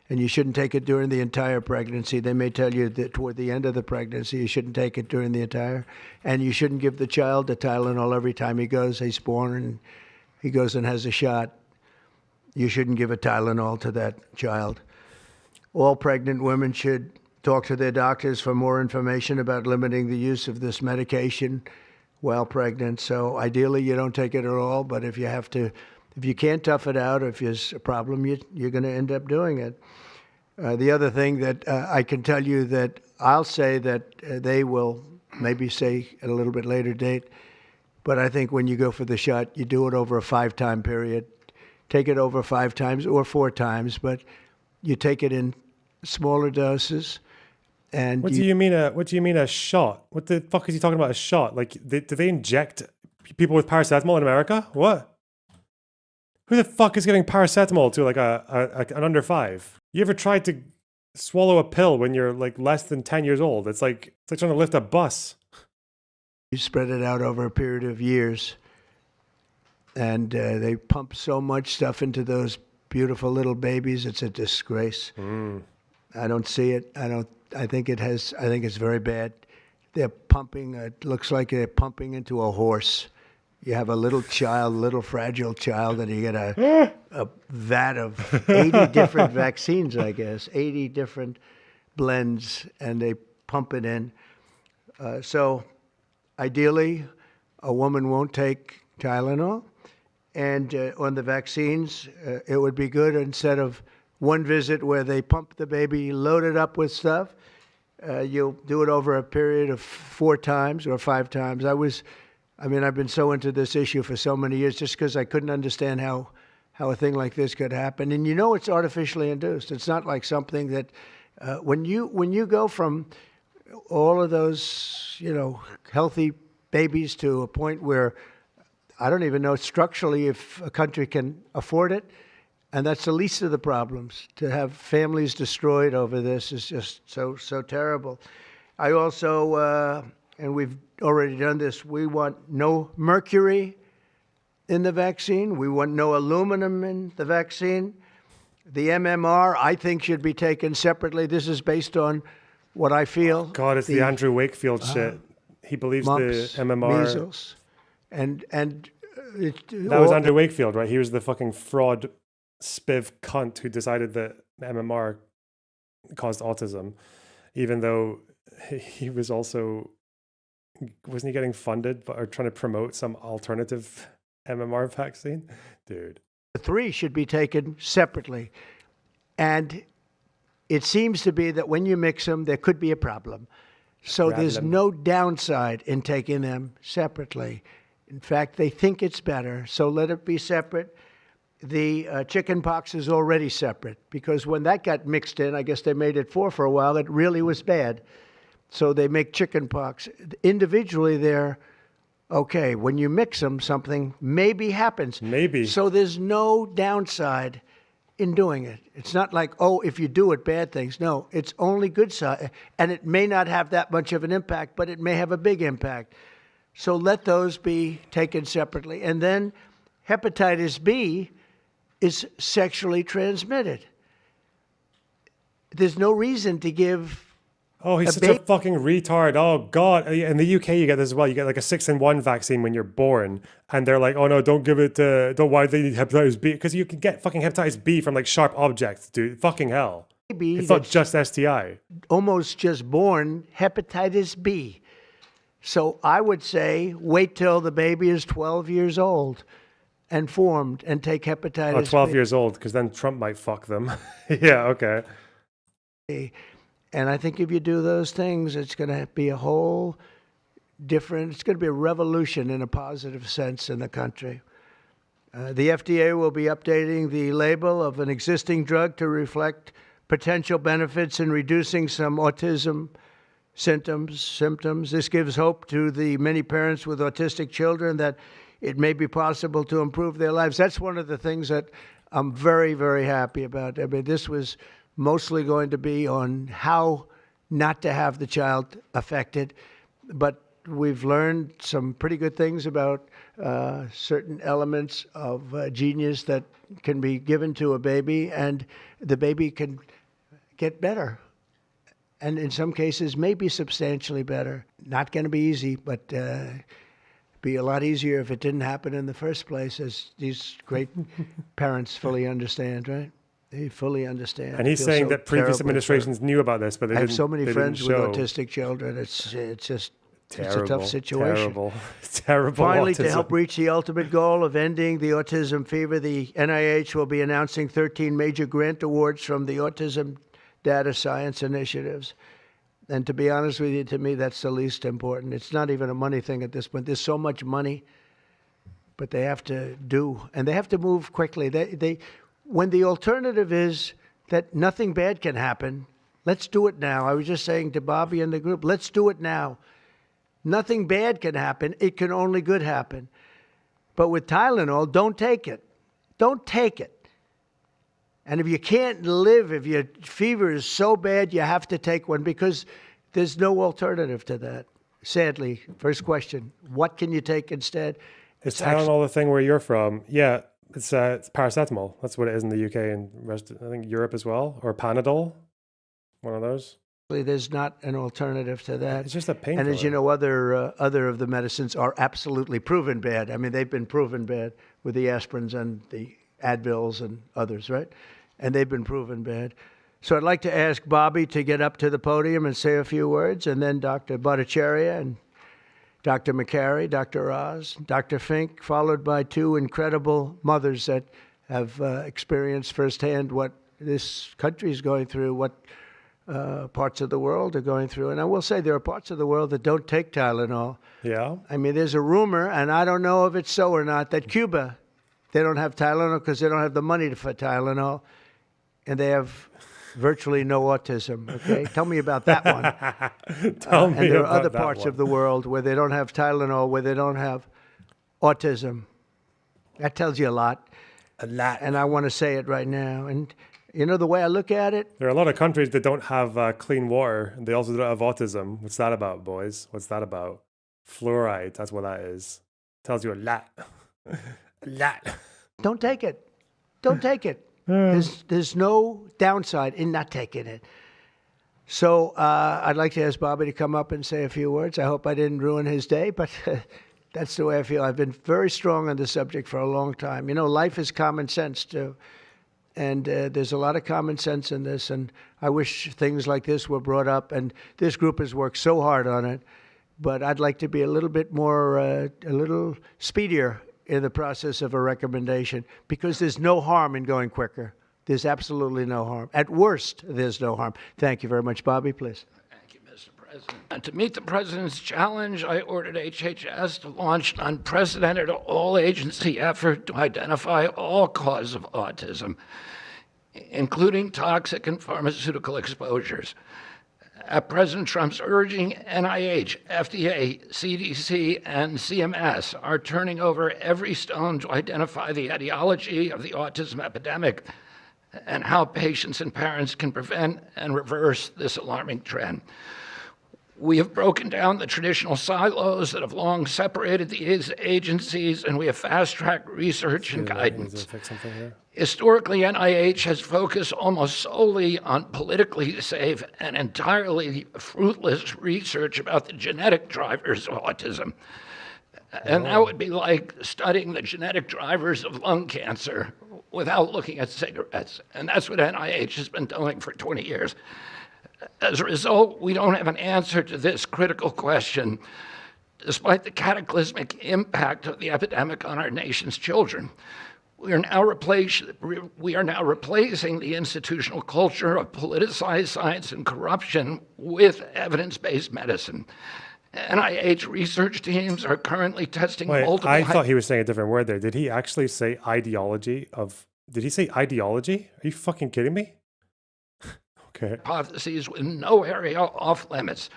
And you shouldn't take it during the entire pregnancy. They may tell you that toward the end of the pregnancy, you shouldn't take it during the entire. And you shouldn't give the child the Tylenol every time he's born and he goes and has a shot. You shouldn't give a Tylenol to that child. all pregnant women should talk to their doctors for more information about limiting the use of this medication while pregnant. So ideally, you don't take it at all. But if you can't tough it out, if there's a problem, you're going to end up doing it. The other thing that I can tell you that I'll say that they will maybe say at a little bit later date, but I think when you go for the shot, you do it over a 5-time period. Take it over 5 times or 4 times, but you take it in smaller doses. And
What do you mean a shot? What the fuck is he talking about, a shot? Like, do they inject people with paracetamol in America? What? Who the fuck is giving paracetamol to like an under 5? You ever tried to swallow a pill when you're like less than 10 years old? It's like trying to lift a bus.
You spread it out over a period of years, and they pump so much stuff into those beautiful little babies. It's a disgrace. I don't see it. I think it's very bad. They're pumping. It looks like they're pumping into a horse. You have a little child, little fragile child, and you get a vat of 80 different vaccines, I guess, 80 different blends, and they pump it in. So ideally, a woman won't take Tylenol. And on the vaccines, it would be good instead of one visit where they pump the baby, load it up with stuff, you'll do it over a period of 4 times or 5 times. I've been so into this issue for so many years just because I couldn't understand how a thing like this could happen. And it's artificially induced. It's not like something that when you go from all of those, healthy babies to a point where I don't even know structurally if a country can afford it. And that's the least of the problems. To have families destroyed over this is just so terrible. I also, and we've already done this, we want no mercury in the vaccine. We want no aluminum in the vaccine. The MMR, I think, should be taken separately. This is based on what I feel.
God, it's the Andrew Wakefield shit. He believes
mumps,
the MMR.
Measles, and
that was Andrew Wakefield, right? He was the fucking fraud spiv cunt who decided that MMR caused autism, even though he was also, wasn't he getting funded or trying to promote some alternative MMR vaccine? Dude.
The 3 should be taken separately. And it seems to be that when you mix them, there could be a problem. So there's no downside in taking them separately. In fact, they think it's better, so let it be separate. The chicken pox is already separate because when that got mixed in, I guess they made it 4 for a while, it really was bad. So they make chicken pox. Individually, they're okay. When you mix them, something maybe happens.
Maybe.
So there's no downside in doing it. It's not like, if you do it, bad things. No, it's only good side. And it may not have that much of an impact, but it may have a big impact. So let those be taken separately. And then hepatitis B is sexually transmitted. There's no reason to give.
Oh, he's such a fucking retard. Oh, God. In the UK, you get this as well. You get like a 6-in-1 vaccine when you're born. And they're like, oh, no, don't give it why they need hepatitis B? Because you can get fucking hepatitis B from like sharp objects, dude. Fucking hell. It's not just STI.
Almost just born hepatitis B. So I would say wait till the baby is 12 years old and formed and take hepatitis B.
12 years old, because then Trump might fuck them. Yeah, okay.
And I think if you do those things, it's going to be a whole different, it's going to be a revolution in a positive sense in the country. The FDA will be updating the label of an existing drug to reflect potential benefits in reducing some autism symptoms. This gives hope to the many parents with autistic children that it may be possible to improve their lives. That's one of the things that I'm very, very happy about. I mean, this was mostly going to be on how not to have the child affected, but we've learned some pretty good things about certain elements of genius that can be given to a baby, and the baby can get better. And in some cases, maybe substantially better. Not going to be easy, but be a lot easier if it didn't happen in the first place, as these great parents fully understand, right? They fully understand.
And
I
he's
feel
saying
so
that previous
terribly
administrations knew about this, but they
I
didn't.
have so many
they
friends
didn't
with
show.
autistic children. It's just
Terrible,
it's a tough situation.
Terrible, terrible.
Finally,
autism.
to help reach the ultimate goal of ending the autism fever, the NIH will be announcing 13 major grant awards from the Autism Data Science Initiatives. And to be honest with you, to me, that's the least important. It's not even a money thing at this point. There's so much money, but they have to do, and they have to move quickly. When the alternative is that nothing bad can happen, let's do it now. I was just saying to Bobby and the group, let's do it now. Nothing bad can happen. It can only good happen. But with Tylenol, don't take it. Don't take it. And if you can't live, if your fever is so bad, you have to take one because there's no alternative to that. Sadly, first question, what can you take instead?
Is Tylenol the thing where you're from? Yeah, it's paracetamol. That's what it is in the UK and I think Europe as well. Or Panadol, one of those.
There's not an alternative to that.
It's just a painkiller.
And as you know, other of the medicines are absolutely proven bad. I mean, they've been proven bad with the aspirins and the Advils and others, right? And they've been proven bad. So I'd like to ask Bobby to get up to the podium and say a few words, and then Dr. Bhattacharya and Dr. McCary, Dr. Oz, Dr. Fink, followed by two incredible mothers that have experienced firsthand what this country is going through, what parts of the world are going through. And I will say there are parts of the world that don't take Tylenol.
Yeah.
I mean, there's a rumor, and I don't know if it's so or not, that Cuba, they don't have Tylenol because they don't have the money for Tylenol, and they have virtually no autism. Okay, tell me about that one.
Tell me
and there are
about
other
that
parts
one.
of the world where they don't have Tylenol, where they don't have autism. That tells you a lot.
A lot.
And I want to say it right now. And you know the way I look at it?
There are a lot of countries that don't have clean water, and they also don't have autism. What's that about, boys? What's that about? Fluoride, that's what that is. Tells you a lot. A lot.
Don't take it. Don't take it. There's no downside in not taking it. So I'd like to ask Bobby to come up and say a few words. I hope I didn't ruin his day, but that's the way I feel. I've been very strong on the subject for a long time. You know, life is common sense, too. And there's a lot of common sense in this, and I wish things like this were brought up, and this group has worked so hard on it, but I'd like to be a little bit more, a little speedier in the process of a recommendation, because there's no harm in going quicker. There's absolutely no harm. At worst, there's no harm. Thank you very much. Bobby, please.
Thank you, Mr. President. And to meet the President's challenge, I ordered HHS to launch an unprecedented all-agency effort to identify all causes of autism, including toxic and pharmaceutical exposures. At President Trump's urging, NIH, FDA, CDC, and CMS are turning over every stone to identify the etiology of the autism epidemic and how patients and parents can prevent and reverse this alarming trend. We have broken down the traditional silos that have long separated these agencies, and we have fast-tracked research and guidance. Historically, NIH has focused almost solely on politically safe and entirely fruitless research about the genetic drivers of autism. And that would be like studying the genetic drivers of lung cancer without looking at cigarettes. And that's what NIH has been doing for 20 years. As a result, we don't have an answer to this critical question, despite the cataclysmic impact of the epidemic on our nation's children. We are now replacing the institutional culture of politicized science and corruption with evidence-based medicine. NIH research teams are currently testing multiple...
I thought he was saying a different word there. Did he actually say ideology of... Did he say ideology? Are you fucking kidding me? Okay.
Hypotheses with no area off limits.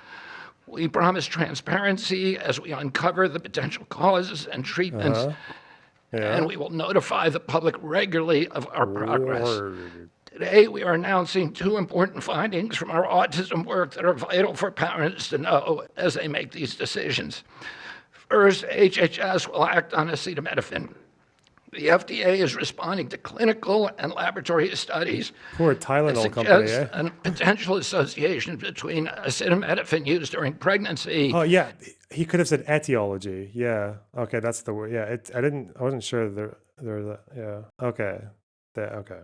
We promise transparency as we uncover the potential causes and treatments, and we will notify the public regularly of our progress. Today, we are announcing two important findings from our autism work that are vital for parents to know as they make these decisions. First, HHS will act on acetaminophen. The FDA is responding to clinical and laboratory studies
Poor Tylenol company,
suggest a potential association between acetaminophen use during pregnancy.
Oh yeah, he could have said etiology. Yeah, okay, that's the word. Yeah, I wasn't sure there. Yeah, okay, okay.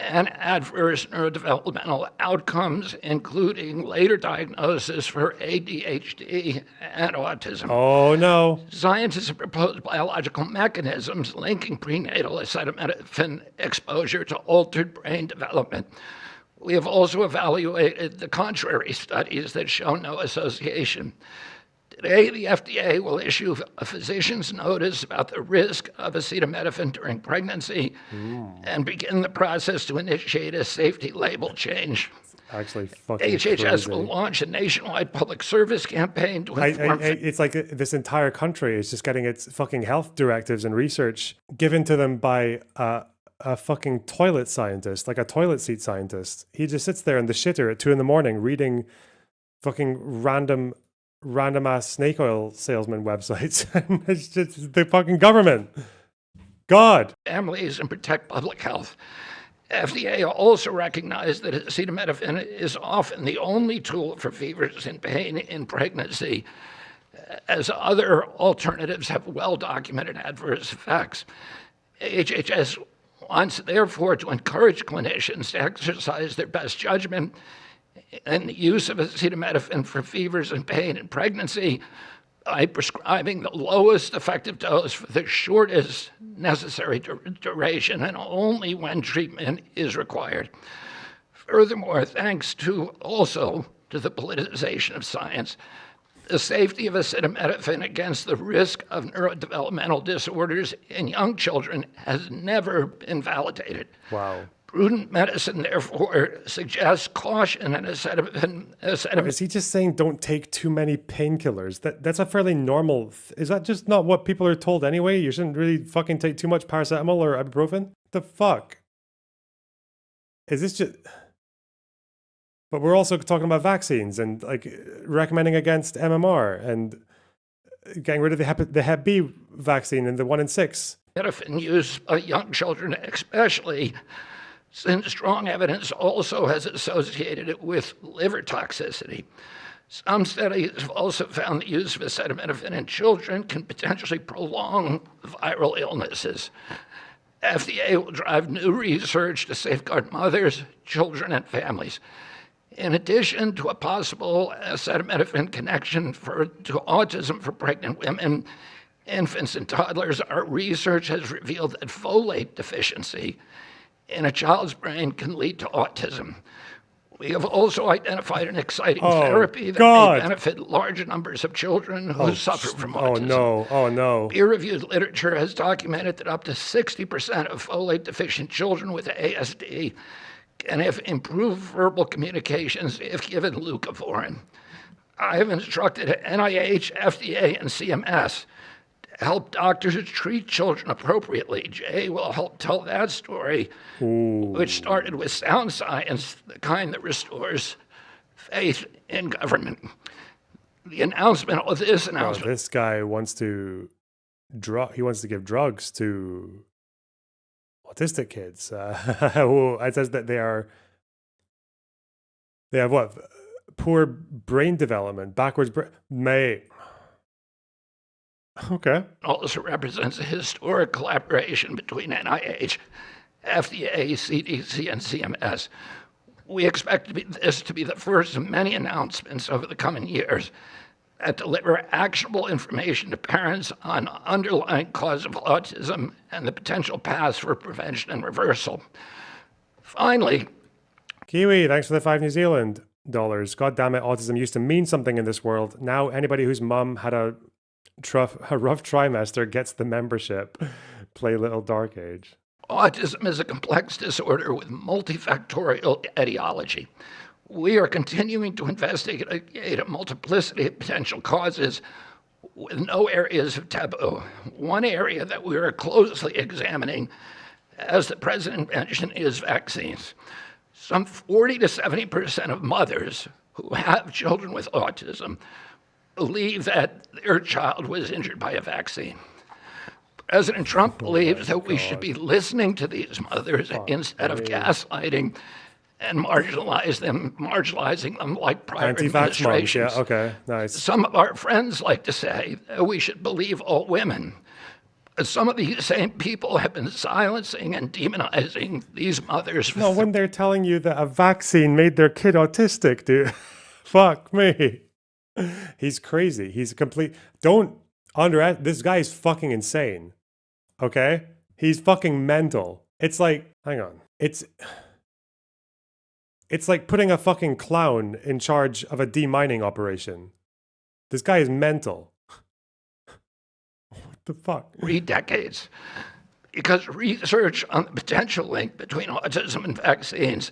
and adverse neurodevelopmental outcomes, including later diagnosis for ADHD and autism.
Oh, no.
Scientists have proposed biological mechanisms linking prenatal acetaminophen exposure to altered brain development. We have also evaluated the contrary studies that show no association. Today, the FDA will issue a physician's notice about the risk of acetaminophen during pregnancy and begin the process to initiate a safety label change.
Actually, fucking
HHS
crazy.
will launch a nationwide public service campaign to inform.
It's like this entire country is just getting its fucking health directives and research given to them by a fucking toilet scientist, like a toilet seat scientist. He just sits there in the shitter at 2 a.m. reading fucking random ass snake oil salesman websites. And it's just the fucking government. God.
Families and protect public health. FDA also recognized that acetaminophen is often the only tool for fevers and pain in pregnancy, as other alternatives have well-documented adverse effects. HHS wants, therefore, to encourage clinicians to exercise their best judgment in the use of acetaminophen for fevers and pain in pregnancy by prescribing the lowest effective dose for the shortest necessary duration and only when treatment is required. Furthermore, thanks also to the politicization of science, the safety of acetaminophen against the risk of neurodevelopmental disorders in young children has never been validated.
Wow.
Prudent medicine, therefore, suggests caution and acetaminophen.
Is he just saying don't take too many painkillers? That's a fairly normal... Is that just not what people are told anyway? You shouldn't really fucking take too much paracetamol or ibuprofen? The fuck? Is this just... But we're also talking about vaccines and like recommending against MMR and getting rid of the Hep B vaccine and the 1 in 6.
Acetaminophen use by young children especially, since strong evidence also has associated it with liver toxicity. Some studies have also found the use of acetaminophen in children can potentially prolong viral illnesses. FDA will drive new research to safeguard mothers, children, and families. In addition to a possible acetaminophen connection to autism for pregnant women, infants, and toddlers, our research has revealed that folate deficiency in a child's brain can lead to autism. We have also identified an exciting therapy that may benefit large numbers of children who suffer from autism.
Oh no.
Peer-reviewed literature has documented that up to 60% of folate-deficient children with ASD can have improved verbal communications if given leucovorin. I have instructed NIH, FDA, and CMS to help doctors treat children appropriately. Jay will help tell that story, which started with sound science, the kind that restores faith in government. The announcement of this announcement.
This guy wants to give drugs to autistic kids. It says that they have what? Poor brain development, backwards brain. Okay.
Also represents a historic collaboration between NIH, FDA, CDC, and CMS. We expect this to be the first of many announcements over the coming years that deliver actionable information to parents on underlying cause of autism and the potential paths for prevention and reversal. Finally,
Kiwi, thanks for the 5 New Zealand dollars. God damn it, autism used to mean something in this world. Now anybody whose mum had a rough trimester gets the membership. Play Little Dark Age.
Autism is a complex disorder with multifactorial etiology. We are continuing to investigate a multiplicity of potential causes with no areas of taboo. One area that we are closely examining, as the president mentioned, is vaccines. Some 40 to 70% of mothers who have children with autism believe that their child was injured by a vaccine. President Trump believes that we should be listening to these mothers instead of gaslighting and marginalizing them like prior
Anti-Vax moms,
administrations.
yeah, okay, nice.
Some of our friends like to say that we should believe all women. Some of these same people have been silencing and demonizing these mothers.
No, when they're telling you that a vaccine made their kid autistic, dude. Fuck me. He's crazy. He's a complete... Don't underestimate... This guy is fucking insane. Okay? He's fucking mental. It's like... Hang on. It's like putting a fucking clown in charge of a demining operation. This guy is mental. What the fuck?
3 decades. Because research on the potential link between autism and vaccines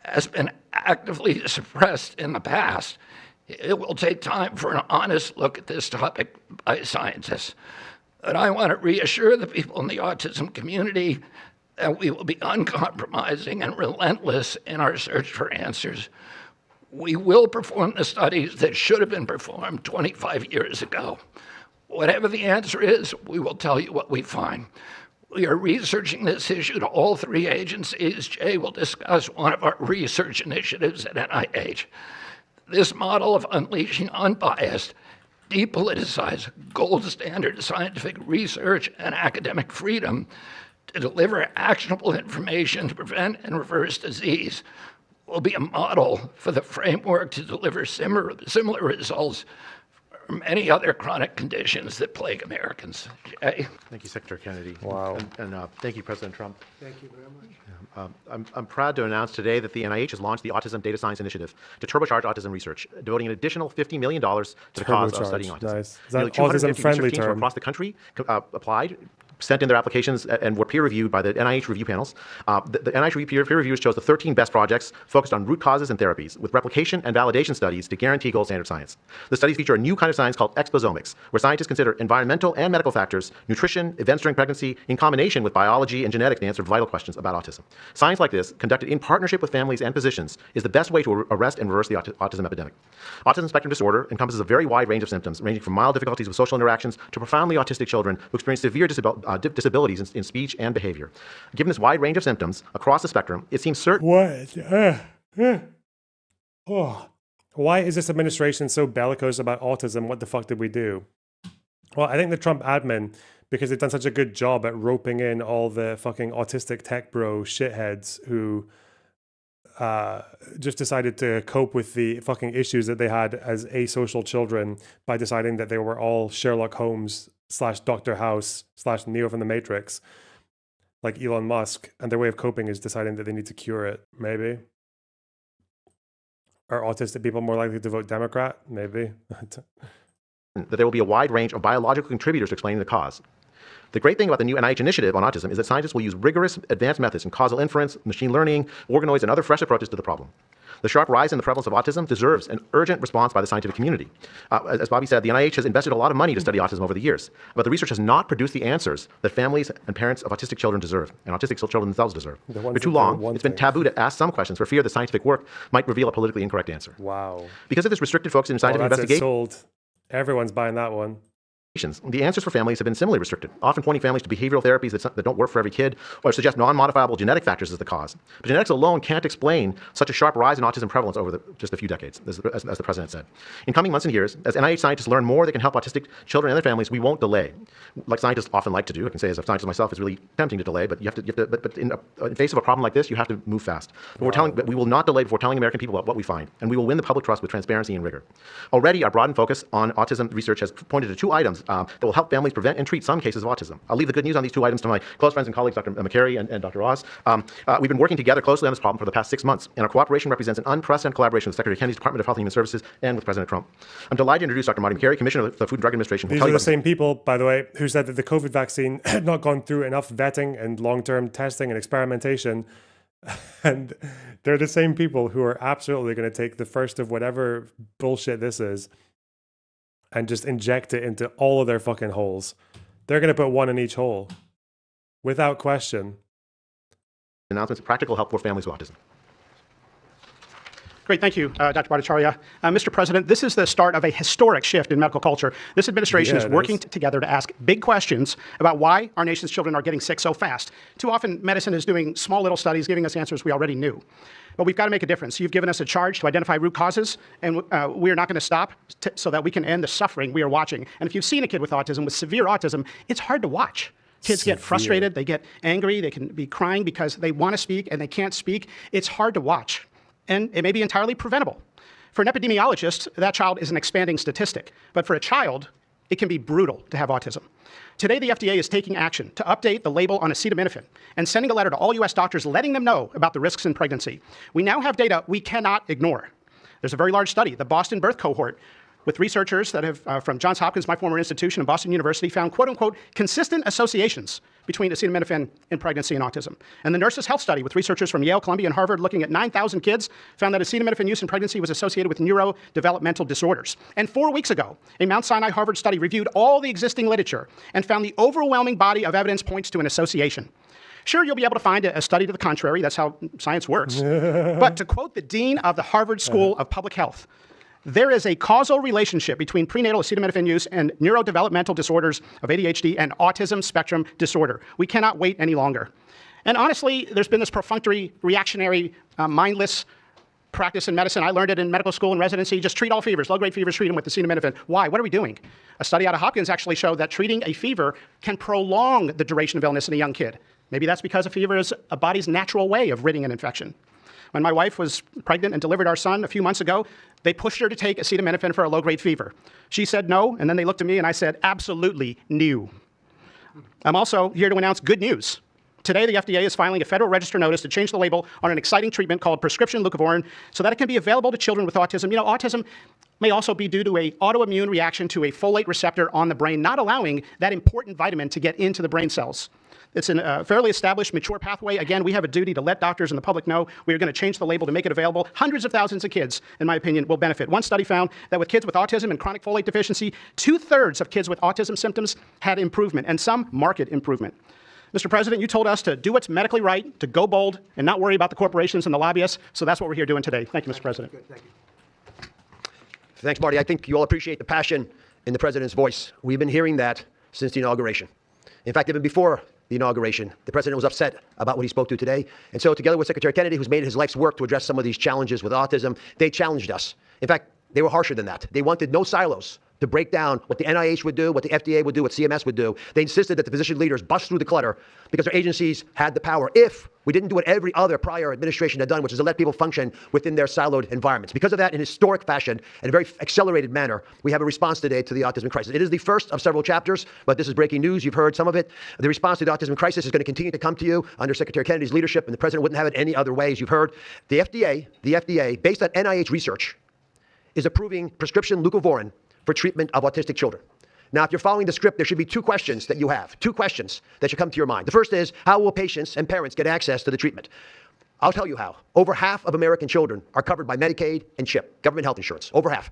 has been actively suppressed in the past. It will take time for an honest look at this topic by scientists. But I want to reassure the people in the autism community that we will be uncompromising and relentless in our search for answers. We will perform the studies that should have been performed 25 years ago. Whatever the answer is, we will tell you what we find. We are researching this issue to all 3 agencies. Jay will discuss one of our research initiatives at NIH. This model of unleashing unbiased, depoliticized, gold standard scientific research and academic freedom to deliver actionable information to prevent and reverse disease will be a model for the framework to deliver similar results for many other chronic conditions that plague Americans. Jay?
Thank you, Secretary Kennedy.
Wow.
And thank you, President Trump.
Thank you very much.
I'm proud to announce today that the NIH has launched the Autism Data Science Initiative to turbocharge autism research, devoting an additional $50 million to the cause of studying autism.
Nice. Is that
Nearly 250
autism-friendly
research teams from
term?
across the country applied, sent in their applications, and were peer-reviewed by the NIH review panels. The NIH peer reviewers chose the 13 best projects focused on root causes and therapies, with replication and validation studies to guarantee gold standard science. The studies feature a new kind of science called Posobiec, where scientists consider environmental and medical factors, nutrition, events during pregnancy, in combination with biology and genetics to answer vital questions about autism. Science like this, conducted in partnership with families and physicians, is the best way to arrest and reverse the autism epidemic. Autism spectrum disorder encompasses a very wide range of symptoms, ranging from mild difficulties with social interactions to profoundly autistic children who experience severe disabilities in speech and behavior. Given this wide range of symptoms across the spectrum, it seems certain...
Why is this administration so bellicose about autism? What the fuck did we do? Well, I think the Trump admin, because they've done such a good job at roping in all the fucking autistic tech bro shitheads who just decided to cope with the fucking issues that they had as asocial children by deciding that they were all Sherlock Holmes / Dr. House / Neo from the Matrix, like Elon Musk, and their way of coping is deciding that they need to cure it, maybe. Are autistic people more likely to vote Democrat? Maybe.
that there will be a wide range of biological contributors to explaining the cause. The great thing about the new NIH initiative on autism is that scientists will use rigorous advanced methods in causal inference, machine learning, organoids, and other fresh approaches to the problem. The sharp rise in the prevalence of autism deserves an urgent response by the scientific community. As Bobby said, the NIH has invested a lot of money to study autism over the years, but the research has not produced the answers that families and parents of autistic children deserve, and autistic children themselves deserve. For too long, it's been taboo to ask some questions for fear that scientific work might reveal a politically incorrect answer.
Wow.
Because of this restricted focus in scientific investigation,
sold. Everyone's buying that one.
The answers for families have been similarly restricted, often pointing families to behavioral therapies that don't work for every kid or suggest non-modifiable genetic factors as the cause. But genetics alone can't explain such a sharp rise in autism prevalence over just a few decades, as the president said. In coming months and years, as NIH scientists learn more that can help autistic children and their families, we won't delay. Like scientists often like to do. I can say as a scientist myself, it's really tempting to delay, but but in the face of a problem like this, you have to move fast. But we will not delay before telling American people what we find, and we will win the public trust with transparency and rigor. Already, our broadened focus on autism research has pointed to 2 items that will help families prevent and treat some cases of autism. I'll leave the good news on these 2 items to my close friends and colleagues, Dr. McCary and Dr. Oz. We've been working together closely on this problem for the past 6 months, and our cooperation represents an unprecedented collaboration with Secretary Kennedy's Department of Health and Human Services and with President Trump. I'm delighted to introduce Dr. Marty McCary, Commissioner of the Food and Drug Administration.
These are the same people, by the way, who said that the COVID vaccine had not gone through enough vetting and long-term testing and experimentation. And they're the same people who are absolutely going to take the first of whatever bullshit this is and just inject it into all of their fucking holes. They're going to put one in each hole, without question.
Announcements of practical help for families with autism.
Great, thank you, Dr. Bhattacharya. Mr. President, this is the start of a historic shift in medical culture. This administration is working together to ask big questions about why our nation's children are getting sick so fast. Too often, medicine is doing small little studies, giving us answers we already knew. But we've got to make a difference. You've given us a charge to identify root causes, and we are not going to stop so that we can end the suffering we are watching. And if you've seen a kid with autism, with severe autism, it's hard to watch. Kids get frustrated, they get angry, they can be crying because they want to speak and they can't speak. It's hard to watch. And it may be entirely preventable. For an epidemiologist, that child is an expanding statistic. But for a child, it can be brutal to have autism. Today, the FDA is taking action to update the label on acetaminophen and sending a letter to all U.S. doctors letting them know about the risks in pregnancy. We now have data we cannot ignore. There's a very large study, the Boston Birth Cohort, with researchers that have, from Johns Hopkins, my former institution, and Boston University, found quote-unquote consistent associations between acetaminophen in pregnancy and autism. And the Nurses' Health Study with researchers from Yale, Columbia, and Harvard looking at 9,000 kids found that acetaminophen use in pregnancy was associated with neurodevelopmental disorders. And 4 weeks ago, a Mount Sinai Harvard study reviewed all the existing literature and found the overwhelming body of evidence points to an association. Sure, you'll be able to find a study to the contrary. That's how science works. But to quote the dean of the Harvard School of Public Health, there is a causal relationship between prenatal acetaminophen use and neurodevelopmental disorders of ADHD and autism spectrum disorder. We cannot wait any longer. And honestly, there's been this perfunctory, reactionary, mindless practice in medicine. I learned it in medical school and residency. Just treat all fevers, low-grade fevers, treat them with acetaminophen. Why? What are we doing? A study out of Hopkins actually showed that treating a fever can prolong the duration of illness in a young kid. Maybe that's because a fever is a body's natural way of ridding an infection. When my wife was pregnant and delivered our son a few months ago, they pushed her to take acetaminophen for a low-grade fever. She said no, and then they looked at me and I said, absolutely new. I'm also here to announce good news. Today, the FDA is filing a Federal Register notice to change the label on an exciting treatment called prescription leucovorin so that it can be available to children with autism. You know, autism may also be due to an autoimmune reaction to a folate receptor on the brain, not allowing that important vitamin to get into the brain cells. It's a fairly established, mature pathway. Again, we have a duty to let doctors and the public know we are going to change the label to make it available. Hundreds of thousands of kids, in my opinion, will benefit. One study found that with kids with autism and chronic folate deficiency, 2/3 of kids with autism symptoms had improvement, and some marked improvement. Mr. President, you told us to do what's medically right, to go bold, and not worry about the corporations and the lobbyists, so that's what we're here doing today. Thank you, Mr. President.
Good, thank you. Thanks, Marty. I think you all appreciate the passion in the President's voice. We've been hearing that since the inauguration. In fact, even before the inauguration, the President was upset about what he spoke to today. And so together with Secretary Kennedy, who's made it his life's work to address some of these challenges with autism, they challenged us. In fact, they were harsher than that. They wanted no silos to break down what the NIH would do, what the FDA would do, what CMS would do. They insisted that the physician leaders bust through the clutter because their agencies had the power if we didn't do what every other prior administration had done, which is to let people function within their siloed environments. Because of that, in historic fashion, in a very accelerated manner, we have a response today to the autism crisis. It is the first of several chapters, but this is breaking news. You've heard some of it. The response to the autism crisis is going to continue to come to you under Secretary Kennedy's leadership, and the President wouldn't have it any other way. As you've heard, the FDA, based on NIH research, is approving prescription leucovorin for treatment of autistic children. Now, if you're following the script, there should be two questions that you have, two questions that should come to your mind. The first is, how will patients and parents get access to the treatment? I'll tell you how. Over half of American children are covered by Medicaid and CHIP, government health insurance, over half.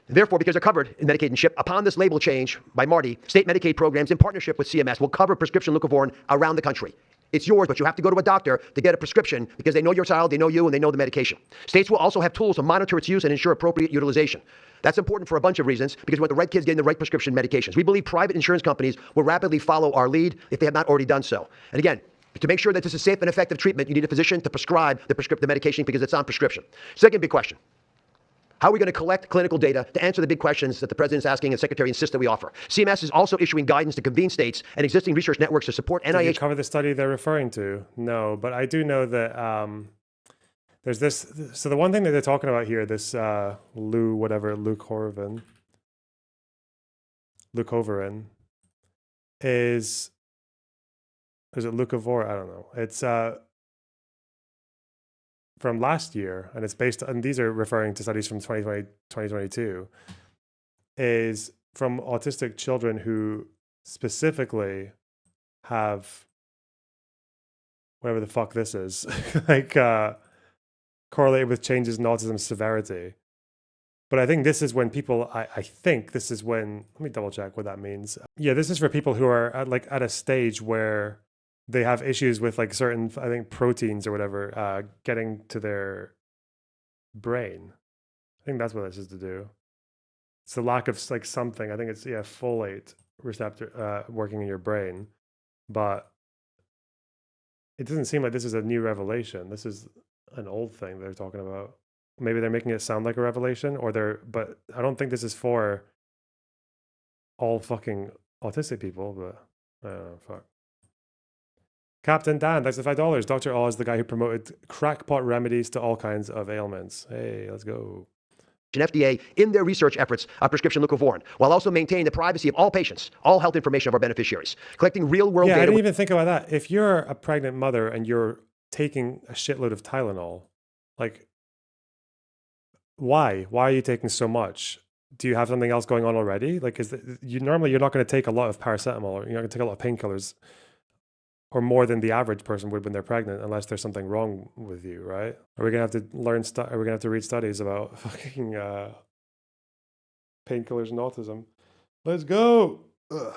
Therefore, because they're covered in Medicaid and CHIP, upon this label change by Marty, state Medicaid programs in partnership with CMS will cover prescription leucovorin around the country. It's yours, but you have to go to a doctor to get a prescription because they know your child, they know you, and they know the medication. States will also have tools to monitor its use and ensure appropriate utilization. That's important for a bunch of reasons because we want the right kids getting the right prescription medications. We believe private insurance companies will rapidly follow our lead if they have not already done so. And again, to make sure that this is safe and effective treatment, you need a physician to prescribe the medication because it's on prescription. Second big question. How are we going to collect clinical data to answer the big questions that the President's asking and Secretary insists that we offer? CMS is also issuing guidance to convene states and existing research networks to support NIH.
Did you cover the study they're referring to? No, but I do know that there's this. So the one thing that they're talking about here, this leucovorin, is it leucovorin? I don't know. It's from last year, and it's based on, these are referring to studies from 2020, 2022, is from autistic children who specifically have whatever the fuck this is, like correlated with changes in autism severity. But I think this is when people, I think this is when, let me double check what that means. Yeah, this is for people who are at a stage where they have issues with like certain, I think, proteins or whatever, getting to their brain. I think that's what this is to do. It's the lack of like something. I think it's folate receptor working in your brain, but it doesn't seem like this is a new revelation. This is an old thing they're talking about. Maybe they're making it sound like a revelation, but I don't think this is for all fucking autistic people. But I don't know. Fuck. Captain Dan, thanks for $5. Dr. Oz, the guy who promoted crackpot remedies to all kinds of ailments. Hey, let's go.
FDA in their research efforts on prescription leucovorin, while also maintaining the privacy of all patients, all health information of our beneficiaries, collecting real-world data.
I didn't even think about that. If you're a pregnant mother and you're taking a shitload of Tylenol, like, why? Why are you taking so much? Do you have something else going on already? Like, normally you're not going to take a lot of paracetamol, or you're not going to take a lot of painkillers, or more than the average person would when they're pregnant, unless there's something wrong with you, right? Are we gonna have to are we gonna have to read studies about fucking painkillers and autism? Let's go. Ugh.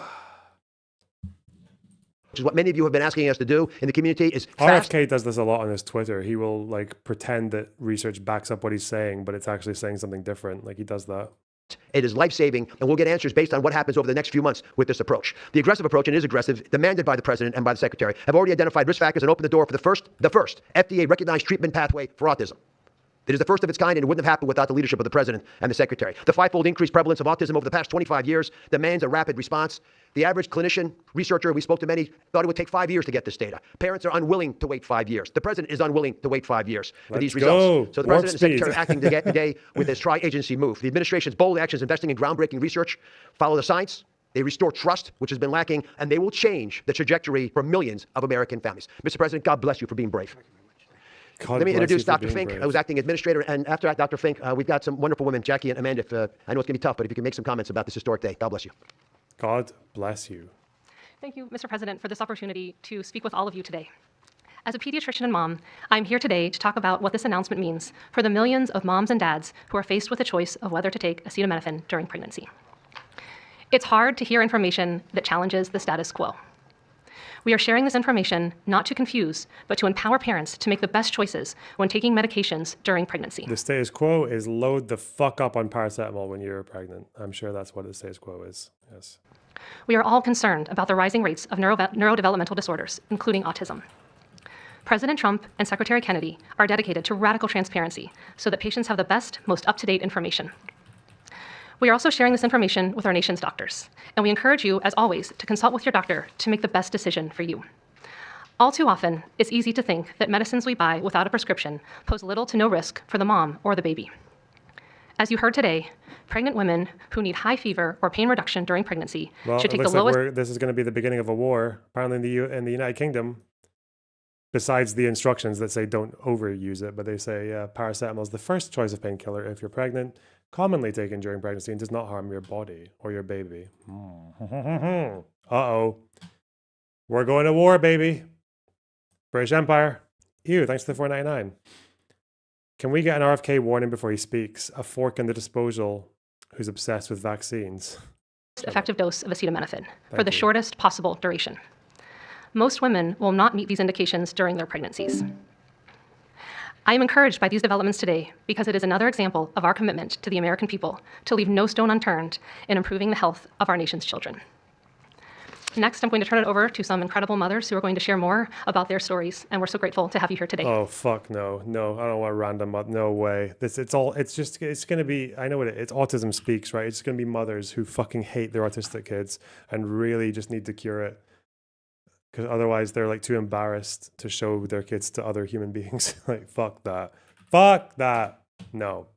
Which is what many of you have been asking us to do in the community is fast.
RFK does this a lot on his Twitter. He will like pretend that research backs up what he's saying, but it's actually saying something different. Like he does that.
It is life-saving, and we'll get answers based on what happens over the next few months with this approach. The aggressive approach, and it is aggressive, demanded by the president and by the secretary, have already identified risk factors and opened the door for the first FDA-recognized treatment pathway for autism. It is the first of its kind, and it wouldn't have happened without the leadership of the president and the secretary. The fivefold increased prevalence of autism over the past 25 years demands a rapid response. The average clinician, researcher, we spoke to many, thought it would take 5 years to get this data. Parents are unwilling to wait 5 years. The president is unwilling to wait 5 years for these results. So the president and secretary are acting today with this tri-agency move. The administration's bold actions investing in groundbreaking research follow the science. They restore trust, which has been lacking, and they will change the trajectory for millions of American families. Mr. President, God bless you for being brave. Let me introduce Dr. Fink, who's acting administrator. And after Dr. Fink, we've got some wonderful women, Jackie and Amanda. I know it's going to be tough, but if you can make some comments about this historic day, God bless you.
God bless you.
Thank you, Mr. President, for this opportunity to speak with all of you today. As a pediatrician and mom, I'm here today to talk about what this announcement means for the millions of moms and dads who are faced with the choice of whether to take acetaminophen during pregnancy. It's hard to hear information that challenges the status quo. We are sharing this information not to confuse, but to empower parents to make the best choices when taking medications during pregnancy.
The status quo is load the fuck up on paracetamol when you're pregnant. I'm sure that's what the status quo is. Yes.
We are all concerned about the rising rates of neurodevelopmental disorders, including autism. President Trump and Secretary Kennedy are dedicated to radical transparency so that patients have the best, most up-to-date information. We are also sharing this information with our nation's doctors, and we encourage you, as always, to consult with your doctor to make the best decision for you. All too often, it's easy to think that medicines we buy without a prescription pose little to no risk for the mom or the baby. As you heard today, pregnant women who need high fever or pain reduction during pregnancy should take the lowest...
Like this is going to be the beginning of a war, apparently in the United Kingdom. Besides the instructions that say don't overuse it, but they say paracetamol is the first choice of painkiller if you're pregnant, commonly taken during pregnancy, and does not harm your body or your baby. Uh-oh. We're going to war, baby. British Empire. Ew, thanks to the $4.99. Can we get an RFK warning before he speaks? A fork in the disposal who's obsessed with vaccines.
Effective dose of acetaminophen for the shortest possible duration. Most women will not meet these indications during their pregnancies. I am encouraged by these developments today because it is another example of our commitment to the American people to leave no stone unturned in improving the health of our nation's children. Next, I'm going to turn it over to some incredible mothers who are going to share more about their stories, and we're so grateful to have you here today.
Oh, fuck no. No, I don't want random, no way. It's going to be, I know what it's Autism Speaks, right? It's going to be mothers who fucking hate their autistic kids and really just need to cure it. Because otherwise they're like too embarrassed to show their kids to other human beings. Like, fuck that. Fuck that. No.